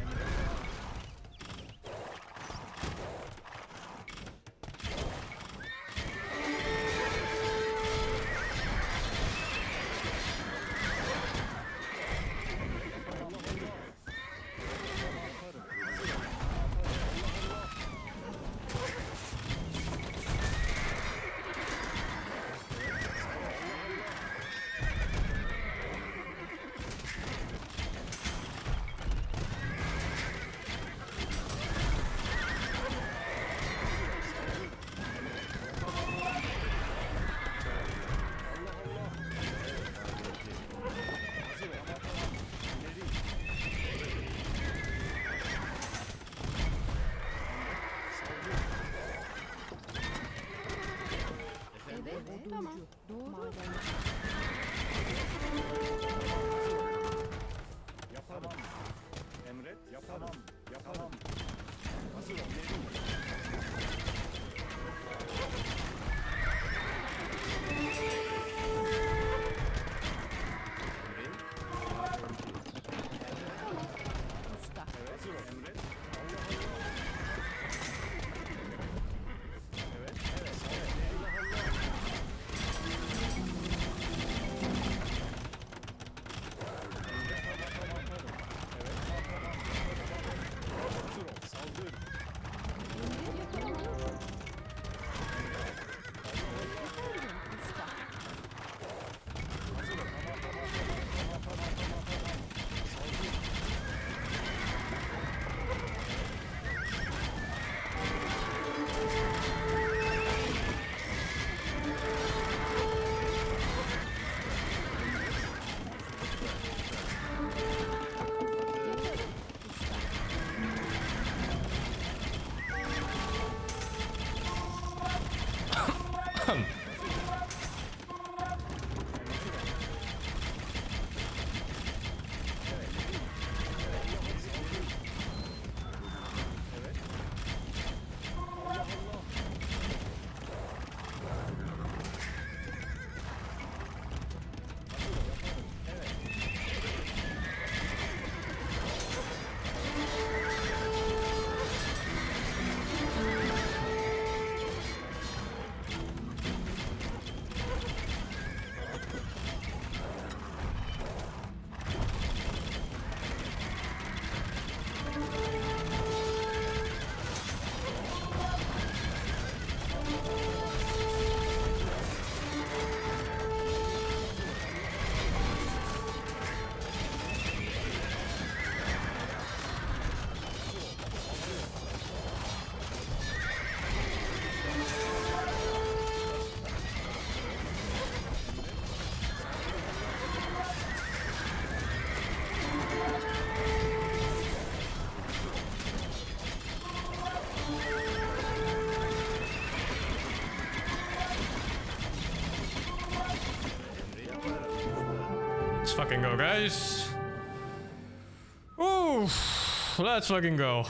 Tamam. Doğru. Yapamam. Emret. Yapamam. Yapamam. Hazır ol. Usta. Evet. Hazır ol. Emret. Let's fucking go, guys. Ooh, let's fucking go.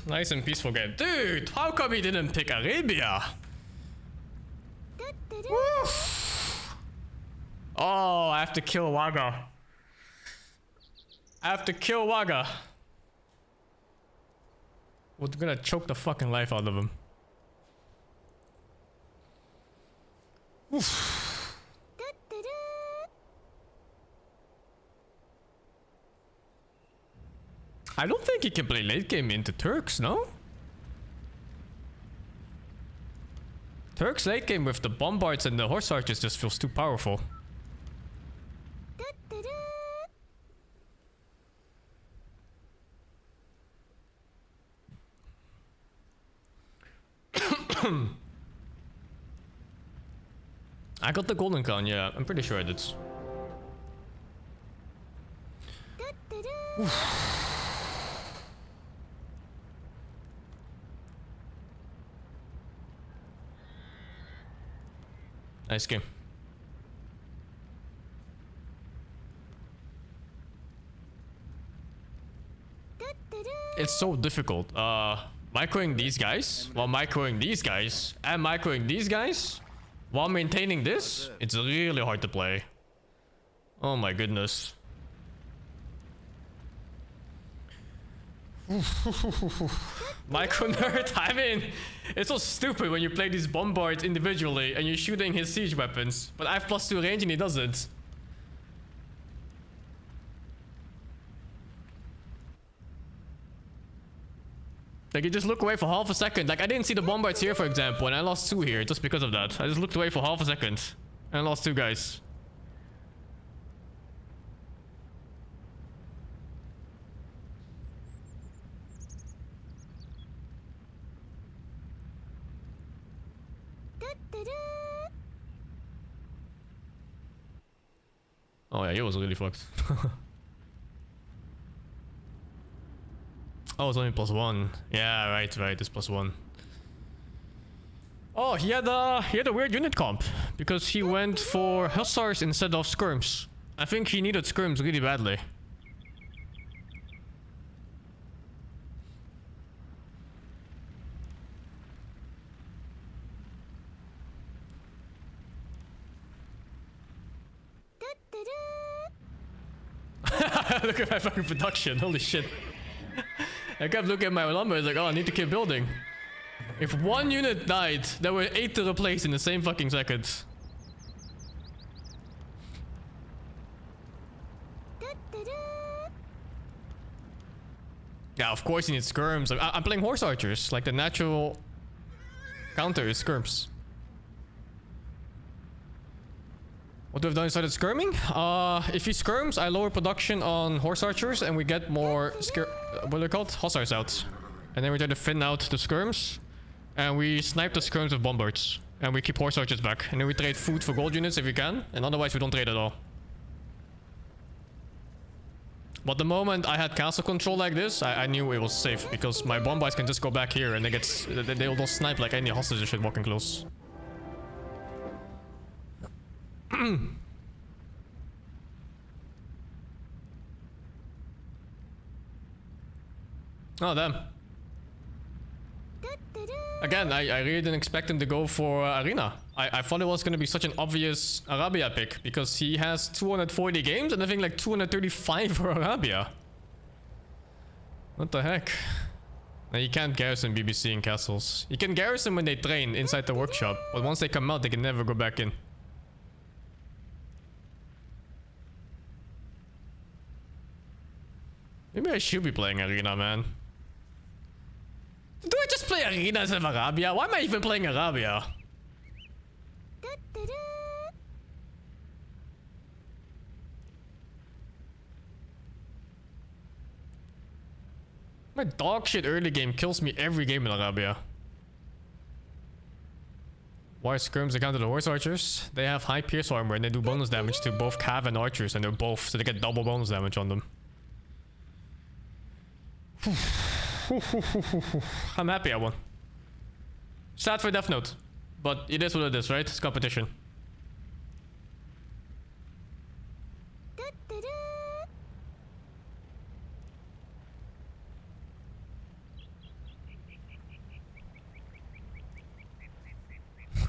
Nice and peaceful game. Dude, how come he didn't pick Arabia? Oof. Oh, I have to kill Waga. I have to kill Waga. We're gonna choke the fucking life out of him. Oof. I don't think he can play late game into Turks, no? Turks late game with the bombards and the horse archers just feels too powerful. I got the golden gun, yeah, I'm pretty sure I did. Nice game. It's so difficult. Microing these guys while microing these guys and microing these guys while maintaining this, it's really hard to play. Oh my goodness. Micro nerd, I mean, it's so stupid when you play these bombards individually and you're shooting his siege weapons, but I have +2 range and he doesn't. Like, you just look away for half a second. Like, I didn't see the bombards here, for example, and I lost 2 here just because of that. I just looked away for half a second and I lost 2 guys. Oh yeah, he was really fucked. Oh, it's only +1. Yeah, right, it's +1. Oh, he had a weird unit comp because he went for hussars instead of skirms. I think he needed skirms really badly. Look at my fucking production, holy shit. I kept looking at my number, I was like, oh, I need to keep building. If 1 unit died, there were 8 to replace in the same fucking second. Yeah, of course you need skirms. I'm playing horse archers, like the natural counter is skirms. What we've done is started skirming. If he skirms, I lower production on horse archers and we get more what are they called? Hussars out. And then we try to thin out the skirms. And we snipe the skirms with bombards. And we keep horse archers back. And then we trade food for gold units if we can. And otherwise we don't trade at all. But the moment I had castle control like this, I knew it was safe. Because my bombards can just go back here and they will snipe like any hostage shit walking close. Oh, damn. Again, I really didn't expect him to go for Arena. I thought it was going to be such an obvious Arabia pick because he has 240 games and I think like 235 for Arabia. What the heck? Now, you can't garrison BBC in castles. You can garrison when they train inside the workshop, but once they come out, they can never go back in. Maybe I should be playing Arena, man. Do I just play Arena instead of Arabia? Why am I even playing Arabia? My dog shit early game kills me every game in Arabia. Why skirms account to the horse archers? They have high pierce armor and they do bonus damage to both cav and archers and they're both, so they get double bonus damage on them. I'm happy I won. Sad for Death Note. But it is what it is, right? It's competition.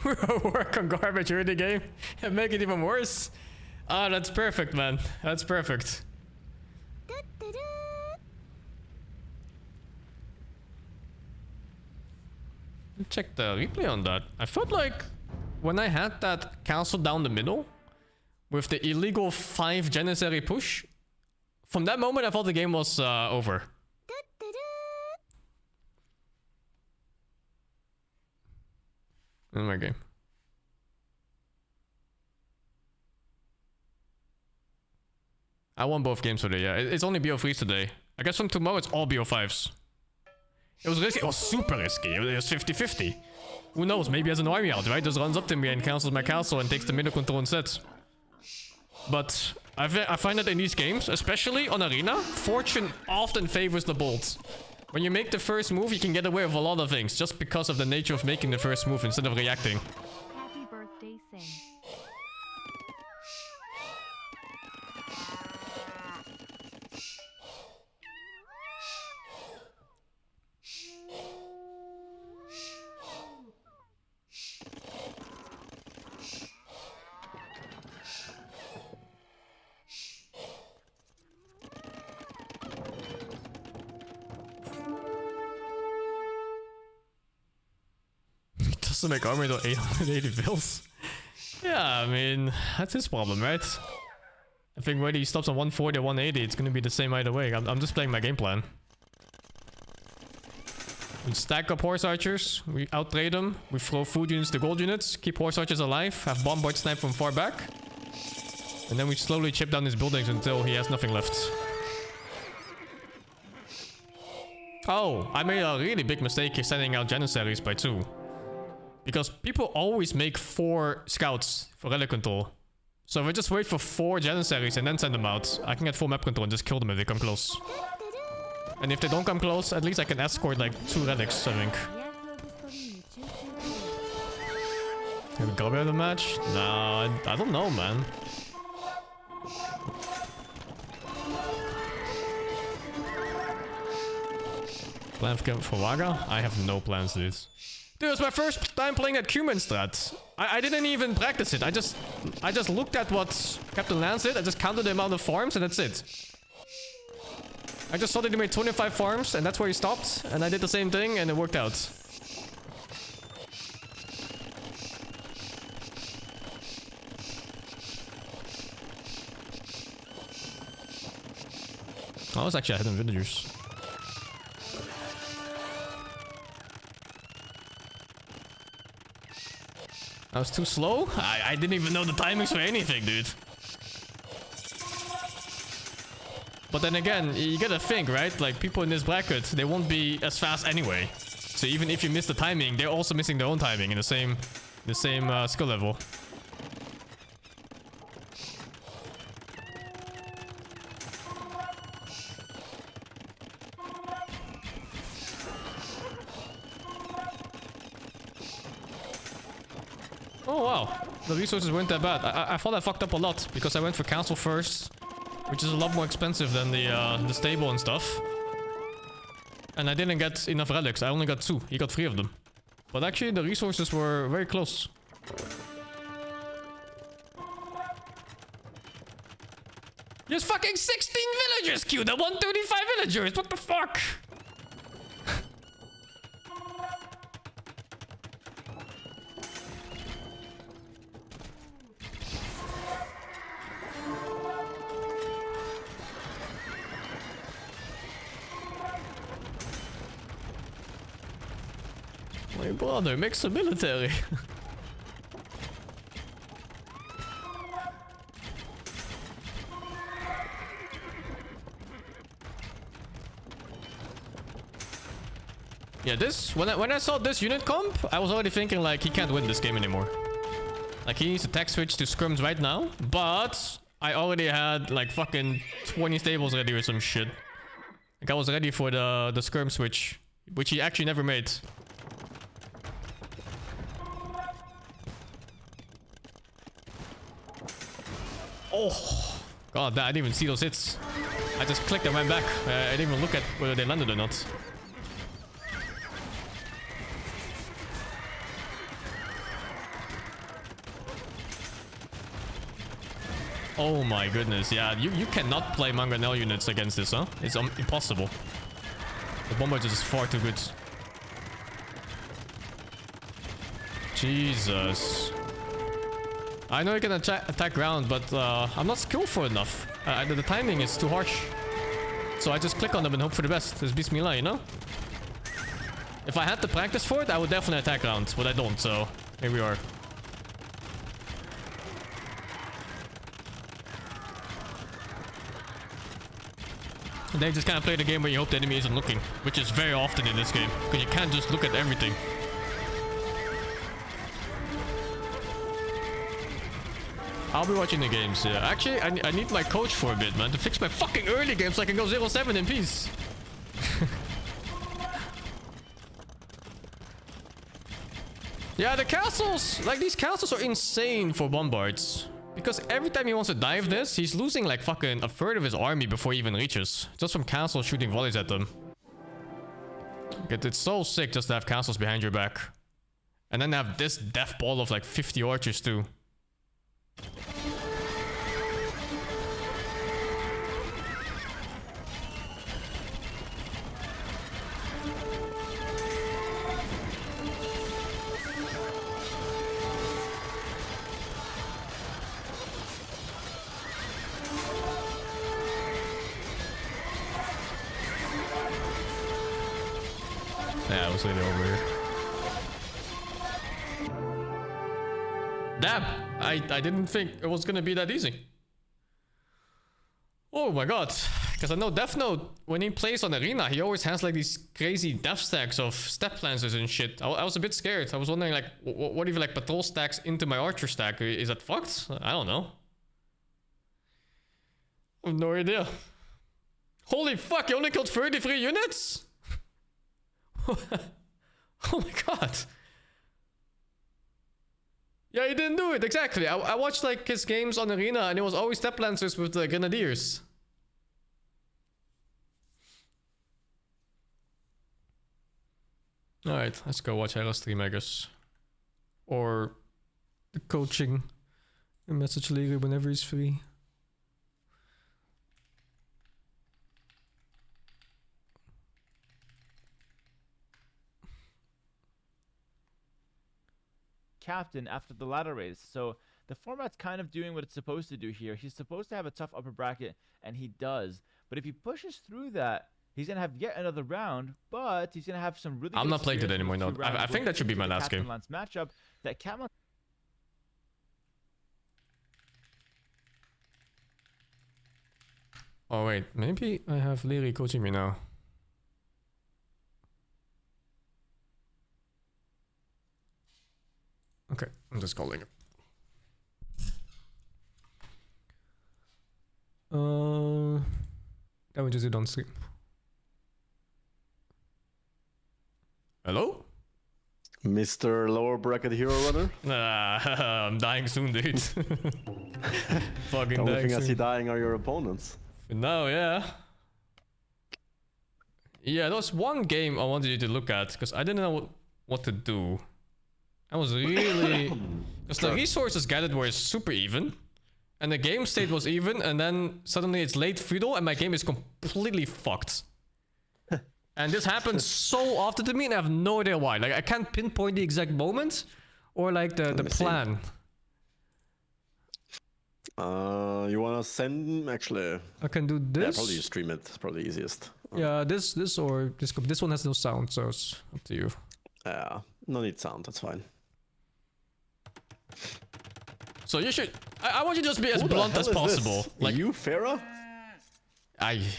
Work on garbage early game and make it even worse. Ah, that's perfect, man. That's perfect. Check the replay on that. I felt like when I had that castle down the middle with the illegal 5 Janissary push, from that moment I thought the game was over. In my game. I won both games today, yeah. It's only BO3s today. I guess from tomorrow it's all BO5s. It was risky. It was super risky. It was 50-50. Who knows? Maybe as an army out, right? Just runs up to me and cancels my castle and takes the middle control instead. But I find that in these games, especially on Arena, fortune often favors the bold. When you make the first move, you can get away with a lot of things just because of the nature of making the first move instead of reacting. Happy birthday, Sing. to make armor to 880 bills. Yeah, I mean, that's his problem, right? I think whether he stops on 140 or 180, it's gonna be the same either way. I'm just playing my game plan. We stack up horse archers, we outtrade them, we throw food units to gold units, keep horse archers alive, have bombard snipe from far back. And then we slowly chip down his buildings until he has nothing left. Oh, I made a really big mistake here sending out Janissaries by 2. Because people always make 4 scouts for relic control. So if I just wait for 4 Janissaries and then send them out, I can get full map control and just kill them if they come close. And if they don't come close, at least I can escort like 2 relics, I think. Can we grab out the match? Nah, I don't know, man. Plan for Waga? I have no plans, dude. Dude, it's my first time playing that Cuban strat. I didn't even practice it. I just looked at what Captain Lance did. I just counted the amount of farms and that's it. I just saw that he made 25 farms and that's where he stopped. And I did the same thing and it worked out. I was actually ahead in villagers. I was too slow? I didn't even know the timings for anything, dude. But then again, you gotta think, right? Like, people in this bracket, they won't be as fast anyway. So even if you miss the timing, they're also missing their own timing in the same skill level. Oh wow, the resources weren't that bad. I thought I fucked up a lot because I went for council first, which is a lot more expensive than the stable and stuff. And I didn't get enough relics. I only got 2. He got 3 of them. But actually the resources were very close. There's fucking 16 villagers queued at 135 villagers. What the fuck? My brother makes a military. Yeah, this when I saw this unit comp, I was already thinking like he can't win this game anymore. Like he needs to tech switch to scrims right now, but I already had like fucking 20 stables ready with some shit. Like I was ready for the scrim switch, which he actually never made. Oh, god, I didn't even see those hits. I just clicked and went back. I didn't even look at whether they landed or not. Oh my goodness, yeah, you cannot play Mangonel units against this, huh? It's impossible. The bombard is just far too good. Jesus. I know you can attack ground, but I'm not skillful enough. The timing is too harsh. So I just click on them and hope for the best. It's Bismillah, you know? If I had to practice for it, I would definitely attack ground, but I don't, so here we are. And then you just kind of play the game where you hope the enemy isn't looking, which is very often in this game, because you can't just look at everything. I'll be watching the games, yeah. Actually, I need my coach for a bit, man, to fix my fucking early game so I can go 0-7 in peace. Yeah, the castles, like these castles are insane for bombards. Because every time he wants to dive this, he's losing like fucking 1/3 of his army before he even reaches. Just from castles shooting volleys at them. It's so sick just to have castles behind your back. And then have this death ball of like 50 archers too. Yeah, it was really over here. Damn! I didn't think it was gonna be that easy. Oh my god. Because I know Death Note, when he plays on Arena, he always has like these crazy death stacks of step lancers and shit. I was a bit scared. I was wondering like, what if like patrol stacks into my archer stack? Is that fucked? I don't know. I have no idea. Holy fuck, you only killed 33 units? Oh my god. Yeah, he didn't do it, exactly. I watched like his games on Arena and it was always step lancers with the grenadiers. Alright, let's go watch Hera stream, I guess. Or the coaching. And message later whenever he's free. Captain after the ladder race. So the format's kind of doing what it's supposed to do here. He's supposed to have a tough upper bracket, and he does. But if he pushes through that, he's going to have yet another round, but he's going to have some really I'm not playing it anymore, no. I think that should be my last game. Lance matchup that Captain. Oh wait, maybe I have Leary coaching me now. Okay, I'm just calling him. That we just did on stream. Hello? Mr. Lower Bracket Hero Runner? I'm dying soon, dude. Fucking the only dying thing I soon. see dying are your opponents. No, yeah. Yeah, there was one game I wanted you to look at, because I didn't know what to do. I was really... Because the resources gathered were super even. And the game state was even, and then suddenly it's late feudal, and my game is completely fucked. And this happens so often to me, and I have no idea why. Like, I can't pinpoint the exact moment, or like the plan. You wanna send actually? I can do this. Yeah, probably you stream it. It's probably easiest. Yeah, this or this. This one has no sound, so it's up to you. Yeah, no need sound. That's fine. So you should. I want you to just be as blunt as possible. Like you, Farah?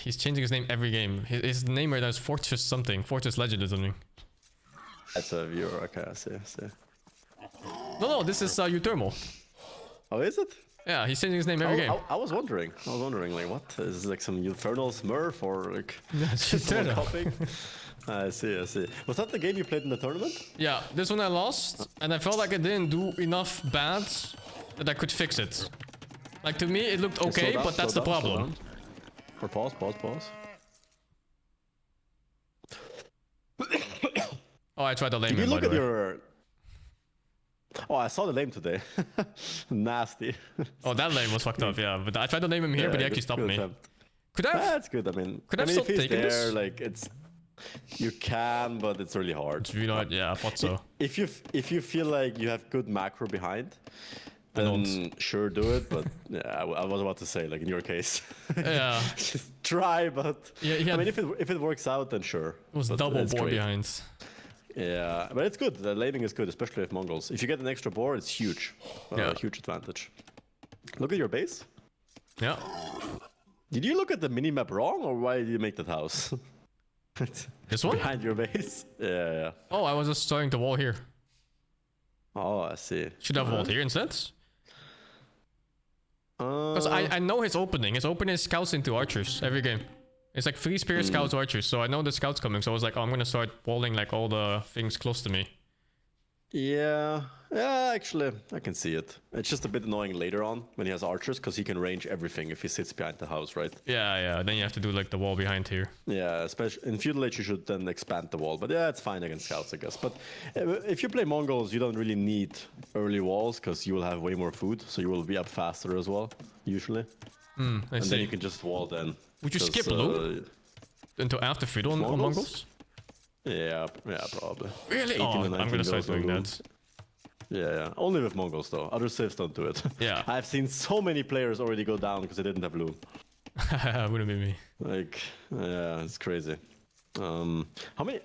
He's changing his name every game. His name right now is Fortress something. Fortress Legend or something. That's a viewer. Okay, I see. No, this is Uthermal. Oh, is it? Yeah, he's changing his name every game. I was wondering, like, what is like some Infernal Smurf or like? That's Eternal. I see. Was that the game you played in the tournament? Yeah, this one I lost, and I felt like I didn't do enough bad that I could fix it. Like, to me, it looked okay, but that's the problem. Or pause. Oh, I tried to lame Did you him, look by at the way. your... Oh, I saw the lame today. Nasty. Oh, that lame was fucked up, yeah. But I tried to name him here, but he actually stopped me. Could I have... That's good, I mean... Could I have stopped taking this? Like, it's... You can, but it's really hard. It's really hard, yeah, I thought so. If you feel like you have good macro behind, then sure do it, but yeah, I was about to say, like in your case. Yeah. Just try, but... Yeah, I mean, if it works out, then sure. It was double board behind. Yeah, but it's good. The laning is good, especially with Mongols. If you get an extra board, it's huge. A huge advantage. Look at your base. Yeah. Did you look at the minimap wrong, or why did you make that house? This one? Behind your base? Yeah. Oh, I was just starting the wall here. Oh, I see. Should I have walled here instead? Because I know his opening. His opening is scouts into archers every game. It's like 3 spear scouts archers, so I know the scouts coming. So I was like, oh, I'm gonna start walling like all the things close to me. Yeah, actually, I can see it. It's just a bit annoying later on when he has archers, because he can range everything if he sits behind the house, right? Yeah, then you have to do like the wall behind here. Yeah, especially in Feudal Age you should then expand the wall, but yeah, it's fine against scouts, I guess. But if you play Mongols, you don't really need early walls, because you will have way more food, so you will be up faster as well, usually. I and see. then you can just wall then. Would you skip loot until after Feudal on Mongols? Yeah, probably. Really? Oh, I'm gonna start doing that. Yeah. Only with Mongols though. Other civs don't do it. Yeah. I've seen so many players already go down because they didn't have loot. Wouldn't be me. Like, yeah, it's crazy. How many?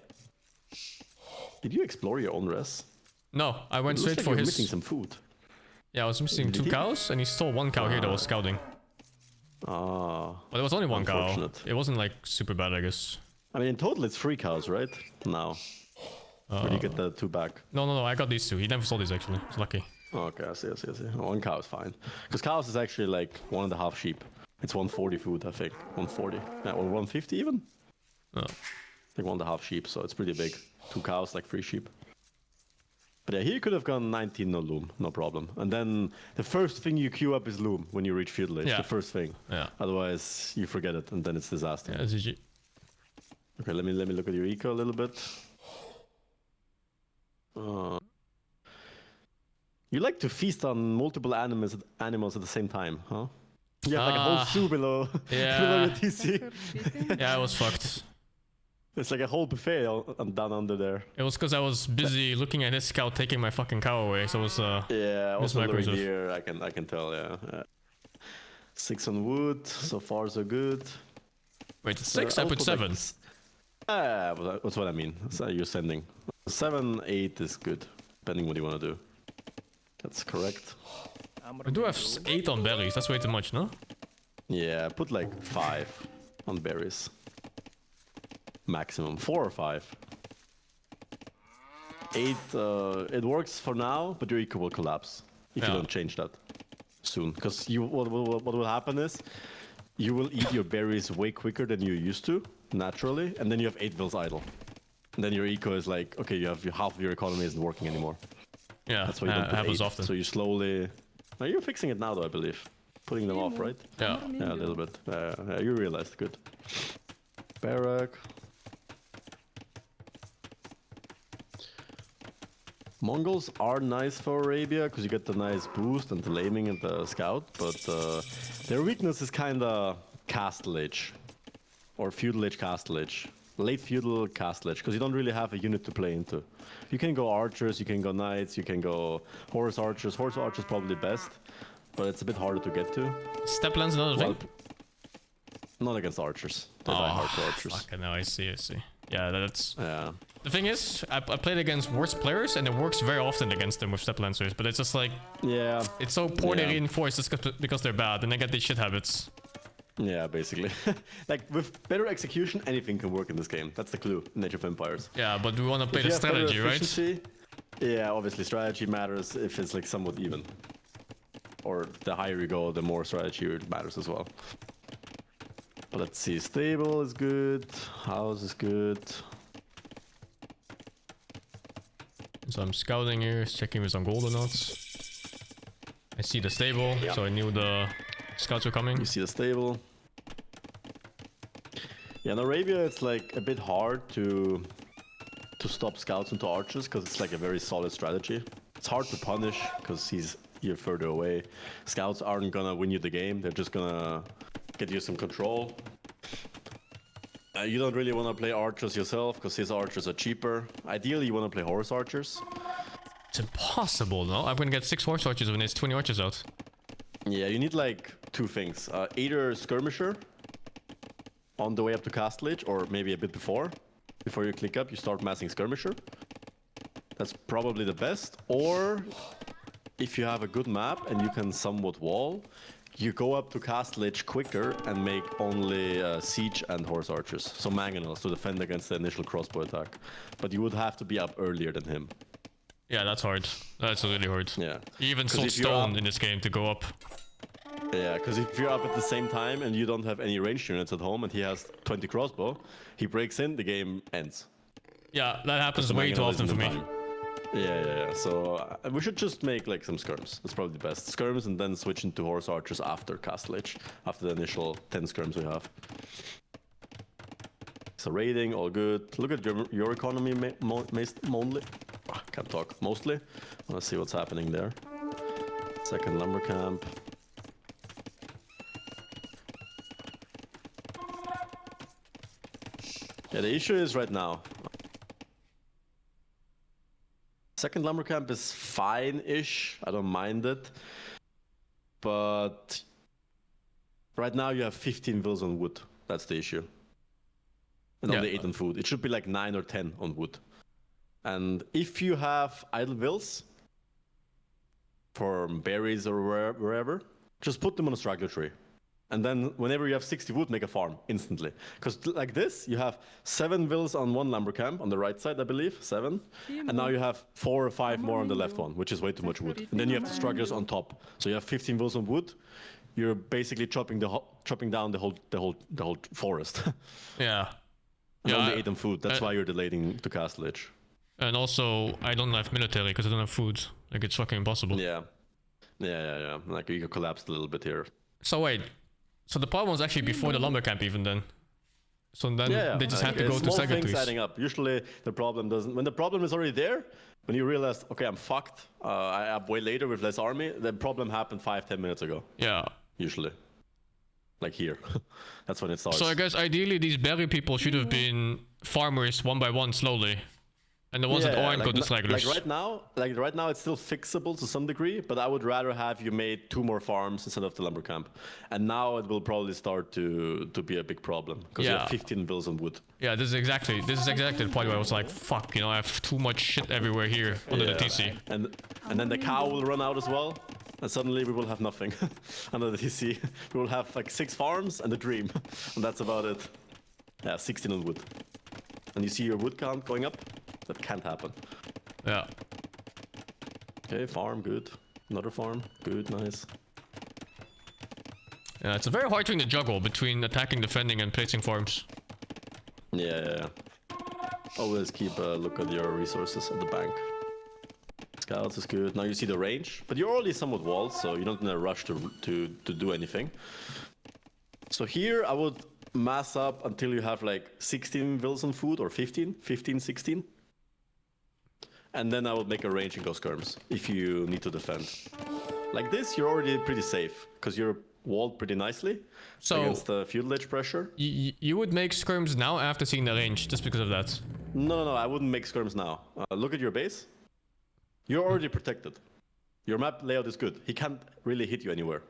Did you explore your own res? No, I went It looks straight like for you're his. missing some food. Yeah, I was missing Did 2 cows, and he stole 1 cow here that was scouting. Ah. But it was only 1 cow. Unfortunate. It wasn't like super bad, I guess. I mean, in total it's 3 cows, right? Now. Where do you get the 2 back? No, I got these 2. He never stole these actually. It's lucky. Okay, I see. 1 cow is fine. Because cows is actually like 1.5 sheep. It's 140 food, I think. 140. Yeah, or 150 even? Oh. Like 1.5 sheep, so it's pretty big. 2 cows, like 3 sheep. But yeah, here you could have gone 19 no loom, no problem. And then the first thing you queue up is loom when you reach feudal age. Yeah. The first thing. Yeah. Otherwise, you forget it, and then it's disaster. Yeah, GG. Okay, let me look at your eco a little bit. You like to feast on multiple animals at the same time, huh? You have like a whole zoo below, below your TC. Yeah, I was fucked. It's like a whole buffet down under there. It was because I was busy looking at his scout taking my fucking cow away, so it was yeah, also luring mismicroserve. deer, I can tell, yeah. 6 on wood, so far so good. Wait, it's 6? I put 7. That's what I mean. So you're sending 7, 8 is good, depending what you want to do. That's correct. I do have 8 on berries. That's way too much, no? Yeah, put like 5 on berries. Maximum 4 or 5. 8. It works for now, but your eco will collapse if you don't change that soon. Because what will happen is you will eat your berries way quicker than you used to naturally, and then you have 8 vills idle. And then your eco is like, okay, you have half of your economy isn't working anymore. Yeah, that's why you don't put happens 8. often. So you slowly. Now you're fixing it now, though, I believe. Putting them off, right? Yeah. Yeah, a little bit. Yeah, you realized. Good. Barrack. Mongols are nice for Arabia because you get the nice boost and the laming and the scout, but their weakness is kind of Castle Age or Feudal Age Castle Age. Late Feudal Castle Age, because you don't really have a unit to play into. You can go archers, you can go knights, you can go horse archers. Horse archers probably best, but it's a bit harder to get to. Stepland's another thing? Not against archers. They die hard for archers. Fucking no, I see. Yeah, that's... Yeah. The thing is, I played against worse players, and it works very often against them with step lancers, but it's just like... Yeah. It's so poorly reinforced just because they're bad, and they get these shit habits. Yeah, basically. Like, with better execution, anything can work in this game. That's the clue in Age of Empires. Yeah, but we want to play the strategy, right? Yeah, obviously, strategy matters if it's like somewhat even. Or the higher you go, the more strategy matters as well. But let's see, stable is good, house is good. So I'm scouting here, checking with some golden notes. I see the stable, so I knew the scouts were coming. You see the stable. Yeah, in Arabia it's like a bit hard to stop scouts into archers because it's like a very solid strategy. It's hard to punish because you're further away. Scouts aren't gonna win you the game, they're just gonna get you some control. You don't really want to play archers yourself because his archers are cheaper. Ideally you want to play horse archers. It's impossible, no? I'm gonna get 6 horse archers when there's 20 archers out. Yeah, you need like 2 things. Either skirmisher on the way up to Castle Age, or maybe a bit before you click up, you start massing skirmisher. That's probably the best. Or if you have a good map and you can somewhat wall, you go up to Castle Age quicker and make only siege and horse archers. So mangonels to defend against the initial crossbow attack. But you would have to be up earlier than him. Yeah, that's hard. That's really hard. Yeah. You even sold stone in this game to go up. Yeah, because if you're up at the same time and you don't have any ranged units at home and he has 20 crossbow, he breaks in, the game ends. Yeah, that happens way too often for me. Yeah. So we should just make like some skirms. That's probably the best. Skirms and then switch into horse archers after Castle Age, after the initial 10 skirms we have. So raiding, all good. Look at your economy mostly. Can't talk. Mostly. Let's see what's happening there. Second lumber camp. Yeah, the issue is right now. Second lumber camp is fine-ish. I don't mind it. But right now you have 15 vills on wood. That's the issue. And only 8 on food. It should be like 9 or 10 on wood. And if you have idle vills for berries or wherever, just put them on a straggler tree. And then whenever you have 60 wood, make a farm instantly. Because like this, you have 7 vills on one lumber camp on the right side, I believe, 7. And now you have 4 or 5 more on the left one, which is way too much wood. And then you have the stragglers on top. So you have 15 vills on wood. You're basically chopping down the whole forest. Yeah. And only 8 on food. That's why you're delaying to Castlage. And also, I don't have military because I don't have food. Like, it's fucking impossible. Yeah. Like, you collapsed a little bit here. So wait. So the problem was actually before the lumber camp even then. So then they just had to go to small things secretaries. adding up. Usually the problem doesn't... When the problem is already there, when you realize, okay, I'm fucked, I'm way later with less army, the problem happened 5-10 minutes ago. Yeah. Usually. Like here. That's when it starts. So I guess ideally these berry people should have been farmers one by one slowly. And the ones that aren't go to stragglers. Like right now it's still fixable to some degree, but I would rather have you made 2 more farms instead of the lumber camp. And now it will probably start to be a big problem because you have 15 bills on wood. Yeah, this is exactly the point where I was like, fuck, you know, I have too much shit everywhere here under the TC. And then the cow will run out as well. And suddenly we will have nothing under the TC. We will have like 6 farms and a dream. And that's about it. Yeah, 16 on wood. And you see your wood count going up? That can't happen. Yeah. Okay, farm, good. Another farm, good, nice. Yeah, it's a very hard thing to juggle between attacking, defending, and placing farms. Yeah. Always keep a look at your resources at the bank. Scouts is good. Now you see the range, but you're already somewhat walled, so you're not in a rush to do anything. So here I would mass up until you have like 16 vills on food, or 15, 16. And then I would make a range and go skirms if you need to defend. Like this, you're already pretty safe because you're walled pretty nicely against the feudal edge pressure. You would make skirms now after seeing the range, just because of that? No, I wouldn't make skirms now. Look at your base. You're already protected. Your map layout is good. He can't really hit you anywhere.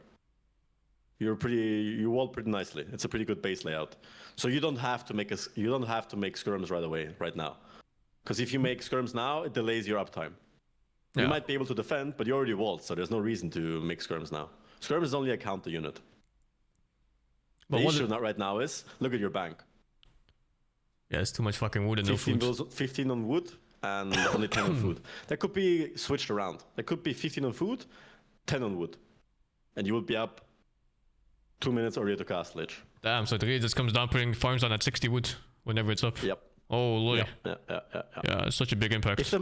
You walled pretty nicely. It's a pretty good base layout. So you don't have to make skirms right away, right now. Because if you make skirms now, it delays your uptime. You might be able to defend, but you're already walled, so there's no reason to make skirms now. Skirm is only a counter unit. But the issue right now is, look at your bank. Yeah, it's too much fucking wood and no food. 15 on wood and only 10 on food. That could be switched around. That could be 15 on food, 10 on wood. And you will be up 2 minutes earlier to Castlage. Damn, so it really just comes down putting farms on at 60 wood whenever it's up. Yep. Oh, Lord. Yeah, it's such a big impact.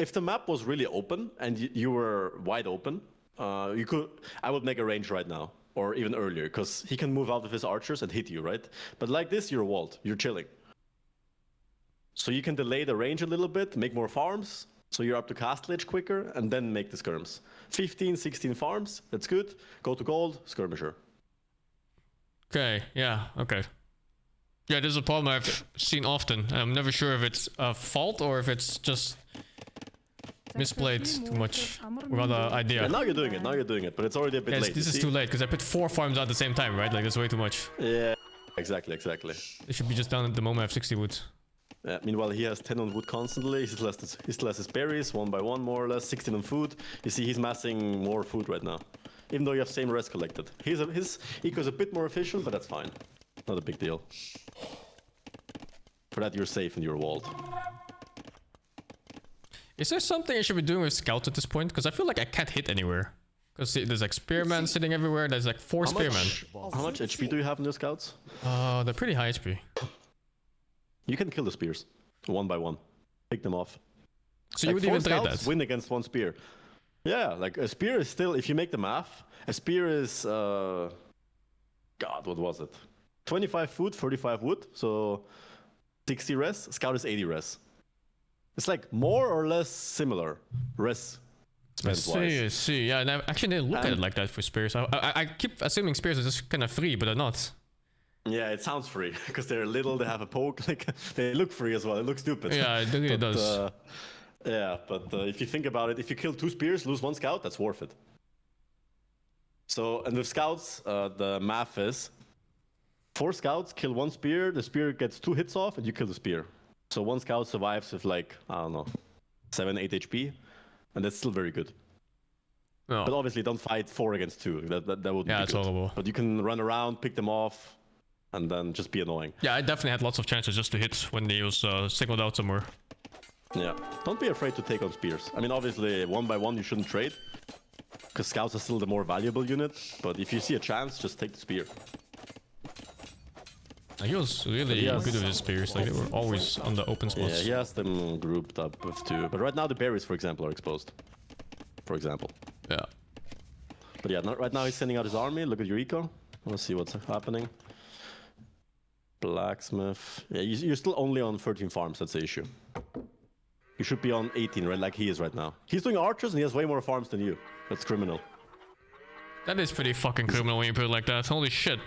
If the map was really open and you were wide open, I would make a range right now, or even earlier, because he can move out of his archers and hit you, right? But like this, you're walled, you're chilling. So you can delay the range a little bit, make more farms, so you're up to Castlage quicker, and then make the skirms. 15, 16 farms, that's good. Go to gold, skirmisher. Okay, yeah, okay. Yeah, this is a problem I've seen often. I'm never sure if it's a fault or if it's just misplayed too much without an idea. Yeah, now you're doing it, but it's already a bit late. This is too late, because I put 4 farms out at the same time, right? Like, that's way too much. Yeah, exactly. It should be just done at the moment I have 60 wood. Yeah, meanwhile, he has 10 on wood constantly. He still has his berries, 1 by 1 more or less, 16 on food. You see, he's massing more food right now. Even though you have same rest collected. His eco is a bit more efficient, but that's fine. Not a big deal. For that, you're safe and you're walled. Is there something I should be doing with scouts at this point? Because I feel like I can't hit anywhere. Because there's like spearmen sitting everywhere. There's like 4 spearmen. How much HP do you have in your scouts? They're pretty high HP. You can kill the spears 1 by 1. Pick them off. So you would even trade that? Win against 1 spear. Yeah, like a spear is still, if you make the math, a spear is, God, what was it? 25 food, 35 wood, so 60 res. Scout is 80 res. It's like more or less similar res. I see. Yeah, and I actually didn't look at it like that for spears. I keep assuming spears are just kind of free, but they're not. Yeah, it sounds free because they're little. They have a poke. Like they look free as well. It looks stupid. Yeah, it really does. Yeah, but if you think about it, if you kill 2 spears, lose 1 scout, that's worth it. So, and with scouts, the math is 4 scouts kill 1 spear. The spear gets 2 hits off, and you kill the spear. So 1 scout survives with like, I don't know, 7, 8 HP, and that's still very good. No. But obviously, don't fight 4 against 2. That would be it's good. horrible. But you can run around, pick them off, and then just be annoying. Yeah, I definitely had lots of chances just to hit when he was signaled out somewhere. Yeah, don't be afraid to take on spears. I mean, obviously, 1 by 1 you shouldn't trade, because scouts are still the more valuable unit. But if you see a chance, just take the spear. He was really good with his spears. Like they were always on the open spots. Yeah, he has them grouped up with 2. But right now the berries, for example, are exposed. For example. Yeah. But yeah, right now he's sending out his army. Look at your eco. Let's see what's happening. Blacksmith. Yeah, you're still only on 13 farms. That's the issue. You should be on 18, right? Like he is right now. He's doing archers and he has way more farms than you. That's criminal. That is pretty fucking criminal when you put it like that. Holy shit.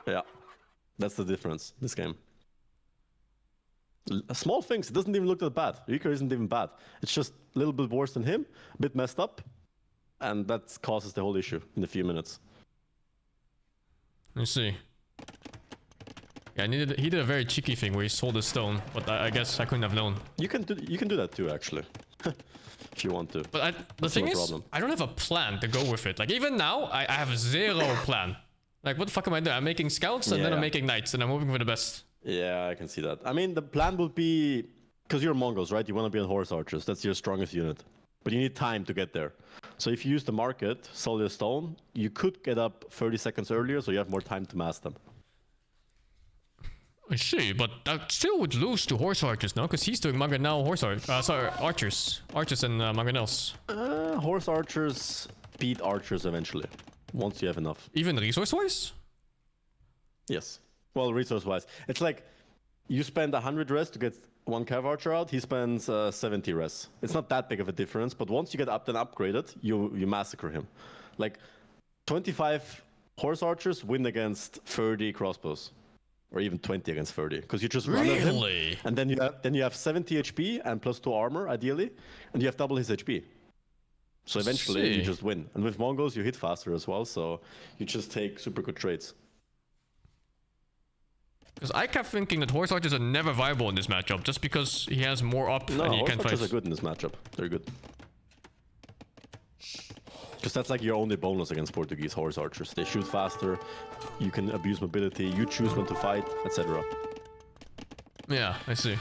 Yeah. That's the difference, this game. Small things, it doesn't even look that bad. Rika isn't even bad. It's just a little bit worse than him, a bit messed up, and that causes the whole issue in a few minutes. Let's see. Yeah, he did a very cheeky thing where he sold his stone, but I guess I couldn't have known. You can do that too, actually. If you want to. But the thing is, I don't have a plan to go with it. Like, even now, I have zero plan. Like, what the fuck am I doing? I'm making scouts and then I'm making knights and I'm hoping for the best. Yeah, I can see that. I mean, the plan would be... Because you're Mongols, right? You want to be on horse archers. That's your strongest unit. But you need time to get there. So if you use the market, sell your stone, you could get up 30 seconds earlier, so you have more time to mass them. I see, but that still would lose to horse archers, no? Because he's doing Mangonel archers. Archers and Mangonels. Horse archers beat archers eventually. Once you have enough. Even resource-wise? Yes. Well, resource-wise. It's like you spend 100 res to get 1 cav archer out, he spends 70 res. It's not that big of a difference, but once you get up and upgraded, you massacre him. Like 25 horse archers win against 30 crossbows. Or even 20 against 30. Because you just run at him. And then you have 70 HP and plus 2 armor, ideally. And you have double his HP. So eventually you just win. And with Mongols you hit faster as well, so you just take super good trades. Because I kept thinking that horse archers are never viable in this matchup, just because he has more up and he can fight. Horse archers are good in this matchup. They're good. Because that's like your only bonus against Portuguese horse archers. They shoot faster, you can abuse mobility, you choose when to fight, etc. Yeah, I see.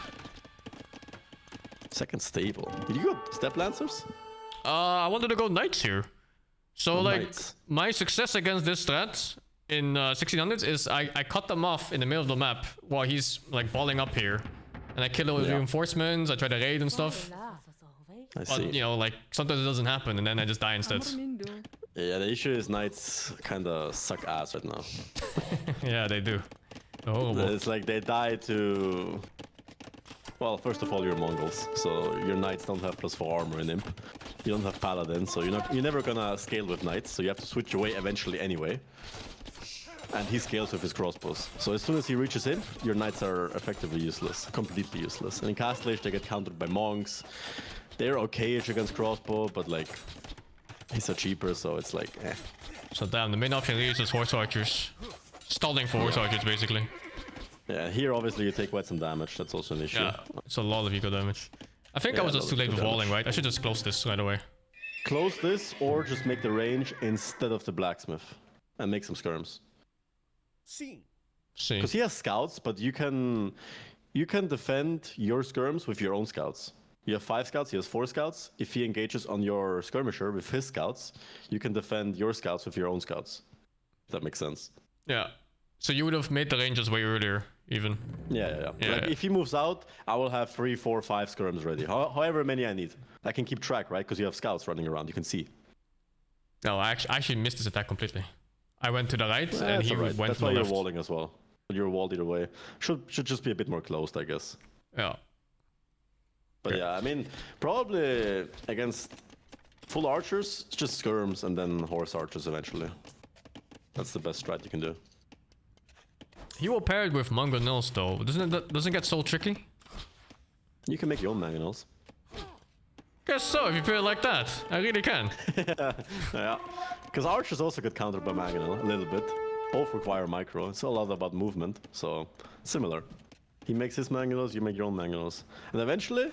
Second stable. Did you go step lancers? I wanted to go knights here. So my success against this strat in 1600s is I cut them off in the middle of the map while he's like balling up here. And I kill it with reinforcements, I try to raid and stuff. But, you know, like, sometimes it doesn't happen and then I just die instead. Yeah, the issue is knights kinda suck ass right now. Yeah, they do. Oh, it's like they die to... Well, first of all, you're Mongols, so your knights don't have +4 armor in Imp. You don't have Paladin, so you're never gonna scale with knights, so you have to switch away eventually anyway. And he scales with his crossbows. So as soon as he reaches in, your knights are effectively useless. Completely useless. And in Castle Age, they get countered by monks. They're okay-ish against crossbow, but like... He's a cheaper, so it's like, eh. So damn, the main option here is just horse archers. Stalling for horse archers, basically. Yeah, here obviously you take quite some damage, that's also an issue. Yeah, it's a lot of eco damage. I think I was just too late with walling, right? I should just close this right away. Close this, or just make the range instead of the blacksmith. And make some skirms. See. Because he has scouts, but you can defend your skirms with your own scouts. You have 5 scouts, he has 4 scouts. If he engages on your skirmisher with his scouts, you can defend your scouts with your own scouts. If that makes sense. Yeah. So you would have made the ranges way earlier, even. Yeah. Like, if he moves out, I will have 3, 4, 5 skirms ready. However many I need. I can keep track, right? Because you have scouts running around, you can see. No, I actually missed this attack completely. I went to the right, and he went to the left. That's why you're walling as well. You're walled either way. Should just be a bit more closed, I guess. Yeah. But yeah, I mean, probably against full archers, it's just skirms and then horse archers eventually. That's the best strat you can do. He will pair it with Mangonels though. Doesn't it get so tricky? You can make your own Mangonels. Guess so, if you pair it like that. I really can. Yeah. Because archers also get countered by Mangonel a little bit. Both require micro. It's a lot about movement, so similar. He makes his Mangonels, you make your own Mangonels. And eventually,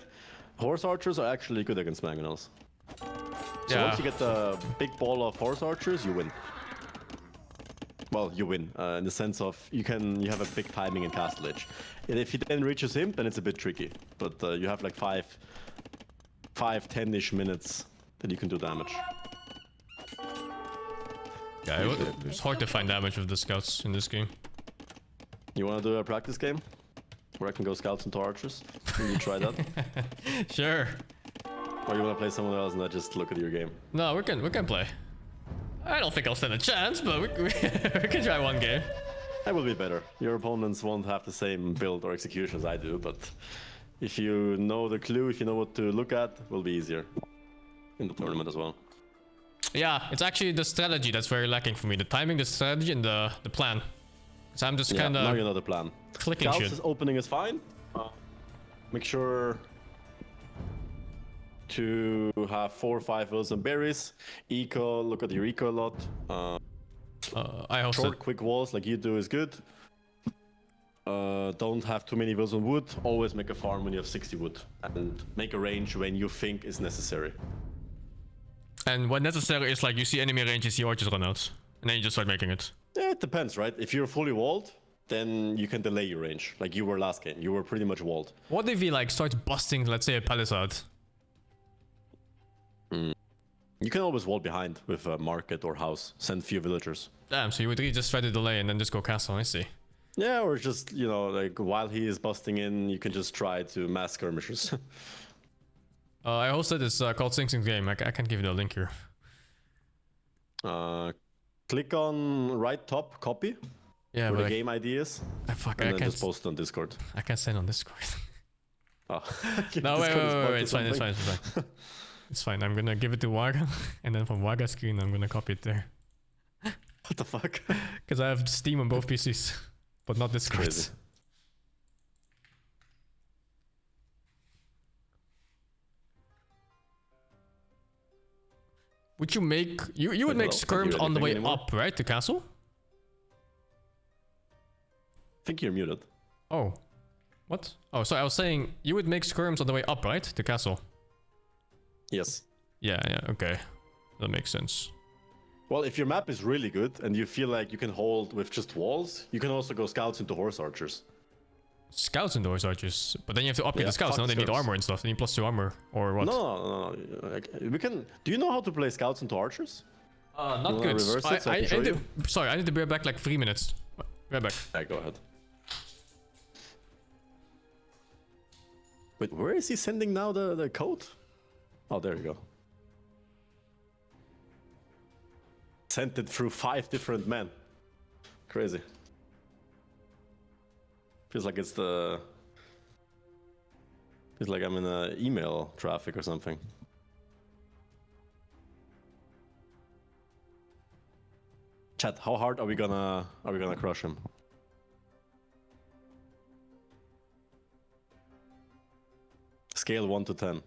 Horse archers are actually good against mangonels. So Yeah. once you get the big ball of horse archers, you win. Well, you win in the sense of you have a big timing in castle edge. And if he then reaches him, then it's a bit tricky. But you have like 10-ish minutes that you can do damage. Yeah, it's hard to find damage with the scouts in this game. You want to do a practice game? Where I can go scouts into archers? Can you try that? Sure. Or you want to play someone else and not just look at your game? No, we can play. I don't think I'll stand a chance, but we can try one game. That will be better. Your opponents won't have the same build or execution as I do, but if you know the clue, if you know what to look at, it will be easier in the tournament as well. Yeah, it's actually the strategy that's very lacking for me. The timing, the strategy, and the plan. So I'm just kind of... now you know the plan. Clicking shit. Opening is fine. Make sure to have 4 or 5 wills and berries. Eco, look at your eco a lot. I also... Short, quick walls like you do is good. Don't have too many wills on wood. Always make a farm when you have 60 wood. And make a range when you think is necessary. And when necessary is like you see enemy ranges, your archers run out. And then you just start making it. Yeah, it depends, right? If you're fully walled, then you can delay your range. Like you were last game. You were pretty much walled. What if he like starts busting, let's say, a palisade? You can always wall behind with a market or house. Send few villagers. Damn, so you would really just try to delay and then just go castle, I see. Yeah, or just, you know, like while he is busting in, you can just try to mass skirmishers. I hosted this called SingSing game. I can give you the link here. Click on right top, copy. Yeah, where but the game ID is. I can't just post it on Discord. I can't send on Discord. Oh. No, wait, it's fine, it's fine. It's fine. I'm gonna give it to Waga, and then from Waga's screen, I'm gonna copy it there. What the fuck? Because I have Steam on both PCs, but not Discord. Crazy. Would you make you would make skirms on the way up, right, to castle? I think you're muted. Oh, what? Oh, so I was saying you would make skirms on the way up, right, to castle? Yes. Yeah, okay, that makes sense. Well, if your map is really good and you feel like you can hold with just walls, you can also go scouts into horse archers. Scouts into horse archers, but then you have to upgrade the scouts. Now they need armor and stuff. They need +2 armor or what? No. Like, we can. Do you know how to play scouts into archers? Not good. Sorry, I need to be back like 3 minutes. Right back. Yeah, go ahead. Wait, where is he sending now the code? Oh, there you go. Sent it through 5 different men. Crazy. Feels like feels like I'm in email traffic or something. Chat, how hard are we gonna crush him? Scale 1 to 10.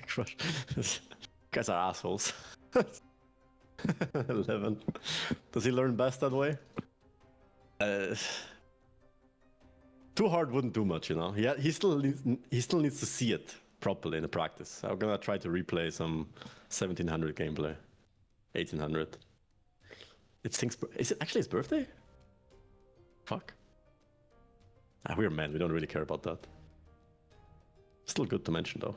Crush. Guys are assholes. 11. Does he learn best that way? Too hard wouldn't do much, you know. He still needs to see it properly in the practice. I'm gonna try to replay some 1700 gameplay, 1800. Is it actually his birthday? Fuck. We're men. We don't really care about that. Still good to mention though.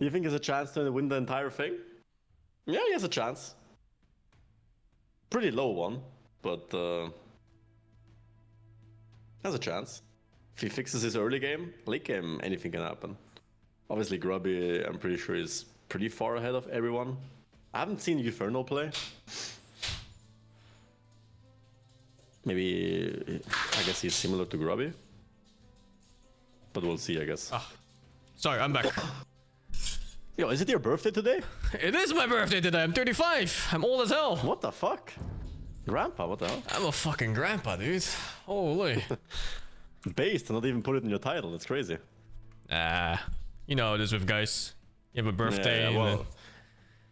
You think there's a chance to win the entire thing? Yeah, he has a chance. Pretty low one, but has a chance. If he fixes his early game, late game, anything can happen. Obviously, Grubby, I'm pretty sure, is pretty far ahead of everyone. I haven't seen Ufernal play. Maybe, I guess he's similar to Grubby. But we'll see, I guess. Sorry, I'm back. Yo, is it your birthday today? It is my birthday today. I'm 35. I'm old as hell. What the fuck? Grandpa, what the hell? I'm a fucking grandpa, dude. Holy. Based, not even put it in your title. That's crazy. You know how it is with guys. You have a birthday.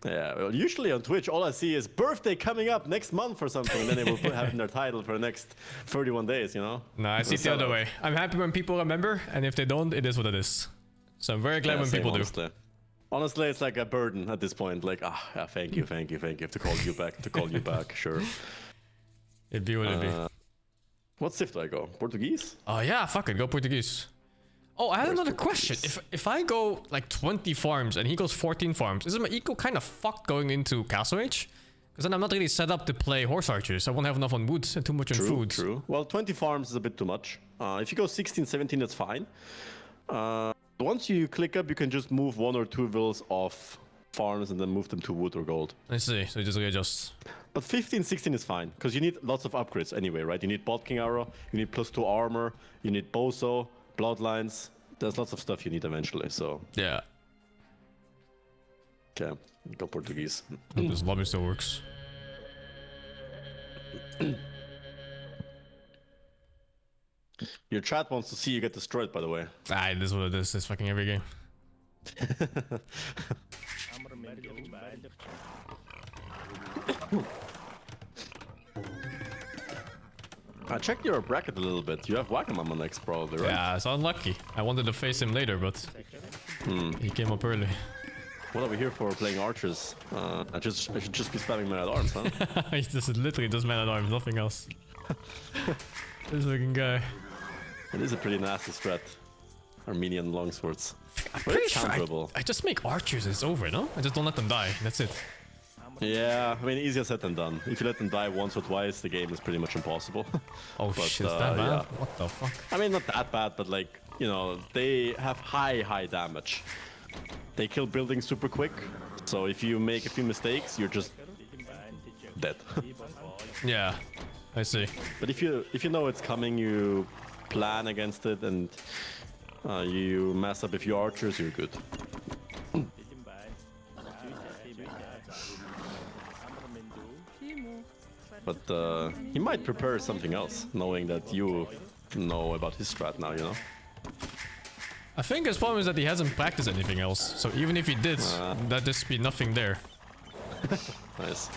Yeah, well, usually on Twitch, all I see is birthday coming up next month or something, and then they will have it in their title for the next 31 days, you know? No, I see it the other way. I'm happy when people remember, and if they don't, it is what it is. So I'm very glad when people do. Honestly, it's like a burden at this point. Like, thank you. Have to call you back, sure. It'd be what it'd be. What civ do I go? Portuguese? Oh yeah, fuck it, go Portuguese. Oh, I had another question. If I go like 20 farms and he goes 14 farms, isn't my eco kind of fucked going into Castle Age? Because then I'm not really set up to play horse archers. I won't have enough on wood and too much on food. True. Well, 20 farms is a bit too much. If you go 16, 17, that's fine. Once you click up, you can just move 1 or 2 villas off farms and then move them to wood or gold. I see, so you just readjust. But 15, 16 is fine, because you need lots of upgrades anyway, right? You need Bot King Arrow, you need +2 armor, you need Boso, Bloodlines. There's lots of stuff you need eventually, so... Yeah. Okay, go Portuguese. This lobby still works. Your chat wants to see you get destroyed, by the way. It is what it is. It's fucking every game. I checked your bracket a little bit. You have Wagamama next, probably, right? Yeah, it's unlucky. I wanted to face him later, but he came up early. What are we here for? Playing archers? I should just be spamming man at arms, huh? He just literally does man at arms, nothing else. This fucking guy. It is a pretty nasty strat. Armenian longswords. I'm pretty sure I just make archers, it's over, no? I just don't let them die, that's it. Yeah, I mean, easier said than done. If you let them die once or twice, the game is pretty much impossible. Oh shit, is that bad? Yeah. What the fuck? I mean, not that bad, but like, you know, they have high damage. They kill buildings super quick, so if you make a few mistakes, you're just dead. Yeah, I see. But if you know it's coming, you plan against it, and you mess up a few archers, you're good. But he might prepare something else, knowing that you know about his strat now, you know? I think his problem is that he hasn't practiced anything else, so even if he did, that'd just be nothing there. Nice.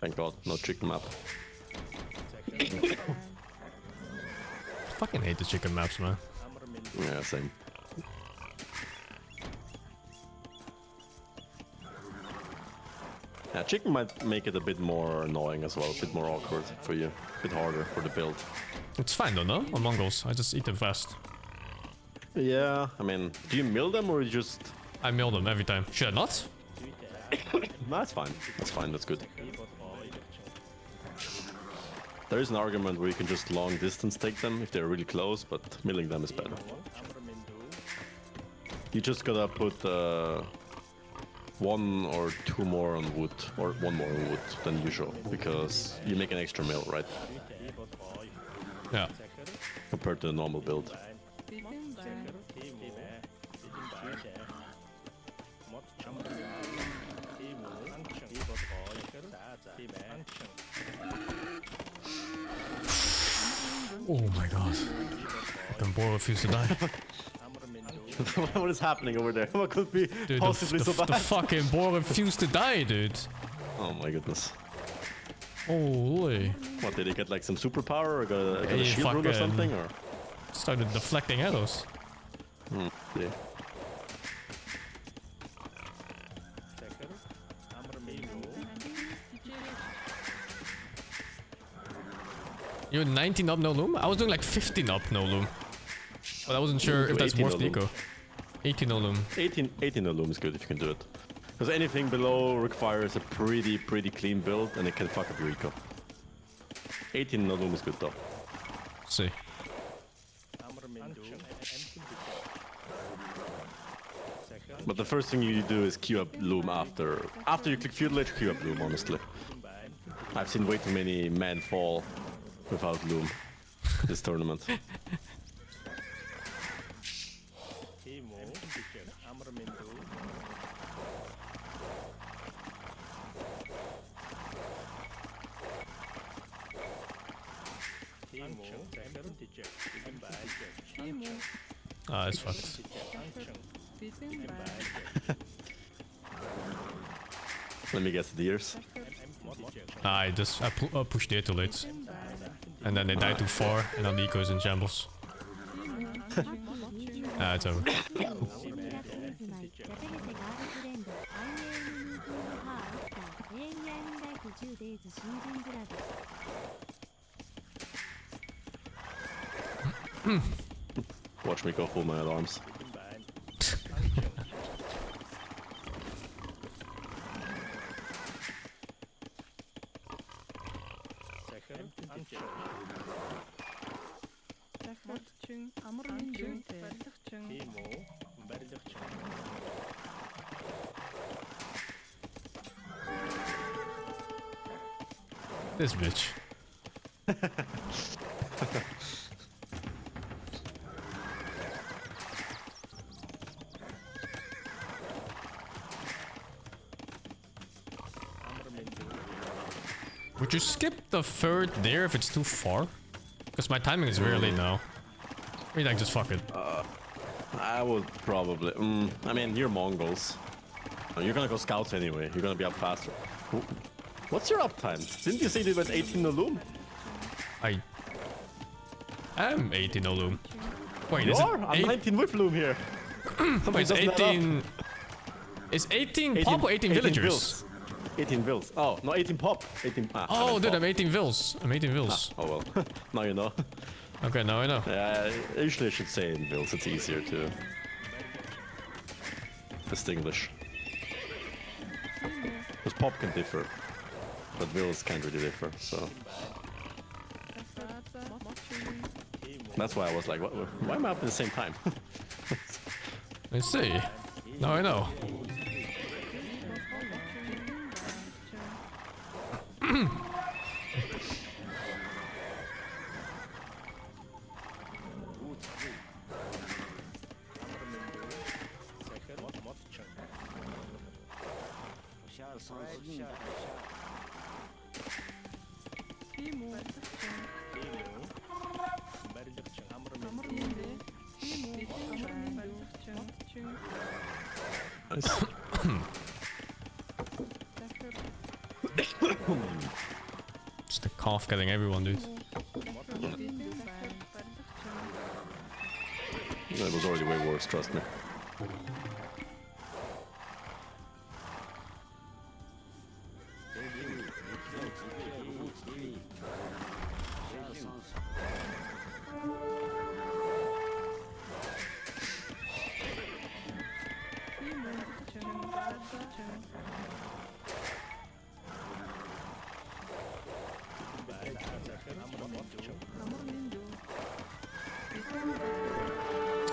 Thank God, no chicken map. Fucking hate the chicken maps, man. Yeah, same. Yeah, chicken might make it a bit more annoying as well, a bit more awkward for you, a bit harder for the build. It's fine though, no? On Mongols, I just eat them fast. Yeah, I mean, do you mill them or you just... I mill them every time. Should I not? No, that's fine. That's fine, that's good. There is an argument where you can just long distance take them if they're really close, but milling them is better. You just gotta put 1 or 2 more on wood, or 1 more on wood than usual, because you make an extra mill, right? Yeah. Compared to the normal build. Oh my god. Fucking boar refused to die. What is happening over there? What could be dude, possibly so bad? The fucking boar refused to die, dude. Oh my goodness. Holy. What, did he get like some superpower or got a shield rune or something? Or? Started deflecting arrows. Yeah. You're 19 up, no loom? I was doing like 15 up, no loom. But I wasn't sure if that's worth Nico. 18 no loom. 18 no loom is good if you can do it. Because anything below requires a pretty clean build and it can fuck up your eco. 18 no loom is good though. See. But the first thing you do is queue up loom after you click feudal edge, queue up loom, honestly. I've seen way too many men fall without loom this tournament. Ah, it's fucked. Let me guess the deers. I pushed there too late. And then they died too far, and then the eco is in shambles. Ah, it's over. Watch me go full my alarms. This bitch. Would you skip the third there if it's too far? Because my timing is very late now. Or you like just fuck it? I would probably. I mean, you're Mongols. You're gonna go scouts anyway. You're gonna be up faster. What's your uptime? Didn't you say you went 18 no loom? I am 18 no loom. Wait, you is are? it I'm 19 with loom here. Wait, it's 18. Is 18 pop or 18 villagers? 18 vills. Oh, no, 18 pop. 18. Oh, dude, I'm 18 vills. I'm 18 vills. Oh well. Now you know. Okay, now I know. Yeah, usually I should say in vills. It's easier to distinguish. Because pop can differ, but vills can't really differ. So that's why I was like, why am I up at the same time? Let's see. Now I know. Just the cough getting everyone, dude. That was already way worse, trust me.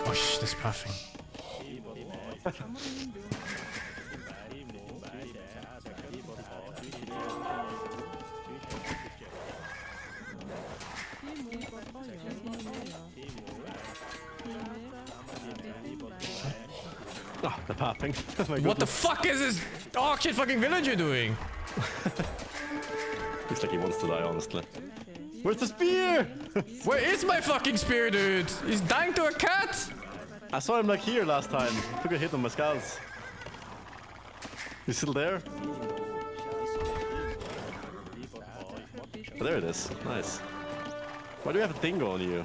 Osh, this pathing. Ah, the pathing. What the fuck is this dog shit fucking villager doing? Looks like he wants to die, honestly. Where's the spear? Where is my fucking spear, dude? He's dying to a cat! I saw him like here last time. Took a hit on my scouts. He's still there? Oh, there it is. Nice. Why do you have a dingo on you?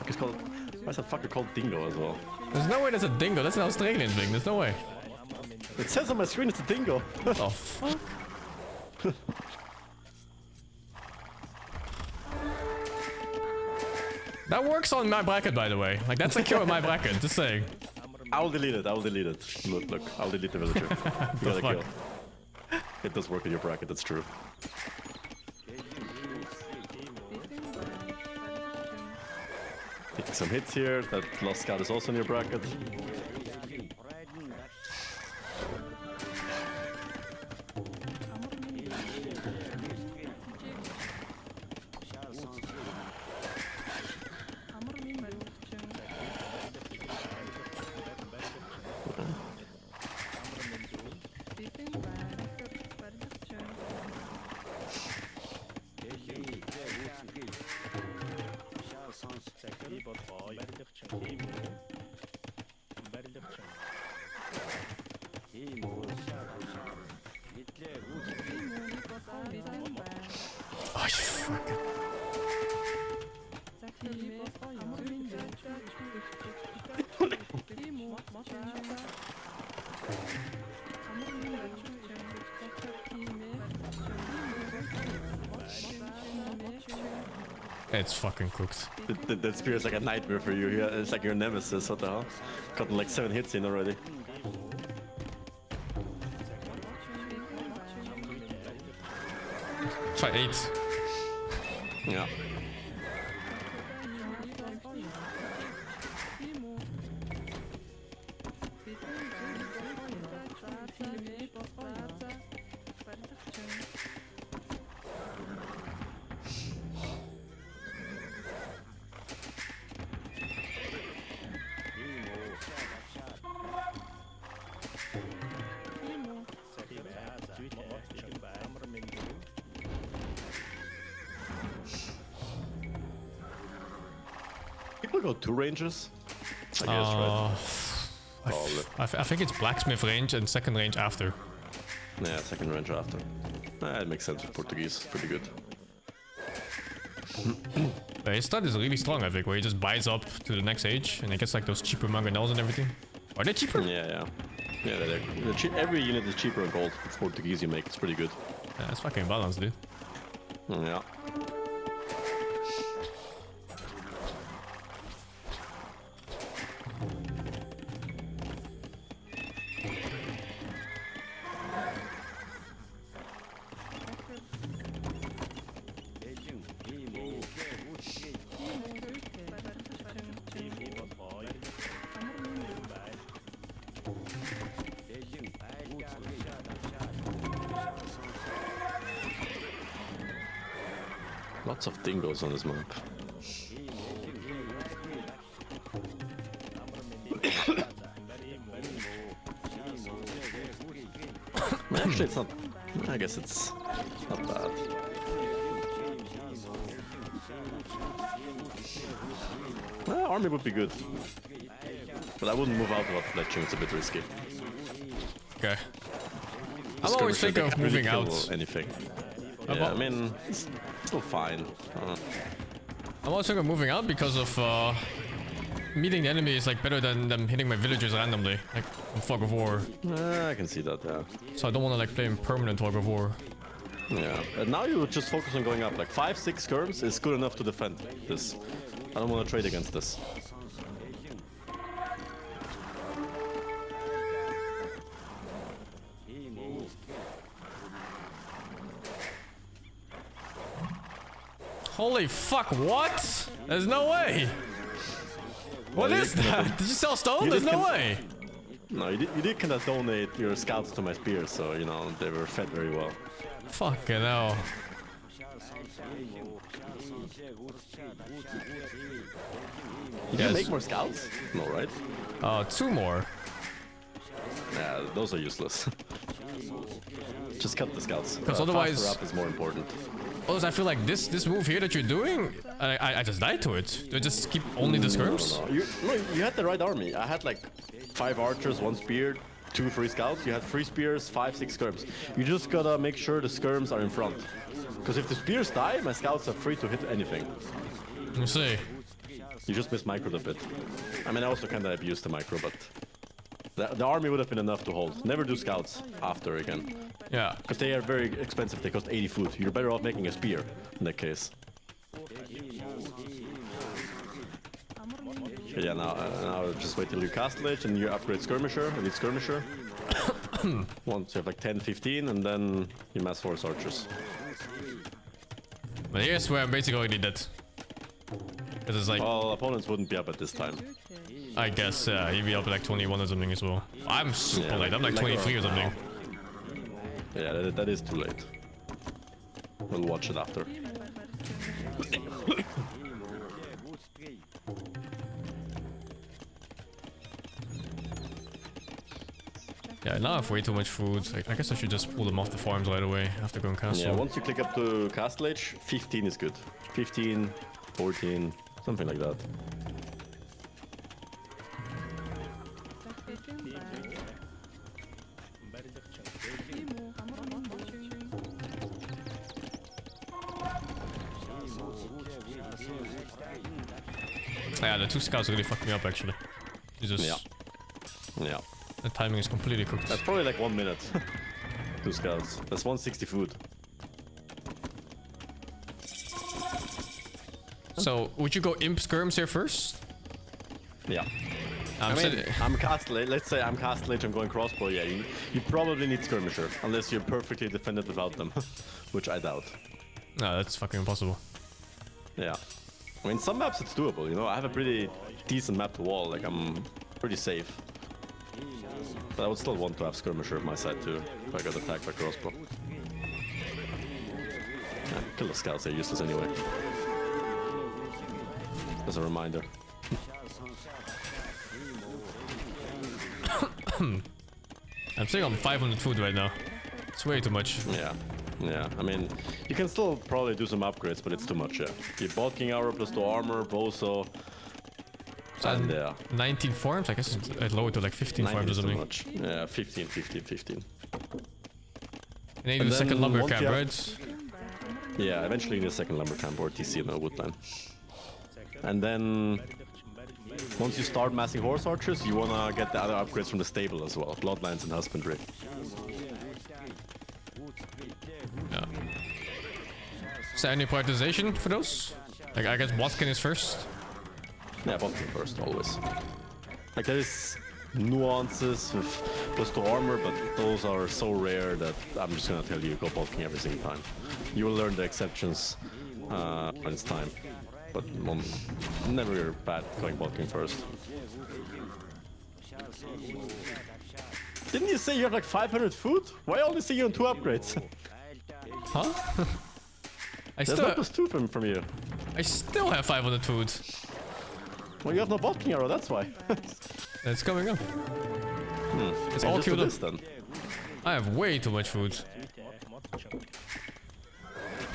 It's called. Why is that fucker called dingo as well? There's no way that's a dingo. That's an Australian thing. There's no way. It says on my screen it's a dingo. Oh fuck. That works on my bracket, by the way. Like, that's a kill on my bracket, just saying. I will delete it, I will delete it. Look, I'll delete the villager. You got a kill. It does work in your bracket, that's true. Taking some hits here. That lost scout is also in your bracket. Oh, you fucking... It's fucking cooked. That spear is like a nightmare for you. Yeah, it's like your nemesis. What the hell? Gotten like 7 hits in already. Try 8. Yeah. People go 2 ranges, I guess, right? I think it's blacksmith range and second range after. Yeah, second range after. It makes sense with Portuguese. Pretty good. But his stud is really strong, I think, where he just buys up to the next age and he gets like those cheaper mangonels and everything. Are they cheaper? Yeah. Every unit is cheaper in gold. It's Portuguese you make. It's pretty good. Yeah, it's fucking balanced, dude. Yeah. Lots of dingoes on this map. Actually, it's not. I guess it's not bad. Army would be good, but I wouldn't move out without fletching. It's a bit risky. Okay. I'm always thinking of moving out. Anything. Yeah, I mean, it's still fine. I'm also thinking of moving out because of meeting the enemy is like better than them hitting my villagers randomly, like in Fog of War. I can see that, yeah. So I don't want to like play in permanent Fog of War. Yeah, and now you just focus on going up. Like 5-6 skirms is good enough to defend this. I don't want to trade against this. Holy fuck, what? There's no way! What is that? Did you sell stone? There's no way! No, you did kind of donate your scouts to my spear, so, you know, they were fed very well. Fucking hell. Did you make more scouts? No, right? 2 more. Yeah, those are useless. Just cut the scouts. Because otherwise... faster up is more important. Otherwise, I feel like this move here that you're doing, I just died to it. Do I just keep only the skirms? No, you had the right army. I had like 5 archers, 1 spear, 2 free scouts. You had 3 spears, 5-6 skirms. You just gotta make sure the skirms are in front. Because if the spears die, my scouts are free to hit anything. We'll see. You just mismicroed a bit. I mean, I also kinda abused the micro, but... The army would have been enough to hold. Never do scouts after again. Yeah. Because they are very expensive. They cost 80 food. You're better off making a spear in that case. But yeah, now just wait till you Castlage and you upgrade Skirmisher, Elite Skirmisher. Once you have like 10, 15, and then you mass Horse Archers. But here's where I'm basically already dead. Because it's like... Well, opponents wouldn't be up at this time. I guess, he'd be up at like 21 or something as well. I'm super late, I'm like 23 or something. Yeah, that is too late. We'll watch it after. Yeah, now I have way too much food. I guess I should just pull them off the farms right away after going castle. Yeah, once you click up to Castlage, 15 is good. 15, 14, something like that. Yeah, the 2 scouts really fucked me up actually. Jesus. Yeah. The timing is completely cooked. That's probably like 1 minute. 2 scouts. That's 160 food. So, would you go Imp Skirms here first? Yeah. I'm Castlage. Let's say I'm Castlage, I'm going crossbow. Yeah, you probably need Skirmisher. Unless you're perfectly defended without them. Which I doubt. No, that's fucking impossible. Yeah. I mean, some maps it's doable, you know? I have a pretty decent map to wall. Like, I'm pretty safe. But I would still want to have Skirmisher on my side too, if I got attacked by crossbow. Yeah, kill the scouts, they're useless anyway. As a reminder. I'm sitting on 500 food right now. It's way too much. Yeah, I mean, you can still probably do some upgrades, but it's too much, yeah. You bought King Hour plus 2 armor, Boso. And yeah. 19 farms? I guess I'd lower it to like 15 farms or something. Too much. Yeah, 15. And then you do the second lumber camp, right? Yeah, eventually you need a second lumber camp or TC in a woodland. And then once you start massing horse archers, you wanna get the other upgrades from the stable as well. Bloodlines and husbandry. Yeah. Is there any prioritization for those? Like, I guess Watkin is first? Yeah, Watkin first, always. Like, there is nuances with plus 2 armor, but those are so rare that I'm just gonna tell you, go Watkin every single time. You will learn the exceptions when it's time. But never bad going Watkin first. Didn't you say you have like 500 food? Why only see you on 2 upgrades? Huh? There's no plus 2 from you. I still have 500 food. Well, you have no Watkin arrow, that's why. It's coming up. It's all queued up. Then. I have way too much food.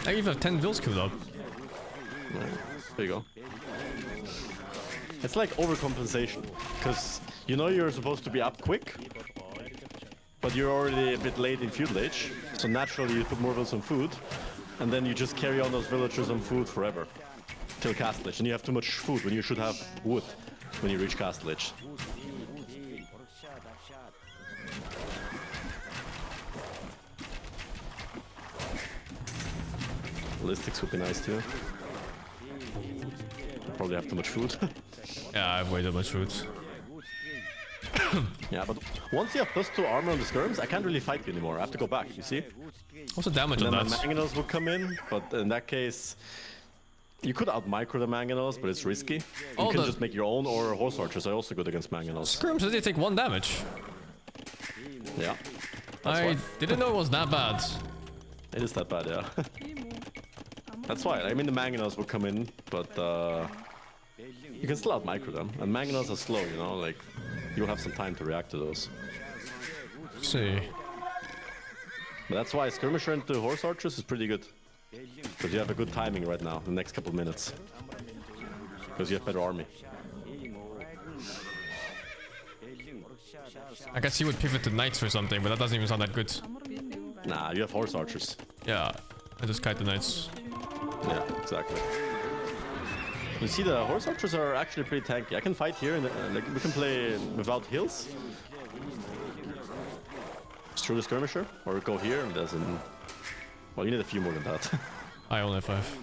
I even have 10 bills queued up. Yeah, there you go. It's like overcompensation, because you know you're supposed to be up quick, but you're already a bit late in feudal age, so naturally you put more vills on food, and then you just carry on those villagers on food forever, till Castlage, and you have too much food when you should have wood when you reach Castlage. Ballistics would be nice too. Probably have too much food. Yeah, I have way too much food. Yeah, but once you have plus 2 armor on the skirms, I can't really fight you anymore. I have to go back, you see? What's the damage on that? And then the mangonels will come in, but in that case, you could out-micro the mangonels, but it's risky. You can just make your own, or horse archers are also good against mangonels. Skirms, they take 1 damage. Yeah. I didn't know it was that bad. It is that bad, yeah. That's why. I mean, the mangonels will come in, but you can still out-micro them. And mangonels are slow, you know, like, you'll have some time to react to those. See. But that's why skirmisher into horse archers is pretty good. Because you have a good timing right now, the next couple minutes. Because you have better army. I guess he would pivot to knights or something, but that doesn't even sound that good. Nah, you have horse archers. Yeah, I just kite the knights. Yeah, exactly. You see, the horse archers are actually pretty tanky. I can fight here, and like we can play without heals. Just through the skirmisher, or go here, and there's an... Well, you need a few more than that. I only have 5.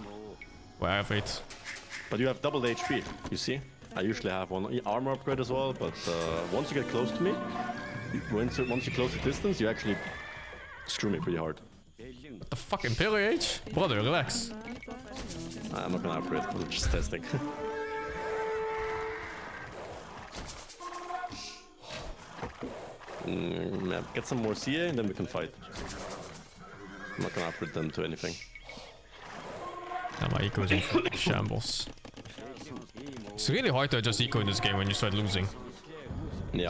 Well, I have 8. But you have double HP, you see? I usually have one armor upgrade as well, but once you get close to me, once you close the distance, you actually screw me pretty hard. What the fuck, Imperial Age? Brother, relax. I'm not gonna upgrade, I'm just testing. Yeah, get some more CA and then we can fight. I'm not gonna upgrade them to anything. Yeah, my eco is in shambles. It's really hard to adjust eco in this game when you start losing. Yeah.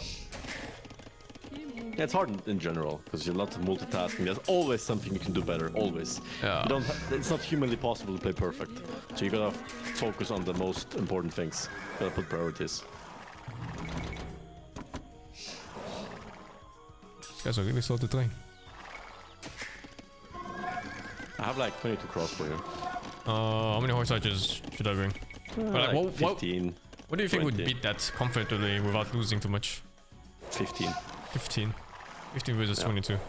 Yeah, it's hard in general, because you're not multitasking. There's always something you can do better, always. Yeah. It's not humanly possible to play perfect. So you gotta focus on the most important things. You gotta put priorities. These guys are really slow to train. I have like 22 crossbow here. How many horse archers should I bring? Like 15. What do you think 20. would beat that comfortably without losing too much? 15. 15. 15 versus 22.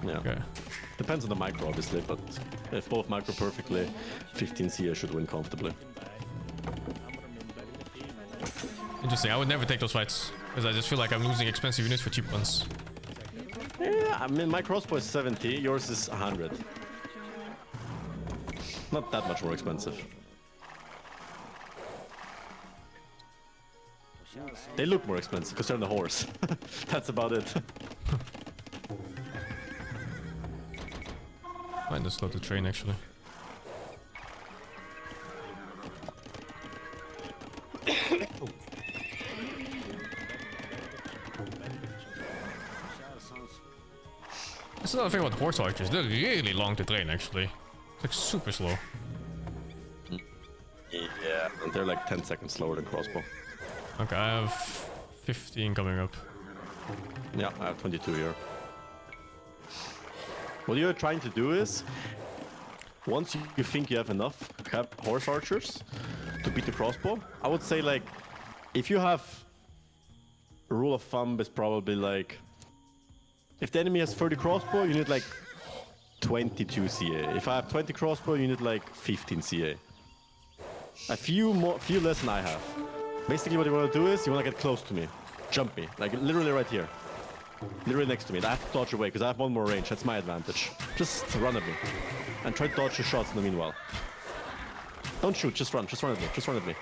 Yeah. Okay. Depends on the micro, obviously, but if both micro perfectly, 15 CA should win comfortably. Interesting. I would never take those fights because I just feel like I'm losing expensive units for cheap ones. Yeah, I mean, my crossbow is 70, yours is 100. Not that much more expensive. They look more expensive because they're on the horse. That's about it. Might just slow the train actually. That's another thing about horse archers. They're really long to train actually. It's like super slow. Yeah, and they're like 10 seconds slower than crossbow. Okay, I have 15 coming up. Yeah, I have 22 here. What you're trying to do is, once you think you have enough horse archers to beat the crossbow, I would say like, if you have a rule of thumb is probably like, if the enemy has 30 crossbow, you need like 22 CA. If I have 20 crossbow, you need like 15 CA. A few less than I have. Basically what you want to do is, you want to get close to me. Jump me, like literally right here. Literally next to me. I have to dodge away because I have one more range, that's my advantage. Just run at me. And try to dodge the shots in the meanwhile. Don't shoot, just run at me, just run at me.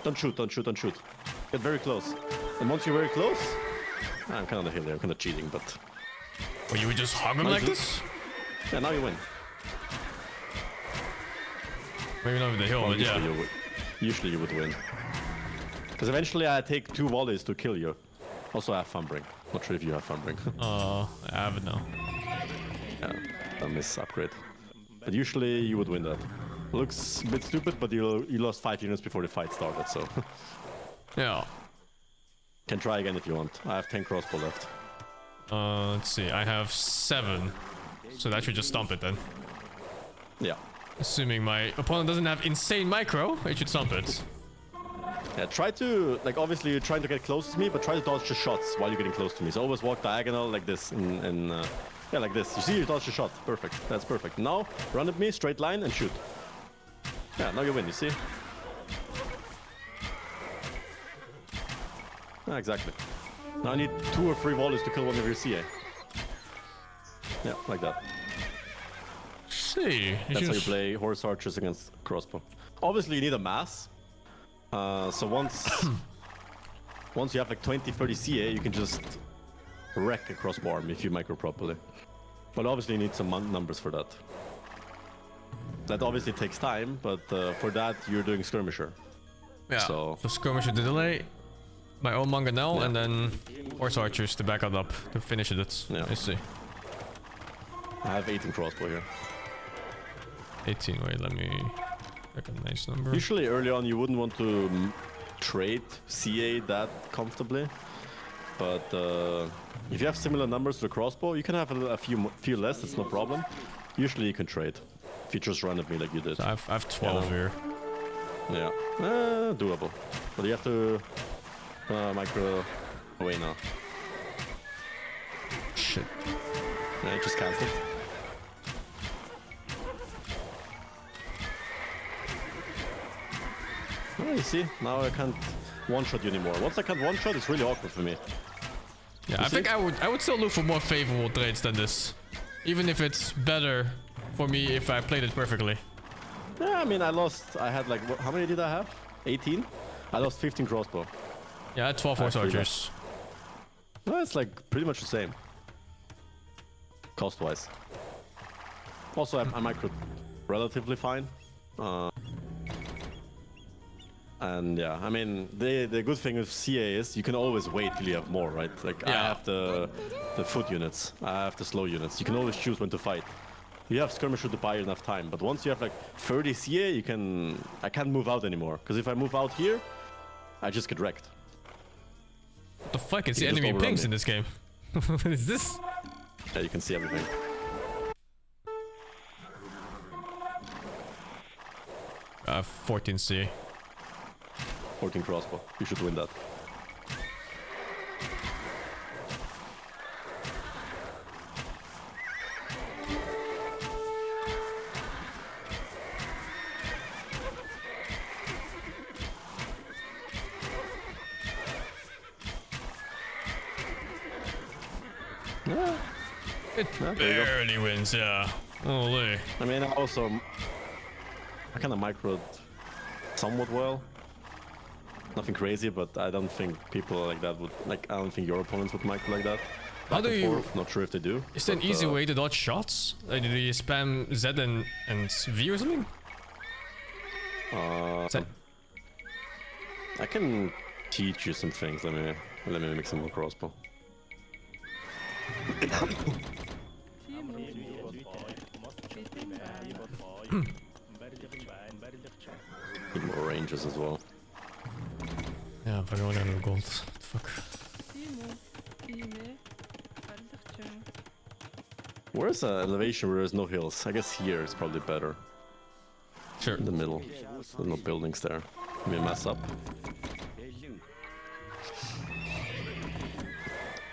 Don't shoot. Get very close. And once you're very close, I'm kind of on the hill there, I'm kind of cheating, but... Well, you would just hug him like this? Yeah, now you win. Maybe not with the hill, well, but yeah. Usually you would win. Because eventually I take 2 volleys to kill you. Also I have fumbling. Not sure if you have fumbling. I have it now. Yeah, I miss upgrade. But usually you would win that. Looks a bit stupid, but you lost 5 units before the fight started, so... Yeah. Can try again if you want. I have 10 crossbow left. Let's see. I have 7. So that should just stomp it then. Yeah. Assuming my opponent doesn't have insane micro, it should stomp it. Yeah, try to, like, obviously you're trying to get close to me, but try to dodge the shots while you're getting close to me. So always walk diagonal like this, yeah, like this. You see, you dodge the shot. Perfect. That's perfect. Now, run at me, straight line, and shoot. Yeah, now you win, you see? Yeah, exactly. Now I need 2 or 3 volleys to kill one of your CA. Yeah, like that. See, that's how you play horse archers against crossbow. Obviously, you need a mass. So once you have like 20-30 CA, you can just wreck a crossbow arm if you micro properly. But obviously, you need some numbers for that. That obviously takes time, but for that, you're doing skirmisher. Yeah. So skirmisher to delay. My own mangonel, and then horse archers to back it up to finish it. Yeah. I see. I have 18 crossbow here. 18. Wait, let me pick a nice number. Usually early on you wouldn't want to trade CA that comfortably, but if you have similar numbers to the crossbow, you can have a few less. That's no problem. Usually you can trade if you just run at me like you did. So I have 12 here. Yeah, doable, but you have to micro away now. Shit. Yeah, it just cancelled. Oh, you see, now I can't one-shot you anymore. Once I can't one-shot, it's really awkward for me. Yeah, I think I would still look for more favorable trades than this. Even if it's better for me if I played it perfectly. Yeah, I mean, I had like, how many did I have? 18? I lost 15 crossbow. Yeah, I had 12 horse archers. No, it's like pretty much the same. Cost-wise. Also, I microed relatively fine. And yeah, I mean, the good thing with CA is you can always wait till you have more, right? Like, I have the foot units, I have the slow units. You can always choose when to fight. You have skirmisher to buy enough time, but once you have like 30 CA, I can't move out anymore. Because if I move out here, I just get wrecked. What the fuck is the enemy pings in this game? What is this? Yeah, you can see everything. I have 14 CA. 14 crossbow. You should win that. Yeah. It barely wins, yeah. Holy. I mean, I kind of microed somewhat well. Nothing crazy, but I don't think people like that would, like, I don't think your opponents would micro like that. How do you... Not sure if they do. Is there an easy way to dodge shots? Like, do you spam Z and V or something? I can teach you some things. Let me make some more crossbow. Need more ranges as well. Yeah, if I go down to gold. Fuck. Where's an elevation where there's no hills? I guess here is probably better. Sure. In the middle. There's no buildings there. Let me mess up.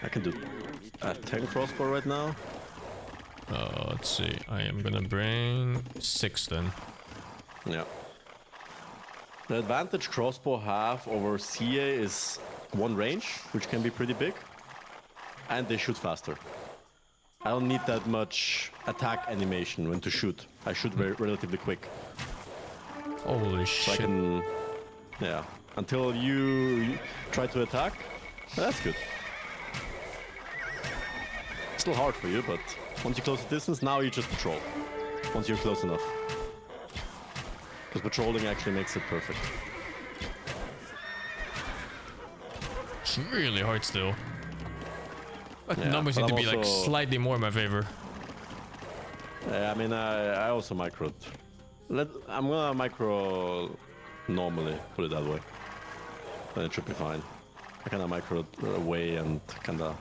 I can do a 10 crossbow right now. Let's see. I am gonna bring 6 then. Yeah. The advantage crossbow have over CA is 1 range, which can be pretty big. And they shoot faster. I don't need that much attack animation when to shoot. I shoot relatively quick. Holy so shit. I can... Yeah. Until you try to attack, that's good. Still hard for you, but once you close the distance, now you just patrol. Once you're close enough. Because patrolling actually makes it perfect. It's really hard still. But Yeah, numbers but need to I'm be like also- slightly more in my favor. Yeah, I mean, I also microed. I'm gonna micro normally, put it that way. Then it should be fine. I kinda microed away and kinda...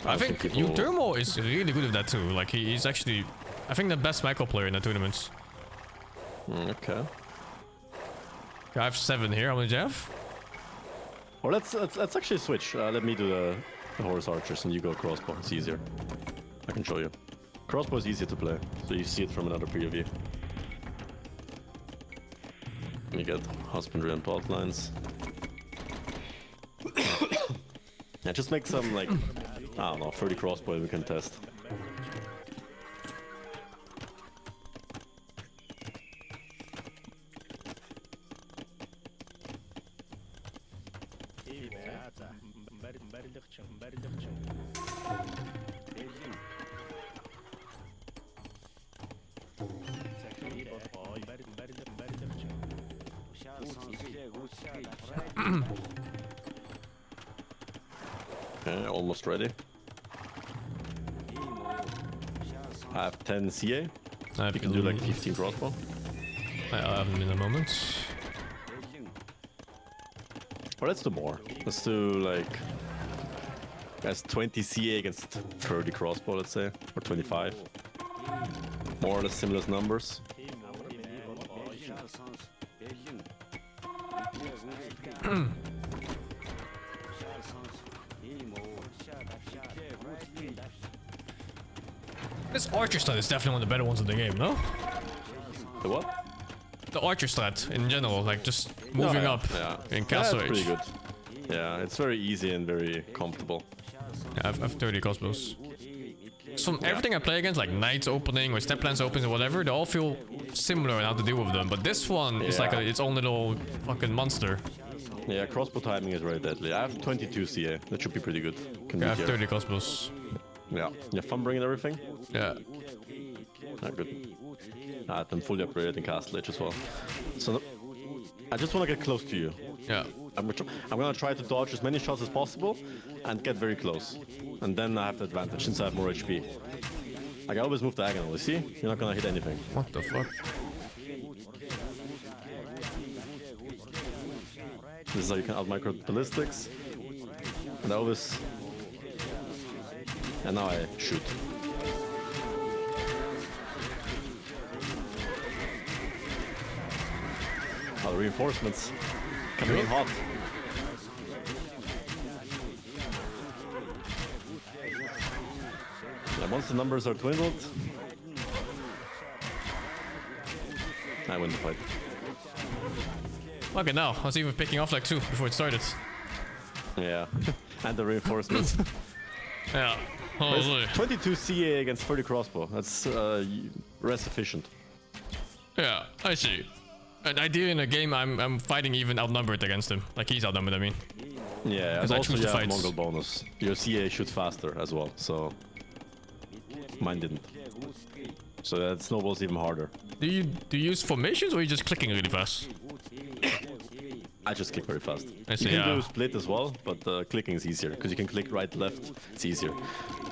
I think Utermo is really good at that too. Like he's actually, I think, the best micro player in the tournaments. Okay. I have 7 here. How many do you have? Or let's actually switch. Let me do the horse archers and you go crossbow. It's easier. I can show you. Crossbow is easier to play, so you see it from another POV. You get husbandry and plot lines. Yeah, just make some like, I don't know, 30 crossbow we can test. Okay, almost ready. I have 10 CA. You can do like 15 crossbow. I'll have them in a moment. Or let's do more. Let's do like... That's 20 CA against 30 crossbow, let's say. Or 25. More or less similar numbers. This archer stun is definitely one of the better ones in the game, no? The what? the archer strat in general, like just moving up in castle it's age. pretty good. Yeah, it's very easy and very comfortable. Yeah, I've 30 crossbows. So from everything I play against, like knights opening or step plans opening or whatever, they all feel similar in how to deal with them. But this one is like its own little fucking monster. Yeah, crossbow timing is very deadly. I have 22 CA. That should be pretty good. I have 30 crossbows. Yeah. You have fun bringing everything? Yeah. Good. I'm fully upgraded in Castle Age as well. So I just want to get close to you. Yeah. I'm gonna try to dodge as many shots as possible and get very close. And then I have the advantage since I have more HP. Like I always move diagonally, see? You're not gonna hit anything. What the fuck? This is how you can out-micro ballistics. And I always... And now I shoot. Oh, the reinforcements coming in hot. And once the numbers are dwindled, I win the fight. Okay, now I was even picking off like 2 before it started. Yeah, and the reinforcements. Yeah, holy. 22 CA against 30 crossbow. That's res efficient. Yeah, I see. And ideally in a game, I'm fighting even outnumbered against him. Like he's outnumbered, I mean. Yeah, and also you have Mongol bonus. Your CA shoots faster as well, so mine didn't. So that snowballs even harder. Do you use formations or are you just clicking really fast? I just click very fast. I see, you can do split as well, but clicking is easier because you can click right, left. It's easier.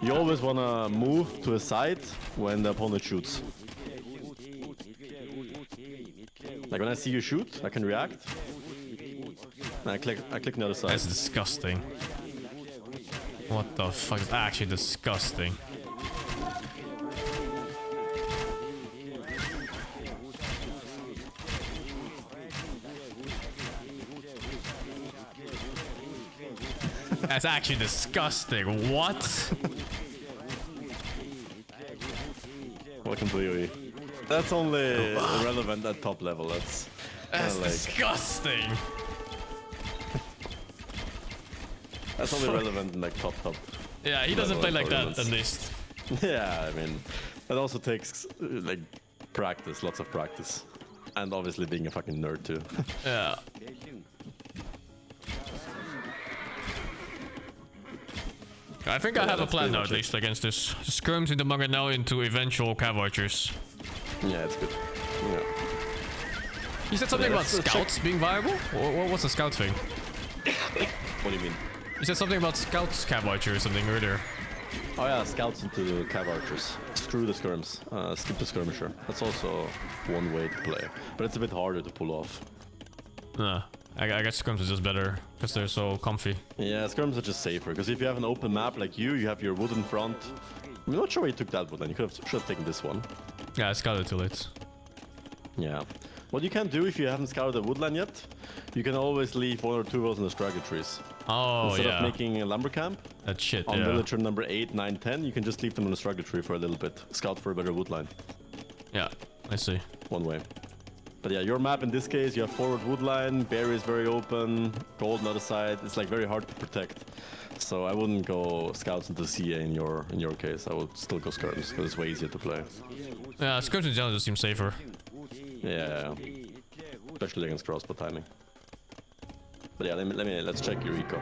You always want to move to a side when the opponent shoots. Like when I see you shoot, I can react. And I click on the other side. That's disgusting. What the fuck? It's actually disgusting. That's actually disgusting. What? Welcome to UE. That's only relevant at top level. That's like... disgusting. That's only relevant in like top. Yeah, he doesn't play like that at least. Yeah, I mean, that also takes like practice, lots of practice, and obviously being a fucking nerd too. Yeah. I think I have a plan now, at least, against this. Skirms in the manga now into eventual cav archers. Yeah, it's good. Yeah. You said something about scouts being viable? What's the scout thing? What do you mean? You said something about scouts cav archer or something earlier. Oh yeah, scouts into cav archers. Screw the skirms. Skip the skirmisher. That's also one way to play. But it's a bit harder to pull off. Nah. I guess skirms is just better because they're so comfy. Yeah, skirms are just safer because if you have an open map like you have your wood in front. I'm not sure why you took that wood then. You should have taken this one. Yeah, I scouted too late. Yeah. What you can do if you haven't scouted the woodland yet, you can always leave 1 or 2 wells in the struggle trees. Oh, Instead of making a lumber camp. That shit, on villager number 8, 9, 10, you can just leave them in the struggle tree for a little bit. Scout for a better woodline. Yeah, I see. One way. But yeah, your map in this case, you have forward woodline, berry is very open, gold on the other side. It's like very hard to protect. So I wouldn't go scouts into CA in your case. I would still go skirms because it's way easier to play. Yeah, skirms in general just seem safer. Yeah, especially against crossbow timing. But yeah, let's check your eco.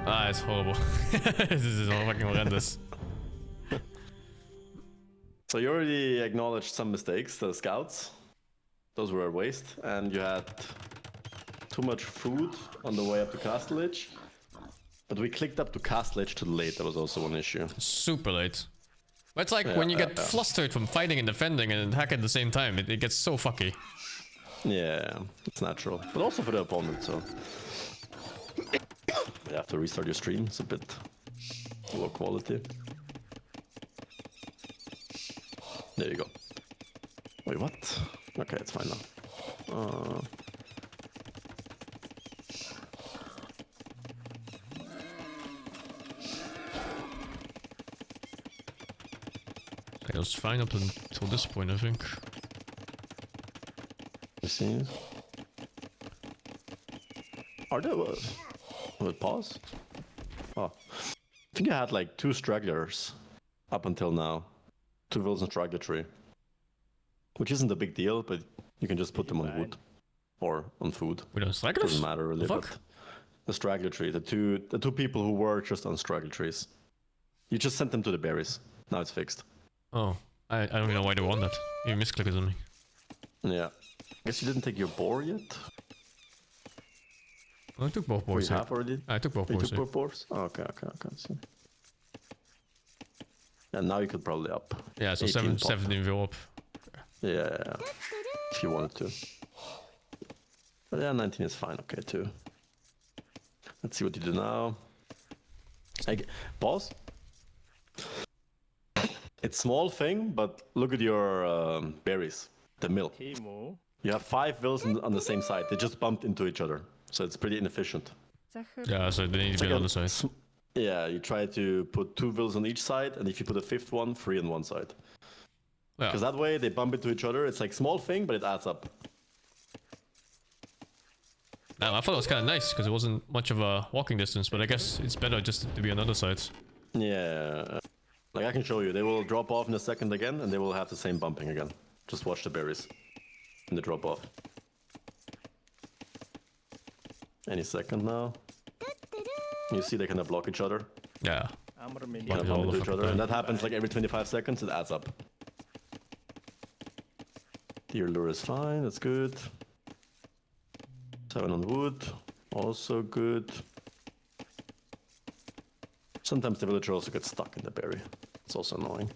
Ah, it's horrible. This is all fucking horrendous. So you already acknowledged some mistakes, the scouts. Those were a waste, and you had too much food on the way up to Castle Edge. But we clicked up to Castle Edge too late, that was also one issue. Super late. But it's like when you get flustered from fighting and defending and attack at the same time, it gets so fucky. Yeah, it's natural. But also for the opponent, so... You have to restart your stream, it's a bit low quality. There you go. Wait, what? Okay, it's fine now. It was fine up until this point, I think. You see. Are there... will it pause? Oh. I think I had like 2 stragglers up until now. 2 villas and straggler tree. Which isn't a big deal, but you can just put them on wood. Or on food. We don't stragglers? Doesn't matter really, Fuck? but... The straggler tree, the two people who were just on straggler trees. You just sent them to the berries. Now it's fixed. Oh, I don't even know why they want that. You misclicked on me. Yeah. Guess you didn't take your boar yet? I took both boars. You have already? I took both you boars. Took both boars? Oh, okay. See. And now you could probably up. Yeah, so 17 will up. Yeah. If you wanted to. But yeah, 19 is fine, okay, too. Let's see what you do now. Pause. It's small thing, but look at your berries. The mill. You have 5 villas on the same side. They just bumped into each other. So it's pretty inefficient. Yeah, so they need to be on the other side. Yeah, you try to put 2 villas on each side, and if you put a 5th one, 3 on one side. Because that way they bump into each other. It's like small thing, but it adds up. Now, I thought it was kind of nice because it wasn't much of a walking distance, but I guess it's better just to be on the other sides. Yeah, like I can show you. They will drop off in a second again, and they will have the same bumping again. Just watch the berries in the drop off. Any second now. You see they kind of block each other. Yeah. Kind of bump into each other, and that happens like every 25 seconds. It adds up. Deer lure is fine. That's good. 7 on wood, also good. Sometimes the villager also gets stuck in the berry. It's also annoying.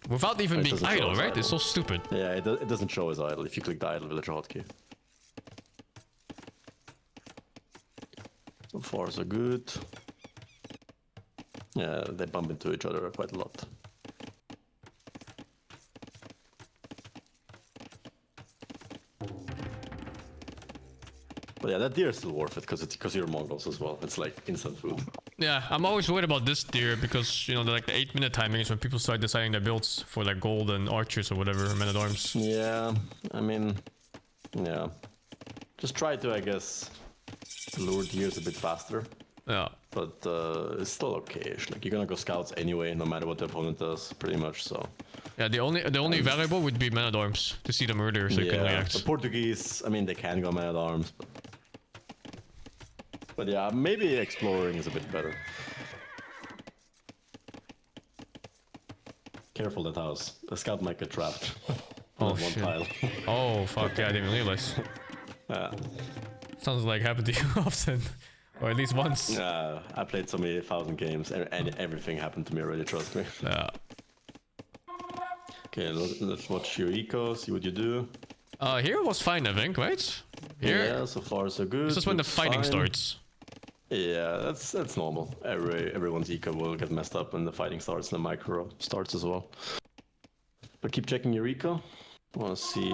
Without even being idle, right? It's so stupid. Yeah, it doesn't show as idle if you click the idle villager hotkey. So far so good. Yeah, they bump into each other quite a lot. But yeah, that deer is still worth it because you're Mongols as well. It's like instant food. Yeah, I'm always worried about this deer because, you know, like the 8-minute timing is when people start deciding their builds for like gold and archers or whatever, men-at-arms. Yeah, I mean, yeah. Just try to, I guess, lure deers a bit faster. Yeah. But it's still okay-ish. Like, you're gonna go scouts anyway, no matter what the opponent does, pretty much, so... Yeah, the only variable would be men-at-arms, to see them earlier so you can react. The Portuguese, I mean, they can go men-at-arms, but yeah, maybe exploring is a bit better. Careful that house. A scout might get trapped. Oh, one shit. tile. Oh, fuck, yeah, I didn't even realize. Yeah. Sounds like happened to you often. Or at least once. Yeah, I played so many 1,000 games and everything happened to me already, trust me. Yeah. Okay, let's watch your eco, see what you do. Here was fine, I think, right? Here? Yeah, so far so good. This is when the Looks fighting fine. starts. Yeah, that's normal. Everyone's eco will get messed up when the fighting starts and the micro starts as well. But keep checking your eco. I wanna see.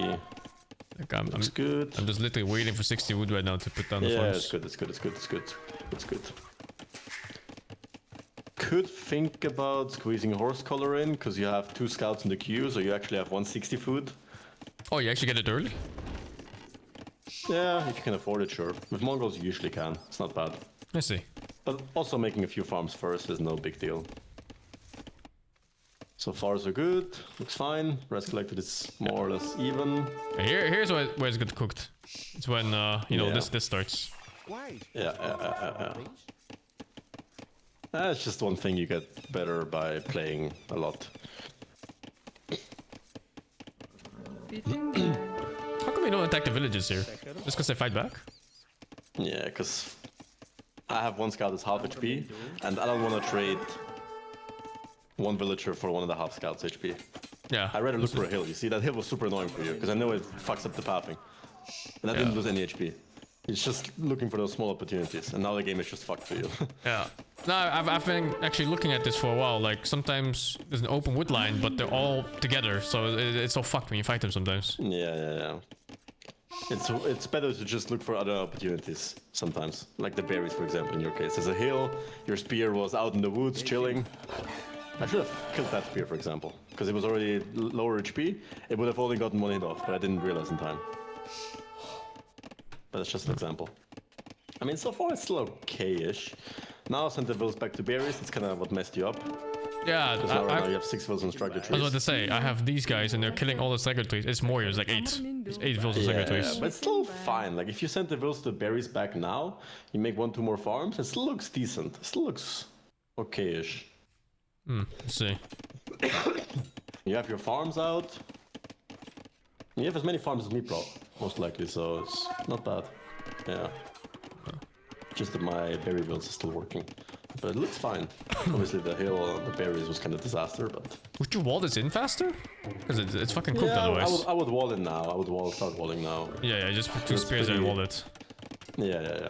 Like I'm good. I'm just literally waiting for 60 wood right now to put down the farms. Yeah, it's good. Could think about squeezing horse color in, because you have 2 scouts in the queue, so you actually have 160 food. Oh, you actually get it early? Yeah, if you can afford it, sure. With Mongols, you usually can. It's not bad. I see. But also making a few farms first is no big deal. So far so good. Looks fine. Rest collected is more or less even. Here's where it's good cooked. It's when you know this starts. Yeah. That's just one thing you get better by playing a lot. How come we don't attack the villages here? Just because they fight back? Yeah, because I have 1 scout that's half HP, and I don't want to trade 1 villager for 1.5 scouts HP. Yeah. I'd rather look for a hill. You see, that hill was super annoying for you, because I know it fucks up the pathing. And I didn't lose any HP. It's just looking for those small opportunities, and now the game is just fucked for you. Yeah. No, I've been actually looking at this for a while. Like, sometimes there's an open wood line, but they're all together, so it's so fucked when you fight them sometimes. Yeah. It's better to just look for other opportunities sometimes. Like the berries, for example, in your case. There's a hill, your spear was out in the woods, chilling. I should have killed that spear, for example, because it was already lower HP. It would have only gotten 1 hit off, but I didn't realize in time. but it's just an example. I mean, so far it's still okay-ish. Now send the villas back to berries, it's kind of what messed you up. Yeah, now you have 6 villas and straggler trees. I was about to say, I have these guys and they're killing all the straggler trees. It's more, it's like 8. It's 8 villas and straggler trees. Yeah, but it's still fine. Like, if you send the villas to the berries back now, you make 1-2 more farms, it still looks decent. It still looks okay-ish. Let's see. You have your farms out. You have as many farms as me, most likely, so it's not bad. Yeah. Just that my berry builds are still working. But it looks fine. Obviously the hill and the berries was kind of disaster, but... Would you wall this in faster? Because it's fucking cooked otherwise. I would wall it now. I would start walling now. Yeah, just put 2 spears and wall it. Yeah.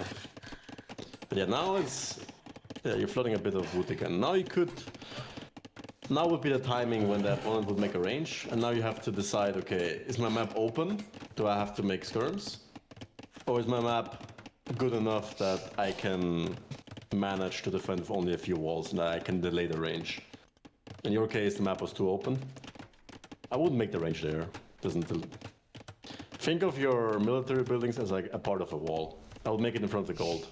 But yeah, now it's... Yeah, you're flooding a bit of wood again. Now you could... Now would be the timing when the opponent would make a range, and now you have to decide, okay, is my map open? Do I have to make skirms? Or is my map good enough that I can manage to defend with only a few walls and that I can delay the range? In your case, the map was too open. I wouldn't make the range there. Think of your military buildings as like a part of a wall. I would make it in front of the gold.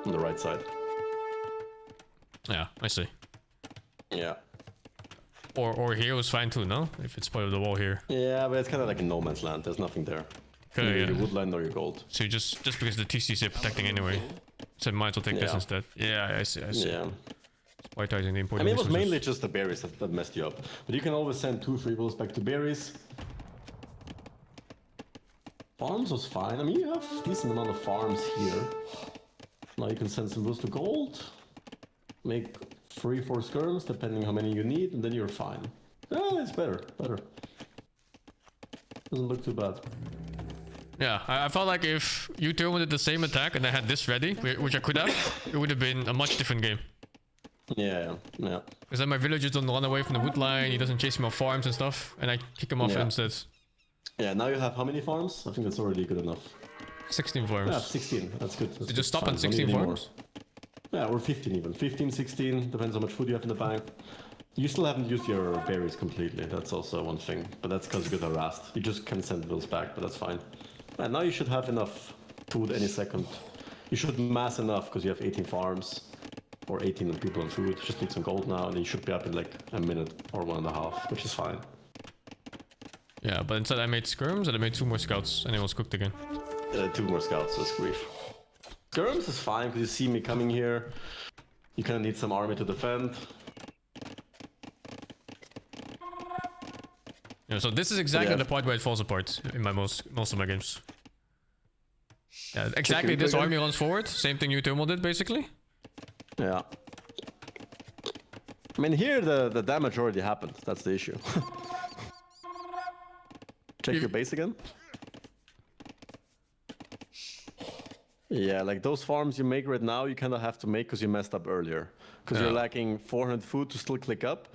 On the right side. Yeah, I see. Yeah. Or here was fine too, no? If it's part of the wall here. Yeah, but it's kind of like a no man's land. There's nothing there. Okay, your woodland or your gold. So you just because the TCs are protecting anyway. So might as well take this instead. Yeah, I see. Yeah. Prioritizing the important I mean, it was resources. mainly just the berries that messed you up. But you can always send 2-3 bills back to berries. Farms was fine. I mean, you have a decent amount of farms here. Now you can send some bills to gold. Make 3-4 skirms, depending how many you need, and then you're fine. Yeah, it's better. Doesn't look too bad. Yeah, I felt like if you two did the same attack and I had this ready, which I could have, it would have been a much different game. Yeah. Because then my villagers don't run away from the wood line, he doesn't chase me off farms and stuff, and I kick him off instead. Yeah, now you have how many farms? I think that's already good enough. 16 farms. Yeah, 16. That's good. Did you stop at 16 farms? Yeah, or 15 even. 15, 16, depends how much food you have in the bank. You still haven't used your berries completely, that's also one thing. But that's because you got harassed. You just can send bills back, but that's fine. And now you should have enough food any second. You should mass enough because you have 18 farms. Or 18 people on food. Just need some gold now, and you should be up in like a minute or 1.5, which is fine. Yeah, but instead I made skirms and I made 2 more scouts, and it was cooked again. 2 more scouts, that's grief. Skirms is fine because you see me coming here. You kind of need some army to defend. Yeah, so this is exactly the point where it falls apart in my most of my games. Yeah, exactly. This army runs forward. Same thing you Thermal did, basically. Yeah. I mean, here the damage already happened. That's the issue. Check your base again. Yeah, like those farms you make right now, you kind of have to make because you messed up earlier. Because you're lacking 400 food to still click up.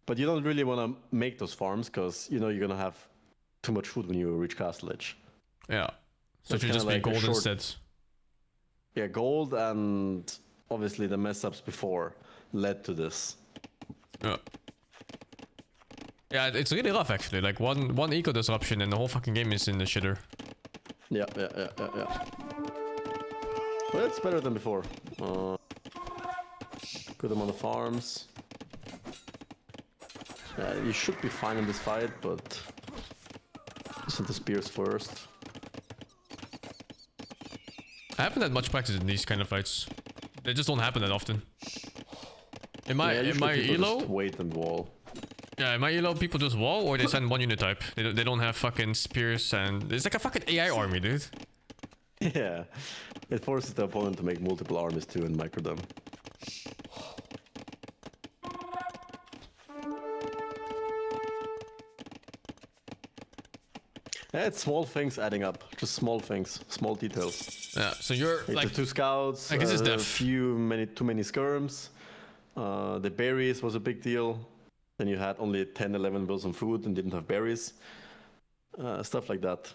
But you don't really want to make those farms because you know you're going to have too much food when you reach Castle Edge. Yeah. So you just make gold instead. Yeah, gold and obviously the mess ups before led to this. Yeah. Yeah, it's really rough actually. Like one eco disruption and the whole fucking game is in the shitter. Yeah. But it's better than before. Good amount of farms. Yeah, you should be fine in this fight, but send the spears first. I haven't had much practice in these kind of fights. They just don't happen that often. In my elo, just wait and wall. Yeah, in my elo, people just wall or they send 1 unit type. They don't have fucking spears and it's like a fucking AI army, dude. Yeah, it forces the opponent to make multiple armies too and micro them. Yeah, it's small things adding up. Just small things, small details. Yeah, so you're like the 2 scouts, like this is too many skirms. The berries was a big deal. Then you had only 10, 11 bills on food and didn't have berries. Stuff like that.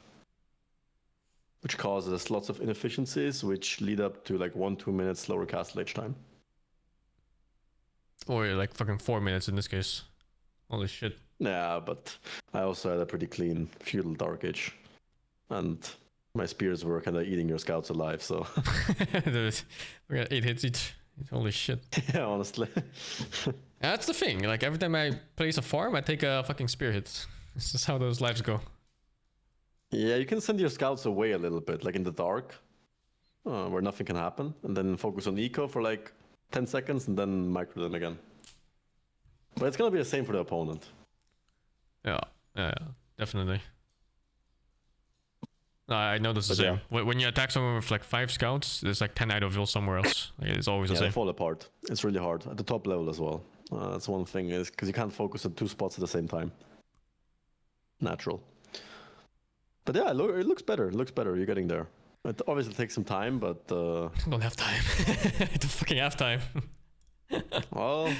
Which causes lots of inefficiencies, which lead up to like 1-2 minutes slower castle age time. Or like fucking 4 minutes in this case. Holy shit. Yeah, but I also had a pretty clean feudal dark age. And My spears were kind of eating your scouts alive, so. Dude, we got 8 hits each. Holy shit. Yeah, honestly. That's the thing. Like every time I place a farm, I take a fucking spear hit. This is how those lives go. Yeah, you can send your scouts away a little bit, like in the dark, where nothing can happen, and then focus on eco for like 10 seconds, and then micro them again. But it's gonna be the same for the opponent. Yeah, definitely. I noticed the same. Yeah. When you attack someone with like 5 scouts, there's like 10 idle somewhere else. Like, it's always the same. They fall apart. It's really hard at the top level as well. That's one thing, is because you can't focus on 2 spots at the same time. Natural. But yeah, it looks better. It looks better. You're getting there. It obviously takes some time, but I don't have time. I don't fucking have time. Well,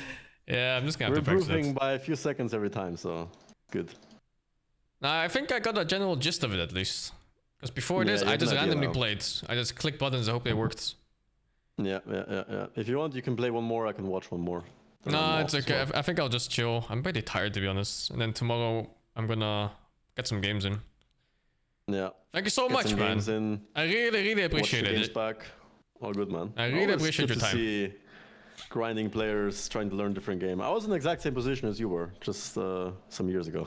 yeah, I'm just gonna have to practice. We're improving by a few seconds every time, so good. I think I got a general gist of it at least. Because before this, I just randomly played. I just clicked buttons. I hope they worked. Yeah. If you want, you can play one more. I can watch one more. No, it's okay. I think I'll just chill. I'm pretty tired, to be honest. And then tomorrow, I'm gonna get some games in. Yeah. Thank you so much, man. I really appreciate it. Games back. All good, man. I really appreciate your time. See grinding players trying to learn different game. I was in the exact same position as you were, just some years ago,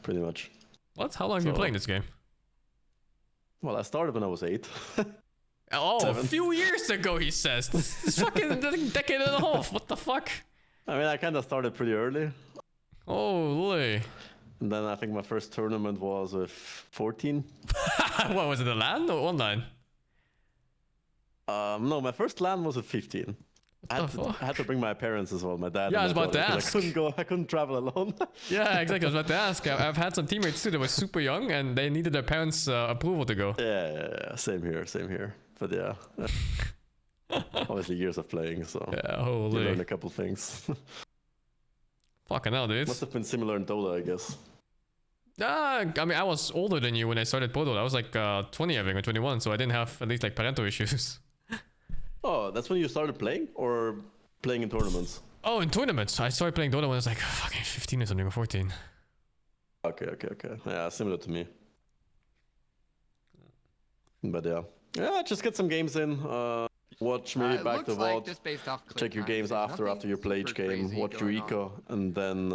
pretty much. What? How long have you been playing this game? Well, I started when I was 8. Oh, 7. A few years ago, he says. It's fucking a decade and a half. What the fuck? I mean, I kind of started pretty early. Holy. And then I think my first tournament was with 14. What, was it a LAN or online? No, my first LAN was at 15. I had to bring my parents as well, my dad. Yeah, I was about to ask. I couldn't travel alone. Yeah, exactly. I was about to ask. I've had some teammates too that were super young and they needed their parents' approval to go. Yeah, same here. But yeah, obviously years of playing, so yeah, holy. You learn a couple things. Fucking hell, dude. Must have been similar in Dota, I guess. I mean, I was older than you when I started Dota. I was like 20, I think, or 21, so I didn't have at least like parental issues. Oh, that's when you started playing, or playing in tournaments? Oh, in tournaments. I started playing Dota when I was like fucking 15 or something, or 14. Okay. Yeah, similar to me. But yeah, just get some games in. Watch maybe back to VOD. Check your games after your play each game. Watch your eco, and then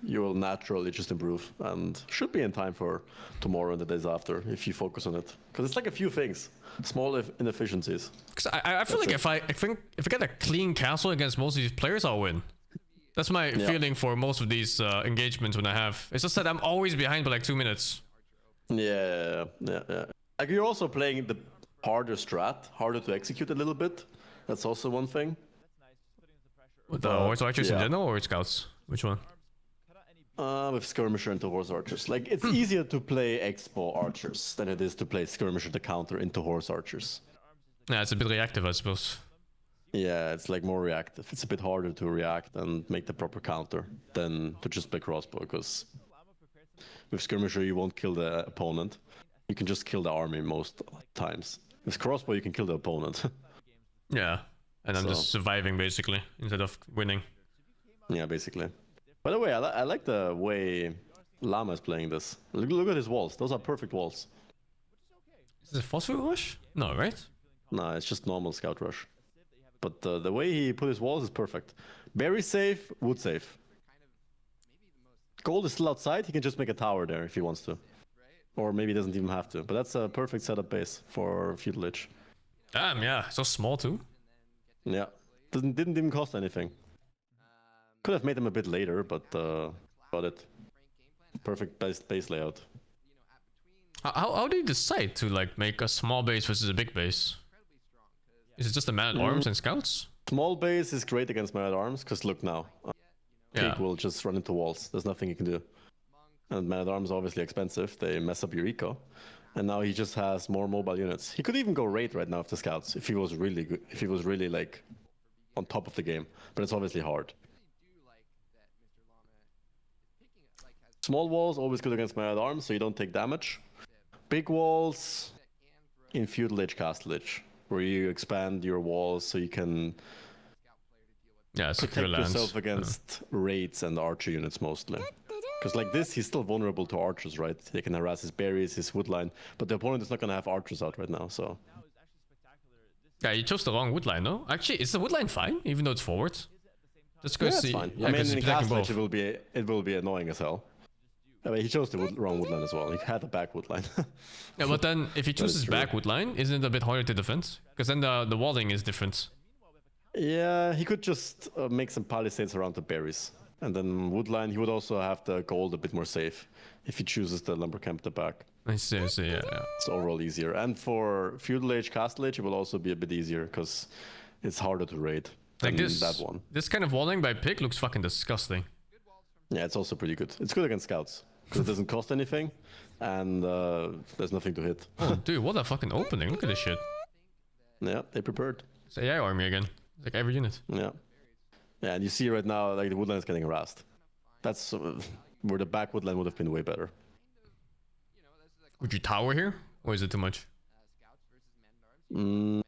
you will naturally just improve, and should be in time for tomorrow and the days after if you focus on it. Because it's like a few things, small inefficiencies. Because I feel like if I get a clean castle against most of these players, I'll win. That's my feeling for most of these engagements when I have. It's just that I'm always behind by like 2 minutes. Yeah. Like you're also playing the harder strat, harder to execute a little bit. That's also one thing. With the horse archers in general or scouts? Which one? With skirmisher into horse archers. Like it's easier to play expo archers than it is to play skirmisher to counter into horse archers. Yeah, it's a bit reactive, I suppose. Yeah, it's like more reactive. It's a bit harder to react and make the proper counter than to just play crossbow, because with skirmisher you won't kill the opponent. You can just kill the army most times. With crossbow, you can kill the opponent. Yeah, and I'm just surviving basically instead of winning. Yeah, basically. By the way, I like the way Llama is playing this. Look at his walls. Those are perfect walls. Is it phosphor rush? No, right? No, it's just normal scout rush. But the way he put his walls is perfect. Berry safe, wood safe. Gold is still outside. He can just make a tower there if he wants to. Or maybe he doesn't even have to. But that's a perfect setup base for Feudal Lich. Damn, yeah. So small too. Yeah. Didn't even cost anything. Could have made them a bit later, but got it. Perfect base layout. How do you decide to like make a small base versus a big base? Is it just the man-at-arms and scouts? Small base is great against man-at-arms, because look now. Pig will just run into walls. There's nothing you can do. And man-at-arms are obviously expensive. They mess up your eco. And now he just has more mobile units. He could even go raid right now with the scouts if he was really good. If he was really like on top of the game. But it's obviously hard. Small walls always good against man-at-arms, so you don't take damage. Big walls in Feudal Lich, Castle Lich, where you expand your walls so you can protect yourself against raids and archer units mostly. Because like this, he's still vulnerable to archers, right? They can harass his berries, his woodline, but the opponent is not gonna have archers out right now, so... Yeah, you chose the wrong woodline, no? Actually, is the woodline fine, even though it's forward? Just because it's fine. I mean, in Castle Edge, it will be annoying as hell. I mean, he chose the wrong woodline as well. He had a back woodline. Yeah, but then if he chooses back woodline, isn't it a bit harder to defend? Because then the walling is different. Yeah, he could just make some palisades around the berries. And then woodline, he would also have the gold a bit more safe if he chooses the lumber camp at the back. I see, yeah. It's overall easier. And for Feudal Age, Castle Age, it will also be a bit easier because it's harder to raid than that one. This kind of walling by Pig looks fucking disgusting. Yeah, it's also pretty good. It's good against scouts because it doesn't cost anything and there's nothing to hit. Oh, dude, what a fucking opening. Look at this shit. Yeah, they prepared. It's AI army again. It's like every unit. Yeah. Yeah, and you see right now, like the woodline is getting harassed. That's where the back woodline would have been way better. Would you tower here? Or is it too much? Nah,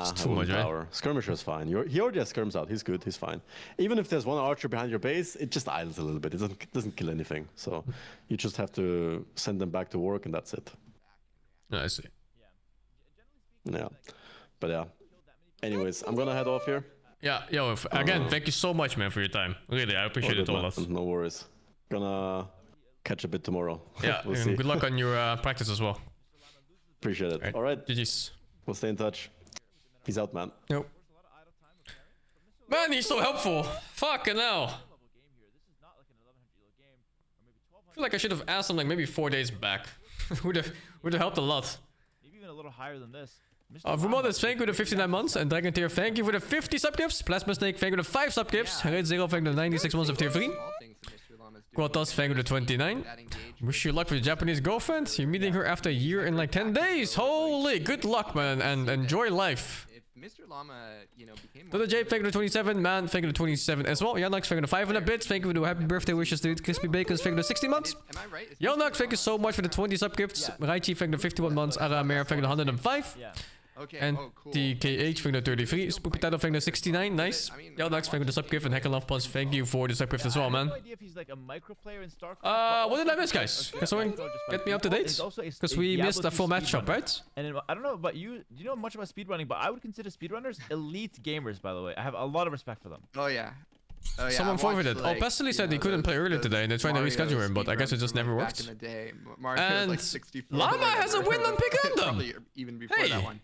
it's too much, tower. Right? Skirmisher is fine. He already has skirms out. He's good. He's fine. Even if there's one archer behind your base, it just idles a little bit. It doesn't kill anything. So you just have to send them back to work, and that's it. I see. Yeah, but yeah. Anyways, I'm gonna head off here. Yeah, yo, again, thank you so much, man, for your time. Really, I appreciate it a lot. No worries. Gonna catch a bit tomorrow. Yeah, we'll and see. good luck on your practice as well. Appreciate it. All right. GG's. We'll stay in touch. Peace out, man. Nope. Man, he's so helpful. Fucking hell. I feel like I should have asked him like maybe 4 days back. would have helped a lot. Maybe even a little higher than this. Vermodus, thank you for the 59 months. And Dragon Tier, thank you for the 50 subgifts. Plasma Snake, thank you for the 5 subgifts. Red Zero, thank you for the 96 months of Tier 3. Quatos, thank you for the 29. Wish you luck with your Japanese girlfriend. You're meeting her after a year in like 10 days. Holy, good luck, man, and enjoy life. Mr. Llama, became Dr. J, thank you for the 27. Man, thank you for the 27 as well. Yanox, thank you for the 500 bits. Thank you for the happy birthday wishes, dude. Crispy Bacons, thank you for the 60 months. Yanox, thank you so much for the 20 subgifts. Raichi, thank you for the 51 months. Aramer, thank you for the 105. Okay. And TKH, thank you for the 33. Spoopy Title, thank you for the 69. Nice. Yanox, thank you for the subgift. And Heckalove Plus, thank you for the subgift as well, man. No idea if he's like a micro player in StarCraft. What did I miss, guys? Can someone get me up to date? Because we missed a full matchup, right? And I don't know about you. Do you know much about speedrunning? But I would consider speedrunners elite gamers, by the way. I have a lot of respect for them. Oh, yeah. Oh, yeah. Someone forfeited. Like, Pestily said he couldn't play earlier today, and they're trying to reschedule him, but I guess it just never worked. Back in the day. Mario and like 64 Llama has a win on Pick Random! Probably even before that one.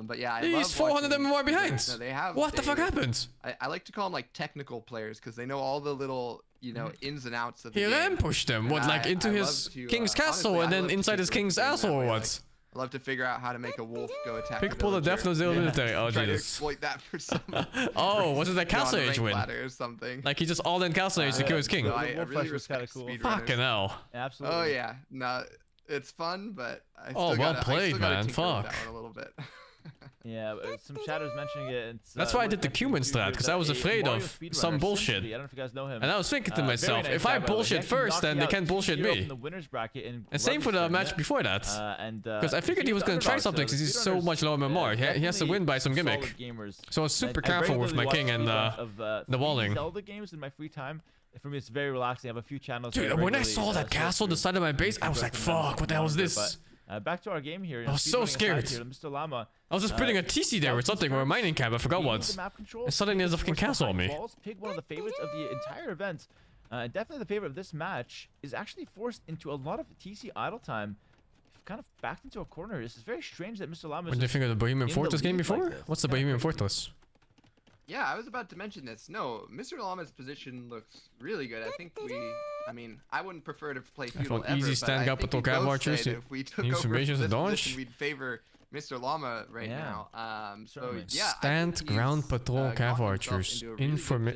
But yeah, I he's 400 MMR behind. No, they have, what the fuck happened? I like to call them like technical players because they know all the little, ins and outs of the game. He rampushed them, what, like into his king's castle and then inside his king's asshole or what? I love to figure out how to make a wolf go attack. Pick pull the Death No Zero military. Oh, try Jesus. to exploit that for some. Oh, was it that Castle Age win? Or something. Like he just all in Castle Age to kill his king. So I really respect cool. Fucking hell. Absolutely. Oh yeah, no, it's fun, but I still well gotta, played, man. Fuck. Fuck. That one a little bit. Yeah, some chatter's mentioning it. That's why I did the cumin strat, because I was afraid of some bullshit. I don't know if you guys know him. And I was thinking to myself, if I bullshit first, then they can't bullshit me. And same for the match before that. Because I figured he was going to try something, because he's so much lower MMR. He has to win by some gimmick. So I was super careful with my king and the walling. Zelda games in my free time. For me, it's very relaxing. I have a few channels. Dude, when I saw that castle on the side of my base, I was like, fuck, what the hell is this? Back to our game here. I was so scared. Mr. Llama. I was just putting a TC there or something, or a mining camp, I forgot what. And suddenly there's a fucking castle on me. Pig, one of the favorites of the entire event, definitely the favorite of this match, is actually forced into a lot of TC idle time. Kind of backed into a corner. This is very strange that Mr. Llama. What did you think of the Bohemian Fortress game before? What's the Bohemian Fortress? Yeah, I was about to mention this. No, Mr. Llama's position looks really good. I think I wouldn't prefer to play feudal ever, easy stand up with cav archers. If we took over this position, we'd favor Mr. Llama right now. So yeah, stand ground patrol cav archers.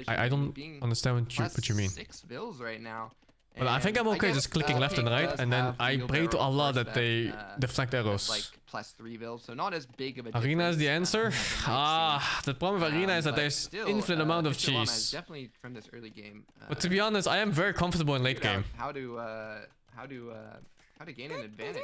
I don't understand what you mean. 6 bills right now. But I think I'm okay just clicking left and right, and then I pray to Allah that they deflect arrows. Like +3 bills, so not as big of a Arena is the answer? The problem with Arena is that there's infinite amount of cheese. Definitely from this early game. But to be honest, I am very comfortable in late game. How to gain an advantage.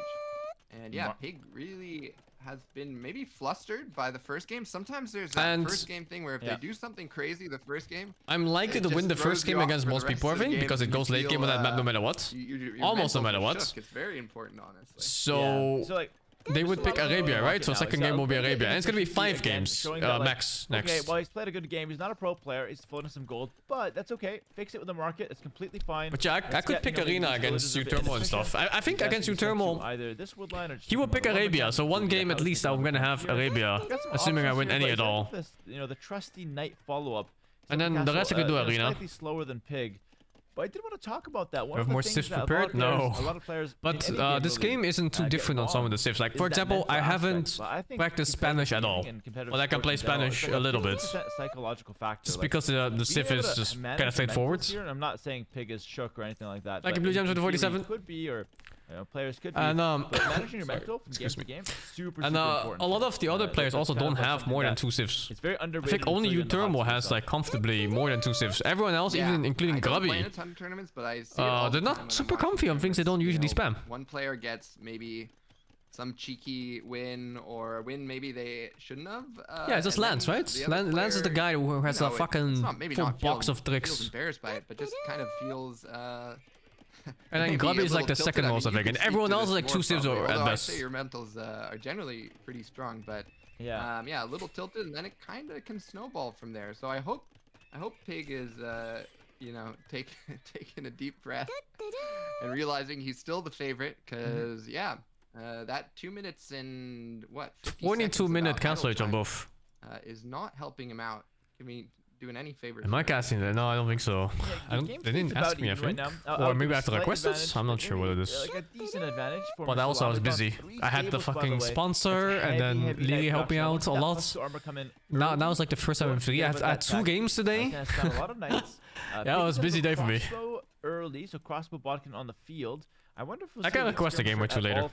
And yeah, Pig really has been maybe flustered by the first game. Sometimes there's that first game thing where if they do something crazy the first game, I'm likely to win the first game against most people, I think, because it goes late game on that map no matter what. Almost no matter what. It's very important, honestly. So like, they would pick Arabia, right? So second game will be Arabia. And it's going to be 5 games max next. Okay, well, he's played a good game. He's not a pro player. He's floating some gold. But that's okay. Fix it with the market. It's completely fine. But yeah, I could pick Arena against Uthermal and stuff. I think against Uthermal, he will pick Arabia. So one game at least I'm going to have Arabia. Assuming I win any at all. You know, the trusty Knight follow-up. And then the rest I could do Arena. Slightly slower than Pig. But I did want to talk about that. We have more civs prepared? No. But this game isn't too different on some of the civs. Like, for example, I haven't practiced Spanish at all. But I can play Spanish a little bit. Psychological factor. Just because the civ is just kind of straightforward. I'm not saying Pig is shook or anything like that. Like Blue Gems with the 47? Could be, or players could be. And but managing your mental from game to game, super important. A lot of the other players also don't have more than 2 civs. It's very underrated. I think only Uthermal has like comfortably more than 2 civs. Everyone else, even including Grubby, they're not super comfy on things they don't usually spam. One player gets maybe some cheeky win or a win maybe they shouldn't have. Yeah, it's just Lance, right? Lance is the guy who has a fucking full box of tricks. Feels embarrassed by it, but just kind of feels. And then Grubby is like the second most, I think, and everyone else is like 2 civs or at best. I'd say your mentals are generally pretty strong, but yeah, a little tilted, and then it kind of can snowball from there. So I hope Pig is you know, taking a deep breath and realizing he's still the favorite, because that 2 minutes and what? 22-minute cancel rate on both. Is not helping him out. Doing any favors. Am I casting that? No, I don't think so. They didn't ask me, I think. Or maybe I have to request it? I'm not sure what it is. Like a decent advantage for but also I was busy. I had the fucking sponsor, and then Lily helped me out a lot. Now it's like the first time in 3. I had 2 games today. Yeah, it was a busy day for me. Early, so crossbow botkin on the field. I wonder if I can request a game or 2 later.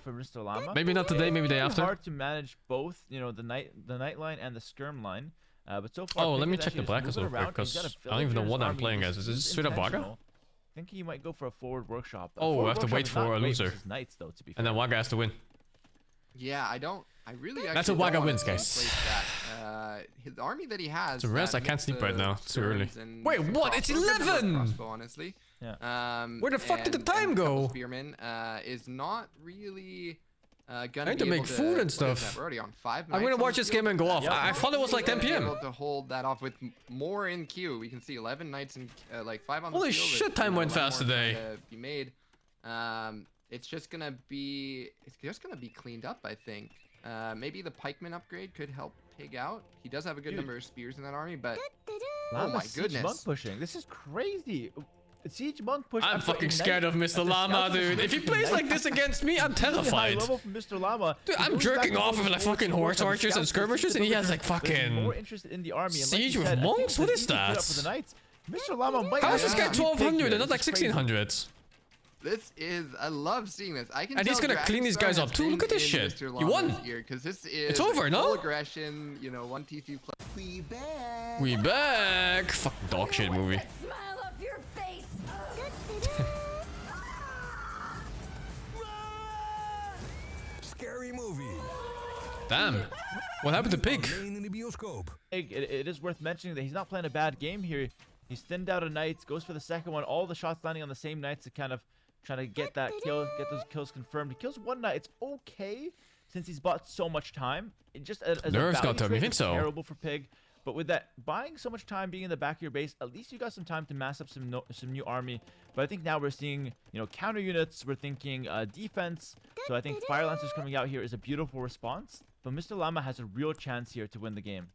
Maybe not today, maybe the day after. It's hard to manage both, you know, the night line and the skirm line. But so far, let me check the black as well, because I don't even know what I'm playing as. Is this straight up Waga? I think he might go for a forward workshop. Oh, I have to wait for a loser. Knights, though, to be fair. And then Waga has to win. Yeah, I really That's what Waga wins, guys. His army that he has. The rest, I can't sleep right now. It's too early. Wait, what? It's 11! Honestly. Yeah. Where the fuck did the time go? Spearman is not really. I need to make food and stuff. We're already on 5 minutes. I'm gonna watch this game and go off. I thought it was like 10 p.m. Able to hold that off with more in queue. We can see 11 knights and like 5 on the Holy field. Shit, time went fast today. Be made. It's just gonna be cleaned up, I think. Maybe the pikeman upgrade could help Pig out. He does have a good number of spears in that army, but oh my goodness, monk pushing. This is crazy. Siege monk push. I'm fucking scared of Mr. Llama, dude. If he plays like this against me, I'm terrified. Mr. Llama. Dude, I'm jerking off with like fucking horse archers and skirmishers, and he has like fucking more interested in the army. Siege with monks. What is that? Mr. Llama might. How is this guy 1200 and not like 1600? This is, I love seeing this. I can. And he's gonna clean these guys up too. Look at this shit. You won. Because this is. It's over, no? Full aggression. You know, 1 TC plus. We back. We back. Fucking dog shit movie. Scary movie. Damn. What happened to Pig? It is worth mentioning that he's not playing a bad game here. He's thinned out a knights, goes for the second one. All the shots landing on the same knights to kind of try to get that kill, get those kills confirmed. He kills 1 knight. It's okay since he's bought so much time. It just as Nerves got to me. Think so. Terrible for Pig. But with that, buying so much time, being in the back of your base, at least you got some time to mass up some new army. But I think now we're seeing, you know, counter units. We're thinking defense. So I think Fire Lancers coming out here is a beautiful response. But Mr. Llama has a real chance here to win the game.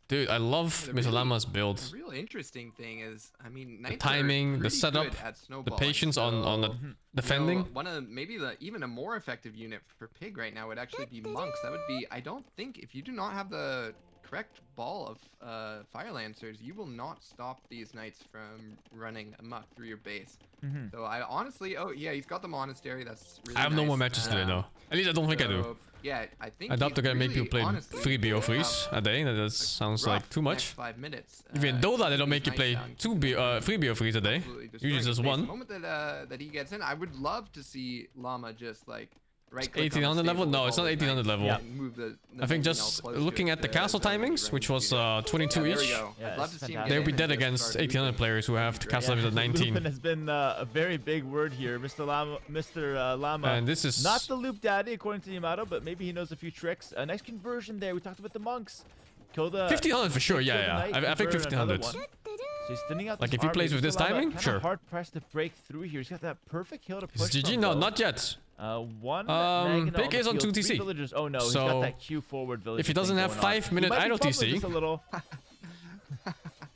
Dude, I love Mr. Llama's build. The real interesting thing is, I mean, the timing, the setup, the patience on the defending. You know, one of maybe even a more effective unit for Pig right now would actually be monks. That would be, I don't think, if you do not have the correct ball of Fire Lancers, you will not stop these knights from running amok through your base. So I honestly, oh yeah, he's got the monastery. That's really I have no more matches today though. At least I don't think I do. Yeah, I think I doubt they're gonna make people play 3 BO3s a day. That sounds like too much. 5 minutes. Even though that they don't make you play 3 BO3s a day. Usually just 1. The moment that he gets in, I would love to see Llama just like right click 1800 level? No, it's not 1800 level. Yeah. Move the I think just looking at the castle timings, which was 22 each, I'd love to see him they'll be dead against 1800 players who have the castle levels at 19. Looping has been a very big word here, Mr. Llama. And this is not the loop daddy according to Yamato, but maybe he knows a few tricks. A nice conversion there. We talked about the monks. Kill the 1500 for sure. Yeah. I think 1500. So he's thinning out like if he plays with this timing, sure. Hard pressed to break through here. He's got that perfect hill to push. Is GG? No, not yet. Pig is on 2 TC. Oh no, so he's got that Q forward village. If he doesn't have 5-minute idle TC,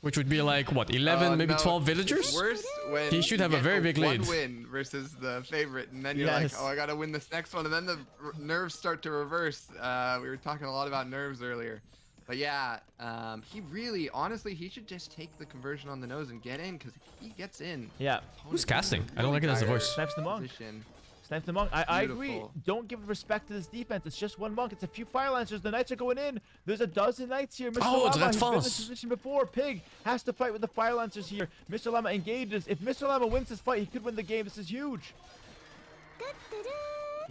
which would be like what, 11, maybe 12 villagers, worse when he should have a very big lead. One win versus the favorite, and then you're like, oh, I gotta win this next one, and then the nerves start to reverse. We were talking a lot about nerves earlier. But yeah, he really, honestly, he should just take the conversion on the nose and get in, because if he gets in... Yeah. Who's casting? I don't like it as a voice. Snipes the monk. Snipe the monk. I agree. Don't give respect to this defense. It's just one monk. It's a few fire lancers. The knights are going in. There's a dozen knights here. Mr. Llama, that's he's been in false. this position before. Pig has to fight with the fire lancers here. Mr. Llama engages. If Mr. Llama wins this fight, he could win the game. This is huge.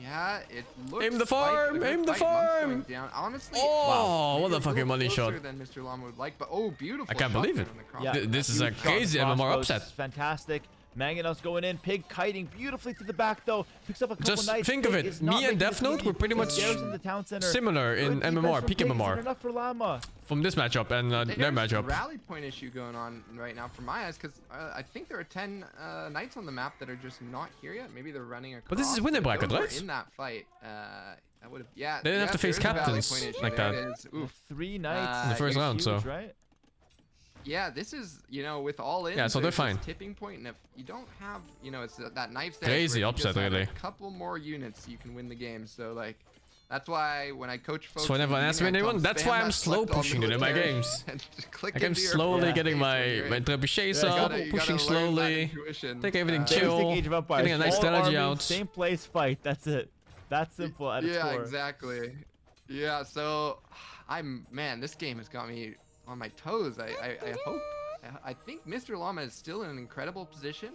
Yeah, it looks aim the farm! like Aim the farm! Down. Honestly, oh, what a fucking money shot. Than Mr. Llama would like, but oh, beautiful. I can't believe it. Yeah, this is a crazy MMR upset. Fantastic. Mangonel's going in. Pig kiting beautifully to the back though. Picks up a couple Just knights. think of it. Me and Death Note were pretty much similar in MMR, peak MMR. Enough for Llama. From this matchup and their matchup. There's a rally point issue going on right now from my eyes, because I think there are 10 knights on the map that are just not here yet. Maybe they're running across. But this is winner bracket, right? In that fight, I would have. Yeah. They didn't have to face captains like that. Oof. 3 knights in the first round, so. Right? Yeah, this is, you know, with all in. Yeah, so they're fine. Tipping point, and if you don't have, you know, it's that knife. Crazy upset, really. A couple more units, you can win the game. So like, that's why when I coach folks. So whenever I ask anyone, that's why I'm slow pushing it in my games. Like I'm slowly getting my trebuchets up, pushing slowly, take everything chill, getting a nice strategy out. Same place fight. That's it. That's simple at its core. Yeah, exactly. Yeah, so man, this game has got me on my toes. I think Mr. Llama is still in an incredible position.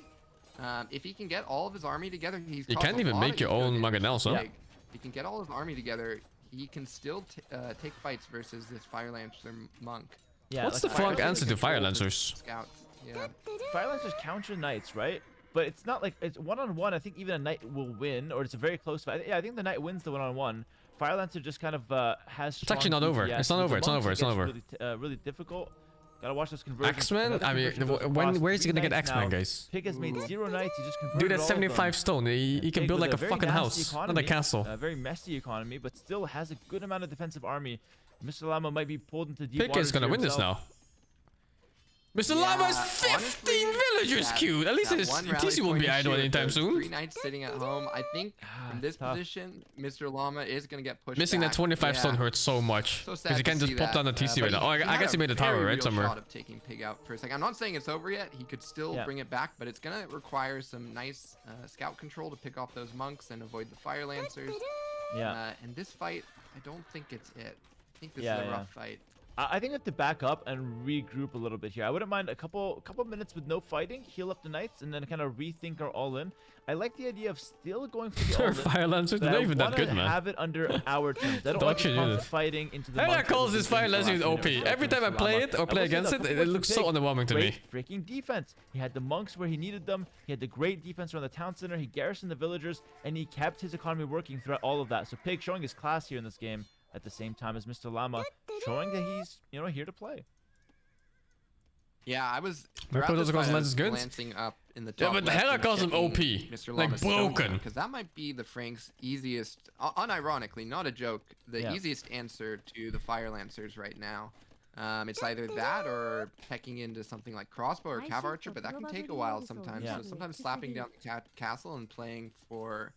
If he can get all of his army together, you can't even make your own Mangonels, huh? If he can get all his army together, he can still take fights versus this Fire Lancer monk. Yeah, what's the fuck answer to Fire Lancers? Scouts. Yeah. Fire Lancers counter knights, right? But it's not like it's one-on-one. I think even a knight will win, or it's a very close fight. Yeah, I think the knight wins the one-on-one. Fire Lancer just kind of has. It's actually not over. It's not over. It's not over. It's not over. Really difficult. Gotta watch those conversions. Axeman? I mean, where is he gonna get Axeman, guys? Pig has made 0 knights. He just converted. Dude, that's 75 stone. He can build like a fucking house, not a castle. A very messy economy, but still has a good amount of defensive army. Mr. Llama might be pulled into deep waters. Pig is gonna win this now. Mr. Llama has 15 villagers queued. At least his TC won't be idle anytime soon. 3 knights sitting at home. I think from this position, Mr. Llama is going to get pushed Missing back. that 25 stone hurts so much. Because he can't just pop down the TC right now. Oh, I guess he made a tower, right? Somewhere. Of taking Pig out for a second. I'm not saying it's over yet. He could still bring it back, but it's going to require some nice scout control to pick off those monks and avoid the Fire Lancers. Yeah. And this fight, I don't think it's it. I think this is a rough fight. I think we have to back up and regroup a little bit here. I wouldn't mind a couple minutes with no fighting, heal up the knights, and then kind of rethink our all-in. I like the idea of still going for the all-in. Fire Lancers, they're not even that good, man. Have it under our terms. I don't like the fighting into the. Hera calls this Fire Lancer OP. Every time I play it or play against it, it looks so underwhelming to me. Freaking defense. He had the monks where he needed them. He had the great defense around the town center. He garrisoned the villagers, and he kept his economy working throughout all of that. So Pig showing his class here in this game. At the same time as Mr. Llama, showing that he's, here to play. Yeah, I was glancing up in the top. Yeah, but the Hera calls him OP, like broken. Because that might be the Frank's easiest, unironically, not a joke, the easiest answer to the Fire Lancers right now. It's either that or pecking into something like crossbow or cav archer, but that can take a while sometimes. So sometimes slapping down the castle and playing for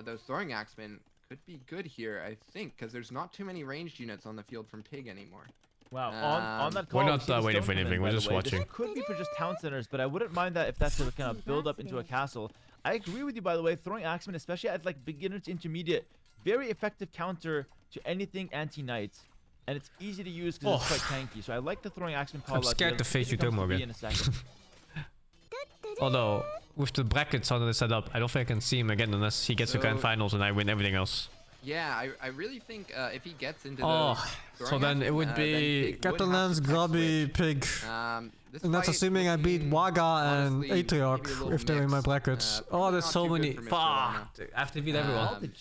those throwing axemen could be good here, I think, because there's not too many ranged units on the field from Pig anymore. Wow, on that call, we're not waiting for anything, we're just watching. This could be for just town centers, but I wouldn't mind that if that's to kind of build up into a castle. I agree with you, by the way, throwing axemen, especially at like beginner to intermediate, very effective counter to anything anti-knights. And it's easy to use because it's quite tanky. So I like the throwing axemen call. I'm scared to face you, Morgan. In a second. Although, with the brackets how they set up, I don't think I can see him again unless he gets to grand finals and I win everything else. Yeah, I really think if he gets into so then it would be Catalan's Grubby Pig. And that's assuming I beat Waga and Atriarch if they're in my brackets. Oh, there's so many. Fuck! I have to beat everyone.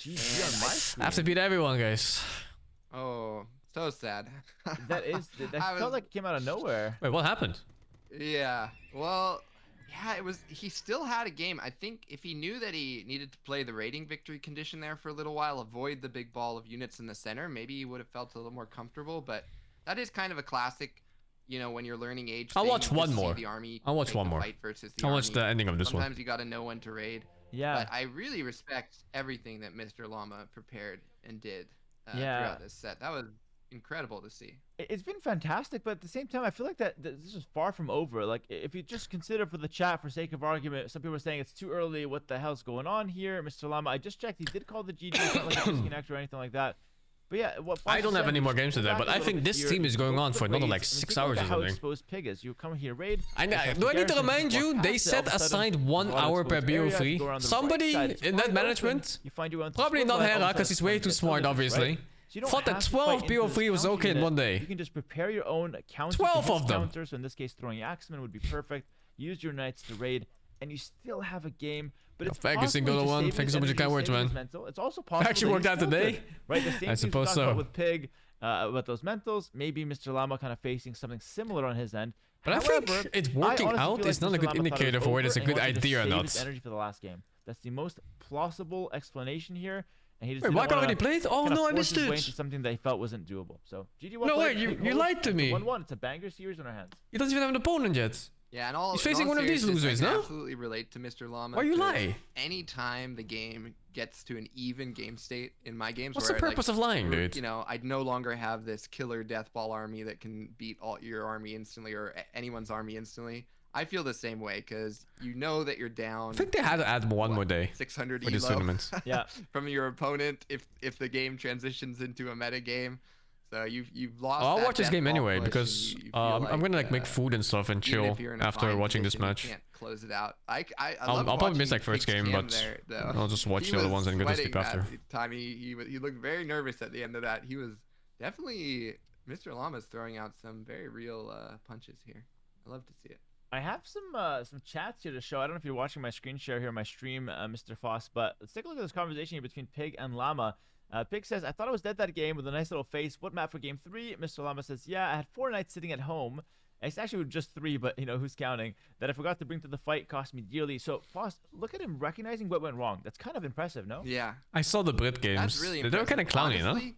I have to beat everyone, guys. Oh, so sad. That felt like it came out of nowhere. Wait, what happened? Yeah, well, yeah, it was. He still had a game. I think if he knew that he needed to play the rating victory condition there for a little while, avoid the big ball of units in the center, maybe he would have felt a little more comfortable. But that is kind of a classic. You know, when you're learning age. I'll watch one more. I'll watch one more. I'll watch the ending of this one. Sometimes you gotta know when to raid. Yeah. But I really respect everything that Mr. Llama prepared and did throughout this set. That was incredible to see. It's been fantastic, but at the same time, I feel like that this is far from over. Like, if you just consider for the chat, for sake of argument, some people are saying it's too early. What the hell's going on here, Mr. Llama? I just checked. He did call the GG. It's not like a disconnect or anything like that. But yeah, I don't have any more games today, but I think this team is going on for another like 6 hours or something. How exposed Pig is. You come here, raid. Do I need to remind you? They set aside 1 hour per BO3. Somebody in that management, probably not Hera, because he's way too smart, obviously, thought that 12 BO3 was okay in one day. You can just prepare your own counter. 12 of them. So in this case, throwing Axeman would be perfect. Use your knights to raid, and you still have a game. But it's thank you, single one. Thank you so much for kind words, man. It's also possible. Actually worked out today. Right, the same I suppose so. With Pig, with those mentals, maybe Mr. Llama kind of facing something similar on his end. But however, I think it's working out is not a good indicator for whether it's a good idea or not. Energy for the last game. That's the most plausible explanation here. And he just wait, Waga already played? Oh no, I missed it. Into something they felt wasn't doable. So GG. No way, you lied to me. 1-1. It's a banger series in our hands. He doesn't even have an opponent yet. Yeah, and he's facing one of these losers, no? I absolutely relate to Mr. Llama. Why you lie? Anytime the game gets to an even game state in my games, what's the purpose of lying, dude? You know, I'd no longer have this killer death ball army that can beat all your army instantly or anyone's army instantly. I feel the same way because you know that you're down. I think they had to add one more day 600 for these tournaments. Yeah, from your opponent if the game transitions into a meta game. So you've lost. I'll watch this game anyway because I'm gonna like make food and stuff and chill after watching this match. You can't close it out. I'll probably miss like first game, but I'll just watch the other ones and go to sleep after. Time he looked very nervous at the end of that. He was definitely Mr. Llama's throwing out some very real punches here. I love to see it. I have some chats here to show. I don't know if you're watching my screen share here on my stream, Mr. Foss, but let's take a look at this conversation here between Pig and Llama. Pig says, I thought I was dead that game with a nice little face. What map for game 3? Mr. Llama says, yeah, I had 4 knights sitting at home. It's actually just 3, but you know, who's counting? That I forgot to bring to the fight cost me dearly. So, Foss, look at him recognizing what went wrong. That's kind of impressive, no? Yeah. I saw the Brit games. That's really they were kind of clowny, honestly,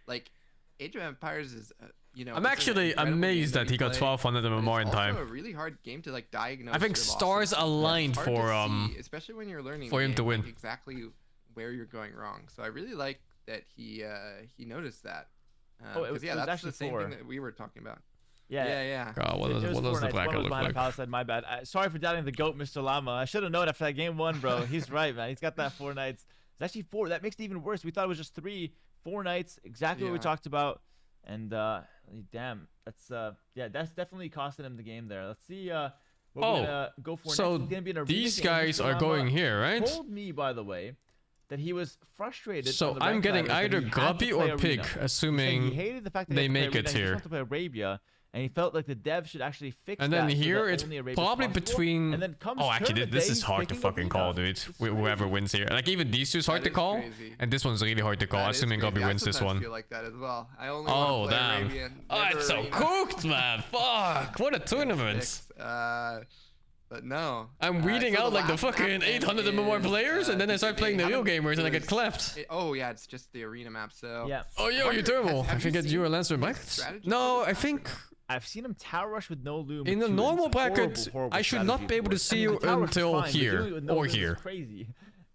like, Age of Empires is, you know... I'm actually amazed that he got 1200 MMR in time. It's also a really hard game to, like, diagnose. I think stars aligned for, especially when you're learning for him to win. Like, exactly where you're going wrong. So I really like that he noticed that. That's the same thing that we were talking about. Yeah. God, what does the bracket look like? Palisade, my bad. Sorry for doubting the GOAT, Mr. Llama. I should have known after that game 1, bro. He's right, man. He's got that 4 knights. It's actually 4. That makes it even worse. We thought it was just 3. 4 knights, exactly what we talked about. And damn, that's definitely costing him the game there. Let's see what we're gonna go for so next. It's gonna be an these guys are going here, right? Told me, by the way, that he was frustrated. So I'm getting either Grubby or Pig, assuming he hated the fact that they make it here. He here. just wanted to play Arabia, and he felt like the dev should actually fix and that. And then here so it's probably between. And then comes actually, this is hard to fucking call, dude. Whoever wins here, like even these two is hard to call, and this one's really hard to call. Assuming Grubby wins this one. I feel like that as well. I only want to play damn! Arabian, It's so cooked, man. Fuck! What a tournament. But no. I'm weeding out like the fucking 800 and more players, and then I start playing the real gamers, and I get clapped. It's just the arena map, so. Yeah. Oh, yo, you're terrible. I think it's you or Lancer brackets. No, I think. I've seen him tower rush with no loom. In the normal bracket, I should not be able to see you until here or here. Crazy.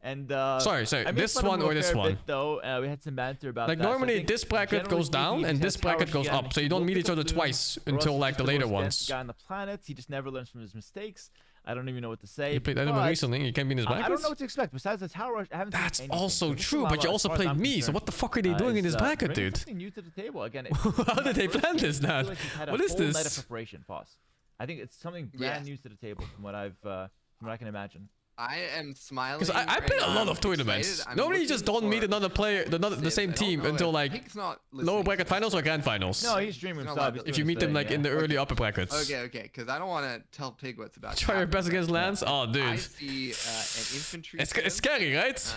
And sorry, this one or this one. Though we had some banter about like normally this bracket goes down and this bracket goes up, so you don't meet each other twice until like the later ones. Guy on the planet, he just never learns from his mistakes. I don't even know what to say. You played anyone recently? You can't be in his brackets? I don't know what to expect. Besides the tower rush, I haven't That's seen also true, but you also played me, so what the fuck are they doing in this bracket, dude? Something new to the table again. How did they plan this, Nat? What is this? Night of preparation, Foss. I think it's something brand new to the table from what I can imagine. I am smiling. Because I played a lot of tournaments. Normally you just don't meet another player, the same team until like lower bracket finals or grand finals. No, he's streaming stuff. If you meet them like in the early upper brackets. Okay, because I don't want to tell Pig what's about. Try your best against Lance? Oh, dude. I see an infantry. It's scary, right?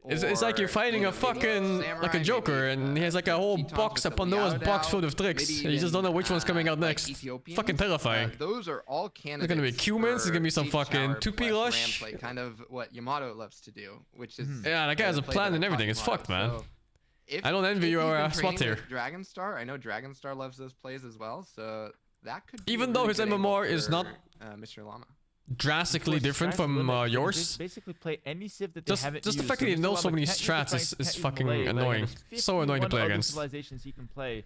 It's like you're fighting a fucking like a Joker, and he has like a whole box, a Pandora's box full of tricks. You just don't know which one's coming out next. Fucking terrifying. Those are all candidates. There's gonna be Cumans. There's gonna be some fucking 2P rush. Kind of what Yamato loves to do, which is yeah, that guy has a plan and everything. It's fucked, man. I don't envy your spot here. Dragonstar, I know Dragonstar loves those plays as well, so that could. Even though his MMR is not Mr. Llama. Drastically different from yours. Basically play any civ that they haven't just the fact that he knows so many strats is fucking annoying. So annoying to play against. Civilizations he can play.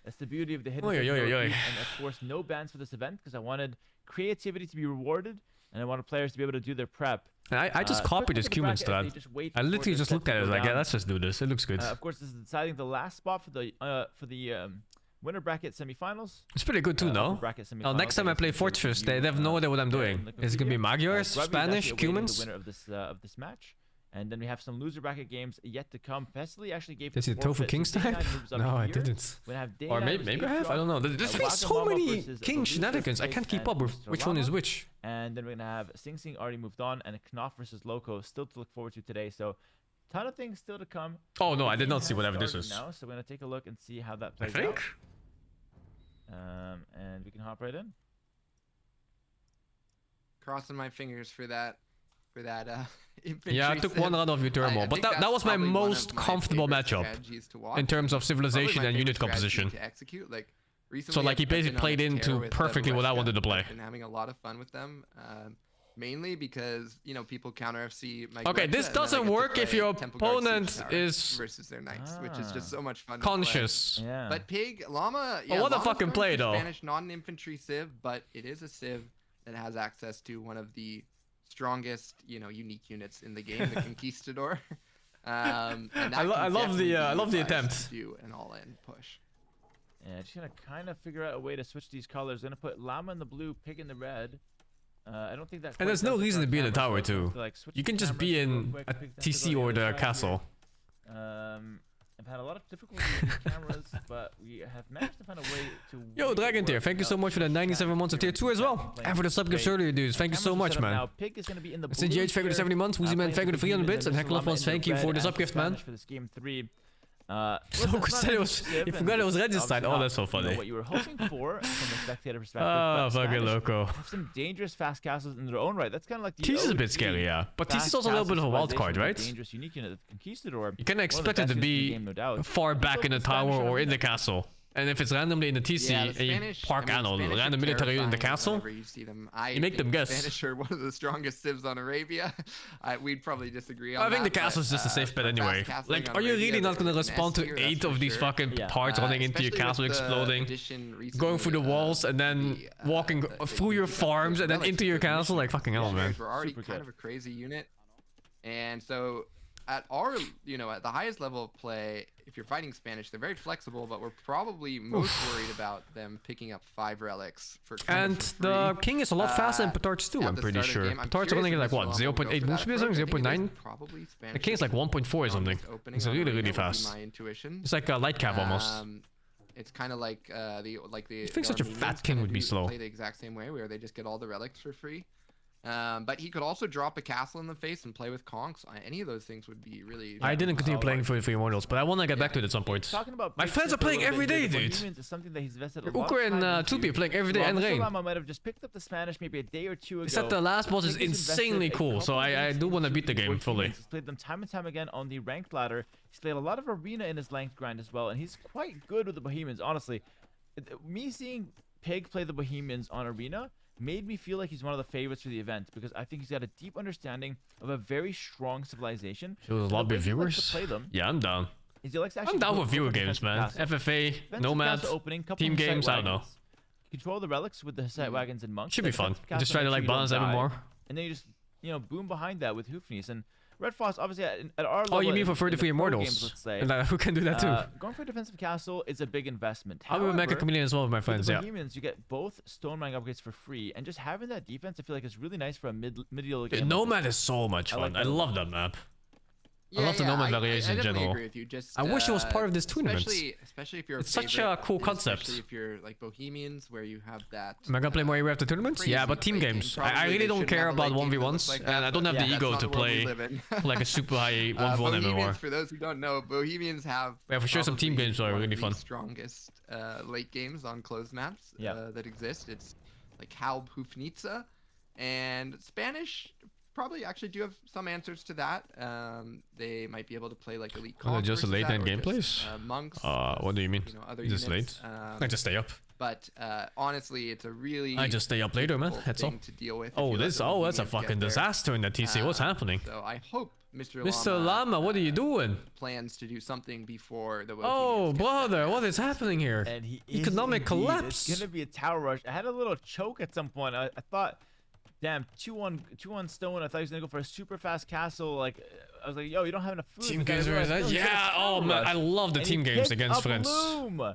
That's the beauty of the hidden. And of course, no bans for this event because I wanted creativity to be rewarded and I wanted players to be able to do their prep. I just copied his Cuban strat. I literally just looked at it like, yeah, let's just do this. It looks good. Of course, this is deciding the last spot for the winner bracket semifinals. It's pretty good too, no? Next time I play Fortress, they have no idea what I'm doing. Is it gonna be Magyars, Spanish, Cumans? The winner of this match, and then we have some loser bracket games yet to come. Pesley actually gave. Did you Tofu Kings type? No, I didn't. Or maybe I have. I don't know. There's been so many King shenanigans. I can't keep up with which one is which. And then we're gonna have SingSing already moved on, and Knopf versus Loco still to look forward to today. So. Ton of things still to come. Oh no, I did not see whatever this is. Now, so we're gonna take a look and see how that plays out. And we can hop right in. Crossing my fingers for that. Yeah, I took one round of Uturmo, but that was my most comfortable matchup in terms of civilization and unit composition. So like he basically played into perfectly what I wanted to play. Been having a lot of fun with them. Mainly because, you know, people counter FC. Okay, this doesn't work if your opponent is versus their knights, which is just so much fun. Conscious. Yeah. But Pig, Llama, yeah, oh, what a fucking play though. Spanish, not an infantry civ, but it is a civ that has access to one of the strongest, you know, unique units in the game, the Conquistador. And I love the attempt. Do an all-in push. Yeah, just gonna kind of figure out a way to switch these colors. Gonna put Llama in the blue, Pig in the red. I don't think that. And there's no reason to be in the tower too. You can just be in a TC or the castle. I've had a lot of difficulty with cameras, but we have managed to find a way to. Yo, Dragon Tier, thank you so much for the 97 months of tier 2 as well. And for the sub gifts earlier, dudes. Thank you so much, man. CGH, thank you for the 70 months. Woozy Man, thank you for the 300 bits. And Hecklov wants thank you for the sub gift, man. For this game 3. So you forgot it was Regicide. Oh, that's so funny. What you were hoping for from a spectator perspective. Oh, fucking Loco. Have some dangerous fast castles in their own right. That's kind of like the TC is a bit scary, yeah. But TC is also a little bit of a wild card, right? Dangerous, unique unit of Conquistador. You can expect it to be far back in the tower or in the castle. And if it's randomly in the TC, and you park, I don't know, random military unit in the castle, you make them guess. Spanish are one of the strongest civs on Arabia. We'd probably disagree on I think the castle is just a safe bet anyway. Like, are you really not going to respond to 8 of these fucking parts running into your castle, exploding, going through the walls, and then walking through your farms, and then into your castle? Like, fucking hell, man. We're already kind of a crazy unit. And so, at our, you know, at the highest level of play, if you're fighting Spanish, they're very flexible, but we're probably most worried about them picking up 5 relics for and the king is a lot faster than Petards too, I'm pretty sure. Petards are running at like what, 0.8 move speed or something, 0.9? The king is like 1.4 or something. It's really, really fast. It's like a light cav almost. It's kind of like the I think such a fat king would be slow. Play the exact same way, where they just get all the relics for free. But he could also drop a castle in the face and play with conks. Any of those things would be really. I didn't continue playing for the Immortals, but I want to get back to it at some point. My friends are playing every day, dude. Ukur and Tupi are playing every day, and Rain. Might have just picked up the Spanish maybe a day or two ago. Except the last boss is insanely cool, so I do want to beat the game fully. He's played them time and time again on the ranked ladder. He's played a lot of arena in his length grind as well, and he's quite good with the Bohemians. Honestly, me seeing Pig play the Bohemians on arena made me feel like he's one of the favorites for the event because I think he's got a deep understanding of a very strong civilization. He was a lot of viewers. Yeah, I'm down. I'm down with viewer games, man. FFA, Nomad, team games, I don't know. Control the relics with the set wagons and monks. Should be fun. Just try to like balance even more. And then you just, you know, boom behind that with Hoofnies. And Red Foss, obviously, at our level... Oh, you mean for 33 Immortals? Games, let's say, and who can do that too? Going for a defensive castle is a big investment. I will make a chameleon as well with my friends, the Bohemians, you get both stone mining upgrades for free, and just having that defense, I feel like is really nice for a medieval game. Nomad is so much fun. I love that map. Yeah, I love the Nomad variation in general. Agree with you. Just, I wish it was part of this tournament. Especially if you're it's such a cool concept. Especially if you're like Bohemians, where you have that. Am I gonna play more area after tournaments? Yeah, but team games. I really don't care about 1v1s, like and I don't have the ego to play like a super high 1v1 MMR. For those who don't know, Bohemians have. Yeah, for sure some team games are really fun. Strongest late games on closed maps that exist. It's like Halb Hufnitsa, and Spanish. Probably actually do have some answers to that. They might be able to play like elite. Oh, just late end gameplays. Monks. What do you mean? Other just late? I just stay up. But honestly, it's a really. I just stay up later, man. That's all. To deal with oh, this. Oh, that's a fucking disaster in the TC. What's happening? So I hope Mr. Llama, what are you doing? Plans to do something before the. Oh, brother, what is happening here? And he economic collapse. It's gonna be a tower rush. I had a little choke at some point. I thought. Damn, 2-1 stone. I thought he was gonna go for a super fast castle. Like, I was like, yo, you don't have enough food. Team games are that? Yeah. Oh man, I love the team games against friends. Loom.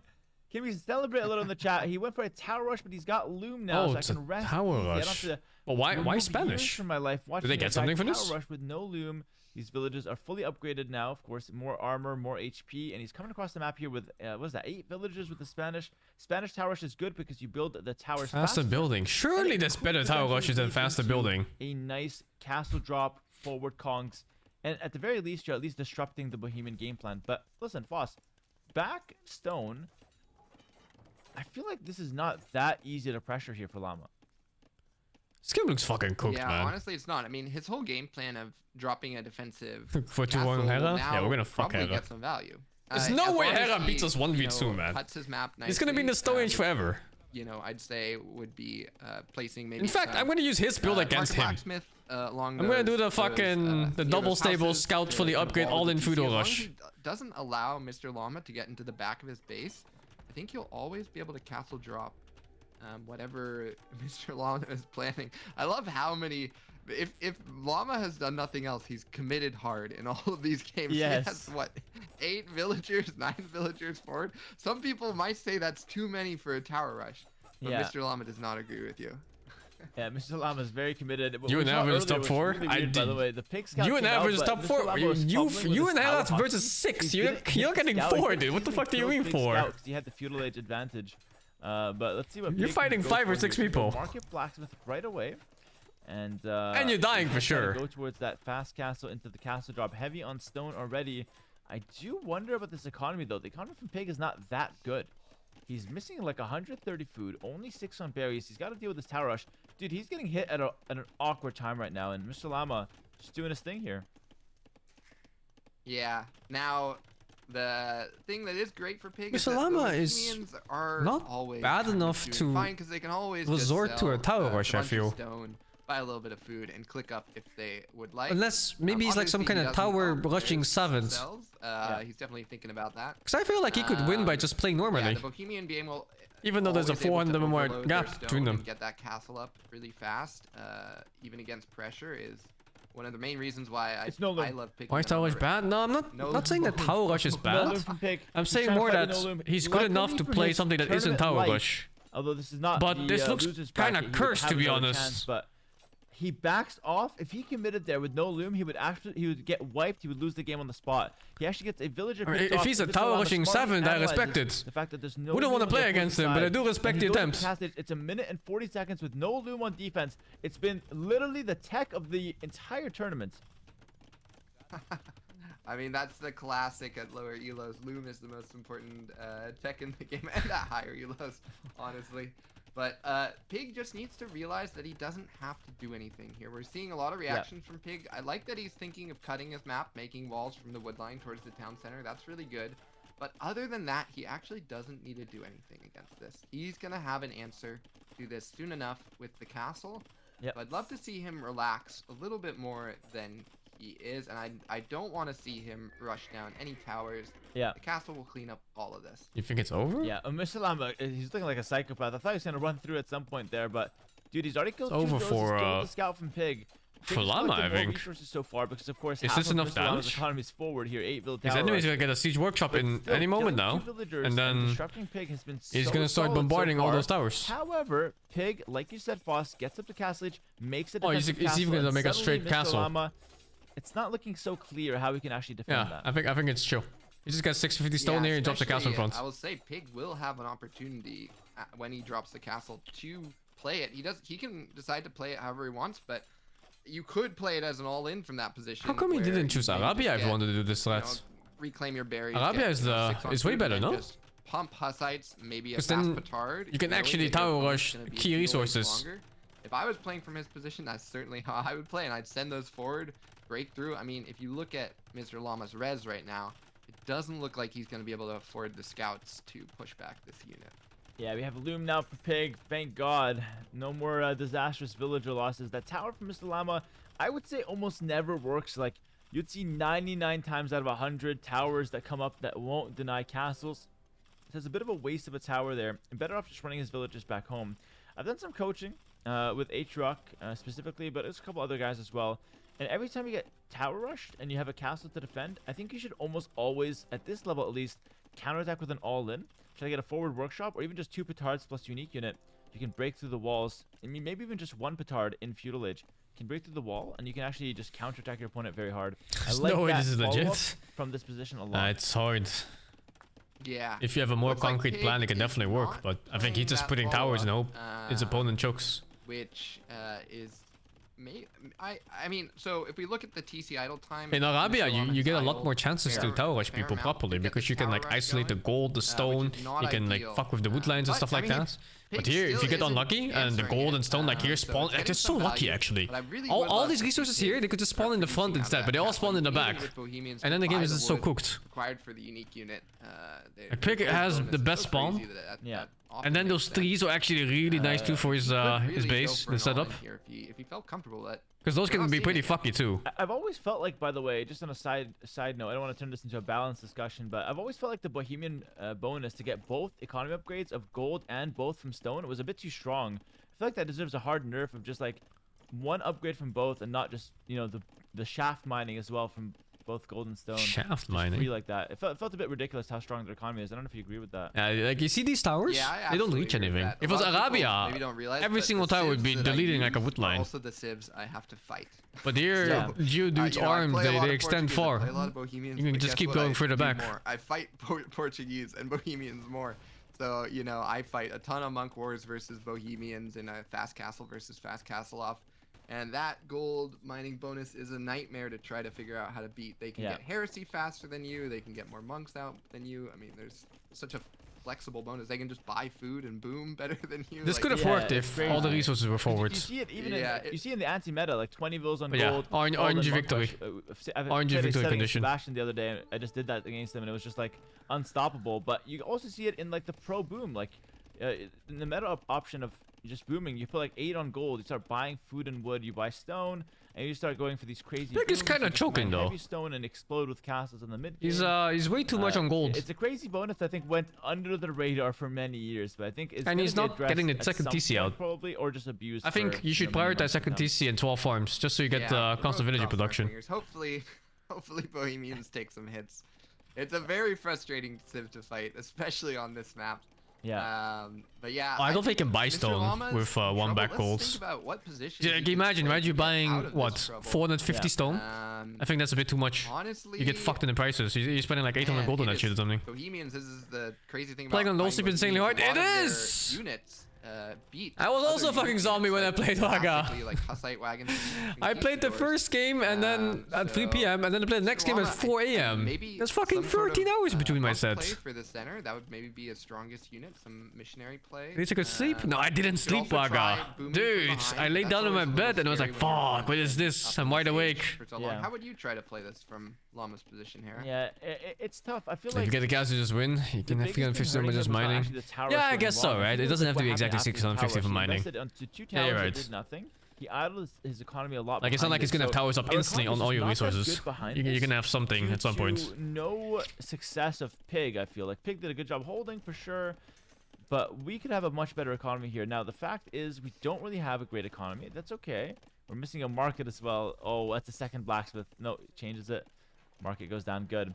Can we celebrate a little in the chat? He went for a tower rush, but he's got loom now, so I can rest. Tower rush. Well, why Spanish? From my life, do they get something for this? Tower rush with no loom. These villages are fully upgraded now. Of course, more armor, more HP, and he's coming across the map here with what is that? 8 villages with the Spanish. Spanish tower rush is good because you build the towers faster. Building. Surely there's better tower rushes than faster building. A nice castle drop, forward conks, and at the very least, you're at least disrupting the Bohemian game plan. But listen, Foss, back stone. I feel like this is not that easy to pressure here for Llama. This game looks fucking cooked, man. Yeah, honestly, it's not. I mean, his whole game plan of dropping a defensive for 2-1 Hera? Yeah, we're gonna fuck Hera. Get some value. There's no way Hera beats us 1v2, man. Cuts his map nicely. He's gonna be in the stone age forever. You know, I'd say would be placing maybe. In fact, I'm gonna use his build against him. I'm gonna do the fucking the double stable scout fully upgrade all in Fudo rush. He doesn't allow Mr. Llama to get into the back of his base. I think he'll always be able to castle drop. Whatever Mr. Llama is planning. I love how many. If Llama has done nothing else, he's committed hard in all of these games. Yes. He has what, 8 villagers, 9 villagers forward. Some people might say that's too many for a tower rush, but Mr. Llama does not agree with you. Yeah, Mr. Llama is very committed. You and Average top 4. Really weird, by the way. The pig scout you and Average top 4. You and Average versus 6. You're getting 4, dude. What the fuck do you mean 4? He had the feudal age advantage. But let's see what you're fighting 5 or 6 people. Market blacksmith right away, and you're dying for sure. Go towards that fast castle into the castle drop, heavy on stone already. I do wonder about this economy though. The economy from Pig is not that good. He's missing like 130 food, only 6 on berries. He's got to deal with this tower rush, dude. He's getting hit at an awkward time right now, and Mr. Llama just doing his thing here. Yeah. Now. The thing that is great for Pig Mr. Llama is not bad enough to they can always resort to a tower rush, I feel. Stone, buy a little bit of food and click up if they would like. Unless maybe he's like some kind of tower rushing 7s. He's definitely thinking about that. Because I feel like he could win by just playing normally. Yeah, the Bohemian being will even though there's a 400 MMR gap between them. Get that castle up really fast, even against pressure, is one of the main reasons why I love picking. Why is Tower Rush bad? No, I'm not saying that Tower Rush is bad. I'm saying more that he's good enough to play something that isn't Tower Rush. Although this is not. But this looks kind of cursed, to be honest. But he backs off. If he committed there with no loom, he would get wiped. He would lose the game on the spot. He actually gets a villager. If he's a tower rushing 7, I respect it. The fact that there's no. We don't want to play against him, but I do respect the attempts. It's a minute and 40 seconds with no loom on defense. It's been literally the tech of the entire tournament. I mean, that's the classic at lower elos. Loom is the most important tech in the game, and at higher elos, honestly. But Pig just needs to realize that he doesn't have to do anything here. We're seeing a lot of reactions from Pig. I like that he's thinking of cutting his map, making walls from the wood line towards the town center. That's really good. But other than that, he actually doesn't need to do anything against this. He's going to have an answer to this soon enough with the castle. Yep. I'd love to see him relax a little bit more than he is, and I don't want to see him rush down any towers. Yeah. The castle will clean up all of this. You think it's over? Yeah, Mr. Llama, he's looking like a psychopath. I thought he was going to run through at some point there, but dude, he's already killed 2 over ghosts. For the scout from Pig. For Llama, I think. Resources so far because of course is this enough damage? Economy is forward here. 8 village. His enemy's gonna get a siege workshop in any moment now, and then Pig has been he's gonna start bombarding all those towers. However, Pig, like you said, Foss, gets up to castle edge, makes it. Oh, he's even gonna make a straight castle. Llama, it's not looking so clear how we can actually defend that. I think it's chill. He just got 650 stone here and drops the castle in front. I will say Pig will have an opportunity when he drops the castle to play it. He can decide to play it however he wants, but you could play it as an all-in from that position. How come he didn't choose Arabia if he wanted to do this threat? Reclaim your berries. Arabia is way better, no? Just pump Hussites, maybe a fast then petard. you can actually tower rush key resources. If I was playing from his position, that's certainly how I would play, and I'd send those forward, break through. I mean, if you look at Mr. Llama's res right now, it doesn't look like he's going to be able to afford the scouts to push back this unit. Yeah, we have a loom now for Pig. Thank God. No more disastrous villager losses. That tower from Mr. Llama, I would say almost never works. Like, you'd see 99 times out of 100 towers that come up that won't deny castles. So it's a bit of a waste of a tower there. And better off just running his villagers back home. I've done some coaching with H-Rock specifically, but there's a couple other guys as well. And every time you get tower rushed and you have a castle to defend, I think you should almost always, at this level at least, counterattack with an all-in. Try to get a forward workshop or even just 2 petards plus unique unit. You can break through the walls. I mean, maybe even just 1 petard in feudal age. You can break through the wall and you can actually just counterattack your opponent very hard. There's no way this is legit. From this position a lot. It's hard. Yeah. If you have a more concrete plan, it can definitely work. But I think he's just putting towers and hope his opponent chokes. Which is... I mean, so if we look at the TC idle time... In Arabia, you get a lot more chances to tower rush people properly because you can like isolate the gold, the stone, you can like fuck with the wood lines and stuff like that. But here, if you get unlucky and the gold and stone like here spawn, like, it's so lucky actually. All these resources here, they could just spawn in the front instead, but they all spawn in the back. And then the game is just so cooked. Required for the unique unit. Like Pig has the best spawn. Yeah. And then those trees are actually really nice too for his base, the setup. If he felt comfortable that. Because those can be pretty fucky too. I've always felt like, by the way, just on a side note, I don't want to turn this into a balanced discussion, but I've always felt like the Bohemian bonus to get both economy upgrades of gold and both from stone was a bit too strong. I feel like that deserves a hard nerf of just like 1 upgrade from both and not just, you know, the shaft mining as well from both gold and stone. Shaft mining. Free like that. It felt a bit ridiculous how strong their economy is. I don't know if you agree with that. Like you see these towers? Yeah, they don't reach anything. If it was Arabia, every single tower would be deleting like a wood line. Also the civs I have to fight. But here, Geodude's arms, they extend far. You can just keep going further back. I fight Portuguese and Bohemians more. So, you know, I fight a ton of monk wars versus Bohemians in a fast castle versus fast castle off. And that gold mining bonus is a nightmare to try to figure out how to beat. They can get heresy faster than you. They can get more monks out than you. I mean, there's such a flexible bonus. They can just buy food and boom better than you. This could have worked if all the resources were forward. You see it even you see in the anti-meta, like 20 vills on yeah, gold. RNG victory. RNG victory condition. Sebastian the other day, I just did that against them, and it was just like unstoppable. But you also see it in like the pro boom, like in the meta option of just booming. You put like 8 on gold. You start buying food and wood. You buy stone, and you start going for these crazy. Pig is kind of choking though. Heavy stone and explode with castles in the mid. He's way too much on gold. It's a crazy bonus that I think went under the radar for many years, but I think it's and he's not getting the second TC out probably, or just abused. I think you should prioritize second TC and 12 farms just so you get constant villager production. Hopefully Bohemians take some hits. It's a very frustrating civ to fight, especially on this map. Yeah. But yeah. I don't think you can buy stone with 1 back golds. Yeah, can you imagine? Imagine you buying what 450 stone? I think that's a bit too much. Honestly, you get fucked in the prices. You're spending like 800 gold on that shit or something. Bohemians, this is the crazy thing about playing on low sleep insanely hard. It is. Units beat. I was also fucking zombie when I played Waga. Like Hussite wagons. I played the first game and then at 3 p.m. and then I played the next game at 4 a.m. There's fucking 13 hours between my sets. For the center, that would maybe be his strongest unit. Some missionary play. At least I could sleep. No, I didn't sleep, Waga. Dude, I laid down on my bed and I was like, "Fuck, what is this? I'm wide awake." Yeah. How would you try to play this from Llama's position here? Yeah, it's tough. I feel like if you get the guys to just win, you can have 350 by just mining. Yeah, I guess so, right? It doesn't have to be exactly 650 for mining. Yeah, you're right. Did nothing. He idled his economy a lot. Like it's not like he's gonna have towers up instantly on all your resources. You're gonna have something at some point. No success of Pig, I feel like Pig did a good job holding for sure, but we could have a much better economy here. Now the fact is we don't really have a great economy. That's okay. We're missing a market as well. Oh, that's a second blacksmith. No, it changes it. Market goes down. Good.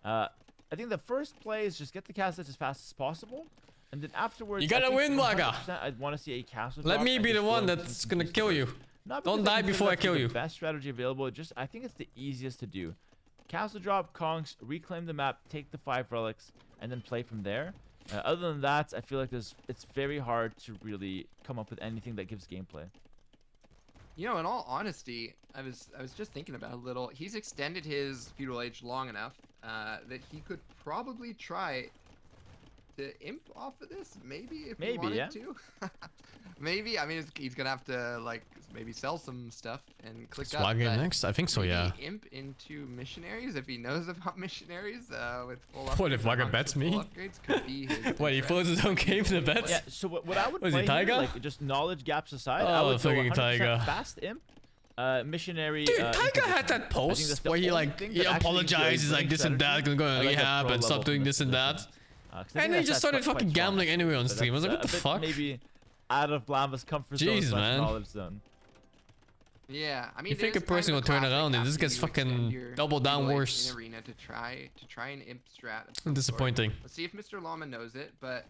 I think the first play is just get the castle as fast as possible. And then afterwards, You gotta win, Waga. I'd want to see a castle. Let me be the one that's gonna kill you. Don't die before I kill you. The best strategy available. I think it's the easiest to do. Castle drop, conks, reclaim the map, take the 5 relics, and then play from there. Other than that, I feel like it's very hard to really come up with anything that gives gameplay. You know, in all honesty, I was just thinking about a little. He's extended his feudal age long enough that he could probably try to imp off of this, maybe if he wanted to. Maybe. I mean, he's gonna have to like maybe sell some stuff and click up. Swag in next? I think so, yeah. Imp into missionaries if he knows about missionaries with full upgrades. What if Waga bets me? What, he pulls his own game to bet? Yeah. So what I would Was play he Taiga? here, like just knowledge gaps aside, Oh, I would go fucking 100% Taiga. fast imp. Missionary. Dude, Taiga had that post where he like he apologizes like this and that, gonna go to rehab and stop doing this and that. And he just started fucking gambling anyway on stream. I was like, what the fuck? Maybe out of Blamba's comfort zone. Jeez, man. Knowledge zone. Yeah, I mean, You think a person will turn around and this gets fucking double down worse. In arena to try an imp strat. Disappointing. Let's see if Mr. Llama knows it, but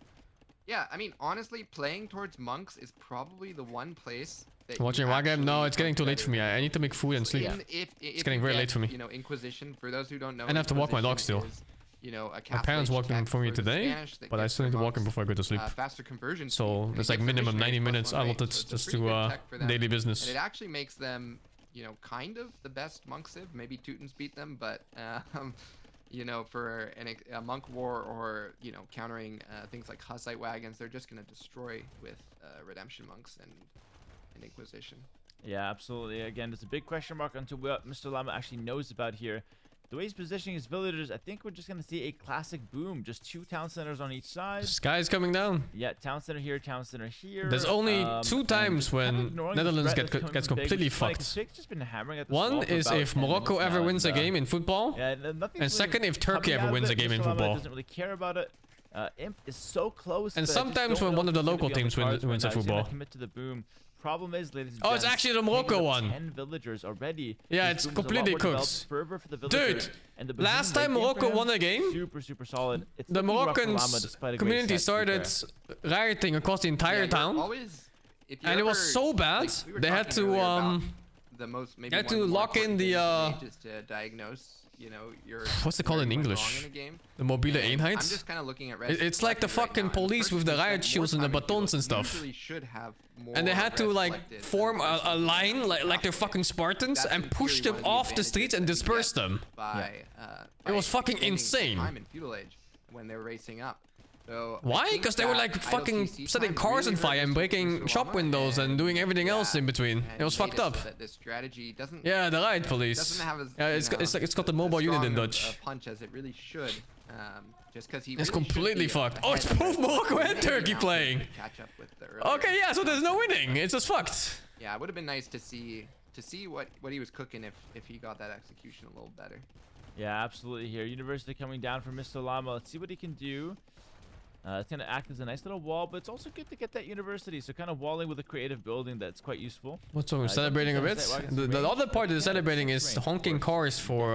yeah, I mean, honestly, playing towards monks is probably the one place that Watching Waga? No, it's getting too late for me. I need to make food and sleep. It's getting very late for me. You know, Inquisition, for those who don't know, And I have to walk my dog still. You know, My parents walked him for me today, but I still need to walk him before I go to sleep. Faster conversion So there's like minimum 90 minutes allotted just to daily business. And it actually makes them, you know, kind of the best monk civ. Maybe Teutons beat them, but you know, for a monk war or, you know, countering things like Hussite wagons, they're just going to destroy with redemption monks and Inquisition. Yeah, absolutely. Again, there's a big question mark onto what Mr. Llama actually knows about here. The way he's positioning his villagers, I think we're just going to see a classic boom. Just 2 town centers on each side. Sky's coming down. Yeah, town center here, town center here. There's only 2 times when Netherlands gets completely fucked. One is if Morocco ever wins a game in football, and second if Turkey ever wins a game in football. Doesn't really care about it. Imp is so close. And sometimes when one of the local teams wins a football. Commit to the boom. Problem is, ladies and gentlemen, it's actually the Morocco one. 10 villagers already. Yeah, it's completely cooked. Dude, last time Morocco won a game, super solid. The Moroccan community started rioting across the entire town, and it was so bad they had to lock in the you know, what's it called in English? The mobile Eenheid? I'm just kind of looking at it's like the fucking police with the riot shields and the batons and stuff. And they had to like form a line like they're fucking Spartans and push them off the streets and disperse them. It was fucking insane. When they were racing up. So why? Because they were like fucking setting cars on fire and breaking shop windows and doing everything else in between. It was fucked up. This strategy doesn't. Yeah, the riot police. Yeah, it's got the mobile unit in Dutch. Punch as it really should. Just because he. It's completely fucked. Oh, it's both Morocco and Turkey playing. Okay, yeah, so there's no winning. It's just fucked. Yeah, it would have been nice to see what he was cooking if he got that execution a little better. Yeah, absolutely. Here, University coming down from Mr. Llama. Let's see what he can do. It's going to act as a nice little wall, but it's also good to get that university. So kind of walling with a creative building that's quite useful. What's we're celebrating a bit? The other part of the celebrating is honking cars for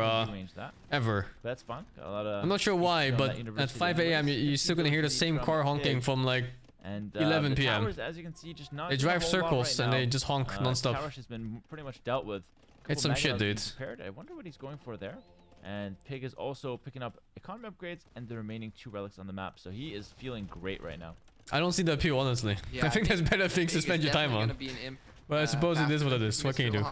ever. That's fun. Got a lot of I'm not sure why, but at 5 a.m. you're still going to hear the same car honking from like 11 p.m. Towers, as you can see, just not they drive circles and they just honk non-stop. Towers has been pretty much dealt with. It's some shit, dude. I wonder what he's going for there. And Pig is also picking up economy upgrades and the remaining 2 relics on the map. So he is feeling great right now. I don't see the appeal, honestly. Yeah, I think there's better things to spend your time on. But I suppose it is what it is. What can you do?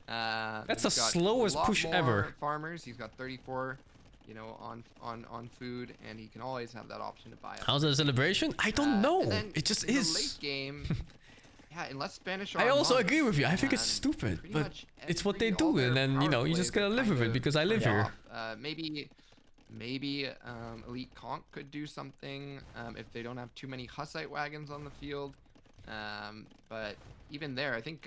That's the slowest push ever. Farmers. He's got 34, you know, on food, and he can always have that option to buy. How's the celebration? I don't know. It just is. Late game. Yeah, unless Spanish. I also agree with you. I think it's stupid, but it's what they do, and then you know you just gotta live with it because I live here. Maybe Elite Conk could do something if they don't have too many Hussite wagons on the field. But even there, I think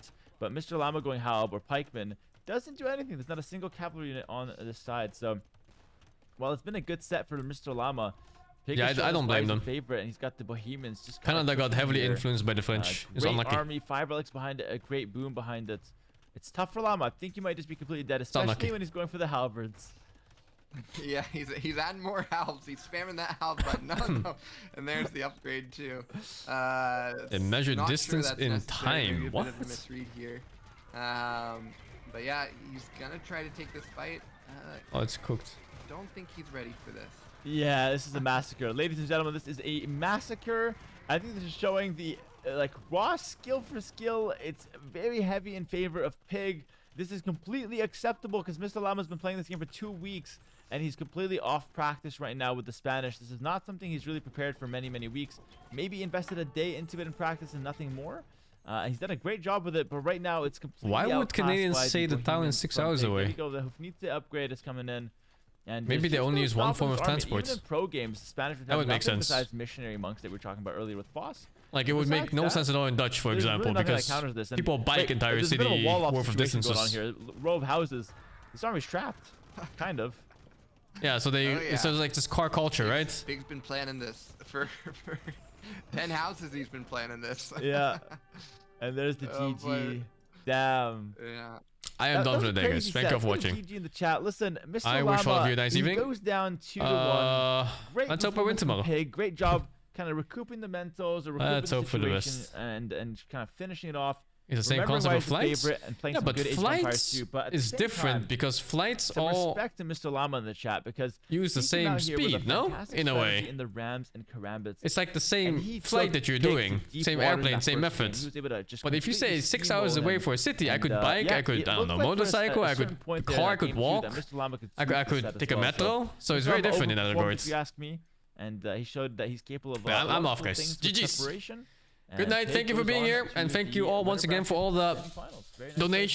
swords. But Mr. Llama going Halb or Pikeman doesn't do anything. There's not a single cavalry unit on this side. So while it's been a good set for Mr. Llama, Pig Yeah, is shown I as don't blame wise them. favorite, and he's got the Bohemians just Canada got heavily here. influenced by the French. It's Great unlucky. army, 5 relics behind it, a great boom behind it. It's tough for Llama. I think he might just be completely dead, unlucky. especially when he's going for the halberds. Yeah, he's adding more halves. He's spamming that half button. No. And there's the upgrade too. It measured not distance sure that's in necessary. Maybe time. a What? bit of a misread here. But yeah, he's gonna try to take this fight. Oh, it's cooked. Don't think he's ready for this. Yeah, this is a massacre. Ladies and gentlemen, this is a massacre. I think this is showing the like raw skill for skill. It's very heavy in favor of Pig. This is completely acceptable because Mr. Llama's been playing this game for 2 weeks and he's completely off practice right now with the Spanish. This is not something he's really prepared for many weeks. Maybe invested a day into it in practice and nothing more. He's done a great job with it, but right now it's completely Why would Canadians outclassed by say the town is Bohemians 6 from hours Pig. away? There you go. The Hufnite upgrade is coming in. And Maybe there's they just only no use one form of Dolphins army. transport. Even in pro games, Spanish would That have would make nothing sense. besides missionary monks that we were talking about earlier with Voss. Like, it would make Besides no that, sense at all in Dutch, for there's really example, nothing that because counters this. And people bike wait, entire there's a bit of a city wall-off worth of situation distances. going on here. Row of houses. This army's trapped. Kind of. Yeah, so they Oh, yeah. so it's like this car culture, right? Pig's been planning this for 10 houses. He's been planning this. Yeah. And there's the Oh, GG. boy. Damn. Yeah. I am done for the day, guys. Thank you for watching. GG in the chat. Listen, Mr. I wish all of you a nice he evening. goes down 2-1. Great Let's hope I win performance from tomorrow. Pig. Great job kind of recouping the mentals or recouping Let's the hope for the situation best. and kind of finishing it off. It's the same Remembering concept why of he's the flights. favorite and playing Yeah, some but good Age of Empires flights too, but at the is same different time, because flights some all respect to Mr. Llama in the chat because use the he came same out here with a speed, no? fantastic In a strategy way. in the Rams and Karambits. It's like the And same he flight took that you're Pig to doing, deep same water in airplane, that same first game. methods. He was able to just But if you say completely 6 hours steamroll away him. for a city, I And, could bike, yeah, I could, it I don't looked know, like for a motorcycle, I certain could point car, there I in could game two walk, that Mr. Llama could I sweep could this set take as a well. metro, so it's Mr. very Llama different in that overperformed, regards. If you ask me, and he showed that he's capable of. But I'm a lot off, of cool guys. things with GG's. preparation. Good And night, Pig thank you for goes being on here, to and thank the you all once winner again for all the bracket semifinals. Very nice donations